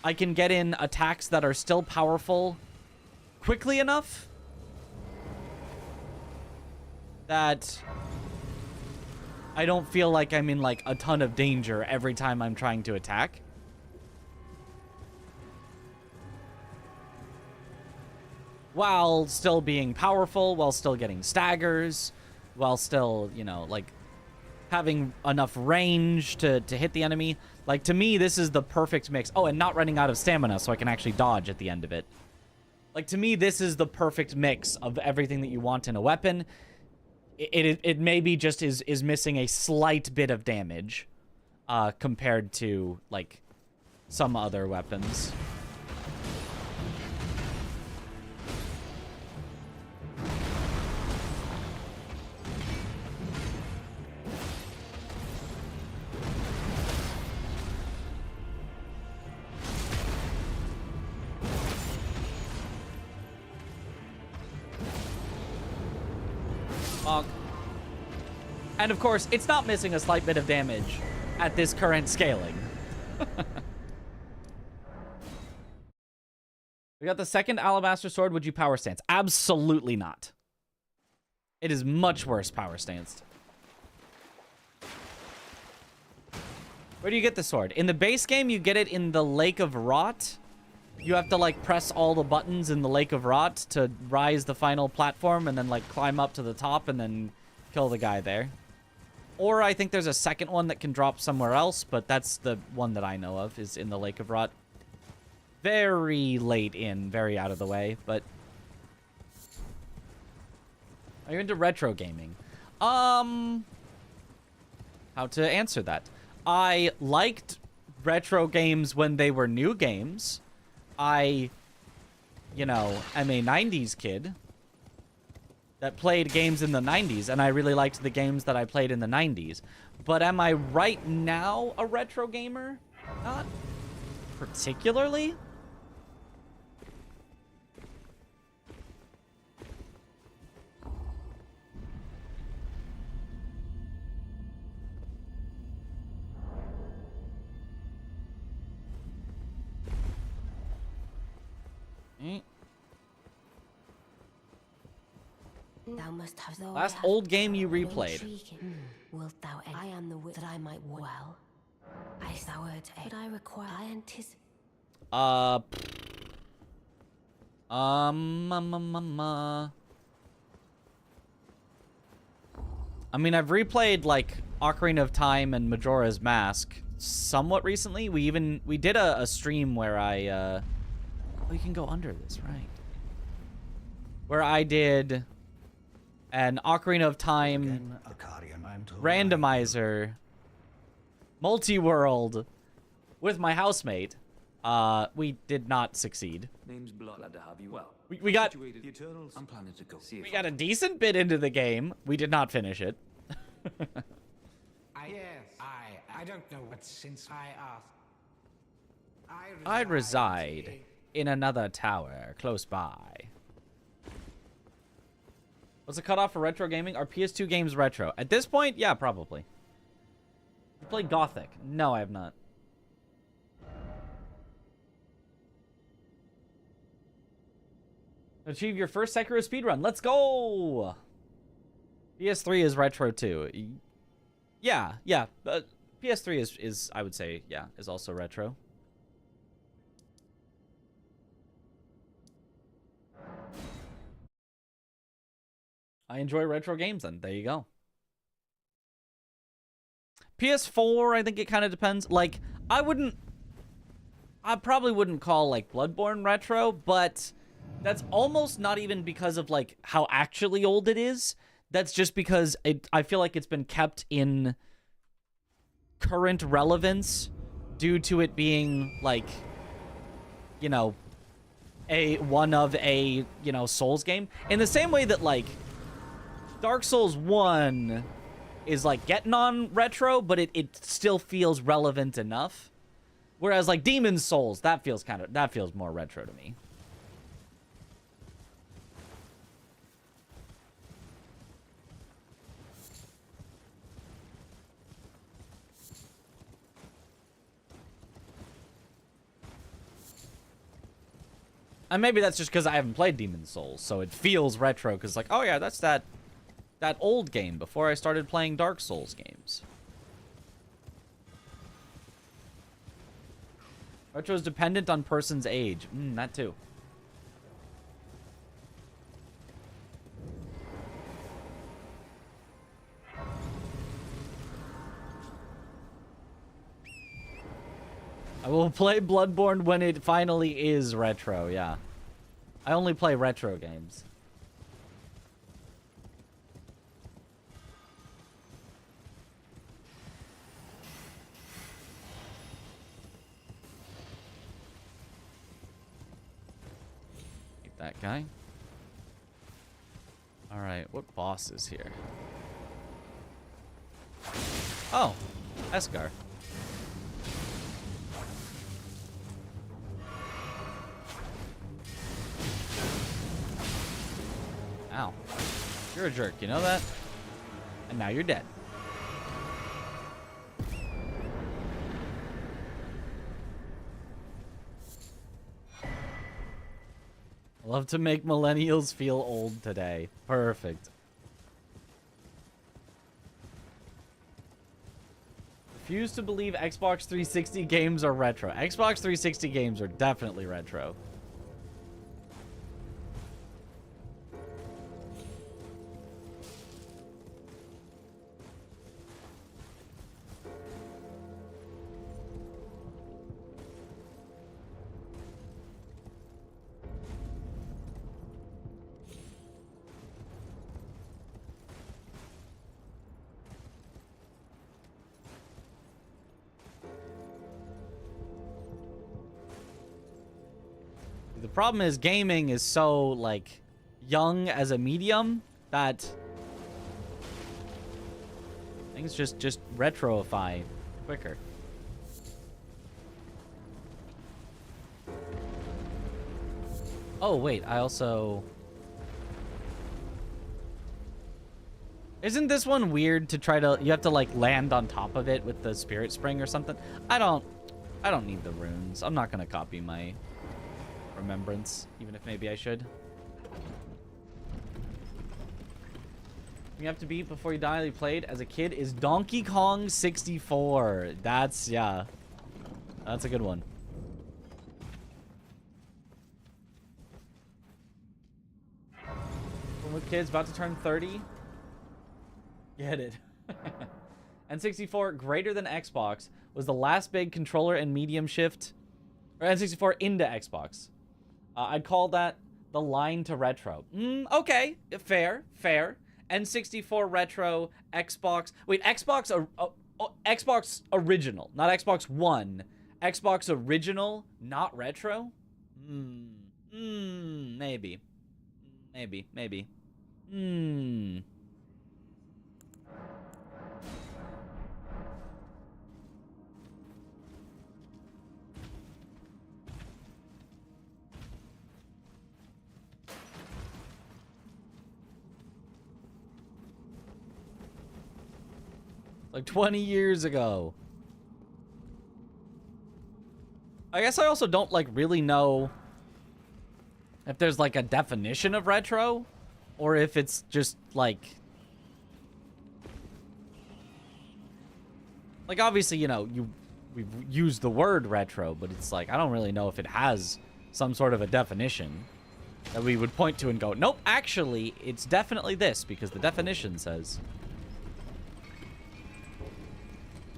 I can get in attacks that are still powerful quickly enough that I don't feel like I'm in, like, a ton of danger every time I'm trying to attack. While still being powerful, while still getting staggers, while still, you know, like, having enough range to hit the enemy. Like, to me, this is the perfect mix. Oh, and not running out of stamina so I can actually dodge at the end of it. Like, to me, this is the perfect mix of everything that you want in a weapon. It maybe just is missing a slight bit of damage compared to, like, some other weapons. And of course, it's not missing a slight bit of damage at this current scaling. We got the second Alabaster sword. Would you power stance? Absolutely not. It is much worse power stanced. Where do you get the sword? In the base game, you get it in the Lake of Rot. You have to, like, press all the buttons in the Lake of Rot to rise the final platform and then, like, climb up to the top and then kill the guy there. Or I think there's a second one that can drop somewhere else, but that's the one that I know of, is in the Lake of Rot. Very late in, very out of the way, but... Are you into retro gaming? How to answer that? I liked retro games when they were new games. You know, am a 90s kid that played games in the 90s, and I really liked the games that I played in the 90s. But am I right now a retro gamer? Not particularly. Thou must have the Last old game you replayed. Wilt thou I am the wit that I might well. I soured but I require I anticipate. I mean, I've replayed like Ocarina of Time and Majora's Mask somewhat recently. We did a stream where I oh, you can go under this, right? Where I did an Ocarina of Time randomizer multi-world with my housemate. We did not succeed. Name's Blood. Glad to have you. Well, we got the Eternals. I'm planning to go see. We got a decent bit into the game. We did not finish it. I don't know what since I asked. I reside in another tower close by. What's the cutoff for retro gaming? Are PS2 games retro? At this point, yeah, probably. You played Gothic? No, I have not. Achieve your first Sekiro speedrun. Let's go! PS3 is retro too. Yeah. PS3 is I would say, yeah, is also retro. I enjoy retro games then. There you go. PS4, I think it kind of depends. Like, I probably wouldn't call, like, Bloodborne retro, but that's almost not even because of, like, how actually old it is. That's just because I feel like it's been kept in current relevance due to it being, like, you know, one of a, you know, Souls game. In the same way that, like, Dark Souls 1 is, like, getting on retro, but it still feels relevant enough. Whereas, like, Demon's Souls, that feels more retro to me. And maybe that's just because I haven't played Demon's Souls, so it feels retro, because, like, oh yeah, that's that old game before I started playing Dark Souls games. Retro is dependent on person's age. That too. I will play Bloodborne when it finally is retro, yeah. I only play retro games. That guy. Alright, what boss is here? Oh, Esgar. Ow. You're a jerk, you know that? And now you're dead. Love to make millennials feel old today. Perfect. Refuse to believe Xbox 360 games are retro. Xbox 360 games are definitely retro. The problem is gaming is so, like, young as a medium that things just retroify quicker. Oh, wait, I also... Isn't this one weird to try to... You have to, like, land on top of it with the spirit spring or something? I don't need the runes. I'm not gonna copy my remembrance, even if maybe I should. You have to beat before you die. You played as a kid is Donkey Kong 64. That's, yeah. That's a good one. When with kids about to turn 30. Get it. N64 greater than Xbox was the last big controller and medium shift. Or N64 into Xbox. I'd call that the line to retro. Okay, fair. N64 retro, Xbox. Wait, Xbox original, not Xbox One. Xbox original, not retro. Maybe. Like 20 years ago. I guess I also don't, like, really know if there's, like, a definition of retro, or if it's just, like, obviously, you know, we've used the word retro, but it's like, I don't really know if it has some sort of a definition that we would point to and go, nope, actually, it's definitely this, because the definition says...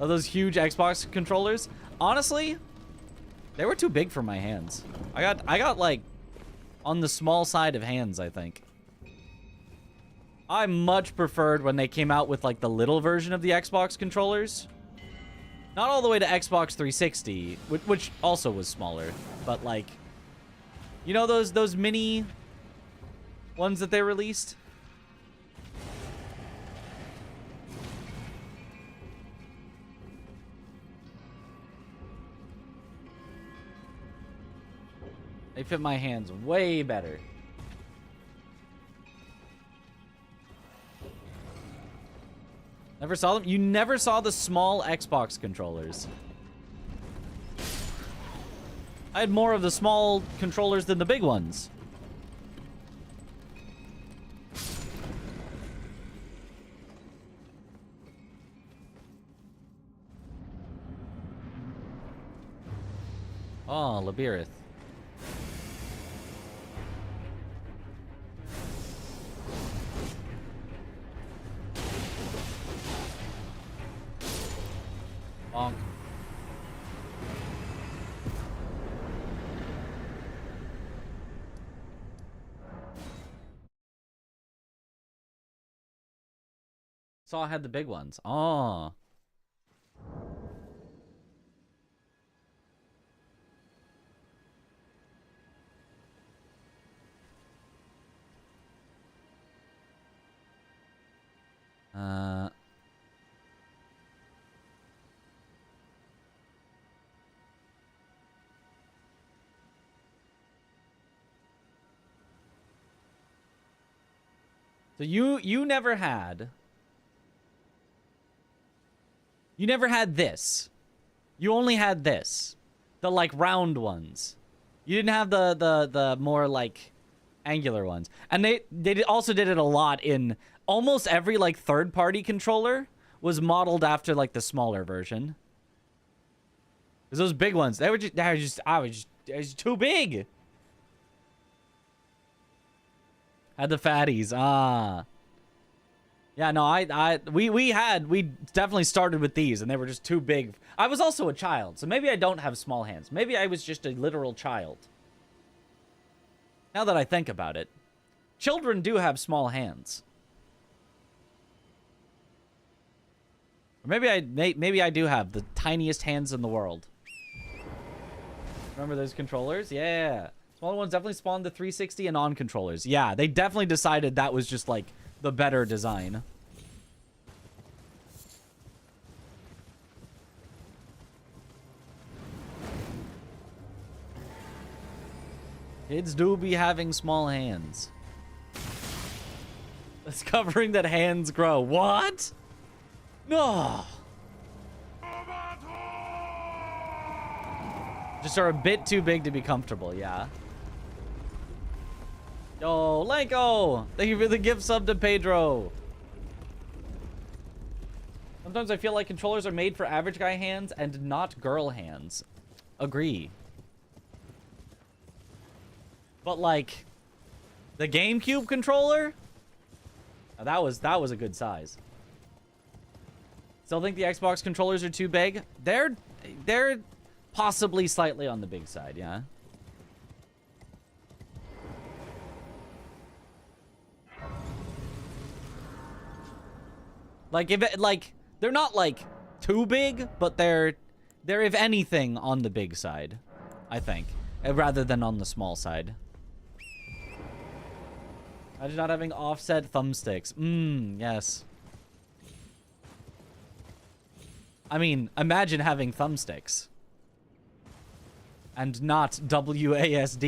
Oh, those huge Xbox controllers. Honestly, they were too big for my hands. I got like on the small side of hands, I think. I much preferred when they came out with like the little version of the Xbox controllers. Not all the way to Xbox 360, which also was smaller, but like, you know those mini ones that they released? They fit my hands way better. Never saw them? You never saw the small Xbox controllers. I had more of the small controllers than the big ones. Oh, Labirith. Bonk. Saw I had the big ones. Oh. So you never had this. You only had this. The like round ones. You didn't have the more like Angular ones. And also did it a lot in almost every like third-party controller was modeled after like the smaller version. Cause those big ones, they were just too big. Had the fatties. Ah. Yeah, no, we definitely started with these and they were just too big. I was also a child, so maybe I don't have small hands. Maybe I was just a literal child. Now that I think about it, children do have small hands. Or maybe I do have the tiniest hands in the world. Remember those controllers? Yeah. Smaller ones definitely spawned the 360 and on controllers. Yeah, they definitely decided that was just like the better design. Kids do be having small hands. Discovering that hands grow. What? No. Just are a bit too big to be comfortable, yeah. Yo, Lanko! Thank you for the gift sub to Pedro. Sometimes I feel like controllers are made for average guy hands and not girl hands. Agree. But like, the GameCube controller? Oh, that was a good size. Still think the Xbox controllers are too big? They're possibly slightly on the big side, yeah. Like they're not like too big, but they're if anything on the big side, I think, rather than on the small side. Imagine not having offset thumbsticks. Yes. I mean, imagine having thumbsticks. And not WASD.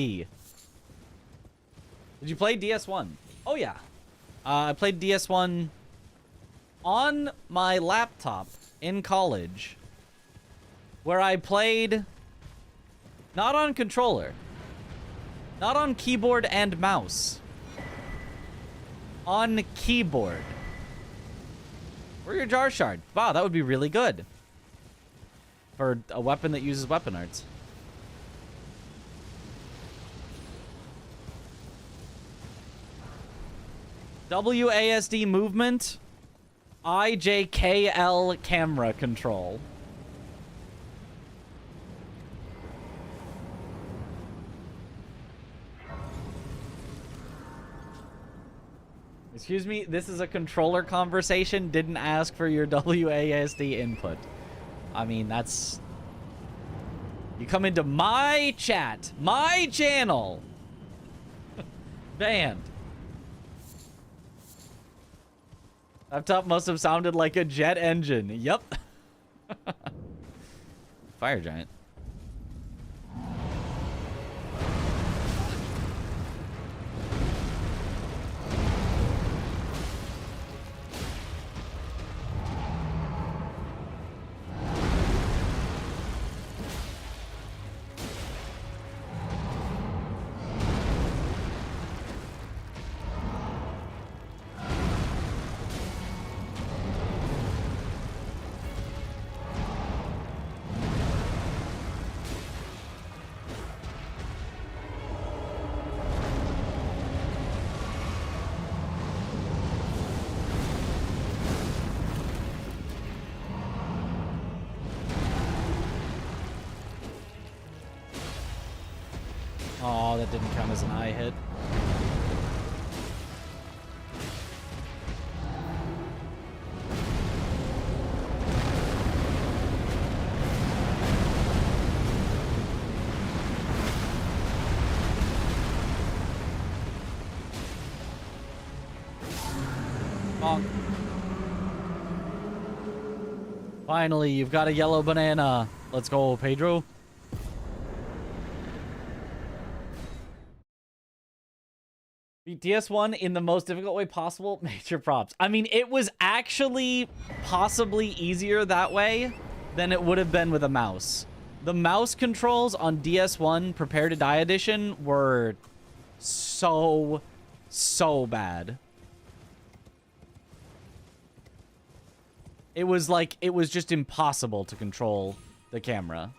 Did you play DS1? Oh, yeah. I played DS1 on my laptop in college. Where I played... not on controller. Not on keyboard and mouse. On keyboard. Where are your jar shard? Wow, that would be really good. For a weapon that uses weapon arts. WASD movement. IJKL camera control. Excuse me, this is a controller conversation. Didn't ask for your WASD input. I mean, that's... You come into my chat, my channel. Banned. Laptop must have sounded like a jet engine. Yep. Fire giant. Oh, that didn't count as an eye hit. Bonk. Finally, you've got a yellow banana. Let's go, Pedro. Beat DS1 in the most difficult way possible. Major props. I mean, it was actually possibly easier that way than it would have been with a mouse. The mouse controls on DS1 Prepare to Die Edition were so bad. It was like, it was just impossible to control the camera.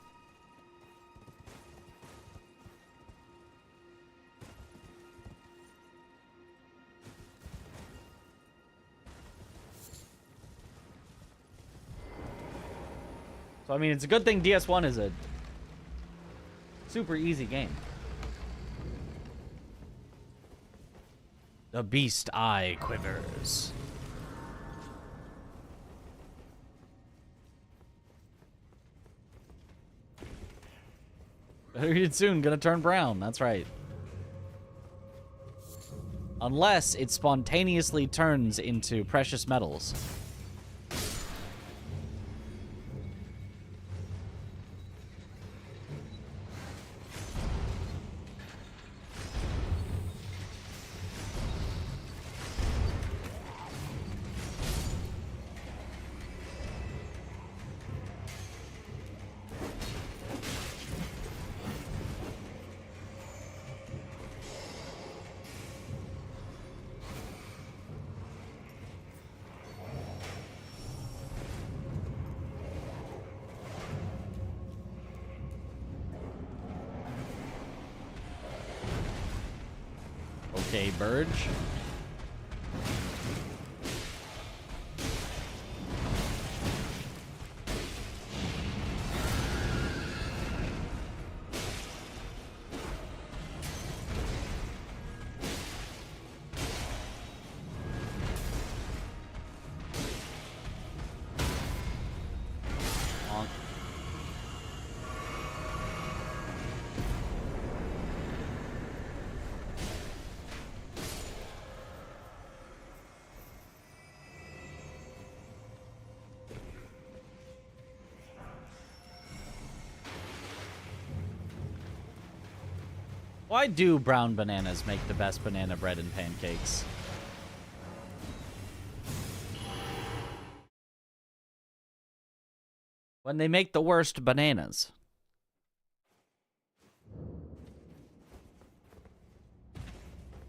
So, I mean, it's a good thing DS1 is a super easy game. The beast eye quivers. Better get soon, gonna turn brown, that's right. Unless it spontaneously turns into precious metals. Okay, Burge. Bonk. Why do brown bananas make the best banana bread and pancakes? When they make the worst bananas.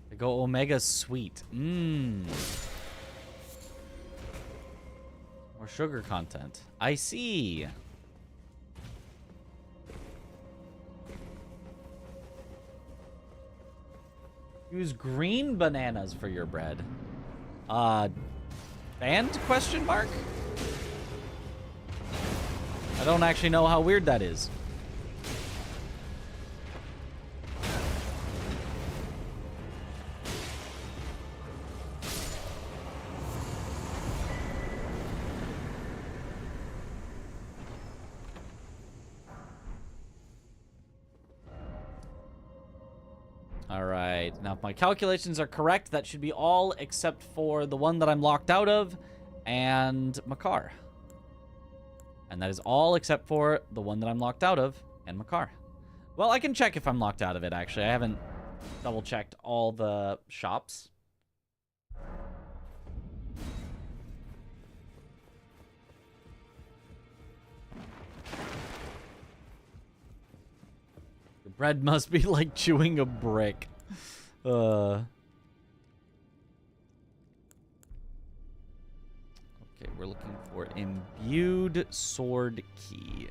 They go Omega Sweet. Mmm. More sugar content. I see. Use green bananas for your bread. Banned question mark? I don't actually know how weird that is. Alright, now if my calculations are correct, that should be all except for the one that I'm locked out of and Makar. And that is all except for the one that I'm locked out of and Makar. Well, I can check if I'm locked out of it, actually. I haven't double-checked all the shops. Your bread must be like chewing a brick. Okay, we're looking for imbued sword key.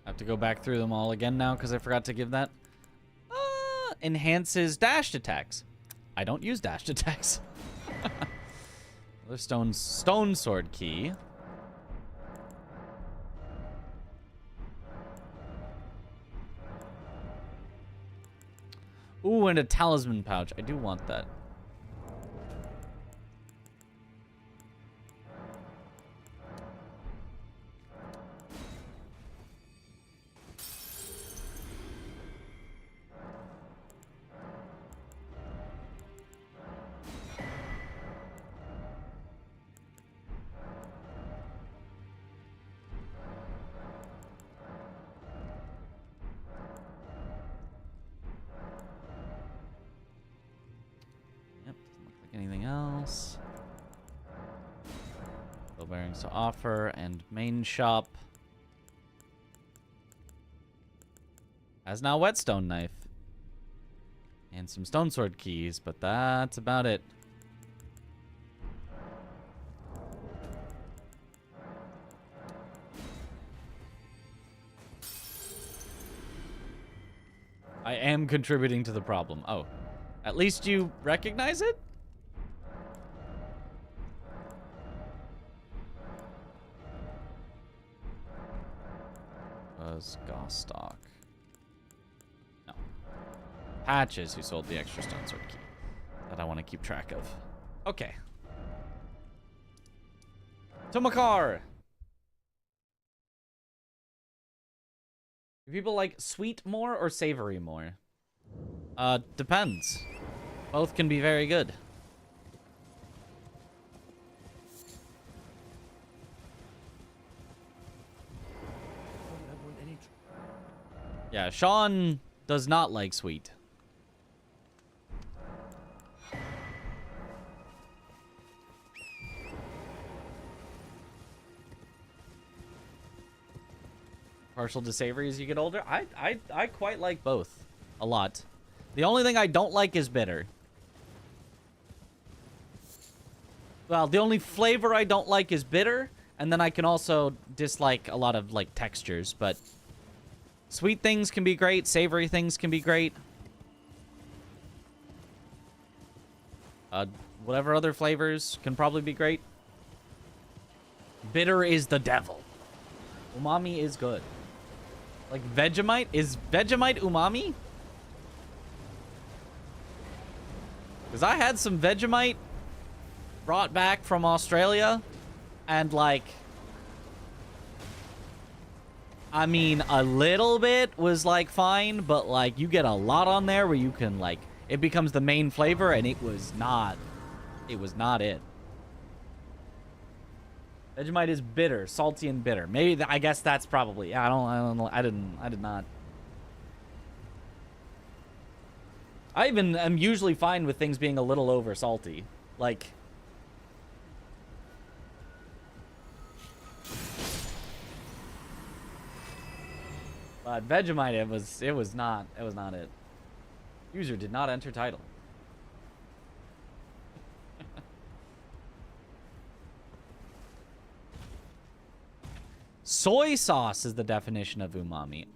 I have to go back through them all again now because I forgot to give that. Enhances dashed attacks. I don't use dashed attacks. Another stone sword key. Ooh, and a talisman pouch. I do want that. anything else. Bow bearings to offer and main shop. Has now whetstone knife. And some stone sword keys, but that's about it. I am contributing to the problem. Oh, at least you recognize it? Was Gostock. No. Patches who sold the extra stone sword key that I want to keep track of. Okay. To Makar! Do people like sweet more or savory more? Depends. Both can be very good. Yeah, Sean does not like sweet. Partial to savory as you get older. I quite like both a lot. The only thing I don't like is bitter. Well, the only flavor I don't like is bitter, and then I can also dislike a lot of like textures, but sweet things can be great, savory things can be great. Whatever other flavors can probably be great. Bitter is the devil. Umami is good. Like Vegemite? Is Vegemite umami? Because I had some Vegemite brought back from Australia, and like, I mean, a little bit was like fine, but like you get a lot on there where you can like, it becomes the main flavor, and it was not it. Vegemite is bitter, salty and bitter. Maybe I guess that's probably. Yeah, I don't know. I did not. I even am usually fine with things being a little over salty. Like, but Vegemite, it was not it. User did not enter title. Soy sauce is the definition of umami.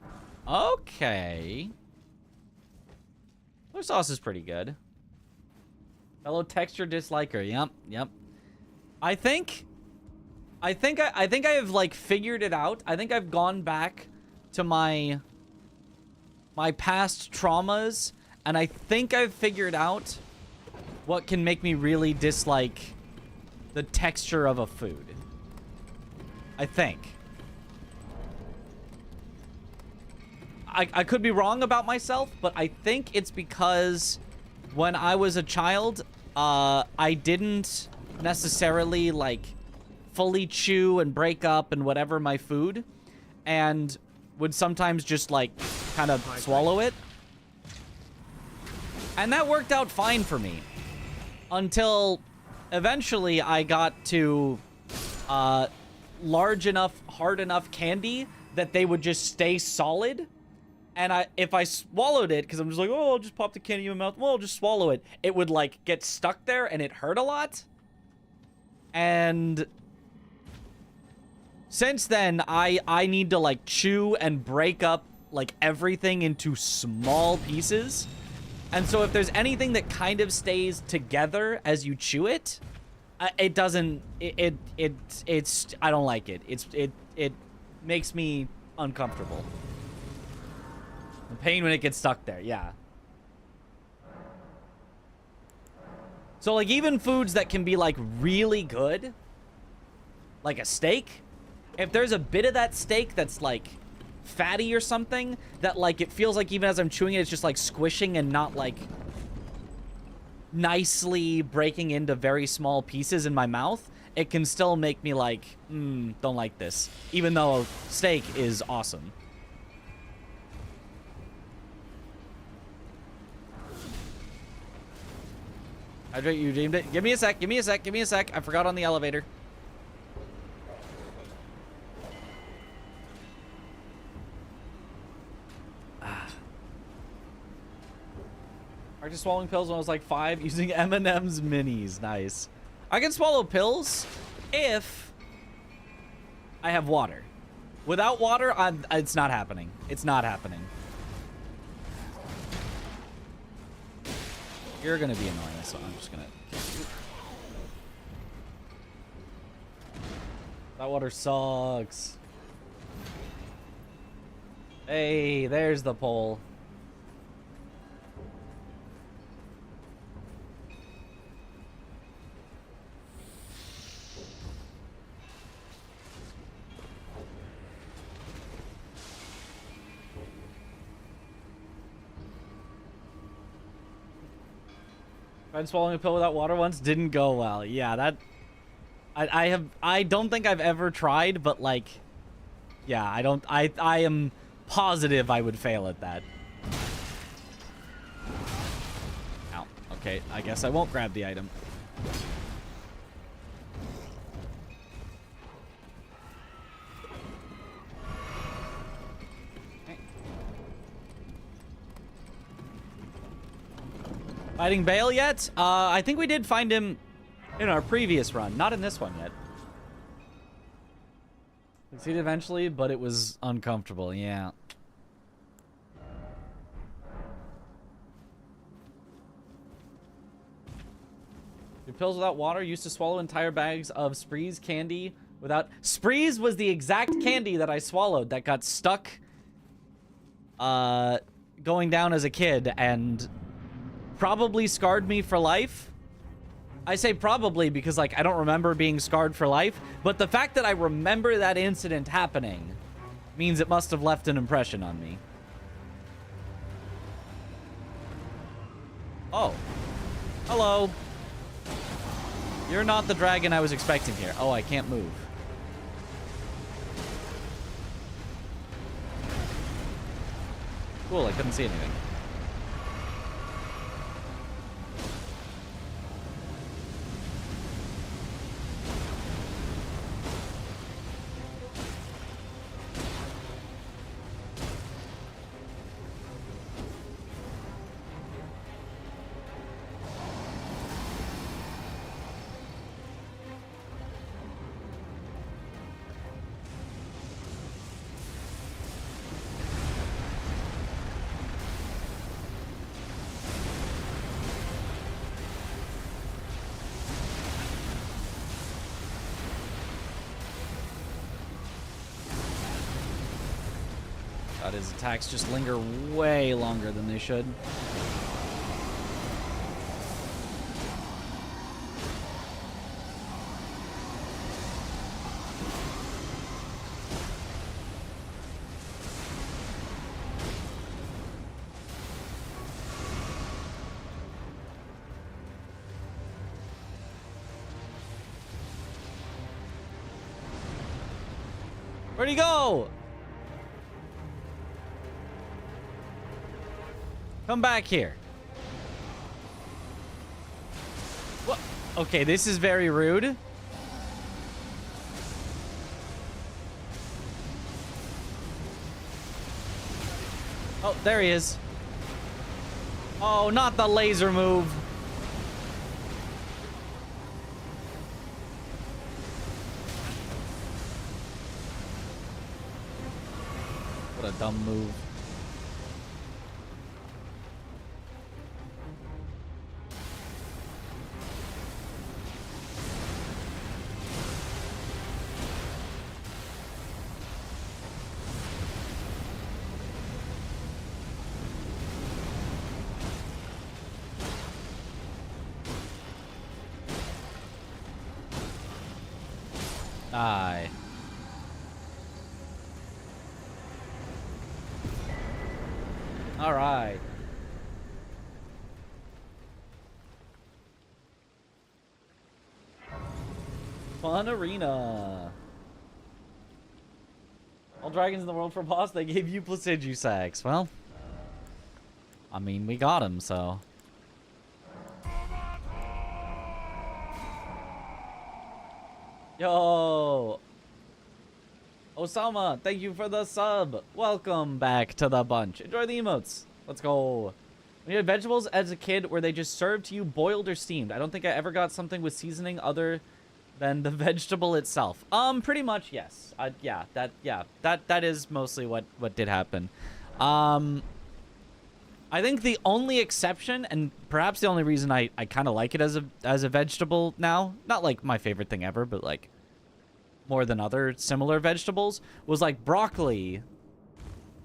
Okay. Soy sauce is pretty good. Fellow texture disliker. Yep. I think I have like figured it out. I think I've gone back to my past traumas, and I think I've figured out what can make me really dislike the texture of a food. I think. I could be wrong about myself, but I think it's because when I was a child, I didn't necessarily, like, fully chew and break up and whatever my food, and would sometimes just, like, kind of swallow it. And that worked out fine for me. Until eventually I got to large enough, hard enough candy that they would just stay solid. And if I swallowed it, because I'm just like, oh, I'll just pop the candy in my mouth. Well, I'll just swallow it. It would, like, get stuck there, and it hurt a lot. And since then, I need to, like, chew and break up, like, everything into small pieces. And so if there's anything that kind of stays together as you chew it, it doesn't, it's, I don't like it. It makes me uncomfortable. The pain when it gets stuck there, yeah. So, like, even foods that can be, like, really good, like a steak, if there's a bit of that steak that's, like, fatty or something, that, like, it feels like even as I'm chewing it, it's just, like, squishing and not, like, nicely breaking into very small pieces in my mouth, it can still make me, like, don't like this. Even though steak is awesome. Hydrate, you deemed it. Give me a sec, give me a sec, give me a sec. I forgot on the elevator. I just swallowing pills when I was like 5 using M&M's minis. Nice. I can swallow pills if I have water. Without water, it's not happening. It's not happening. You're gonna be annoying, so I'm just gonna kill you. That water sucks. Hey, there's the pole. Tried swallowing a pill without water once, didn't go well. Yeah, that I don't think I've ever tried, but like, yeah, I am positive I would fail at that. Ow. Okay, I guess I won't grab the item. Fighting Bale yet? I think we did find him in our previous run. Not in this one yet. Succeeded eventually, but it was uncomfortable. Yeah. Your pills without water used to swallow entire bags of Spree's candy without... Spree's was the exact candy that I swallowed that got stuck going down as a kid and... probably scarred me for life. I say probably because, like, I don't remember being scarred for life, but the fact that I remember that incident happening means it must have left an impression on me. Oh. Hello. You're not the dragon I was expecting here. Oh, I can't move. Cool, I couldn't see anything. His attacks just linger way longer than they should. Where'd he go? Come back here. What? Okay, this is very rude. Oh, there he is. Oh, not the laser move. What a dumb move. Die. All right. Fun arena. All dragons in the world for boss, they gave you Placidusax. Well, I mean, we got him, so. Yo! Osama, thank you for the sub. Welcome back to the bunch. Enjoy the emotes. Let's go. When you had vegetables as a kid, were they just served to you boiled or steamed? I don't think I ever got something with seasoning other than the vegetable itself. Pretty much, yes. Yeah, that is mostly what did happen. I think the only exception, and perhaps the only reason I kind of like it as a vegetable now, not like my favorite thing ever, but like more than other similar vegetables, was like broccoli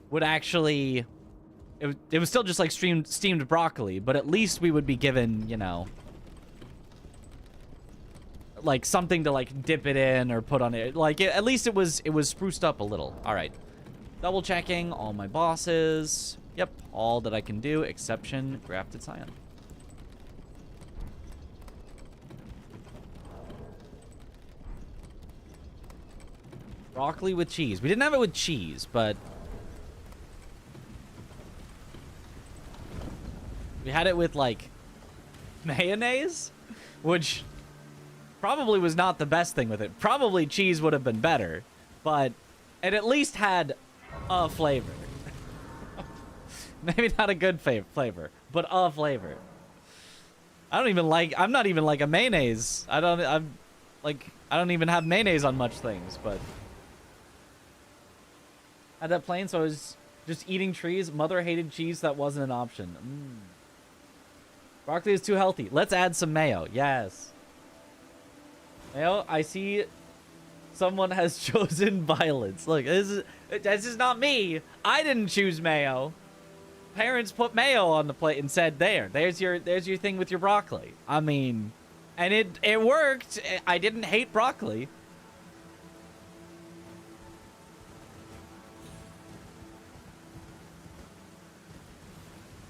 would actually, it was still just like steamed broccoli, but at least we would be given, you know, like something to like dip it in or put on it. Like at least it was spruced up a little. All right, double checking all my bosses. Yep, all that I can do, exception, grafted scion. Broccoli with cheese. We didn't have it with cheese, but we had it with, like, mayonnaise, which probably was not the best thing with it. Probably cheese would have been better, but it at least had a flavor. Maybe not a good flavor, but a flavor. I'm not even like a mayonnaise. I don't even have mayonnaise on much things, but had that plain, so I was just eating trees. Mother hated cheese, that wasn't an option. Broccoli is too healthy. Let's add some mayo. Yes. Mayo, I see someone has chosen violence. Look, this is not me. I didn't choose mayo. Parents put mayo on the plate and said, there's your thing with your broccoli. I mean, and it worked. I didn't hate broccoli.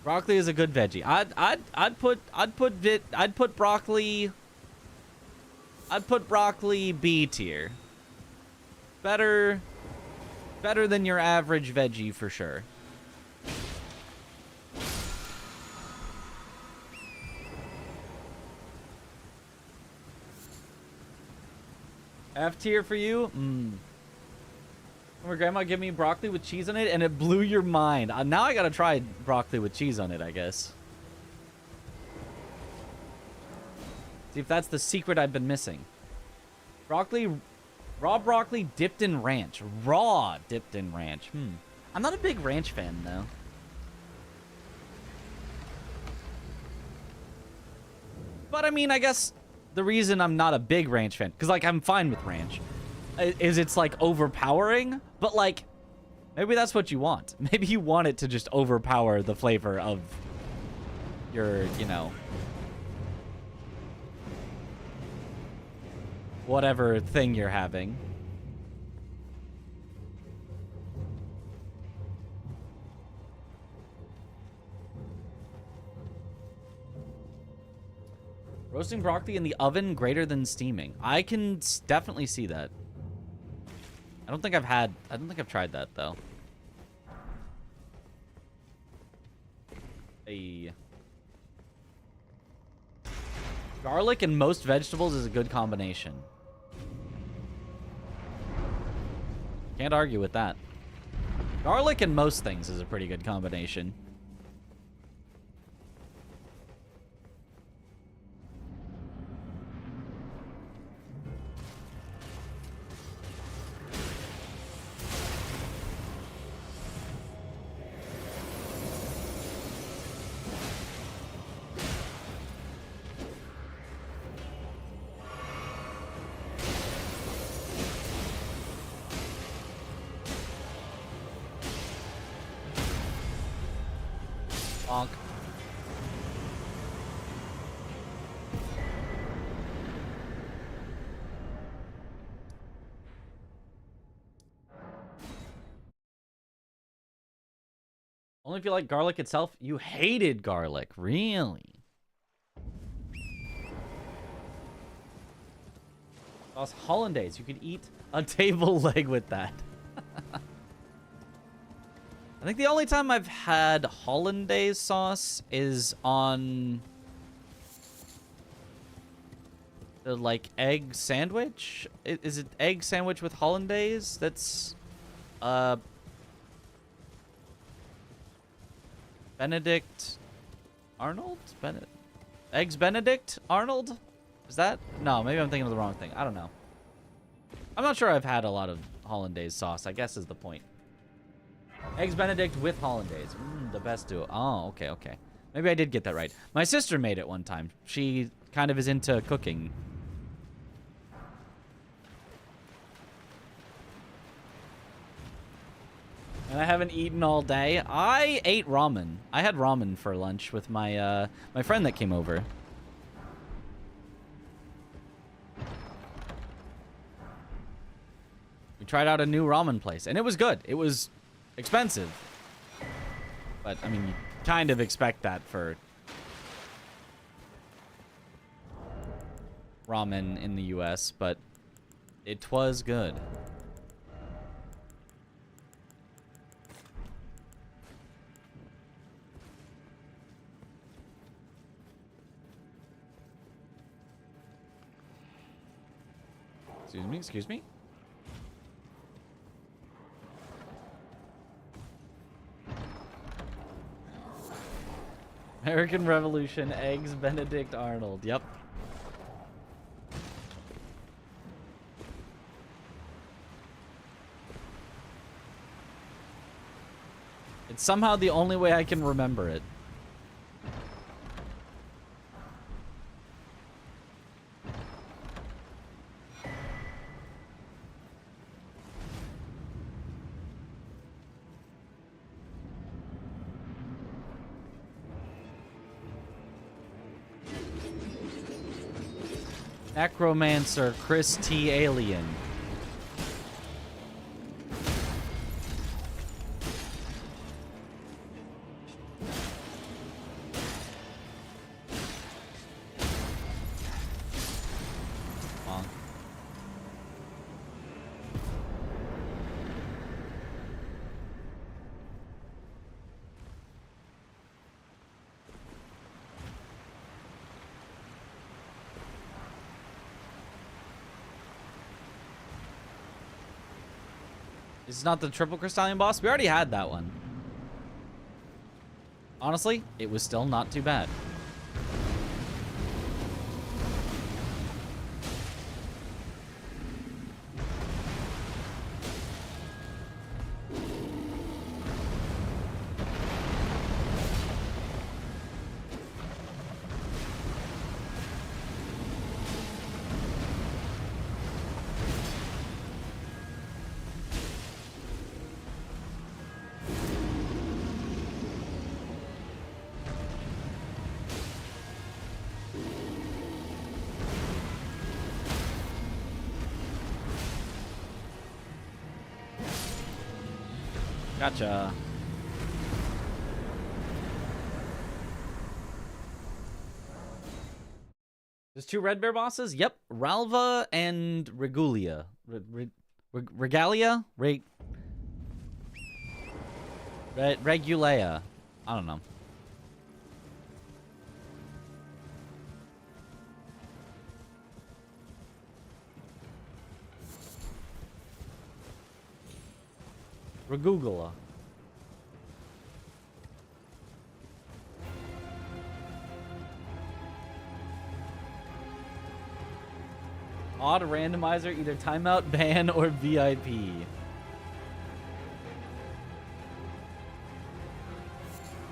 Broccoli is a good veggie. I'd put broccoli B tier. Better than your average veggie for sure. F tier for you? My grandma gave me broccoli with cheese on it, and it blew your mind. Now I gotta try broccoli with cheese on it, I guess. See if that's the secret I've been missing. Broccoli, raw broccoli dipped in ranch. Raw dipped in ranch. I'm not a big ranch fan, though. But, I mean, I guess the reason I'm not a big ranch fan, because, like, I'm fine with ranch, is it's, like, overpowering. But, like, maybe that's what you want. Maybe you want it to just overpower the flavor of your, you know, whatever thing you're having. Roasting broccoli in the oven greater than steaming. I can definitely see that. I don't think I've tried that though. Garlic and most vegetables is a good combination. Can't argue with that. Garlic and most things is a pretty good combination. Bonk. Only if you like garlic itself. You hated garlic, really? Sauce hollandaise. You could eat a table leg with that. I think the only time I've had hollandaise sauce is on the like egg sandwich. Is it egg sandwich with hollandaise? That's Benedict Arnold? Eggs Benedict Arnold? Is that? No, maybe I'm thinking of the wrong thing. I don't know. I'm not sure I've had a lot of hollandaise sauce, I guess is the point. Eggs Benedict with hollandaise. The best duo. Oh, okay, okay. Maybe I did get that right. My sister made it one time. She kind of is into cooking. And I haven't eaten all day. I ate ramen. I had ramen for lunch with my my friend that came over. We tried out a new ramen place, and it was good. It was expensive. But, I mean, you kind of expect that for ramen in the US, but it was good. Excuse me, excuse me. American Revolution, eggs Benedict Arnold. Yep. It's somehow the only way I can remember it. Necromancer Chris T. Alien. Bonk. This is not the triple crystallion boss? We already had that one. Honestly, it was still not too bad. Gotcha. There's two Red Bear bosses? Yep. Ralva and Regulia. Regalia? Regulea. I don't know. Regugula. Odd randomizer, either timeout, ban, or VIP.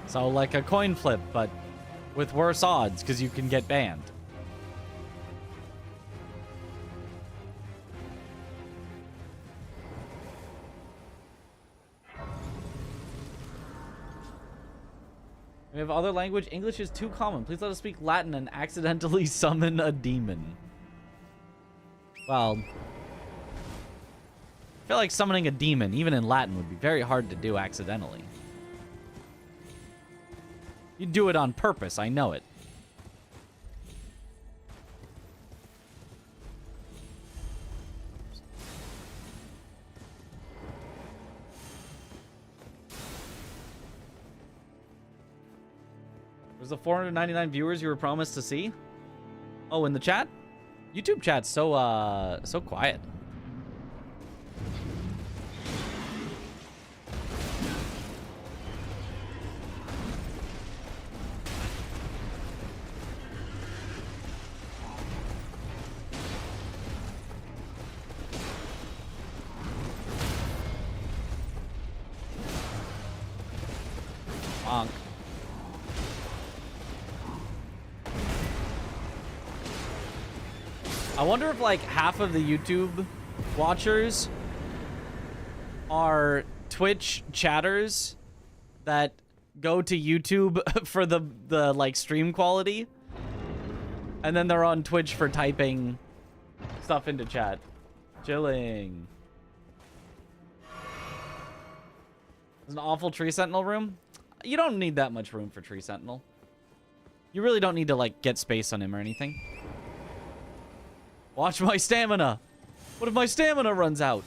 So like a coin flip, but with worse odds, because you can get banned. We have other language. English is too common. Please let us speak Latin and accidentally summon a demon. Well, I feel like summoning a demon, even in Latin, would be very hard to do accidentally. You'd do it on purpose, I know it. Was the 499 viewers you were promised to see? Oh, in the chat? YouTube chat's so quiet. Bonk. I wonder if like half of the YouTube watchers are Twitch chatters that go to YouTube for the like stream quality, and then they're on Twitch for typing stuff into chat. Chilling. There's an awful tree sentinel room. You don't need that much room for tree sentinel. You really don't need to like get space on him or anything. Watch my stamina. What if my stamina runs out?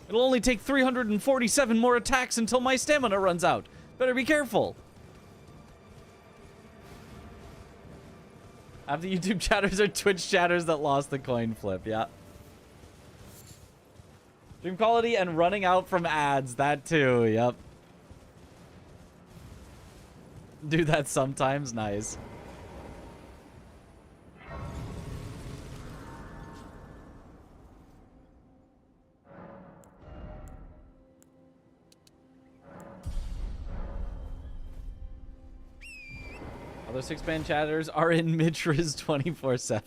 It'll only take 347 more attacks until my stamina runs out. Better be careful. Half the YouTube chatters are Twitch chatters that lost the coin flip. Yeah. Stream quality and running out from ads. That too. Yep. Do that sometimes. Nice. Other 6-man chatters are in Mitra's 24/7.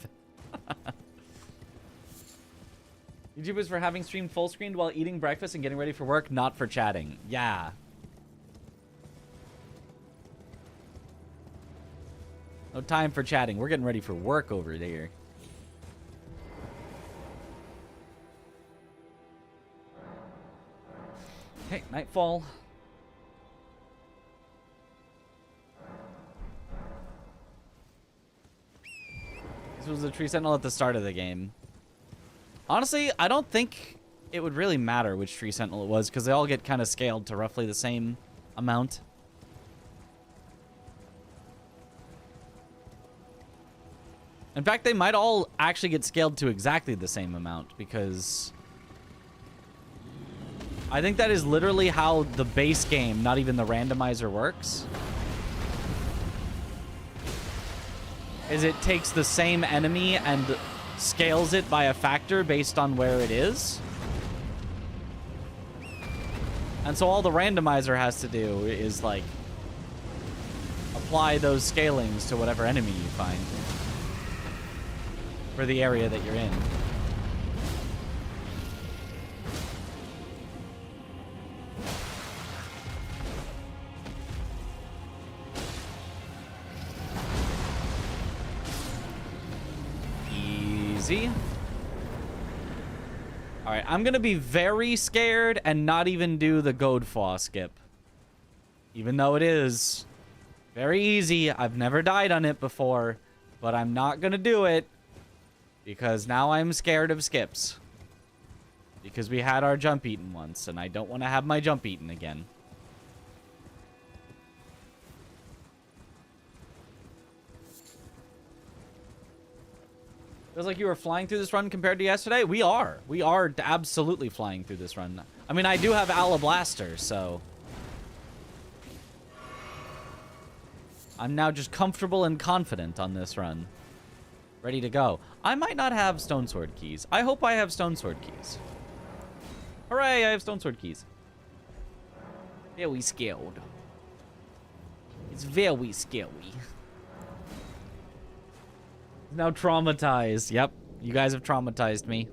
YouTubers for having streamed full screened while eating breakfast and getting ready for work, not for chatting. Yeah. No time for chatting. We're getting ready for work over there. Okay, nightfall. This was the tree sentinel at the start of the game. Honestly, I don't think it would really matter which tree sentinel it was, because they all get kind of scaled to roughly the same amount. In fact, they might all actually get scaled to exactly the same amount, because I think that is literally how the base game, not even the randomizer, works. Is it takes the same enemy and scales it by a factor based on where it is. And so all the randomizer has to do is, like, apply those scalings to whatever enemy you find for the area that you're in. Easy. All right, I'm gonna be very scared and not even do the Godfaw skip, even though it is very easy. I've never died on it before, but I'm not gonna do it because now I'm scared of skips, because we had our jump eaten once and I don't want to have my jump eaten again. Feels like you were flying through this run compared to yesterday. We are absolutely flying through this run. I mean, I do have Alabaster, so I'm now just comfortable and confident on this run. Ready to go. I might not have Stone Sword keys. I hope I have Stone Sword keys. Hooray, I have Stone Sword keys. Very scared. It's very scary. Now traumatized. Yep, you guys have traumatized me.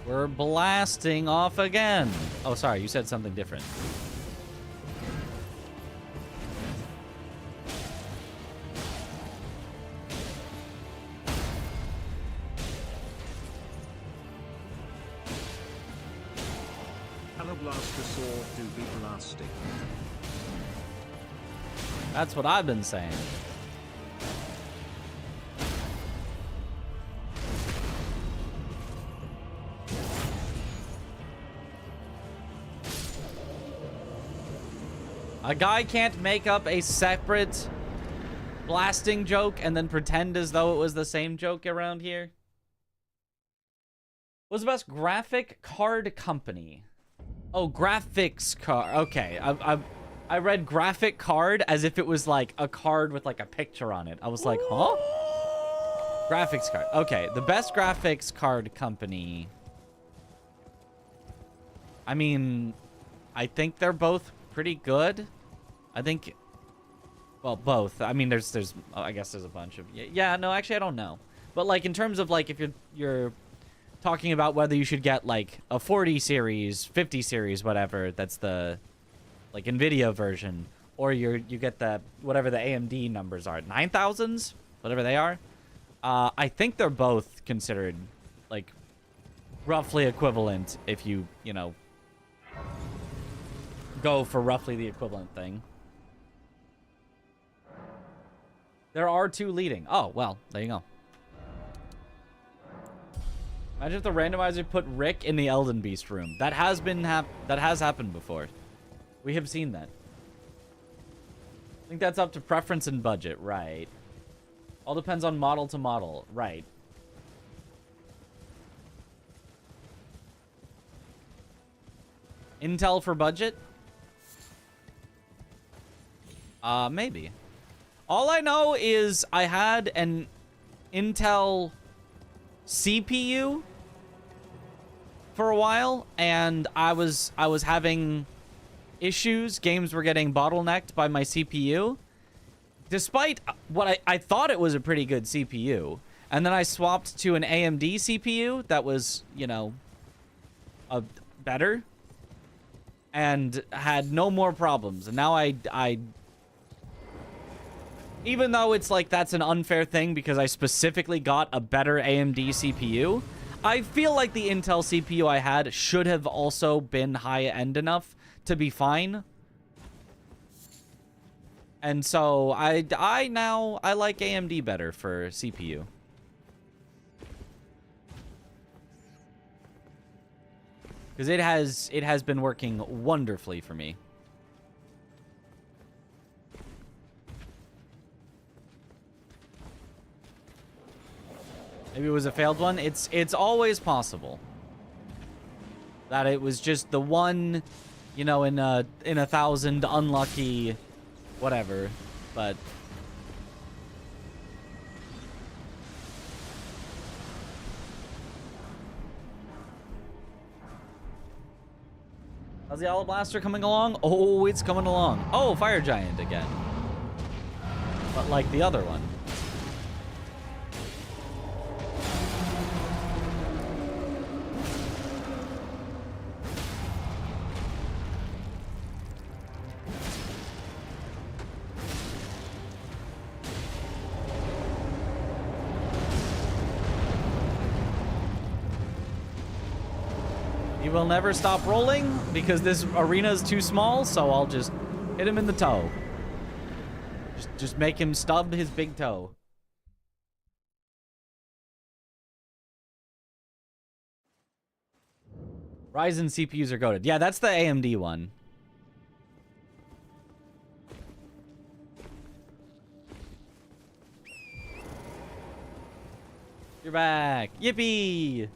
We're blasting off again. Oh, sorry, you said something different. Alabaster sword do be blasting. That's what I've been saying. A guy can't make up a separate blasting joke and then pretend as though it was the same joke around here. What's the best graphic card company? Oh, graphics card. Okay, I read graphic card as if it was like a card with like a picture on it. I was like, huh? Graphics card. Okay, the best graphics card company. I mean, I think they're both pretty good. I think, well, both. I mean, there's I guess there's a bunch of, yeah, no, actually I don't know. But like in terms of like if you're talking about whether you should get like a 40 series, 50 series, whatever, that's the like NVIDIA version, or you get the whatever the AMD numbers are, 9,000s, whatever they are. I think they're both considered like roughly equivalent if you know, go for roughly the equivalent thing. There are 2 leading. Oh, well, there you go. Imagine if the randomizer put Rick in the Elden Beast room. That has happened before. We have seen that. I think that's up to preference and budget, right? All depends on model to model, right? Intel for budget? Maybe. All I know is I had an Intel CPU for a while, and I was having issues. Games were getting bottlenecked by my CPU, despite what I thought it was a pretty good CPU. And then I swapped to an AMD CPU that was, you know, better, and had no more problems. And now I even though it's like that's an unfair thing because I specifically got a better AMD CPU, I feel like the Intel CPU I had should have also been high-end enough to be fine. And so I like AMD better for CPU. Because it has been working wonderfully for me. Maybe it was a failed one. It's always possible that it was just the one, you know, in a 1,000 unlucky whatever, but how's the Alabaster coming along? Oh, it's coming along. Oh, Fire Giant again. But like the other one. Will never stop rolling because this arena is too small, so I'll just hit him in the toe. Just make him stub his big toe. Ryzen CPUs are goated. Yeah, that's the AMD one. You're back. Yippee!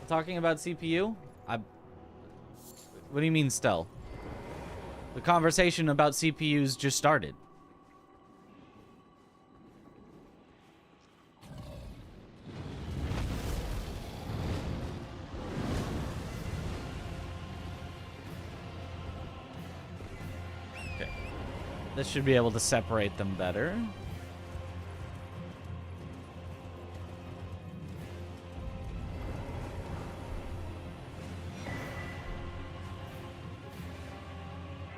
Talking about CPU? What do you mean still? The conversation about CPUs just started. Okay. This should be able to separate them better.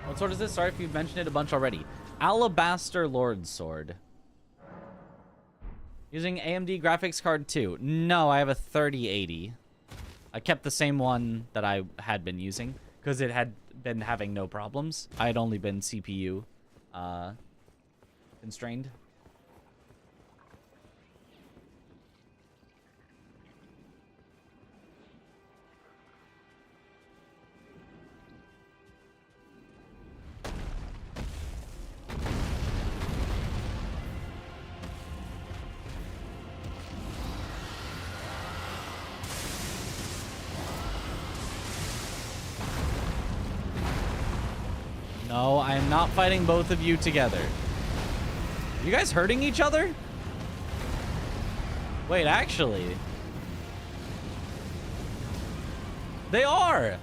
What sword is this? Sorry if you've mentioned it a bunch already. Alabaster Lord Sword. Using AMD graphics card too. No, I have a 3080. I kept the same one that I had been using because it had been having no problems. I had only been CPU constrained. No, I am not fighting both of you together. Are you guys hurting each other? Wait, actually. They are!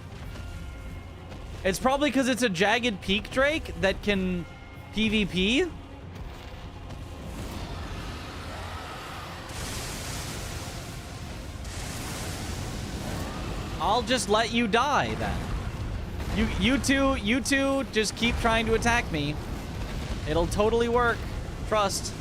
It's probably because it's a jagged peak drake that can PvP. I'll just let you die then. You two just keep trying to attack me. It'll totally work. Trust.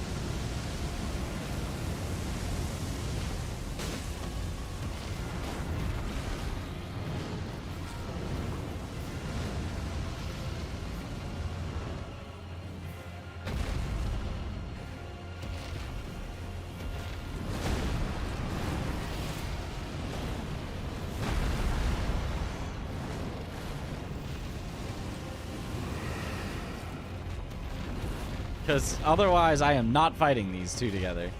Because otherwise, I am not fighting these two together.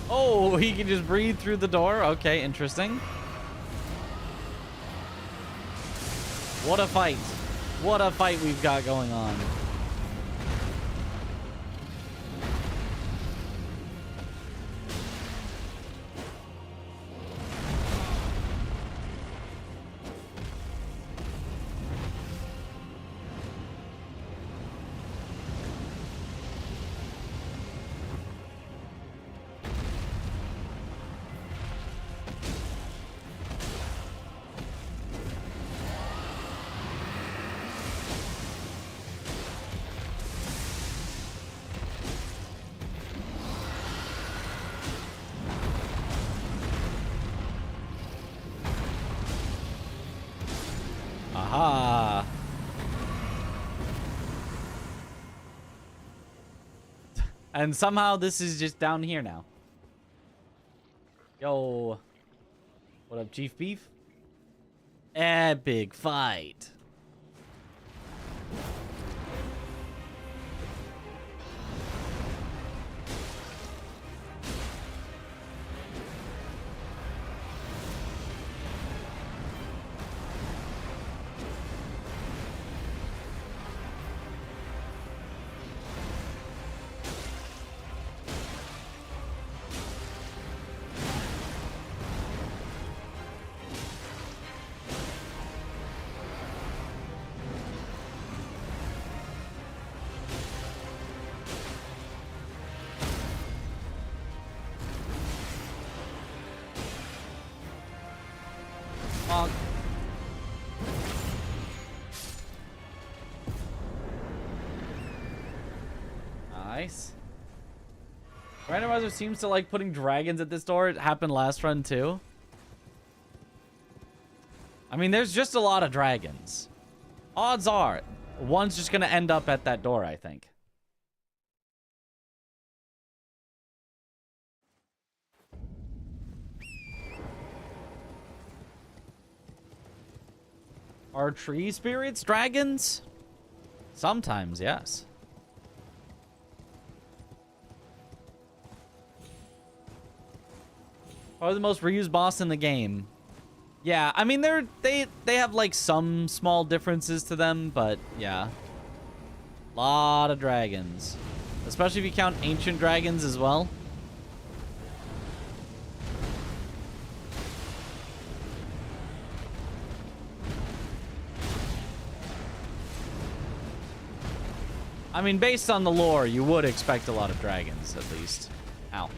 Oh, he can just breathe through the door. Okay, interesting. What a fight. What a fight we've got going on. Aha. And somehow this is just down here now. Yo. What up, Chief Beef? Epic fight. Nice. Randomizer seems to like putting dragons at this door. It happened last run too. I mean, there's just a lot of dragons. Odds are, one's just gonna end up at that door, I think. Are tree spirits dragons? Sometimes, yes. Probably the most reused boss in the game. Yeah, I mean they have like some small differences to them, but yeah. Lot of dragons. Especially if you count ancient dragons as well. I mean, based on the lore, you would expect a lot of dragons, at least. Ow.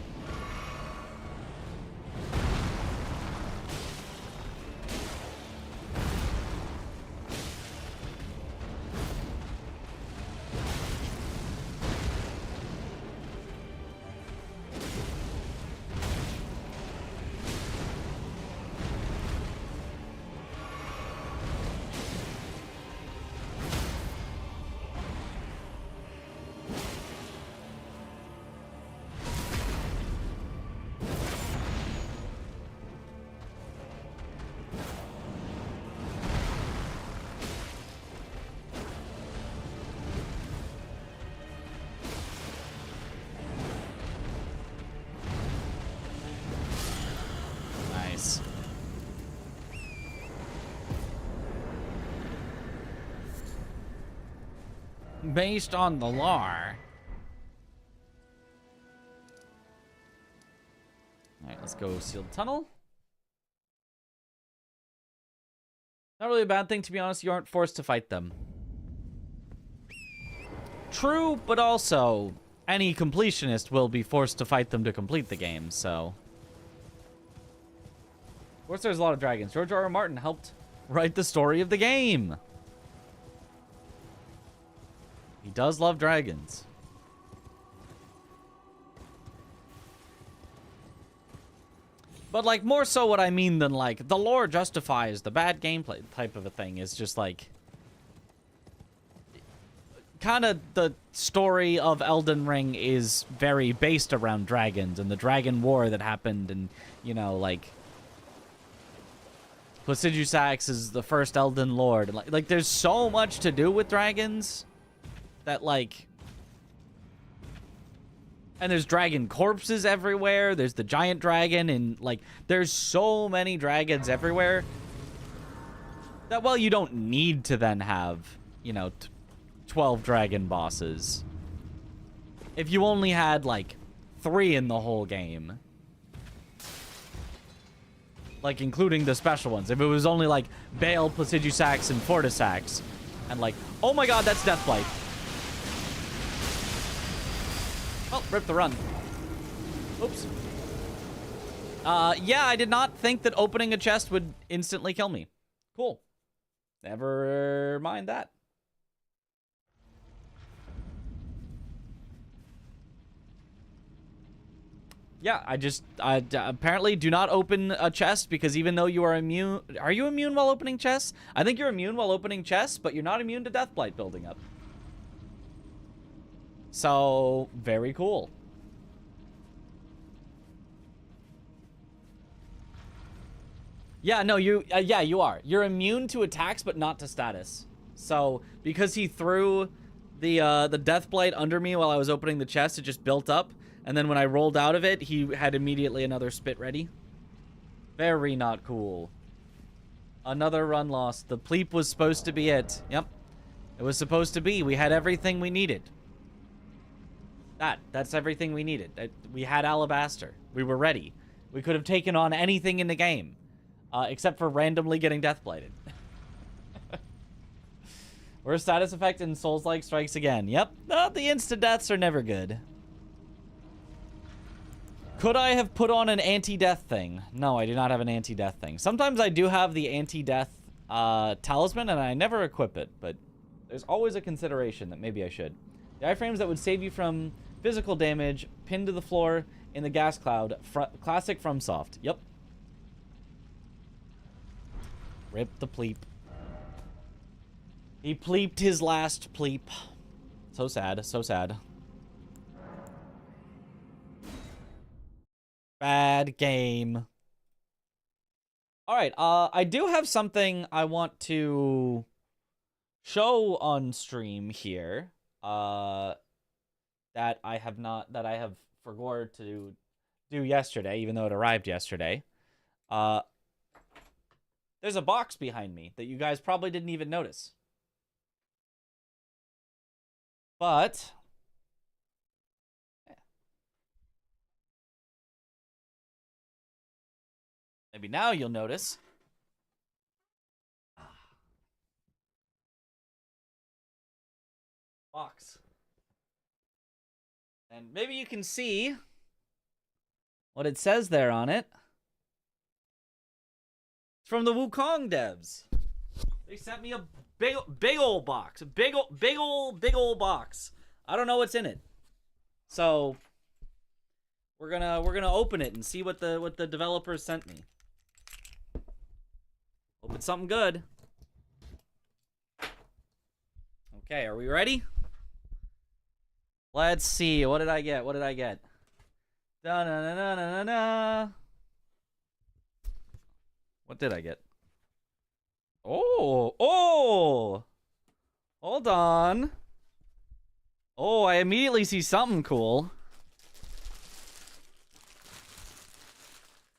Nice. Based on the lore. Alright, let's go sealed tunnel. Not really a bad thing, to be honest. You aren't forced to fight them. True, but also, any completionist will be forced to fight them to complete the game, so... Of course there's a lot of dragons. George R. R. Martin helped write the story of the game. He does love dragons. But, like, more so what I mean than, like, the lore justifies the bad gameplay type of a thing is just, like... Kind of the story of Elden Ring is very based around dragons and the dragon war that happened and, you know, like... Placidusax is the first Elden Lord. And, like, there's so much to do with dragons that, like... And there's dragon corpses everywhere. There's the giant dragon and, like, there's so many dragons everywhere that, well, you don't need to then have, you know, 12 dragon bosses. If you only had, like, 3 in the whole game. Like, including the special ones. If it was only, like, Bale, Placidusax, and Fortisax. And, like, oh my god, that's Deathblight. Oh, rip the run. Oops. Yeah, I did not think that opening a chest would instantly kill me. Cool. Never mind that. Yeah, I apparently do not open a chest because even though you are immune... Are you immune while opening chests? I think you're immune while opening chests, but you're not immune to Deathblight building up. So, very cool. Yeah, no, yeah, you are. You're immune to attacks, but not to status. So, because he threw the Deathblight under me while I was opening the chest, it just built up. And then when I rolled out of it, he had immediately another spit ready. Very not cool. Another run lost. The Pleep was supposed to be it. Yep. It was supposed to be. We had everything we needed. That's everything we needed. We had Alabaster. We were ready. We could have taken on anything in the game. Except for randomly getting Deathblighted. Worst status effect in Souls-like strikes again. Yep. The insta-deaths are never good. Could I have put on an anti-death thing? No, I do not have an anti-death thing. Sometimes I do have the anti-death talisman, and I never equip it. But there's always a consideration that maybe I should. The iframes that would save you from physical damage, pinned to the floor in the gas cloud. Classic FromSoft. Yep. Rip the Pleep. He pleeped his last Pleep. So sad, so sad. Bad game. Alright, I do have something I want to show on stream here. That I have forgot to due yesterday, even though it arrived yesterday. There's a box behind me that you guys probably didn't even notice. But maybe now you'll notice. Box. And maybe you can see what it says there on it. It's from the Wukong devs. They sent me a big old box. A big old box. I don't know what's in it. So we're gonna open it and see what the developers sent me. Hope it's something good. Okay, are we ready? Let's see. What did I get? What did I get? Da na na na na na. What did I get? Oh! Hold on. Oh, I immediately see something cool.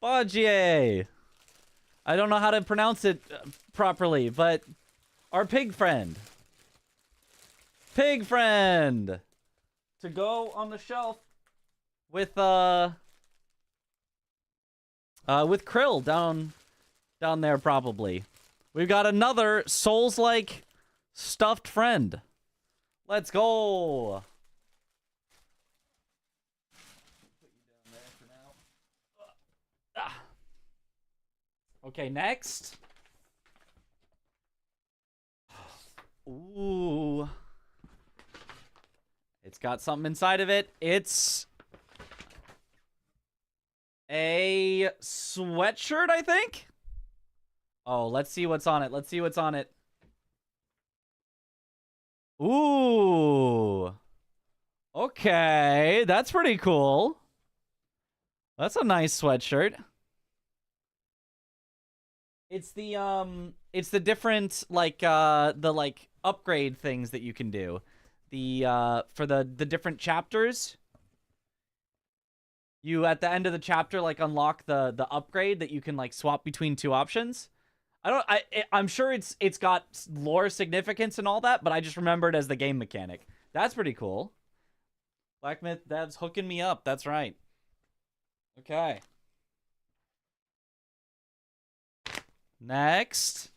Budgie! I don't know how to pronounce it properly, but our pig friend. Pig friend! To go on the shelf with Krill down there probably. We've got another Souls-like stuffed friend. Let's go. Put you down there for now. Okay, next. Ooh. It's got something inside of it. It's a sweatshirt, I think. Oh, let's see what's on it. Let's see what's on it. Ooh. Okay, that's pretty cool. That's a nice sweatshirt. It's the different like upgrade things that you can do. For the different chapters. You at the end of the chapter like unlock the upgrade that you can like swap between two options. I'm sure it's got lore significance and all that, but I just remember it as the game mechanic. That's pretty cool. Black Myth devs hooking me up. That's right. Okay. Next.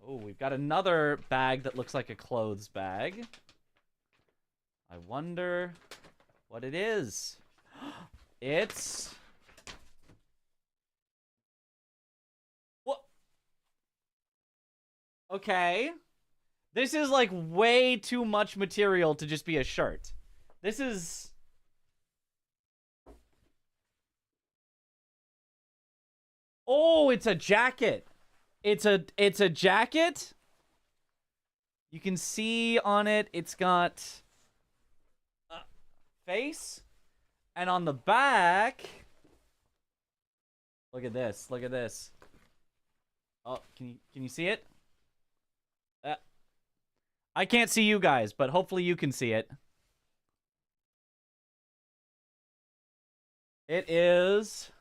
Oh, we've got another bag that looks like a clothes bag. I wonder what it is. It's... What? Okay. This is like way too much material to just be a shirt. This is... Oh, it's a jacket. It's a jacket. You can see on it, it's got a face. And on the back, look at this. Look at this. Oh, can you see it? I can't see you guys, but hopefully you can see it. It is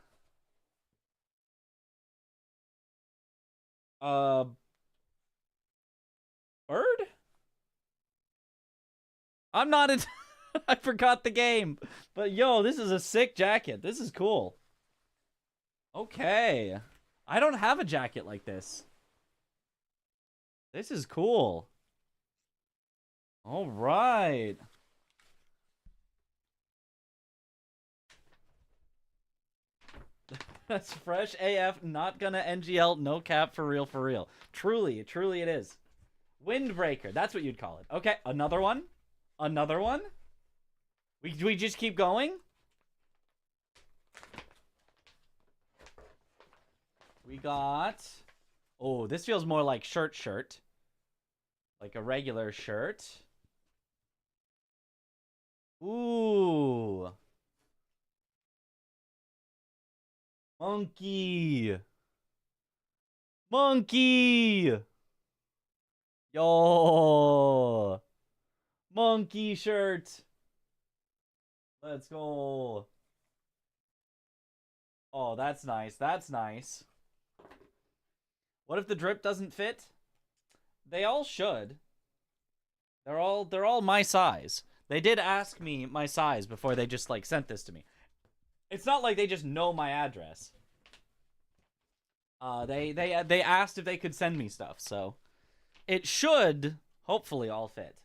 bird? I'm not in... I forgot the game. But yo, this is a sick jacket. This is cool. Okay. I don't have a jacket like this. This is cool. All right. That's fresh AF, not gonna NGL, no cap, for real, for real. Truly it is. Windbreaker, that's what you'd call it. Okay, another one. Another one. We just keep going? We got... Oh, this feels more like shirt. Like a regular shirt. Ooh. Monkey. Monkey. Yo. Monkey shirt. Let's go. Oh, that's nice. That's nice. What if the drip doesn't fit? They all should. They're all my size. They did ask me my size before they just like sent this to me. It's not like they just know my address. They asked if they could send me stuff, so it should hopefully all fit.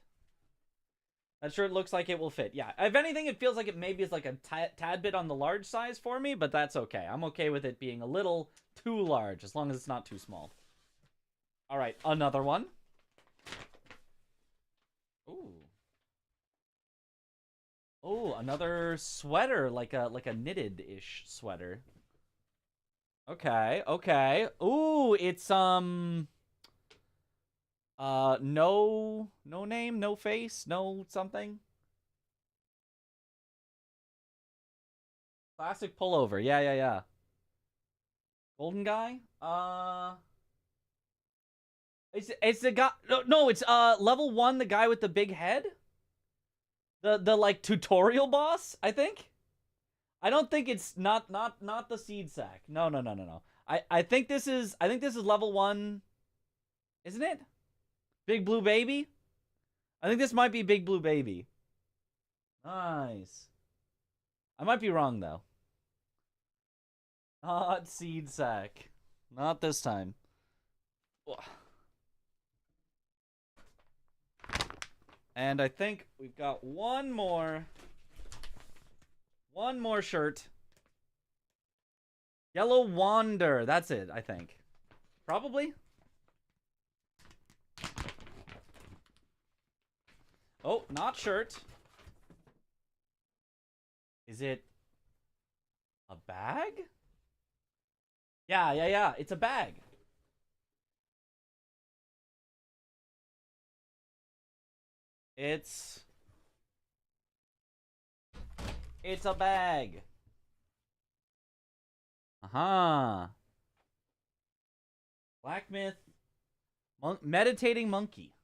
That shirt looks like it will fit. Yeah, if anything, it feels like it maybe is like a tad bit on the large size for me, but that's okay. I'm okay with it being a little too large, as long as it's not too small. All right, another one. Ooh. Oh, another sweater, like a knitted-ish sweater. Okay, okay. Ooh, it's no name, no face, no something. Classic pullover. Yeah. Golden guy? It's the guy. No, it's level 1, the guy with the big head. The like tutorial boss, I think. I don't think it's not the seed sack. No. I think this is level 1. Isn't it? Big Blue Baby? I think this might be Big Blue Baby. Nice. I might be wrong, though. Not seed sack. Not this time. And I think we've got one more shirt. Yellow Wander. That's it, I think. Probably. Oh, not shirt. Is it a bag? Yeah. It's a bag. It's a bag. Black Myth. Meditating Monkey.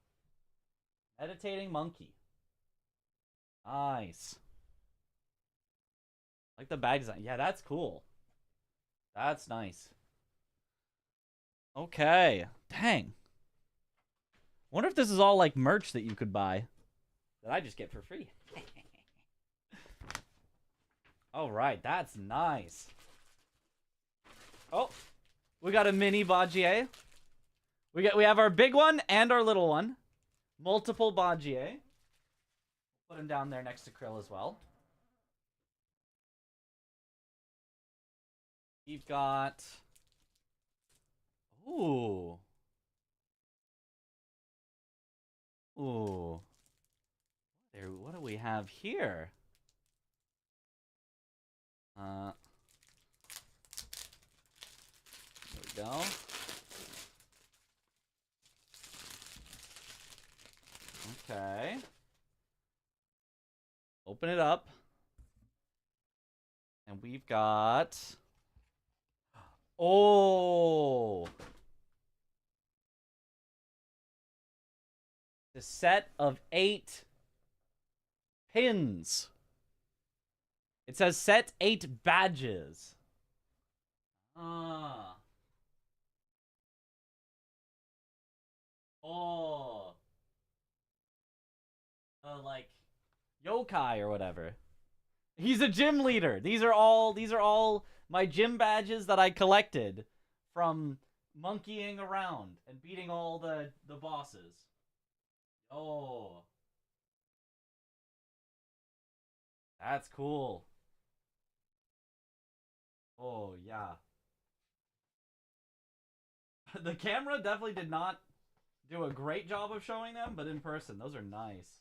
Meditating Monkey. Nice. Like the bag design. Yeah, that's cool. That's nice. Okay. Dang. Wonder if this is all like merch that you could buy. That I just get for free. Alright, that's nice. Oh, we got a mini Bajier. We have our big one and our little one. Multiple Bajier. Put him down there next to Krill as well. We've got... Ooh. Ooh. What do we have here? There we go. Okay. Open it up. And we've got... Oh! The set of 8 pins. It says set 8 badges. Ah. Oh. Like yokai or whatever. He's a gym leader. These are all my gym badges that I collected from monkeying around and beating all the bosses. Oh. That's cool. Oh, yeah. The camera definitely did not do a great job of showing them, but in person, those are nice.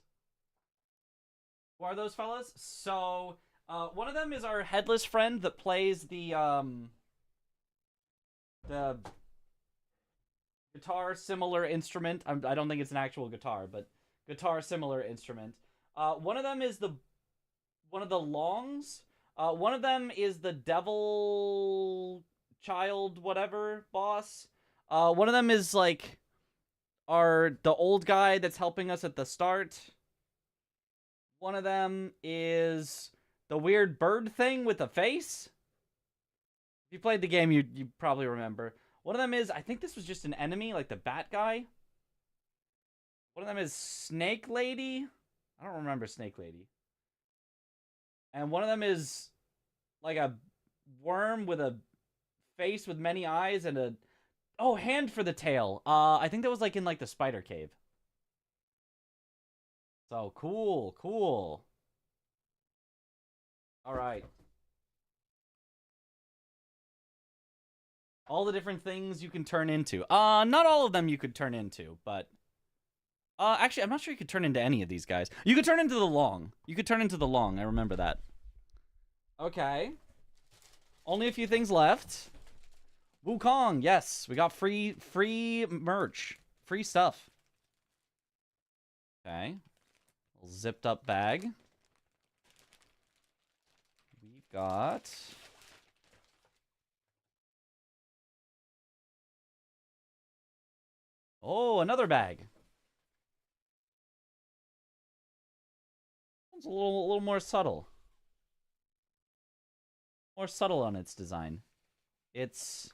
Who are those fellas? So, one of them is our headless friend that plays the guitar similar instrument. I don't think it's an actual guitar, but guitar similar instrument. One of them is one of the longs. One of them is the devil child whatever boss. One of them is like the old guy that's helping us at the start. One of them is the weird bird thing with a face. you played the game, you probably remember. One of them is, I think this was just an enemy, like the bat guy. One of them is Snake Lady. I don't remember Snake Lady. And one of them is like a worm with a face with many eyes and a... Oh, hand for the tail. I think that was like in like the spider cave. So, cool, cool. Alright. All the different things you can turn into. Not all of them you could turn into, but... actually, I'm not sure you could turn into any of these guys. You could turn into the long. You could turn into the long, I remember that. Okay. Only a few things left. Wukong, yes. We got free merch. Free stuff. Okay. Little zipped up bag. We've got... Oh, another bag. It's a little more subtle. More subtle on its design. It's...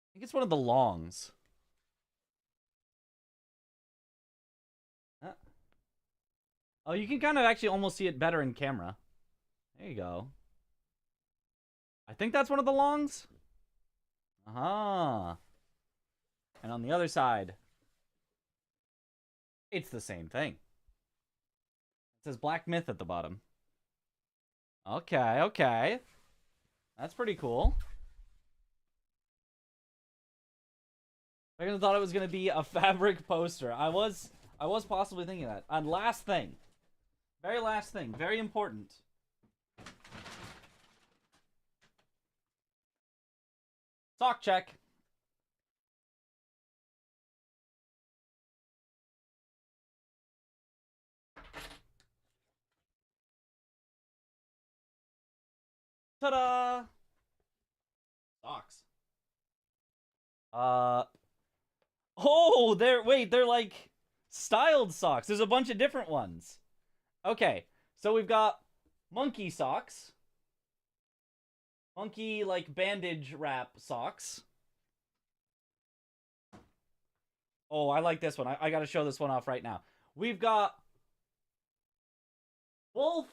I think it's one of the longs. Oh, you can kind of actually almost see it better in camera. There you go. I think that's one of the longs. Uh-huh. And on the other side, it's the same thing. It says Black Myth at the bottom. Okay, okay. That's pretty cool. I kind of thought it was going to be a fabric poster. I was possibly thinking that. And last thing. Very last thing. Very important. Sock check. Ta-da! Socks. Oh, they're like styled socks. There's a bunch of different ones. Okay, so we've got monkey socks. Monkey, like, bandage wrap socks. Oh, I like this one. I gotta show this one off right now. We've got wolf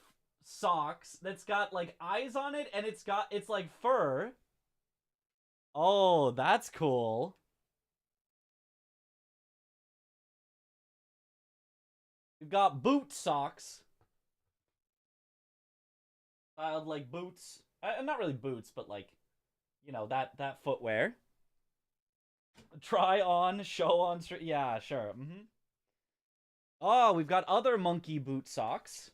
socks that's got, like, eyes on it, and it's like fur. Oh, that's cool. We've got boot socks. Styled like boots. Not really boots, but like, you know, that footwear. Try on, show on, yeah, sure. Oh, we've got other monkey boot socks.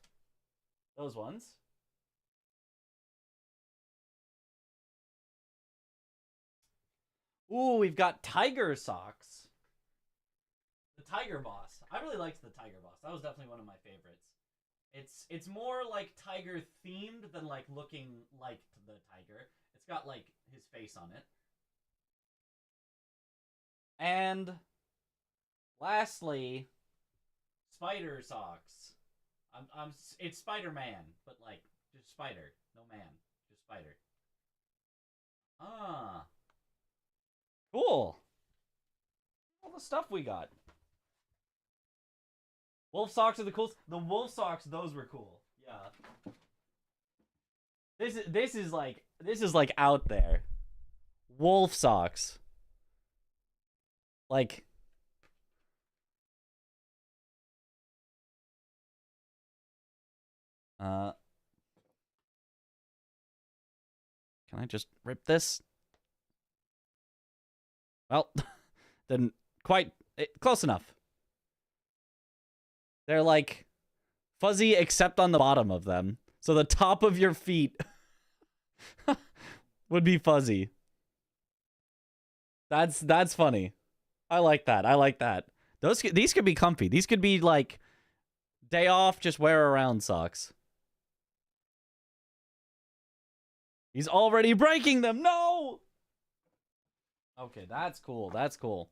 Those ones. Ooh, we've got tiger socks. The Tiger Boss. I really liked the Tiger Boss. That was definitely one of my favorites. It's more like tiger themed than like looking like the tiger. It's got like his face on it. And lastly, spider socks. It's Spider-Man, but like just spider, no man, just spider. Ah. Cool. All the stuff we got. Wolf socks are the coolest. The wolf socks, those were cool. Yeah. This is like out there. Wolf socks. Like can I just rip this? Well, didn't quite close enough. They're like fuzzy except on the bottom of them. So the top of your feet would be fuzzy. That's funny. I like that. I like that. These could be comfy. These could be like day off, just wear around socks. He's already breaking them. No. Okay, that's cool. That's cool.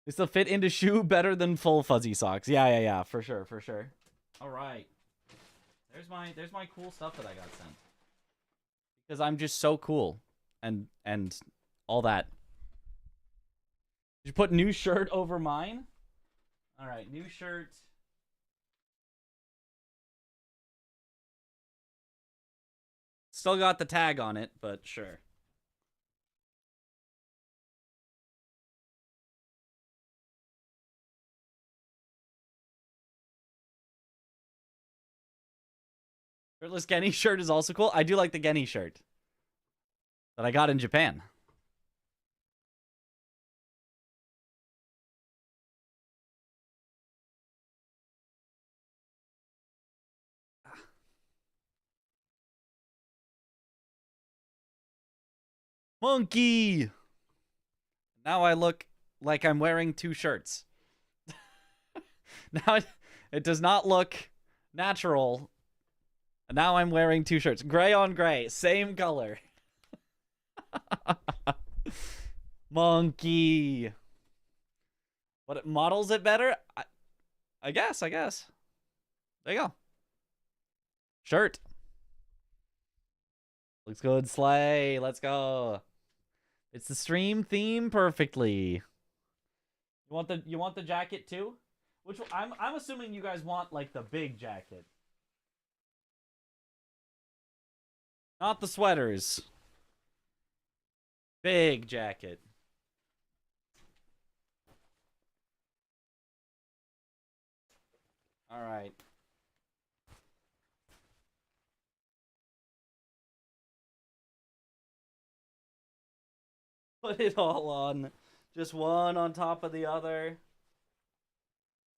This will fit into shoe better than full fuzzy socks. Yeah, for sure, for sure. All right. There's my cool stuff that I got sent. Because I'm just so cool and all that. Did you put new shirt over mine? All right, new shirt. Still got the tag on it, but sure. Shirtless Genny shirt is also cool. I do like the Genny shirt that I got in Japan. Monkey! Now I look like I'm wearing two shirts. Now it does not look natural. Now I'm wearing two shirts. Gray on gray. Same color. Monkey. But it models it better? I guess. There you go. Shirt. Looks good, Slay. Let's go. It's the stream theme perfectly. You want the jacket too? Which I'm assuming you guys want like the big jacket. Not the sweaters. Big jacket. All right. Put it all on. Just one on top of the other.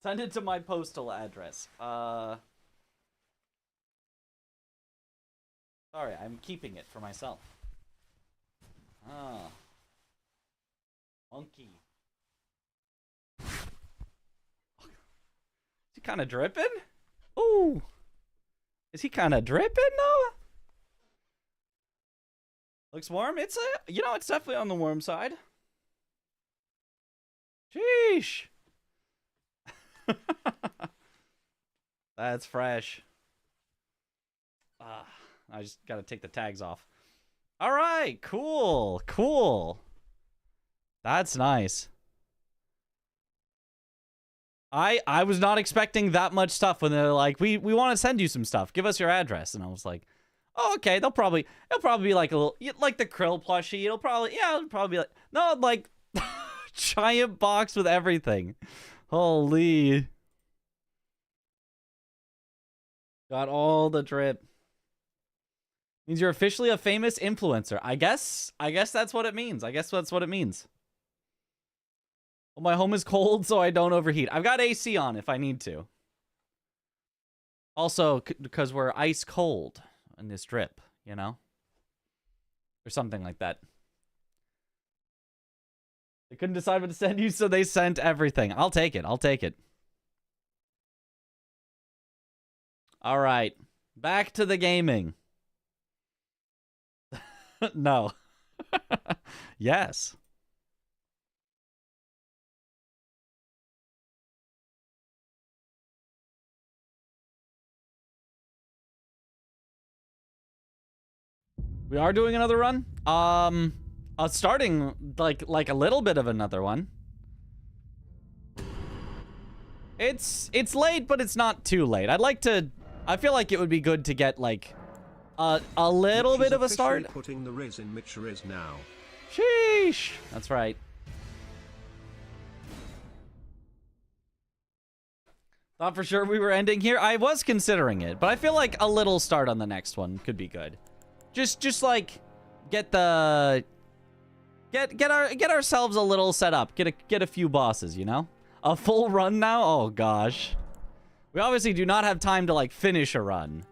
Send it to my postal address. Sorry, I'm keeping it for myself. Ah. Monkey. Is he kind of dripping? Ooh. Is he kind of dripping, though? Looks warm. It's it's definitely on the warm side. Sheesh. That's fresh. I just gotta take the tags off. All right, cool. That's nice. I was not expecting that much stuff when they're like, we want to send you some stuff. Give us your address, and I was like, oh, okay. It'll probably be like a little, like the Krill plushie. It'll probably be like, no, like giant box with everything. Holy. Got all the drip. Means you're officially a famous influencer. I guess that's what it means. Well, my home is cold, so I don't overheat. I've got AC on if I need to. Also, because we're ice cold in this drip, you know? Or something like that. They couldn't decide what to send you, so they sent everything. I'll take it. All right. Back to the gaming. No. Yes. We are doing another run. Starting like a little bit of another one. It's late, but it's not too late. I feel like it would be good to get like a little bit of a start. Putting the Riz in Mitch Riz now. Sheesh. That's right. Thought for sure we were ending here. I was considering it, but I feel like a little start on the next one could be good. Just like get ourselves a little set up. Get a few bosses, you know? A full run now? Oh gosh. We obviously do not have time to like finish a run.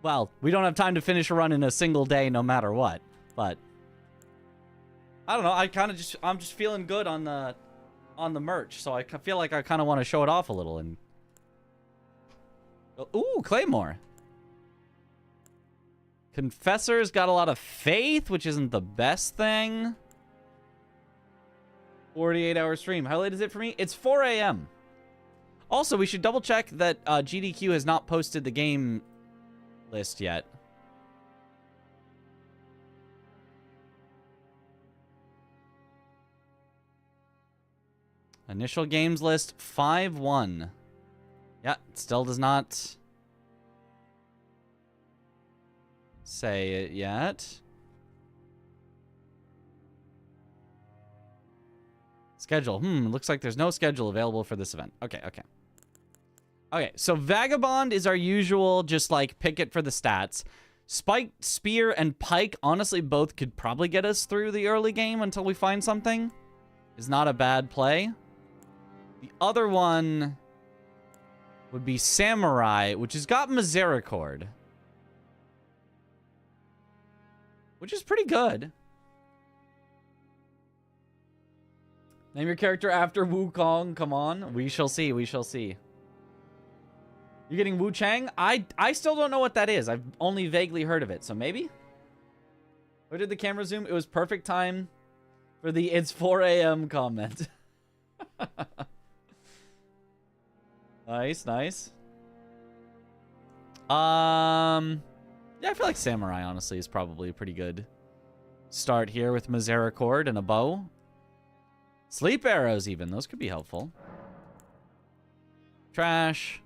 Well, we don't have time to finish a run in a single day no matter what. But I don't know. I'm just feeling good on the merch, so I feel like I kind of want to show it off a little and ooh, Claymore. Confessor's got a lot of faith, which isn't the best thing. 48-hour stream. How late is it for me? It's 4 a.m. Also, we should double check that GDQ has not posted the game list yet. Initial games list 5-1. Yeah, it still does not say it yet. Schedule. Looks like there's no schedule available for this event. Okay. Okay, so Vagabond is our usual, just like pick it for the stats. Spiked Spear and Pike, honestly, both could probably get us through the early game until we find something. Is not a bad play. The other one would be Samurai, which has got Misericord, which is pretty good. Name your character after Wukong. Come on. We shall see. We shall see. You're getting Wu Chang? I still don't know what that is. I've only vaguely heard of it, so maybe? Where did the camera zoom? It was perfect time for the "It's 4 a.m." comment. Nice. Yeah, I feel like Samurai, honestly, is probably a pretty good start here with Misericord and a bow. Sleep arrows, even. Those could be helpful. Trash.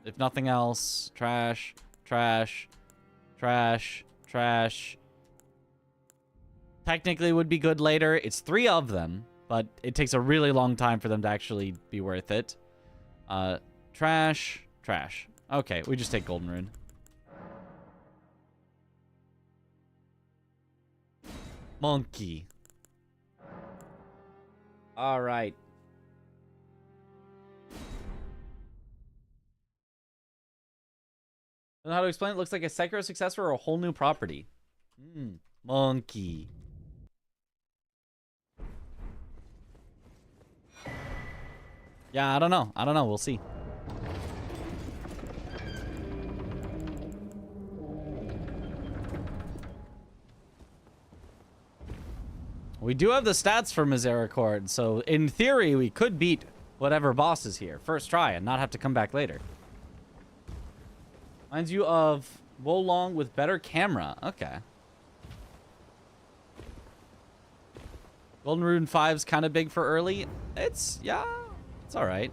If nothing else. Trash. Technically would be good later. It's 3 of them, but it takes a really long time for them to actually be worth it. Trash. Okay, we just take Golden Rune. Monkey. All right. Don't know how to explain it. Looks like a Sekiro successor or a whole new property. Monkey. Yeah, I don't know. We'll see. We do have the stats for Misericord, so in theory, we could beat whatever boss is here first try and not have to come back later. Reminds you of Wolong with better camera. Okay. Golden Rune 5's kind of big for early. It's all right.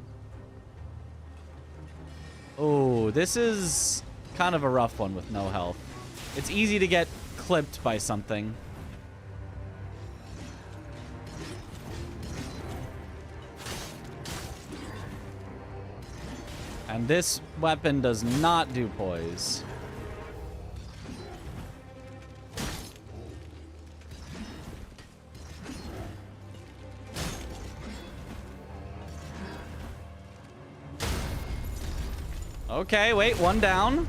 Oh, this is kind of a rough one with no health. It's easy to get clipped by something. And this weapon does not do poise. Okay, wait, one down.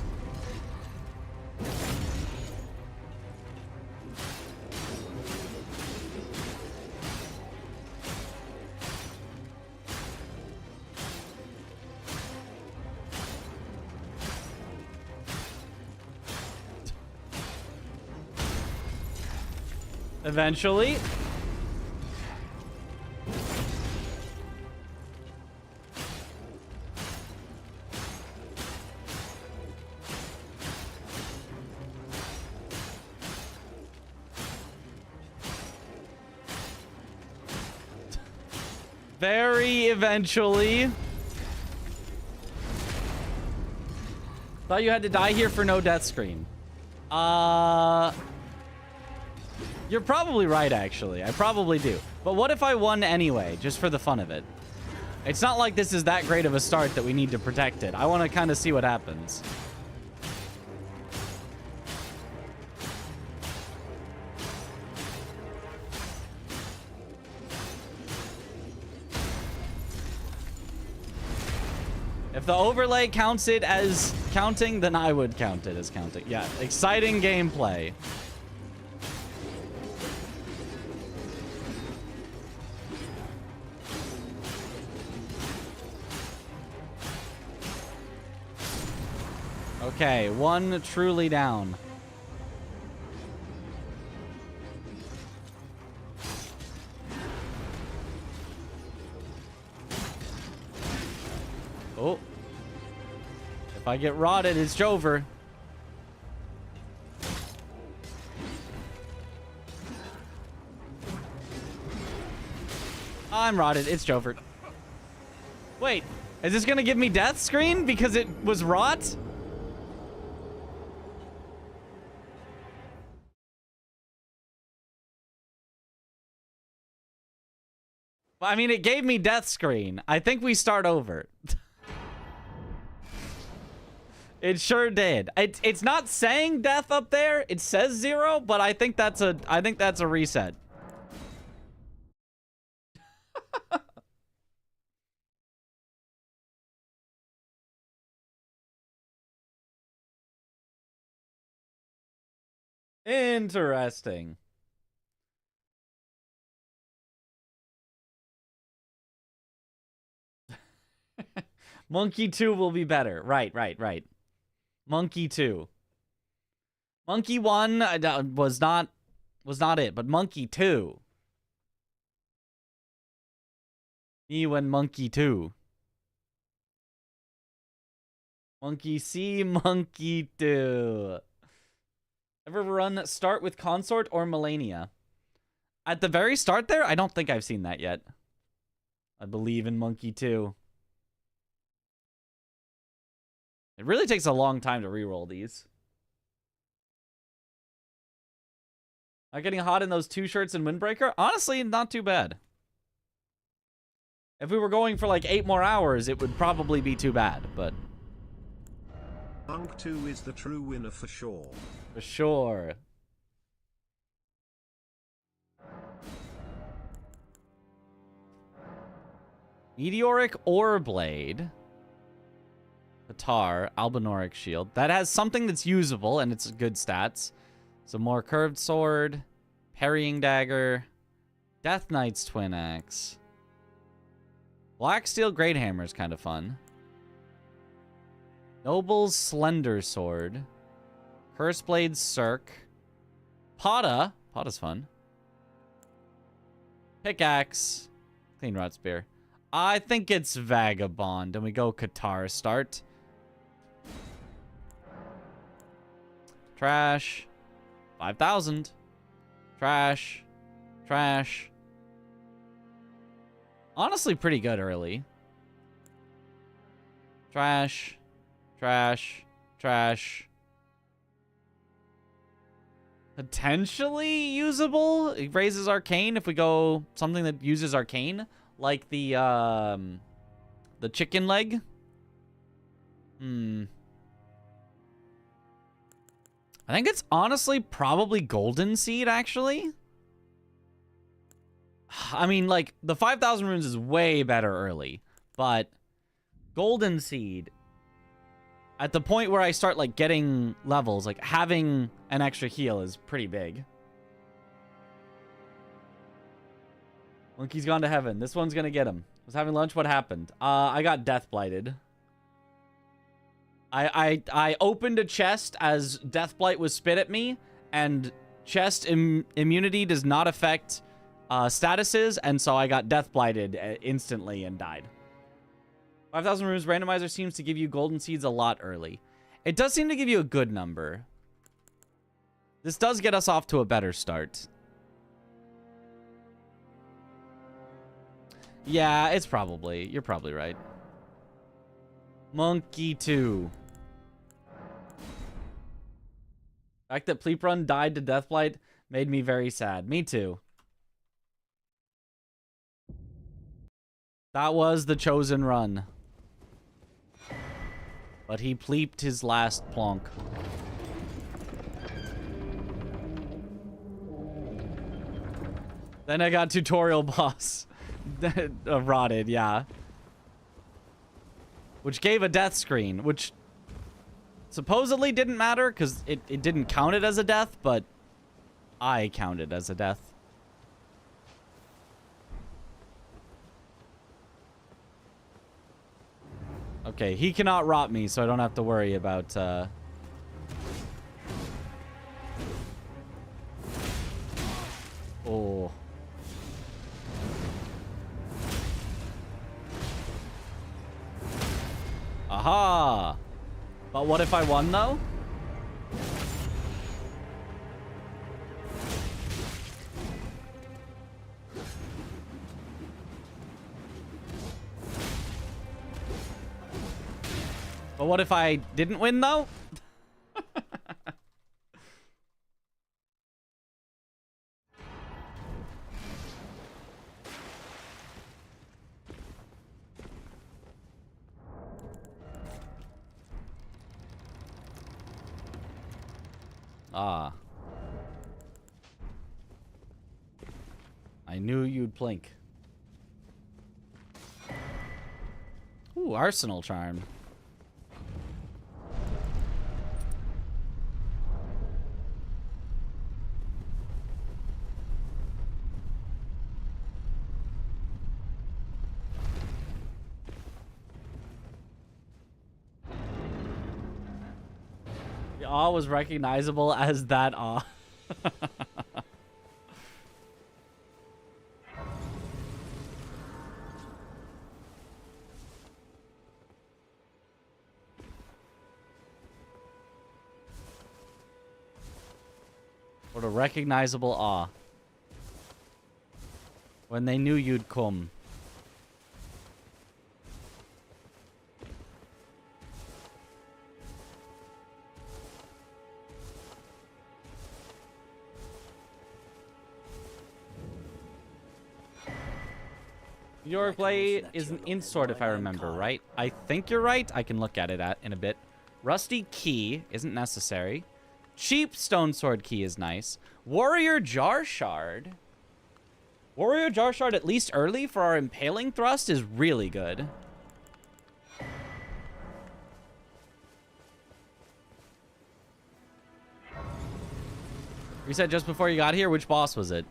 Eventually. Very eventually. Thought you had to die here for no death screen. You're probably right, actually. I probably do. But what if I won anyway, just for the fun of it? It's not like this is that great of a start that we need to protect it. I want to kind of see what happens. If the overlay counts it as counting, then I would count it as counting. Yeah, exciting gameplay. Okay, one truly down. Oh. If I get rotted, it's over. I'm rotted. It's Jovert. Wait, is this gonna give me death screen because it was rot? I mean, it gave me death screen. I think we start over. It sure did. It's not saying death up there. It says 0, but I think that's a reset. Interesting. Monkey 2 will be better. Right. Monkey 2. Monkey 1 was not it, but Monkey 2. Me when Monkey 2. Monkey C, Monkey 2. Ever run start with Consort or Melania? At the very start there, I don't think I've seen that yet. I believe in Monkey 2. It really takes a long time to reroll these. Not getting hot in those 2 shirts and Windbreaker? Honestly, not too bad. If we were going for like 8 more hours, it would probably be too bad, but... Monk 2 is the true winner for sure. For sure. Meteoric Ore Blade. Guitar, Albinoric Shield. That has something that's usable, and it's good stats. So more Curved Sword, Parrying Dagger, Death Knight's Twin Axe. Black Steel Great Hammer is kind of fun. Noble's Slender Sword. Curse Blade Cirque. Pata. Pata's fun. Pickaxe. Clean Rot Spear. I think it's Vagabond, and we go Qatar start. Trash. 5,000. Trash. Trash. Honestly, pretty good early. Trash. Trash. Trash. Potentially usable. It raises Arcane if we go something that uses Arcane. Like the chicken leg. I think it's honestly probably Golden Seed, actually. I mean, like, the 5,000 runes is way better early. But Golden Seed, at the point where I start, like, getting levels, like, having an extra heal is pretty big. Monkey's gone to heaven. This one's gonna get him. Was having lunch. What happened? I got death blighted. I opened a chest as death blight was spit at me, and chest immunity does not affect statuses, and so I got death blighted instantly and died. 5,000 runes randomizer seems to give you golden seeds a lot early. It does seem to give you a good number. This does get us off to a better start. Yeah, it's probably. You're probably right. Monkey 2. The fact that Pleeprun died to Deathblight made me very sad. Me too. That was the chosen run. But he pleeped his last plonk. Then I got tutorial boss. Rotted, yeah. Which gave a death screen, which supposedly didn't matter because it didn't count it as a death, but I counted as a death. Okay, he cannot rot me, so I don't have to worry about... Oh. Aha! But what if I won, though? But what if I didn't win, though? Ah. I knew you'd plink. Ooh, Arsenal Charm. The awe was recognizable as that awe. What a recognizable awe. When they knew you'd come. Your play is an int sword, if I remember right. I think you're right. I can look at it in a bit. Rusty key isn't necessary. Cheap stone sword key is nice. Warrior jar shard. Warrior jar shard, at least early for our impaling thrust, is really good. You said just before you got here, which boss was it?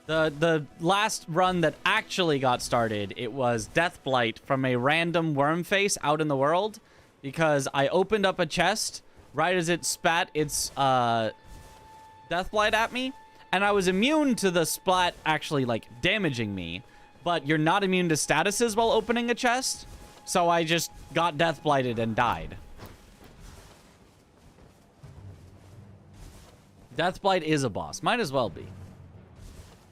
The last run that actually got started, it was Deathblight from a random worm face out in the world, because I opened up a chest right as it spat its Deathblight at me, and I was immune to the splat actually like damaging me, but you're not immune to statuses while opening a chest, so I just got Deathblighted and died. Deathblight is a boss. Might as well be.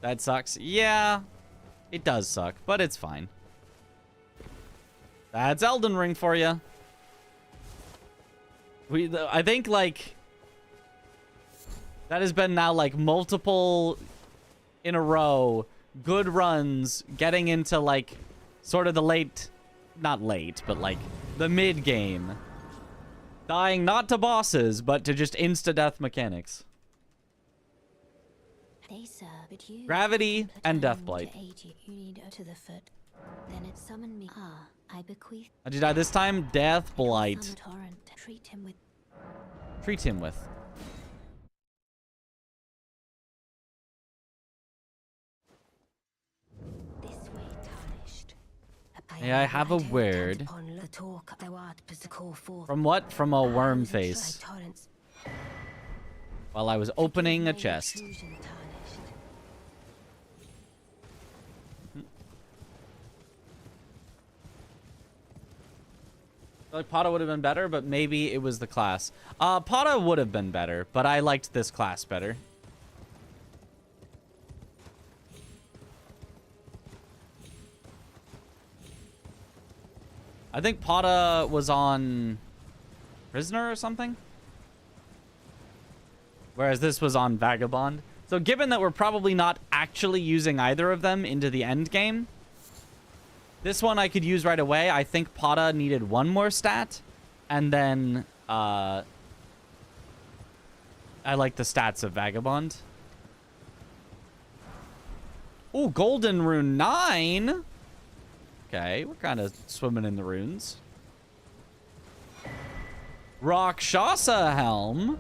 That sucks. Yeah, it does suck, but it's fine. That's Elden Ring for you. I think, like, that has been now, like, multiple in a row good runs getting into, like, sort of the late, not late, but, like, the mid-game. Dying not to bosses, but to just insta-death mechanics. Gravity and Deathblight. Then it summoned me. Ah, I bequeath. How'd you die this time? Deathblight. Treat him with. Treat him with. This way tarnished. May I have a word? From what? From a worm face. While I was opening a chest. Like Pata would have been better, but maybe it was the class. Pata would have been better, but I liked this class better. I think Pata was on Prisoner or something. Whereas this was on Vagabond. So given that we're probably not actually using either of them into the end game, this one I could use right away. I think Pata needed one more stat. And then, I like the stats of Vagabond. Ooh, Golden Rune 9. Okay, we're kind of swimming in the runes. Rakshasa Helm.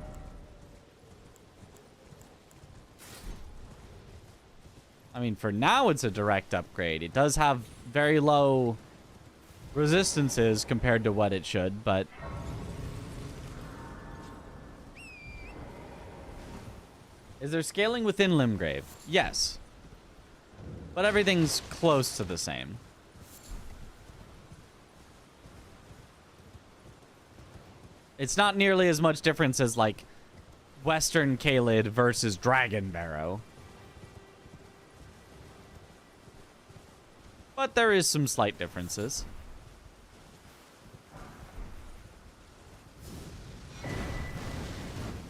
I mean, for now, it's a direct upgrade. It does have very low resistances compared to what it should, but... Is there scaling within Limgrave? Yes. But everything's close to the same. It's not nearly as much difference as, like, Western Caelid versus Dragon Barrow. But there is some slight differences.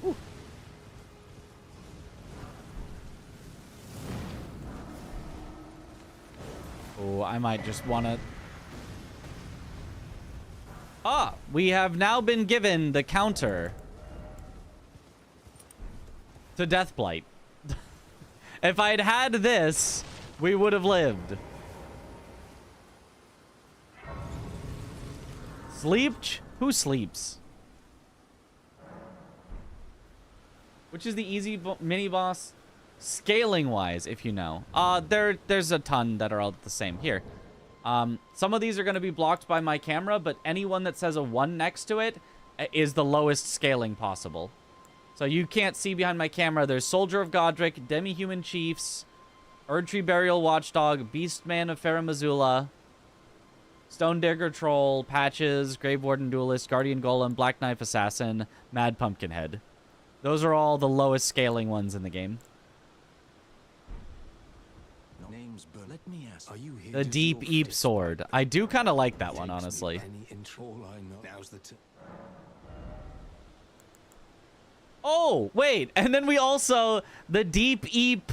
Whew. Oh, I might just want to... Ah, we have now been given the counter to Deathblight. If I'd had this, we would have lived. Sleep? Who sleeps? Which is the easy mini boss scaling wise, if you know. There's a ton that are all the same here. Some of these are going to be blocked by my camera, but anyone that says a 1 next to it is the lowest scaling possible. So you can't see behind my camera. There's Soldier of Godric, Demi-Human Chiefs, Erdtree Burial Watchdog, Beastman of Faramazula, Stone Digger Troll, Patches, Grave Warden Duelist, Guardian Golem, Black Knife Assassin, Mad Pumpkinhead. Those are all the lowest scaling ones in the game. Names, but let me ask, are you here The Deep Eep Sword. I do kind of like that one, honestly. Oh, wait. And then we also... The Deep Eep...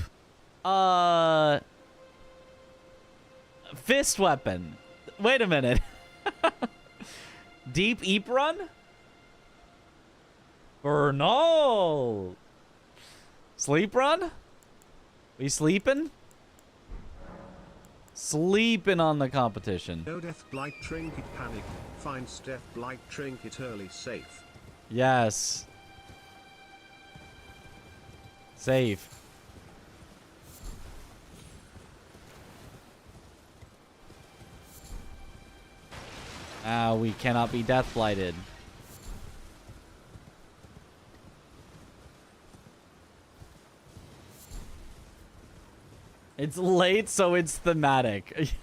Fist weapon. Wait a minute. Deep Eep Run? Bernal. Sleep Run? We sleeping? Sleeping on the competition. No Death Blight Trinket panic. Finds Death Blight Trinket early safe. Yes. Safe. Ah, we cannot be death blighted. It's late, so it's thematic.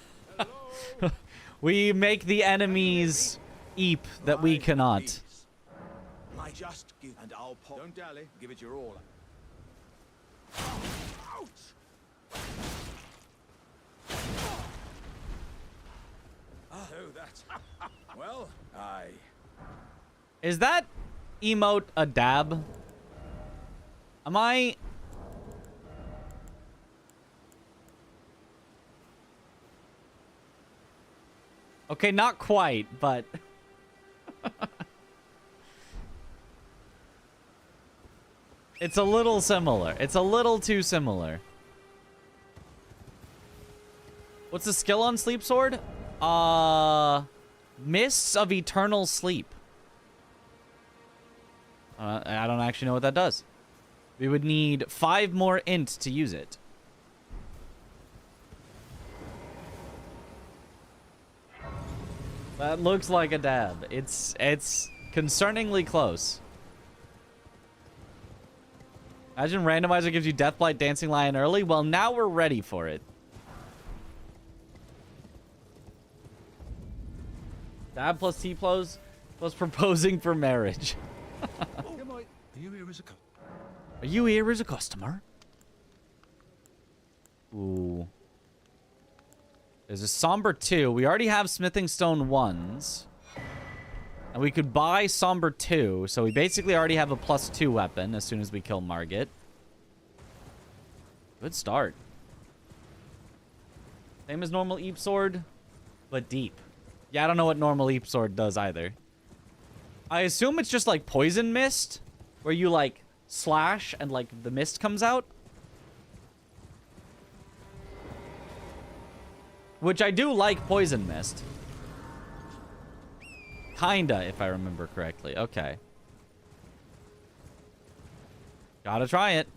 We make the enemies eep that we cannot. I just give and I'll pop. Don't dally. Give it your all. Ouch! Oh, that's... Well, Is that emote a dab? Am I... Okay, not quite, but... It's a little similar. It's a little too similar. What's the skill on Sleep Sword? Mists of Eternal Sleep. I don't actually know what that does. We would need 5 more int to use it. That looks like a dab. It's concerningly close. Imagine Randomizer gives you Deathblight Dancing Lion early. Well, now we're ready for it. Dab plus T plus proposing for marriage. Are you here as a customer? Are you here as a customer? Ooh. There's a Somber 2. We already have Smithing Stone 1s. And we could buy Somber 2. So we basically already have a +2 weapon as soon as we kill Margit. Good start. Same as normal Eep Sword, but deep. Yeah, I don't know what normal Eep Sword does either. I assume it's just like Poison Mist, where you like slash and like the mist comes out. Which I do like Poison Mist. Kinda, if I remember correctly. Okay. Gotta try it.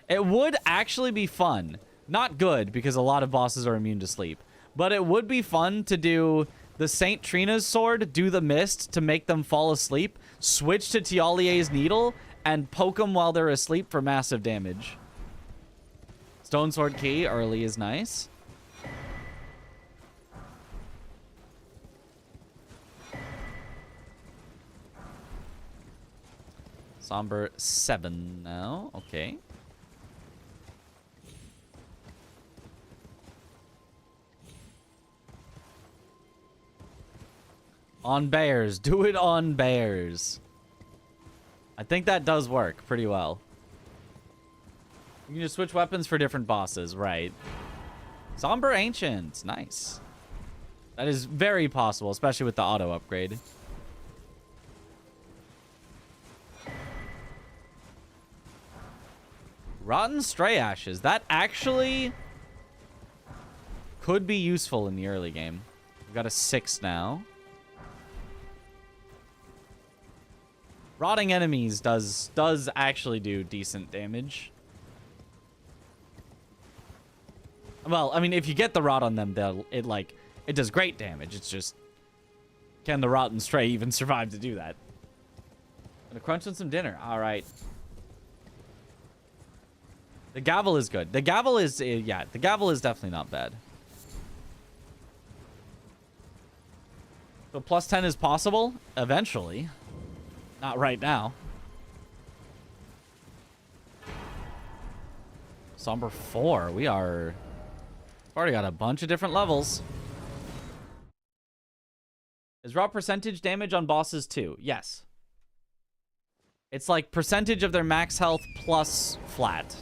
It would actually be fun. Not good, because a lot of bosses are immune to sleep. But it would be fun to do the Saint Trina's sword, do the mist to make them fall asleep, switch to Tialie's needle, and poke them while they're asleep for massive damage. Stone Sword Key early is nice. Somber 7 now. Okay. On bears. Do it on bears. I think that does work pretty well. You can just switch weapons for different bosses, right? Somber Ancient. Nice. That is very possible, especially with the auto upgrade. Rotten Stray Ashes. That actually could be useful in the early game. We've got a 6 now. Rotting enemies does actually do decent damage. Well, I mean, if you get the rot on them, it does great damage. It's just, can the Rotten Stray even survive to do that? Gonna crunch on some dinner. All right. The gavel is good. The gavel is, yeah, the gavel is definitely not bad. So plus 10 is possible eventually. Not right now. Somber 4. We've already got a bunch of different levels. Is raw percentage damage on bosses too? Yes. It's like percentage of their max health plus flat.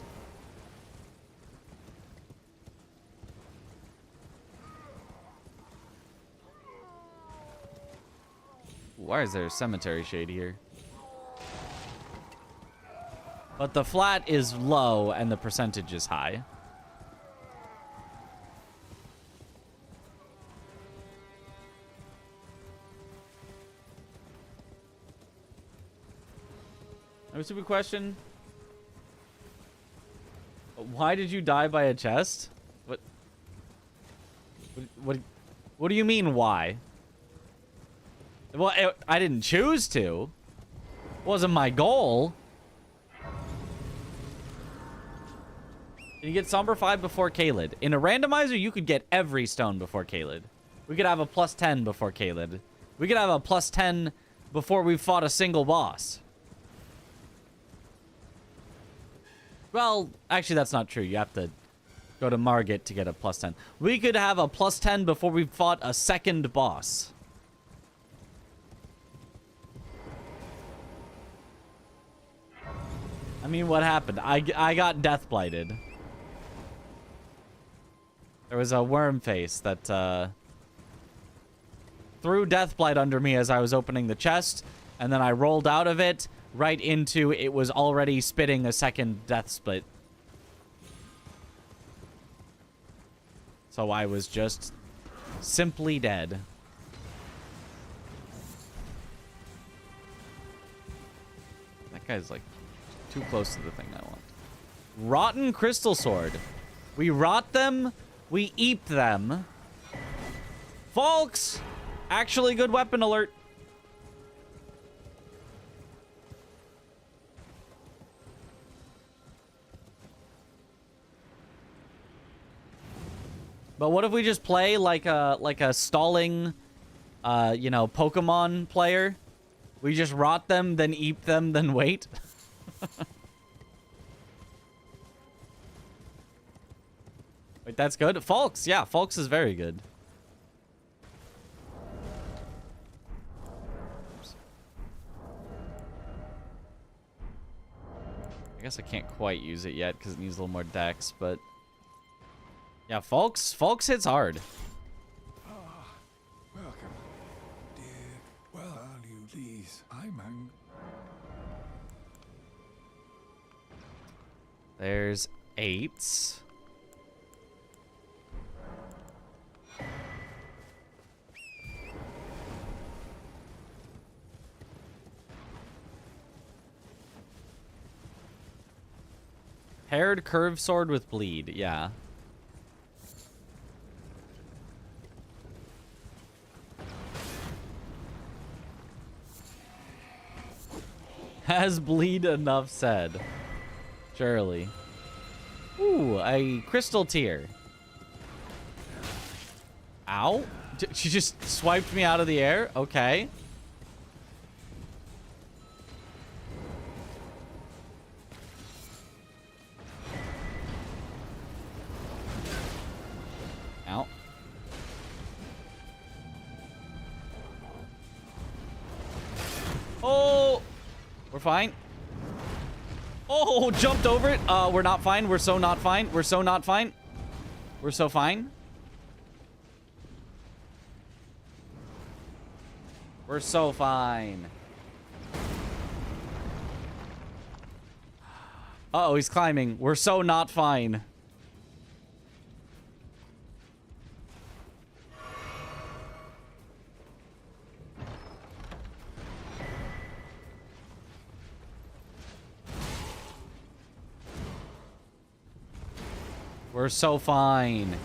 Why is there a cemetery shade here? But the flat is low and the percentage is high. I have a stupid question. Why did you die by a chest? What do you mean, why? Well, I didn't choose to. It wasn't my goal. You get Somber 5 before Caelid. In a randomizer, you could get every stone before Caelid. We could have a plus 10 before Caelid. We could have a plus 10 before we fought a single boss. Well, actually, that's not true. You have to go to Margit to get a plus 10. We could have a plus 10 before we fought a second boss. I mean, what happened? I got death blighted. There was a worm face that threw death blight under me as I was opening the chest, and then I rolled out of it right into it was already spitting a second death split. So I was just simply dead. That guy's like too close to the thing I want. Rotten Crystal Sword. We rot them. We eat them. Folks! Actually good weapon alert. But what if we just play like a stalling, you know, Pokemon player? We just rot them, then eat them, then wait? Wait, that's good? Folks, yeah, Folks is very good. Oops. I guess I can't quite use it yet because it needs a little more dex, but... yeah, Folks hits hard. Welcome, dear. Well, are you please? I'm hungry. There's 8. Paired curved sword with bleed, yeah. Has bleed enough said? Surely. Ooh, a crystal tear. Ow. She just swiped me out of the air? Okay. We're fine. Oh, jumped over it. We're not fine. We're so not fine. We're so not fine. We're so fine. We're so fine. Uh-oh, he's climbing. We're so not fine. We're so fine.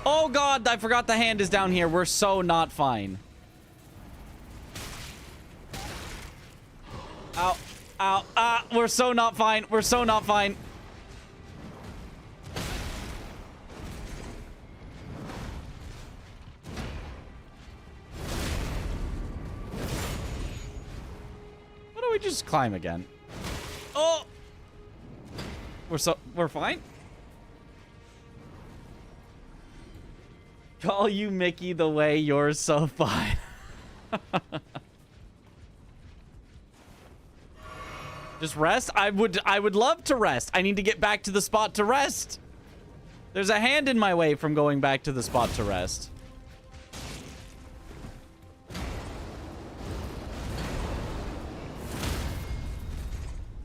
Oh god, I forgot the hand is down here. We're so not fine. Ow. Ow. Ah, we're so not fine. We're so not fine. Why don't we just climb again? Oh! We're fine? Call you Mickey the way you're so fine. Just rest? I would love to rest. I need to get back to the spot to rest. There's a hand in my way from going back to the spot to rest.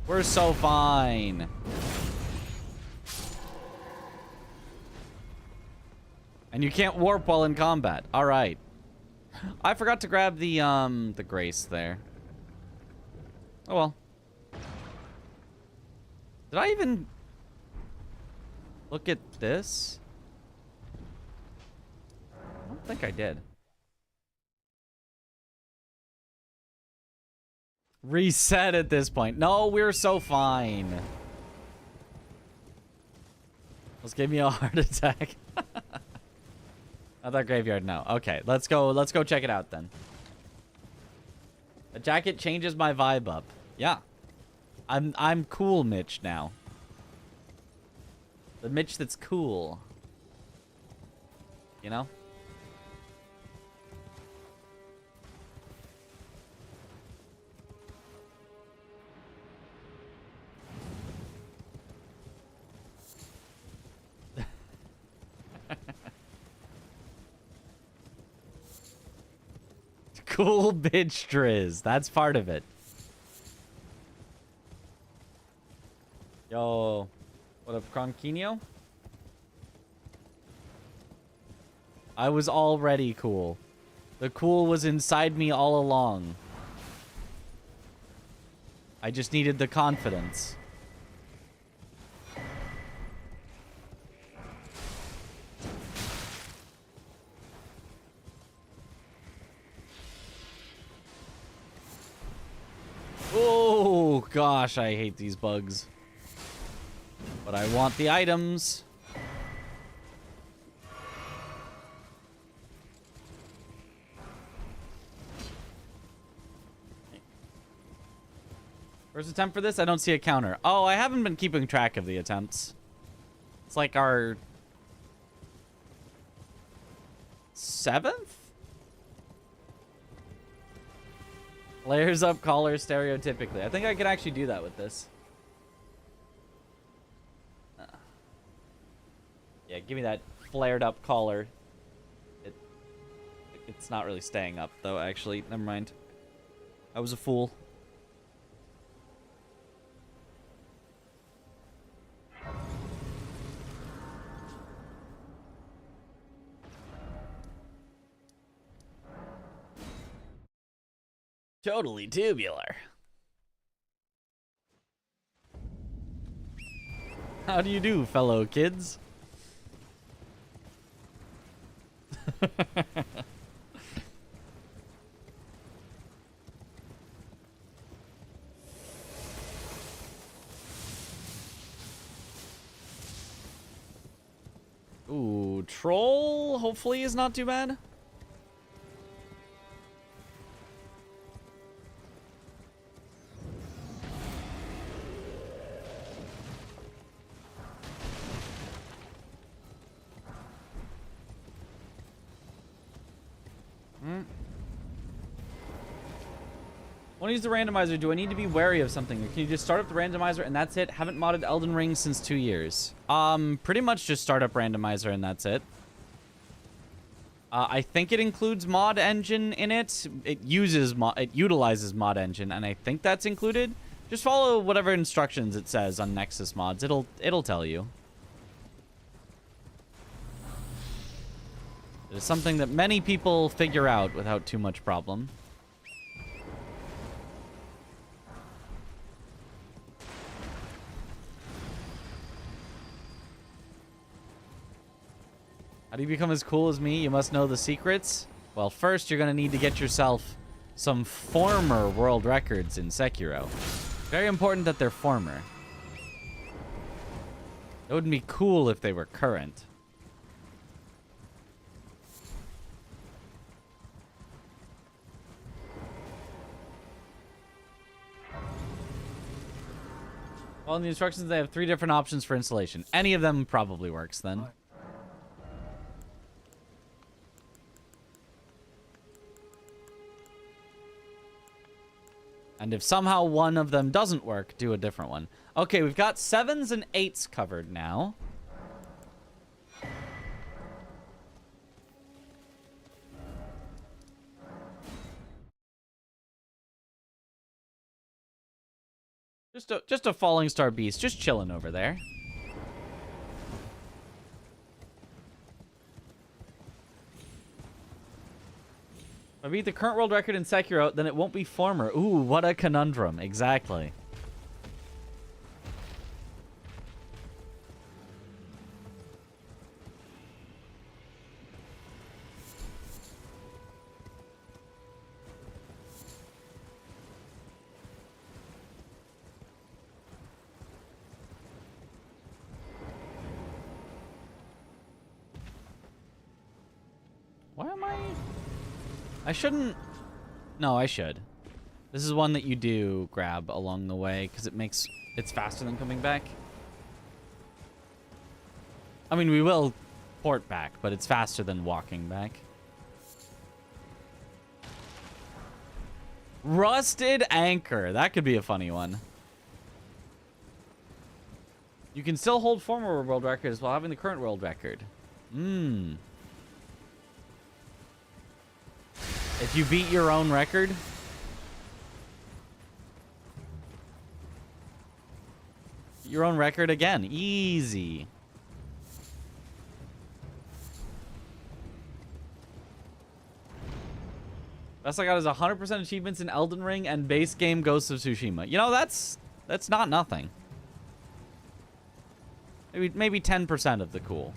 We're so fine. And you can't warp while in combat. All right. I forgot to grab the grace there. Oh well. Did I even look at this? I don't think I did. Reset at this point. No, we're so fine. Let's give me a heart attack. Another graveyard, no. Okay, let's go check it out then. A jacket changes my vibe up. Yeah. I'm cool Mitch now. The Mitch that's cool. You know? Cool bitch Driz. That's part of it. Yo. What up, Cronquinho? I was already cool. The cool was inside me all along. I just needed the confidence. Oh, gosh, I hate these bugs. But I want the items. First attempt for this? I don't see a counter. Oh, I haven't been keeping track of the attempts. It's like our 7th? Layers up collar stereotypically. I think I could actually do that with this. Yeah, give me that flared up collar. It's not really staying up though, actually. Never mind. I was a fool. Totally tubular. How do you do, fellow kids? Ooh, troll hopefully is not too bad. When I use the randomizer, do I need to be wary of something? Or can you just start up the randomizer and that's it? Haven't modded Elden Ring since 2 years. Pretty much just start up randomizer and that's it. I think it includes mod engine in it. It utilizes mod engine, and I think that's included. Just follow whatever instructions it says on Nexus mods. It'll tell you. It is something that many people figure out without too much problem. How do you become as cool as me? You must know the secrets. Well, first you're going to need to get yourself some former world records in Sekiro. Very important that they're former. It wouldn't be cool if they were current. Following the instructions, they have 3 different options for installation. Any of them probably works then. And if somehow one of them doesn't work, do a different one. Okay, we've got 7s and 8s covered now. Just a falling star beast, just chilling over there. If I beat the current world record in Sekiro, then it won't be former. Ooh, what a conundrum. Exactly. Why am I shouldn't... No, I should. This is one that you do grab along the way, because it's faster than coming back. I mean, we will port back, but it's faster than walking back. Rusted Anchor. That could be a funny one. You can still hold former world records while having the current world record. If you beat your own record. Your own record again. Easy. Best I got is 100% achievements in Elden Ring and base game Ghost of Tsushima. You know, that's not nothing. Maybe 10% of the cool.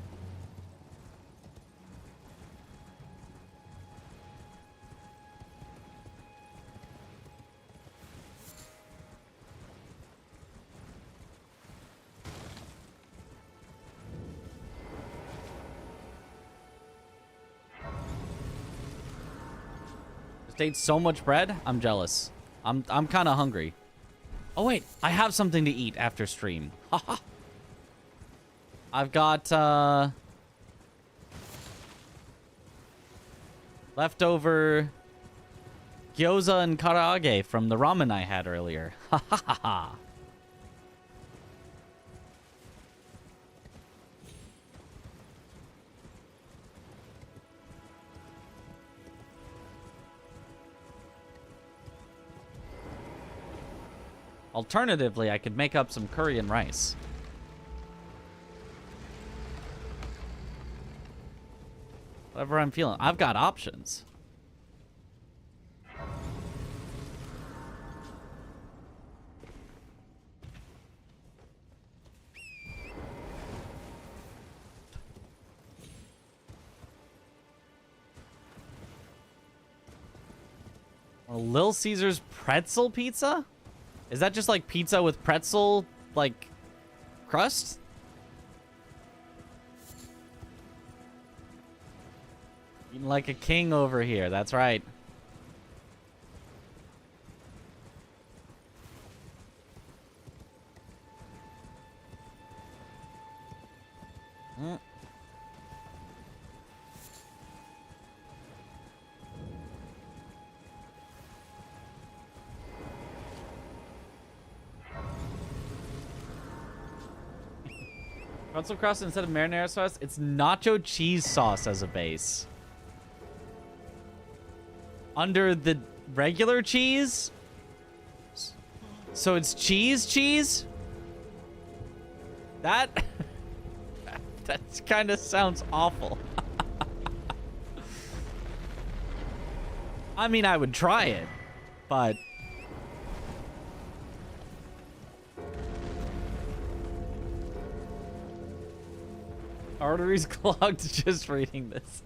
Just ate so much bread. I'm jealous. I'm kind of hungry. Oh wait, I have something to eat after stream. Haha. I've got leftover gyoza and karaage from the ramen I had earlier. Ha ha ha ha. Alternatively, I could make up some curry and rice. Whatever I'm feeling. I've got options. Or Lil Caesar's pretzel pizza? Is that just like pizza with pretzel, like, crust? Eating like a king over here, that's right. Pretzel crust instead of marinara sauce. It's nacho cheese sauce as a base. Under the regular cheese? So it's cheese? That kind of sounds awful. I mean, I would try it, but arteries clogged just reading this.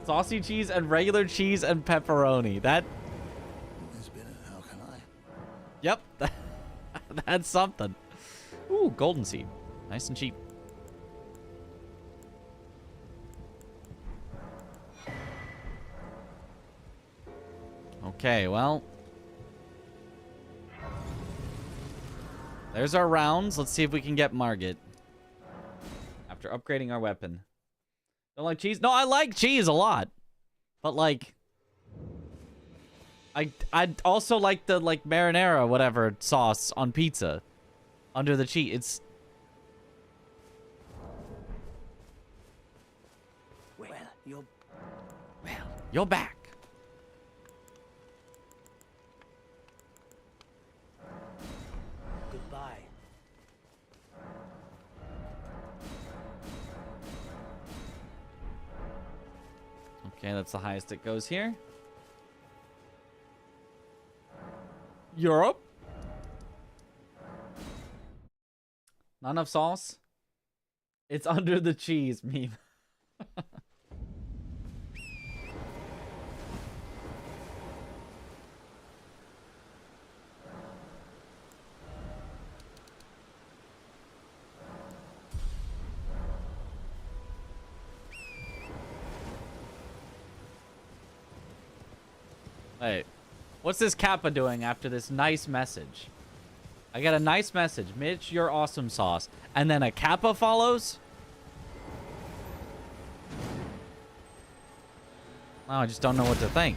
Saucy cheese and regular cheese and pepperoni. That. How can I? Yep. That's something. Ooh, golden seed. Nice and cheap. Okay, well. There's our rounds. Let's see if we can get Margit. After upgrading our weapon. Don't like cheese? No, I like cheese a lot. But like I'd also like the marinara whatever sauce on pizza under the cheese. It's you're back. Goodbye. Okay, that's the highest it goes here. Europe. Not enough sauce. It's under the cheese meme. Wait, what's this Kappa doing after this nice message? I got a nice message. Mitch, you're awesome sauce. And then a Kappa follows? Oh, I just don't know what to think.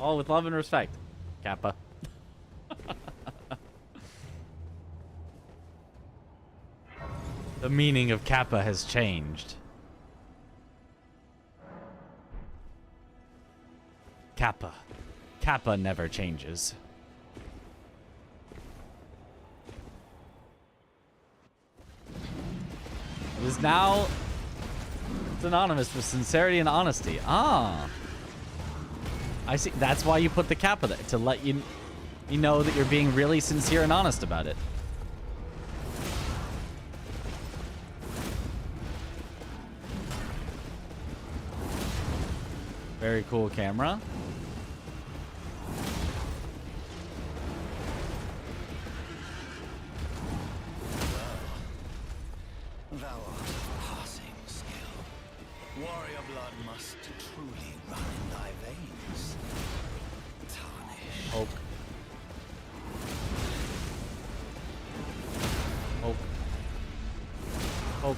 All with love and respect, Kappa. The meaning of Kappa has changed. Kappa. Kappa never changes. It is now synonymous with sincerity and honesty. Ah. I see. That's why you put the Kappa there, to let you know that you're being really sincere and honest about it. Very cool camera. Thou art passing skill. Warrior blood must truly run in thy veins. Tarnish. Oak. Oak. Oak.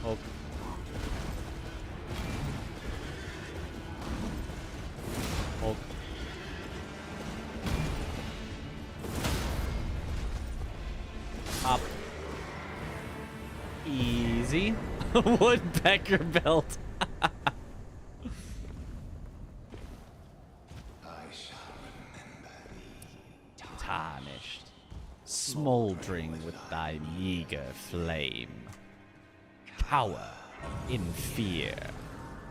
Oak. Oak. Up. Easy. Woodpecker belt. I shall remember thee. Tarnished, smoldering with thy meager flame. Cower in fear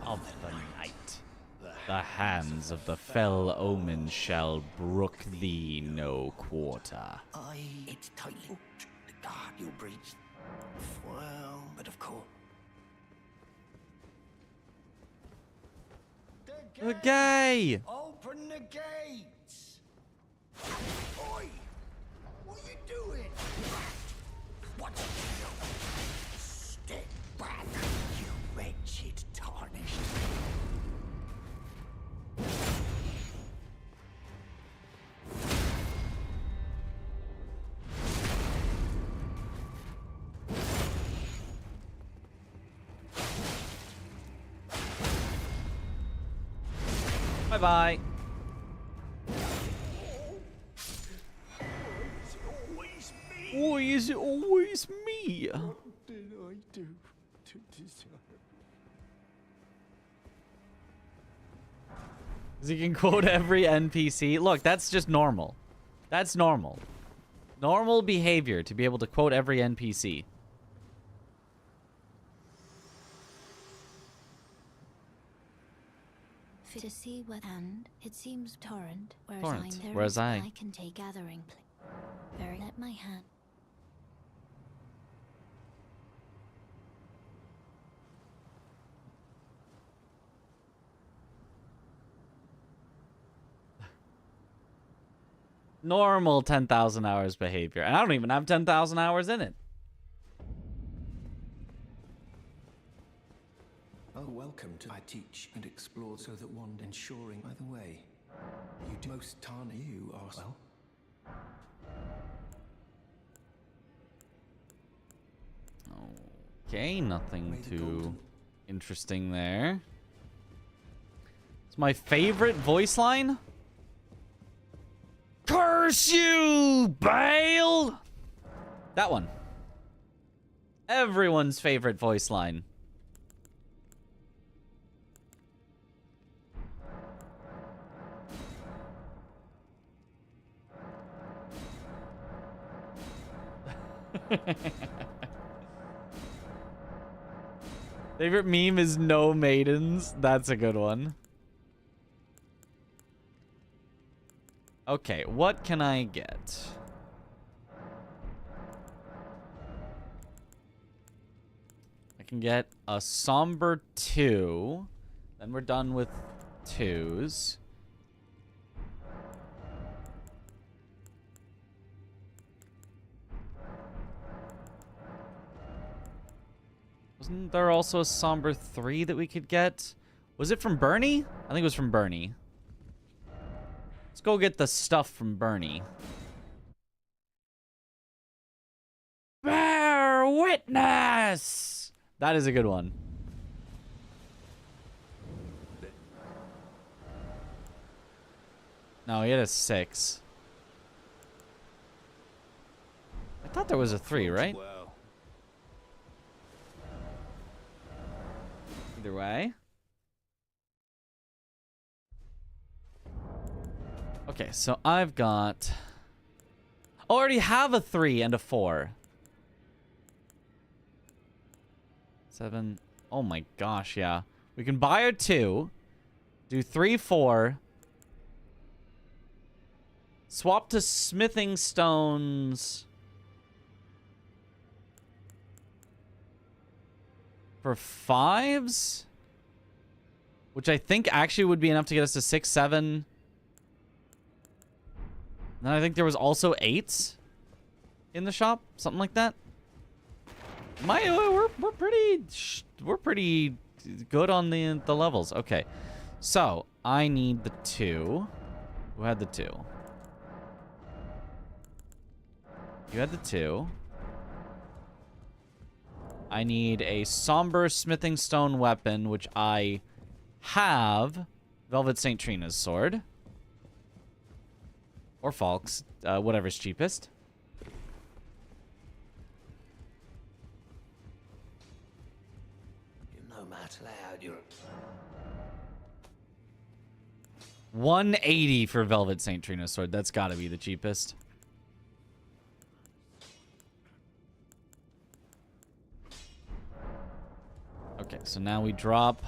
of the night. The hands of the fell omen shall brook thee no quarter. It's tight. God, you breached. Well, but of course. The gay! Open the gates! Oi! What are you doing? What's the deal? Step back, you wretched tarnished. Bye-bye. Why is it always me? What did I do to deserve? Because you can quote every NPC. Look, that's just normal. That's normal. Normal behavior to be able to quote every NPC. To see what and it seems torrent, Torrent, there whereas is I can take gathering very let my hand. Normal 10,000 hours behavior. And I don't even have 10,000 hours in it. Oh, welcome to I teach and explore so that one ensuring. By the way, you do most Tana you are well. Okay, nothing too interesting there. It's my favorite voice line. Curse you, Bale! That one. Everyone's favorite voice line. Favorite meme is no maidens. That's a good one. Okay, what can I get? I can get a somber 2. Then we're done with 2s. Wasn't there also a somber 3 that we could get? Was it from Bernie? I think it was from Bernie. Let's go get the stuff from Bernie. Bear witness! That is a good one. No, he had a 6. I thought there was a 3, right? Either way. Okay, so I've got... I already have a 3 and a 4. 7. Oh my gosh, yeah. We can buy a 2. Do 3, 4. Swap to smithing stones. For 5s? Which I think actually would be enough to get us to 6, 7. Then I think there was also 8s in the shop, something like that. We're pretty good on the levels. Okay, so I need the 2. Who had the 2? You had the 2. I need a somber smithing stone weapon, which I have. Velvet St. Trina's sword. Or Falk's, whatever's cheapest. No matter how you're... 180 for Velvet St. Trina's sword. That's got to be the cheapest. Okay, so now we drop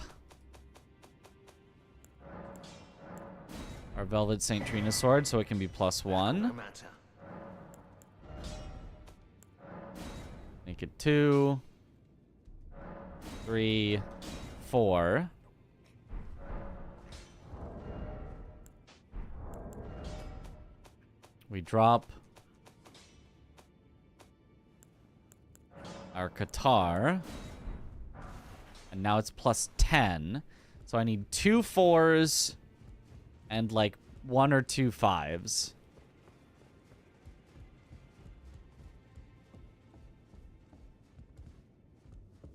our Velvet St. Trina's sword so it can be +1. Make it 2, 3, 4. We drop our Qatar. And now it's +10. So I need 2 4s and like 1 or 2 5s.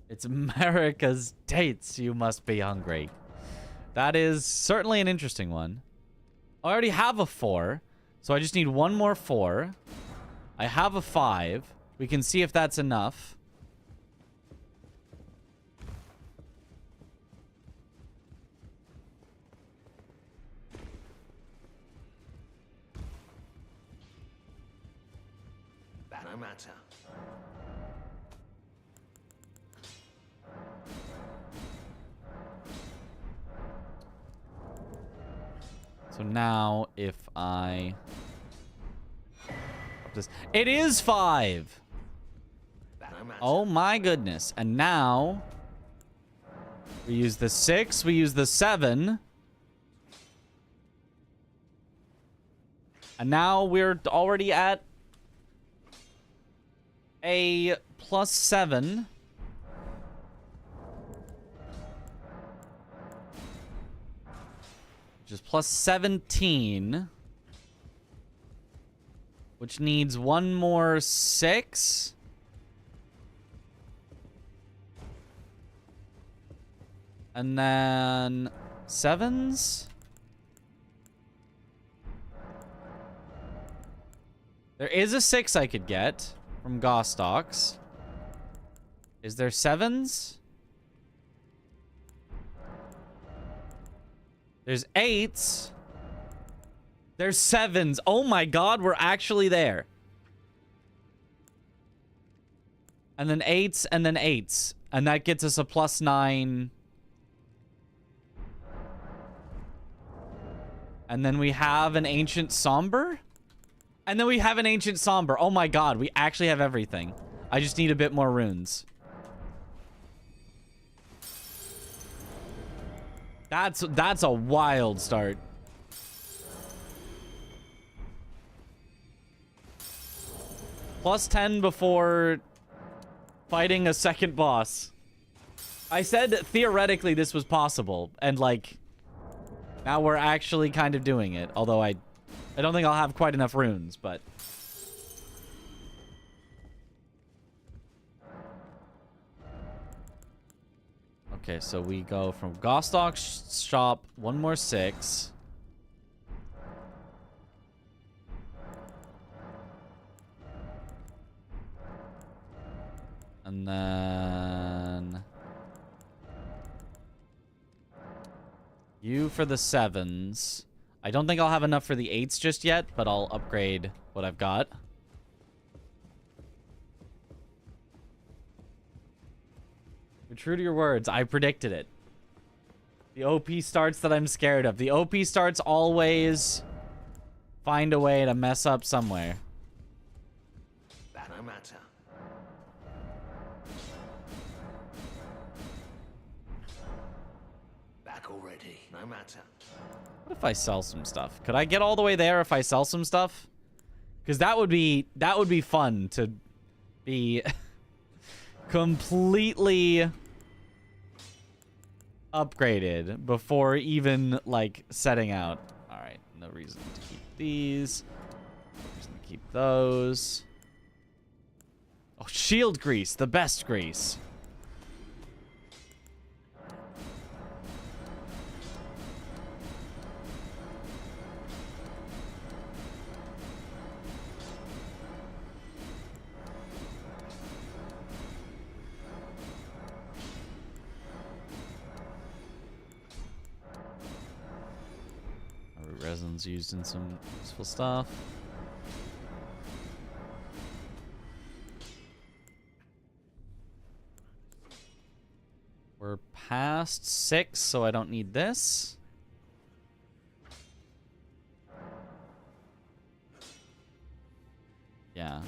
It's America's dates. You must be hungry. That is certainly an interesting one. I already have a 4, so I just need one more 4. I have a 5. We can see if that's enough. No matter. So now, if I... It is 5! Oh my goodness. And now... we use the 6, we use the 7. And now we're already at a +7. Which is +17. Which needs one more 6. And then 7s. There is a 6 I could get from Gostox. Is there 7s? There's 8s. There's 7s. Oh my god, we're actually there. And then 8s, and then 8s. And that gets us a +9. And then we have an Ancient Somber? And then we have an Ancient Somber. Oh my god, we actually have everything. I just need a bit more runes. That's a wild start. +10 before fighting a second boss. I said theoretically this was possible, and like now we're actually kind of doing it. Although I don't think I'll have quite enough runes, but okay, so we go from Gostock's shop, one more 6. And then you for the 7s. I don't think I'll have enough for the 8s just yet, but I'll upgrade what I've got. You're true to your words. I predicted it. The OP starts that I'm scared of. The OP starts always find a way to mess up somewhere. No matter. Back already. No matter. What if I sell some stuff? Could I get all the way there if I sell some stuff? Because that would be fun to be completely upgraded before even like setting out. All right, no reason to keep these. No reason to keep those. Oh, shield grease, the best grease. Resin's used in some useful stuff. We're past 6, so I don't need this. Yeah.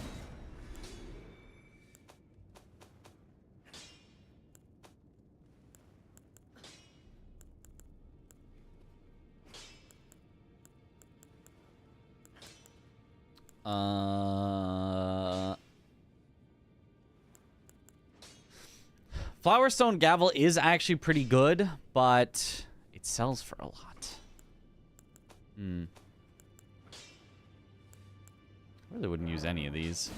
Flowerstone Gavel is actually pretty good, but it sells for a lot. I really wouldn't use any of these.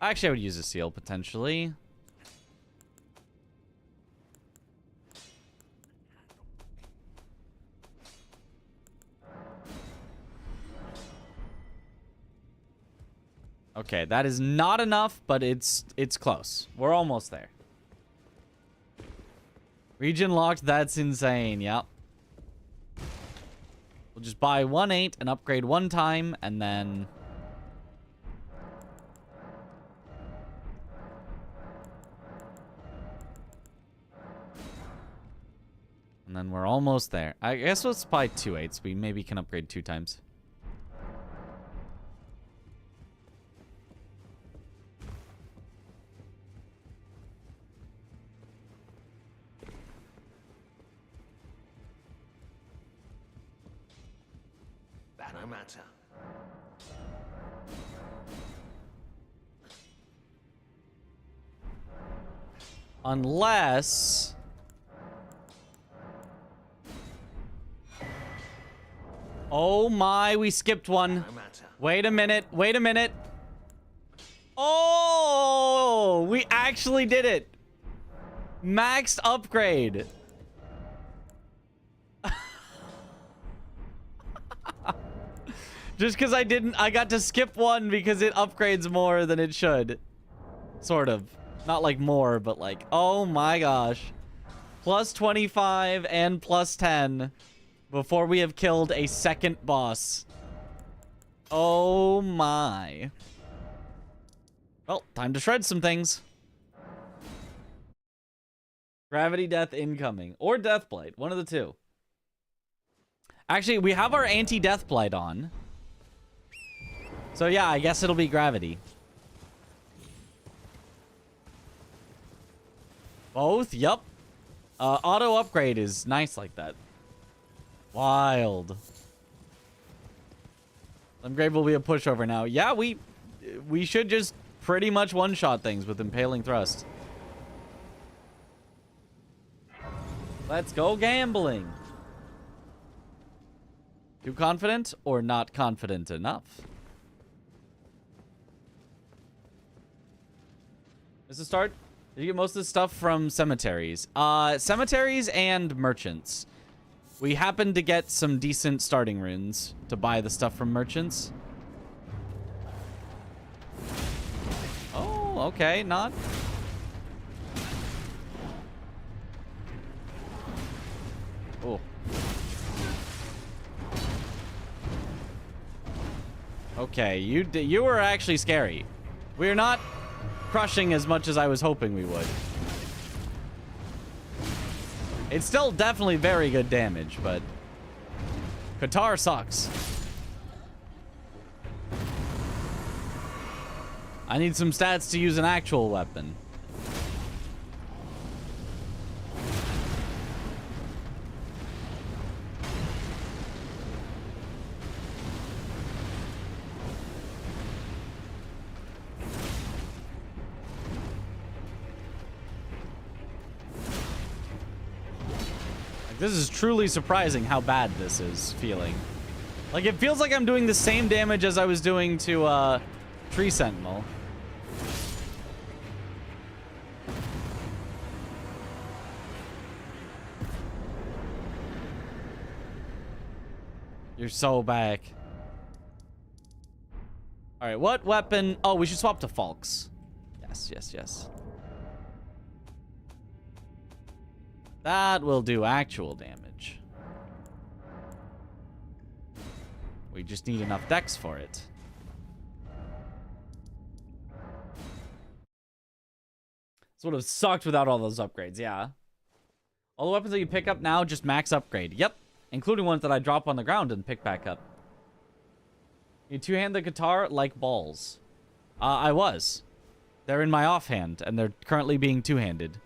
Actually, I would use a seal, potentially. Okay, that is not enough, but it's close. We're almost there. Regionlocked, that's insane. Yep. We'll just buy 1/8 and upgrade one time, and then... And then we're almost there. I guess let's buy 2/8. We maybe can upgrade 2 times. No matter. Unless... Oh my, we skipped one. Wait a minute. Wait a minute. Oh, we actually did it. Maxed upgrade. Just because I got to skip one because it upgrades more than it should. Sort of. Not like more, but like, oh my gosh. Plus 25 and plus 10 before we have killed a second boss. Oh my. Well, time to shred some things. Gravity Death incoming. Or Deathblight. One of the two. Actually, we have our anti-Deathblight on. So yeah, I guess it'll be Gravity. Both? Yup. Auto upgrade is nice like that. Wild. Limgrave will be a pushover now. Yeah, we should just pretty much one-shot things with Impaling Thrust. Let's go gambling. Too confident or not confident enough? This is start. Did you get most of the stuff from cemeteries? Cemeteries and merchants. We happened to get some decent starting runes to buy the stuff from merchants. Oh, okay, not. Oh. Okay, you were actually scary. We're not crushing as much as I was hoping we would. It's still definitely very good damage, but Qatar sucks. I need some stats to use an actual weapon. This is truly surprising how bad this is feeling. Like, it feels like I'm doing the same damage as I was doing to, Tree Sentinel. You're so back. Alright, what weapon? Oh, we should swap to Falks. Yes, yes, yes. That will do actual damage. We just need enough dex for it. This would have sucked without all those upgrades, yeah. All the weapons that you pick up now, just max upgrade. Yep. Including ones that I drop on the ground and pick back up. You two-hand the guitar like balls. I was. They're in my offhand, and they're currently being two-handed.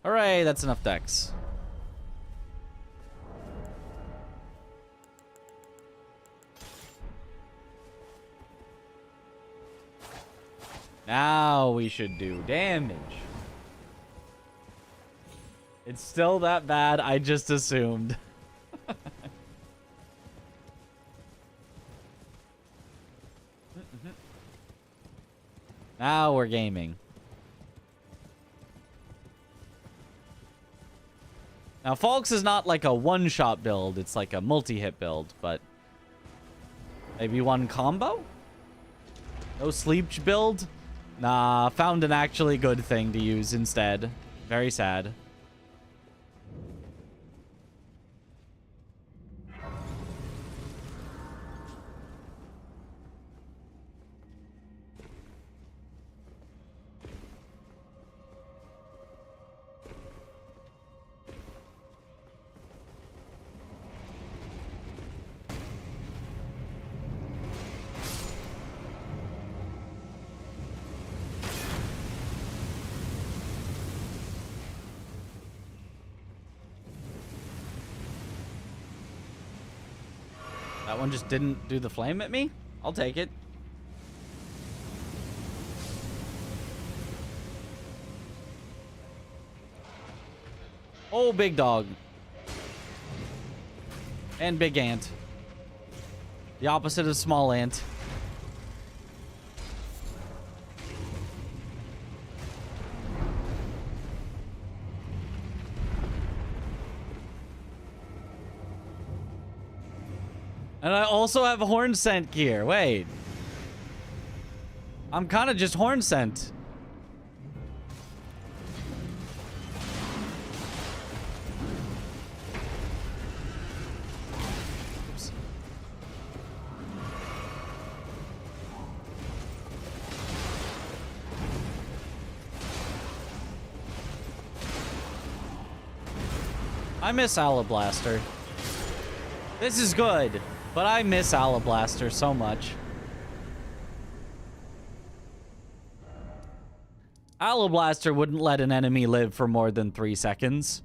Hooray, that's enough dex. Now we should do damage. It's still that bad, I just assumed. Now we're gaming. Now, Falks is not like a one-shot build. It's like a multi-hit build, but maybe one combo? No sleep build? Nah, found an actually good thing to use instead. Very sad. That one just didn't do the flame at me? I'll take it. Oh, big dog. And big ant. The opposite of small ant. And I also have horn scent gear. Wait. I'm kind of just horn scent. Oops. I miss Alabaster. This is good. But I miss Alabaster so much. Alabaster wouldn't let an enemy live for more than 3 seconds.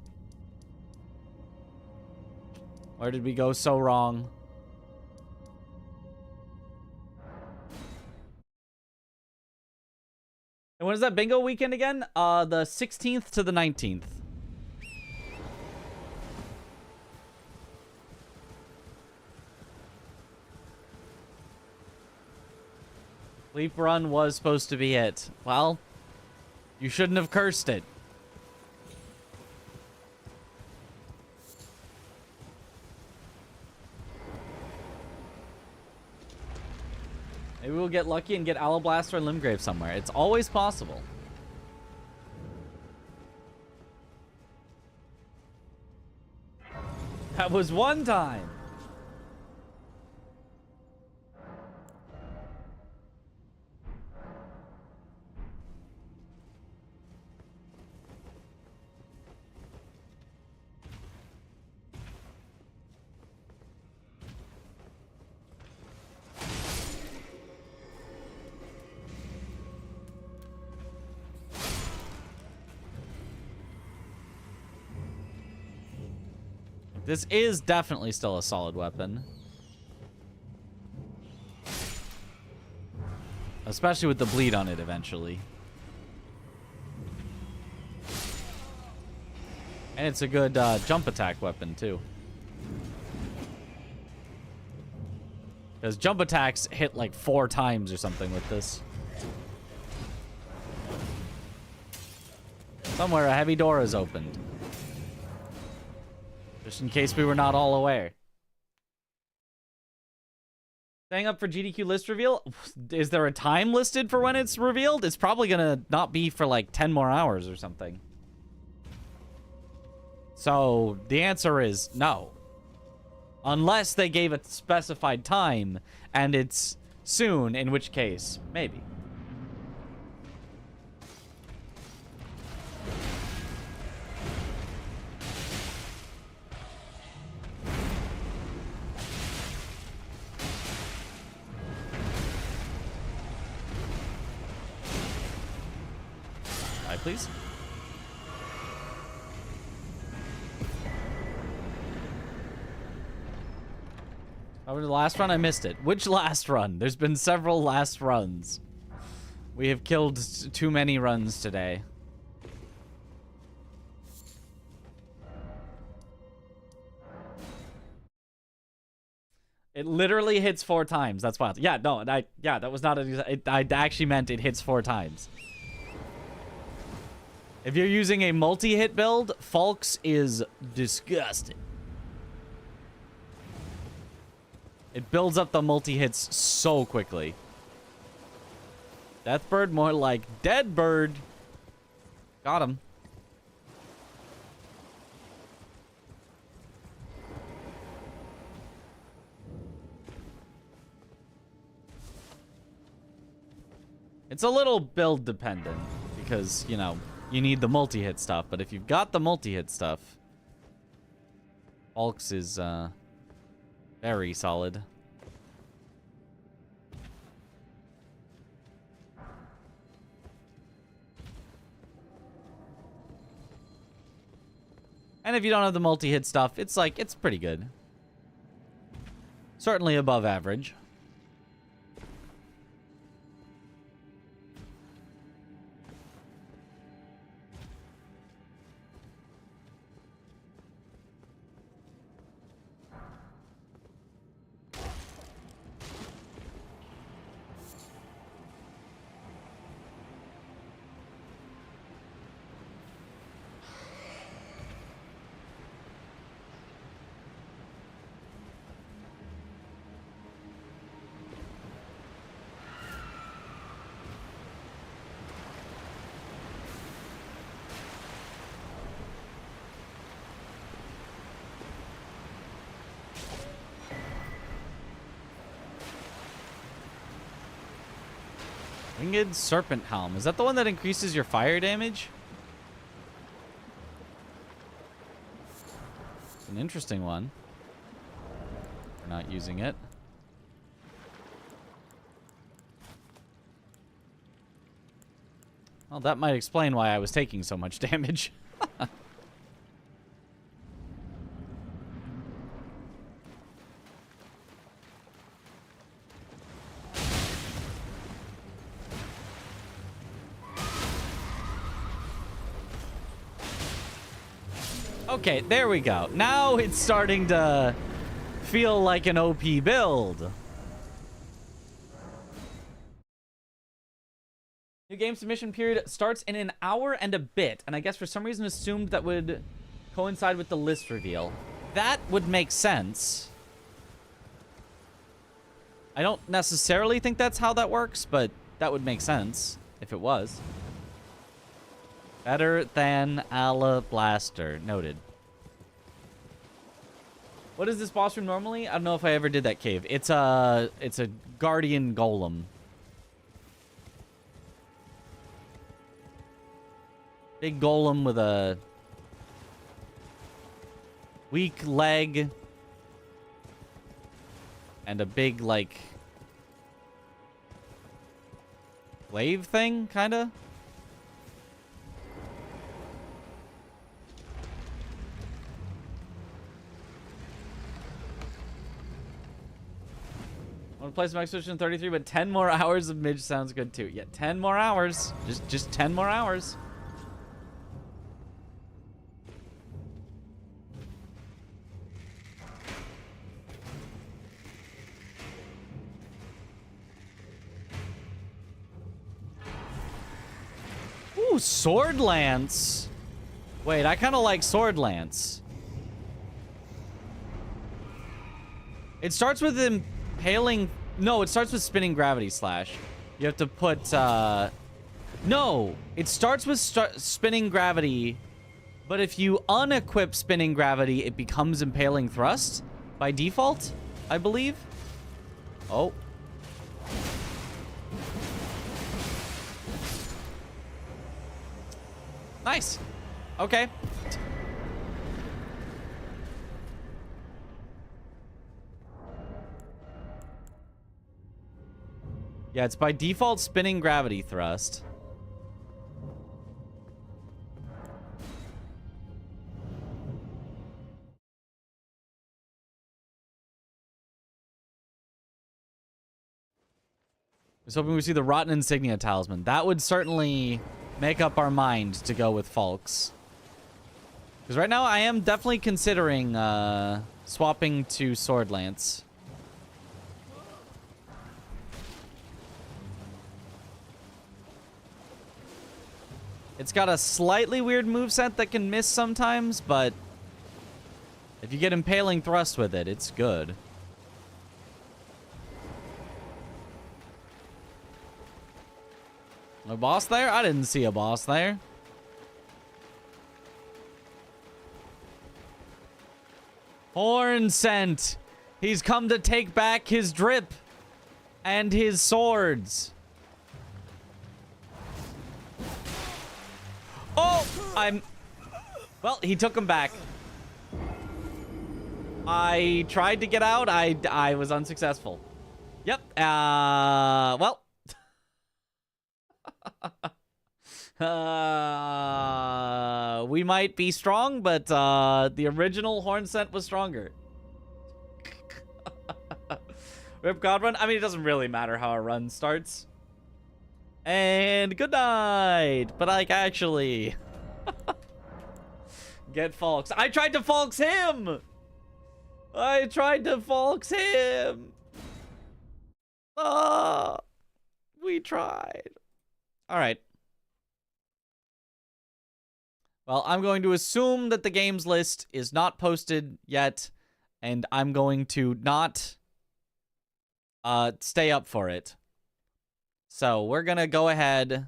Where did we go so wrong? And when is that bingo weekend again? The 16th to the 19th. Sleep run was supposed to be it. Well, you shouldn't have cursed it. Maybe we'll get lucky and get Alabaster and Limgrave somewhere. It's always possible. That was one time. This is definitely still a solid weapon. Especially with the bleed on it eventually. And it's a good jump attack weapon too. Because jump attacks hit like 4 times or something with this. Somewhere a heavy door is opened. Just in case we were not all aware. Staying up for GDQ list reveal? Is there a time listed for when it's revealed? It's probably gonna not be for like 10 more hours or something. So the answer is no. Unless they gave a specified time and it's soon, in which case, maybe. Please. Over the last run, I missed it. Which last run? There's been several last runs. We have killed too many runs today. It literally hits 4 times. That's wild. Yeah, no, that was not I actually meant it hits 4 times. If you're using a multi-hit build, Falx is disgusting. It builds up the multi-hits so quickly. Deathbird, more like Dead Bird. Got him. It's a little build dependent because, you know, you need the multi-hit stuff. But if you've got the multi-hit stuff, Falx is very solid. And if you don't have the multi-hit stuff, it's like, it's pretty good. Certainly above average. Winged Serpent Helm. Is that the one that increases your fire damage? It's an interesting one. We're not using it. Well, that might explain why I was taking so much damage. Okay, there we go. Now it's starting to feel like an OP build. New game submission period starts in an hour and a bit, and I guess for some reason assumed that would coincide with the list reveal. That would make sense. I don't necessarily think that's how that works, but that would make sense if it was. Better than Alabaster. Noted. What is this boss room normally? I don't know if I ever did that cave. It's a guardian golem. Big golem with a weak leg and a big, like, glaive thing, kinda. I want to play some Expedition 33, but 10 more hours of Midge sounds good too. Yeah, 10 more hours. Just 10 more hours. Ooh, Sword Lance. Wait, I kind of like Sword Lance. It starts with impaling. No, it starts with spinning gravity slash. You have to put. No, it starts with spinning gravity, but if you unequip spinning gravity, it becomes impaling thrust by default, I believe. Oh. Nice. Okay. Yeah, it's by default spinning gravity thrust. I was hoping we see the Rotten Insignia Talisman. That would certainly make up our mind to go with Falx. Because right now I am definitely considering swapping to Sword Lance. It's got a slightly weird moveset that can miss sometimes, but if you get Impaling Thrust with it, it's good. A boss there? I didn't see a boss there. Horn scent. He's come to take back his drip and his swords. Oh, well, he took him back. I tried to get out. I was unsuccessful. Yep. Well. We might be strong, but the original horn scent was stronger. Rip God Run. I mean, it doesn't really matter how a run starts. And good night. But like, actually, get Falks. I tried to Falks him. We tried. All right. Well, I'm going to assume that the games list is not posted yet, and I'm going to not stay up for it. So we're going to go ahead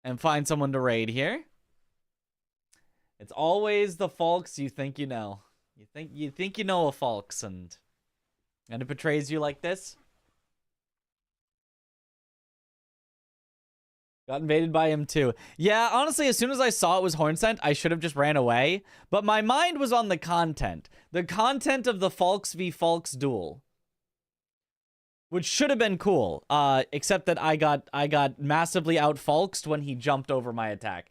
and find someone to raid here. It's always the folks you think you know. You think you know a folks, and it betrays you like this. Got invaded by him too. Yeah, honestly, as soon as I saw it was Hornscent, I should have just ran away. But my mind was on the content. The content of the Falks v Falks duel. Which should have been cool. Except that I got massively out-Falksed when he jumped over my attack.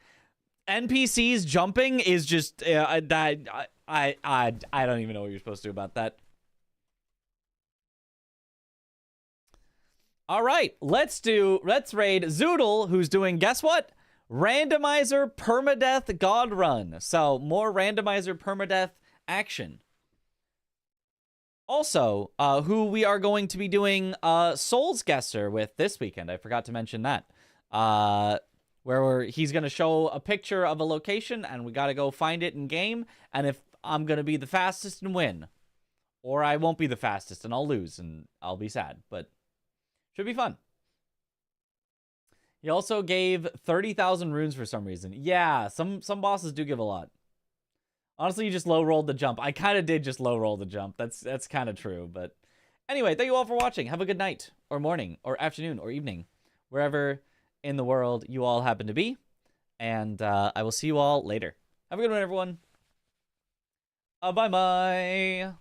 NPCs jumping is just... I don't even know what you're supposed to do about that. All right, let's raid Zoodle, who's doing, guess what? Randomizer Permadeath God Run. So, more Randomizer Permadeath action. Also, who we are going to be doing Souls Guesser with this weekend. I forgot to mention that. Where he's going to show a picture of a location, and we got to go find it in game. And if I'm going to be the fastest and win, or I won't be the fastest and I'll lose and I'll be sad, but should be fun. He also gave 30,000 runes for some reason. Yeah, some bosses do give a lot. Honestly, you just low-rolled the jump. I kind of did just low-roll the jump. That's kind of true, but anyway, thank you all for watching. Have a good night, or morning, or afternoon, or evening, wherever in the world you all happen to be, and I will see you all later. Have a good one, everyone. Bye-bye.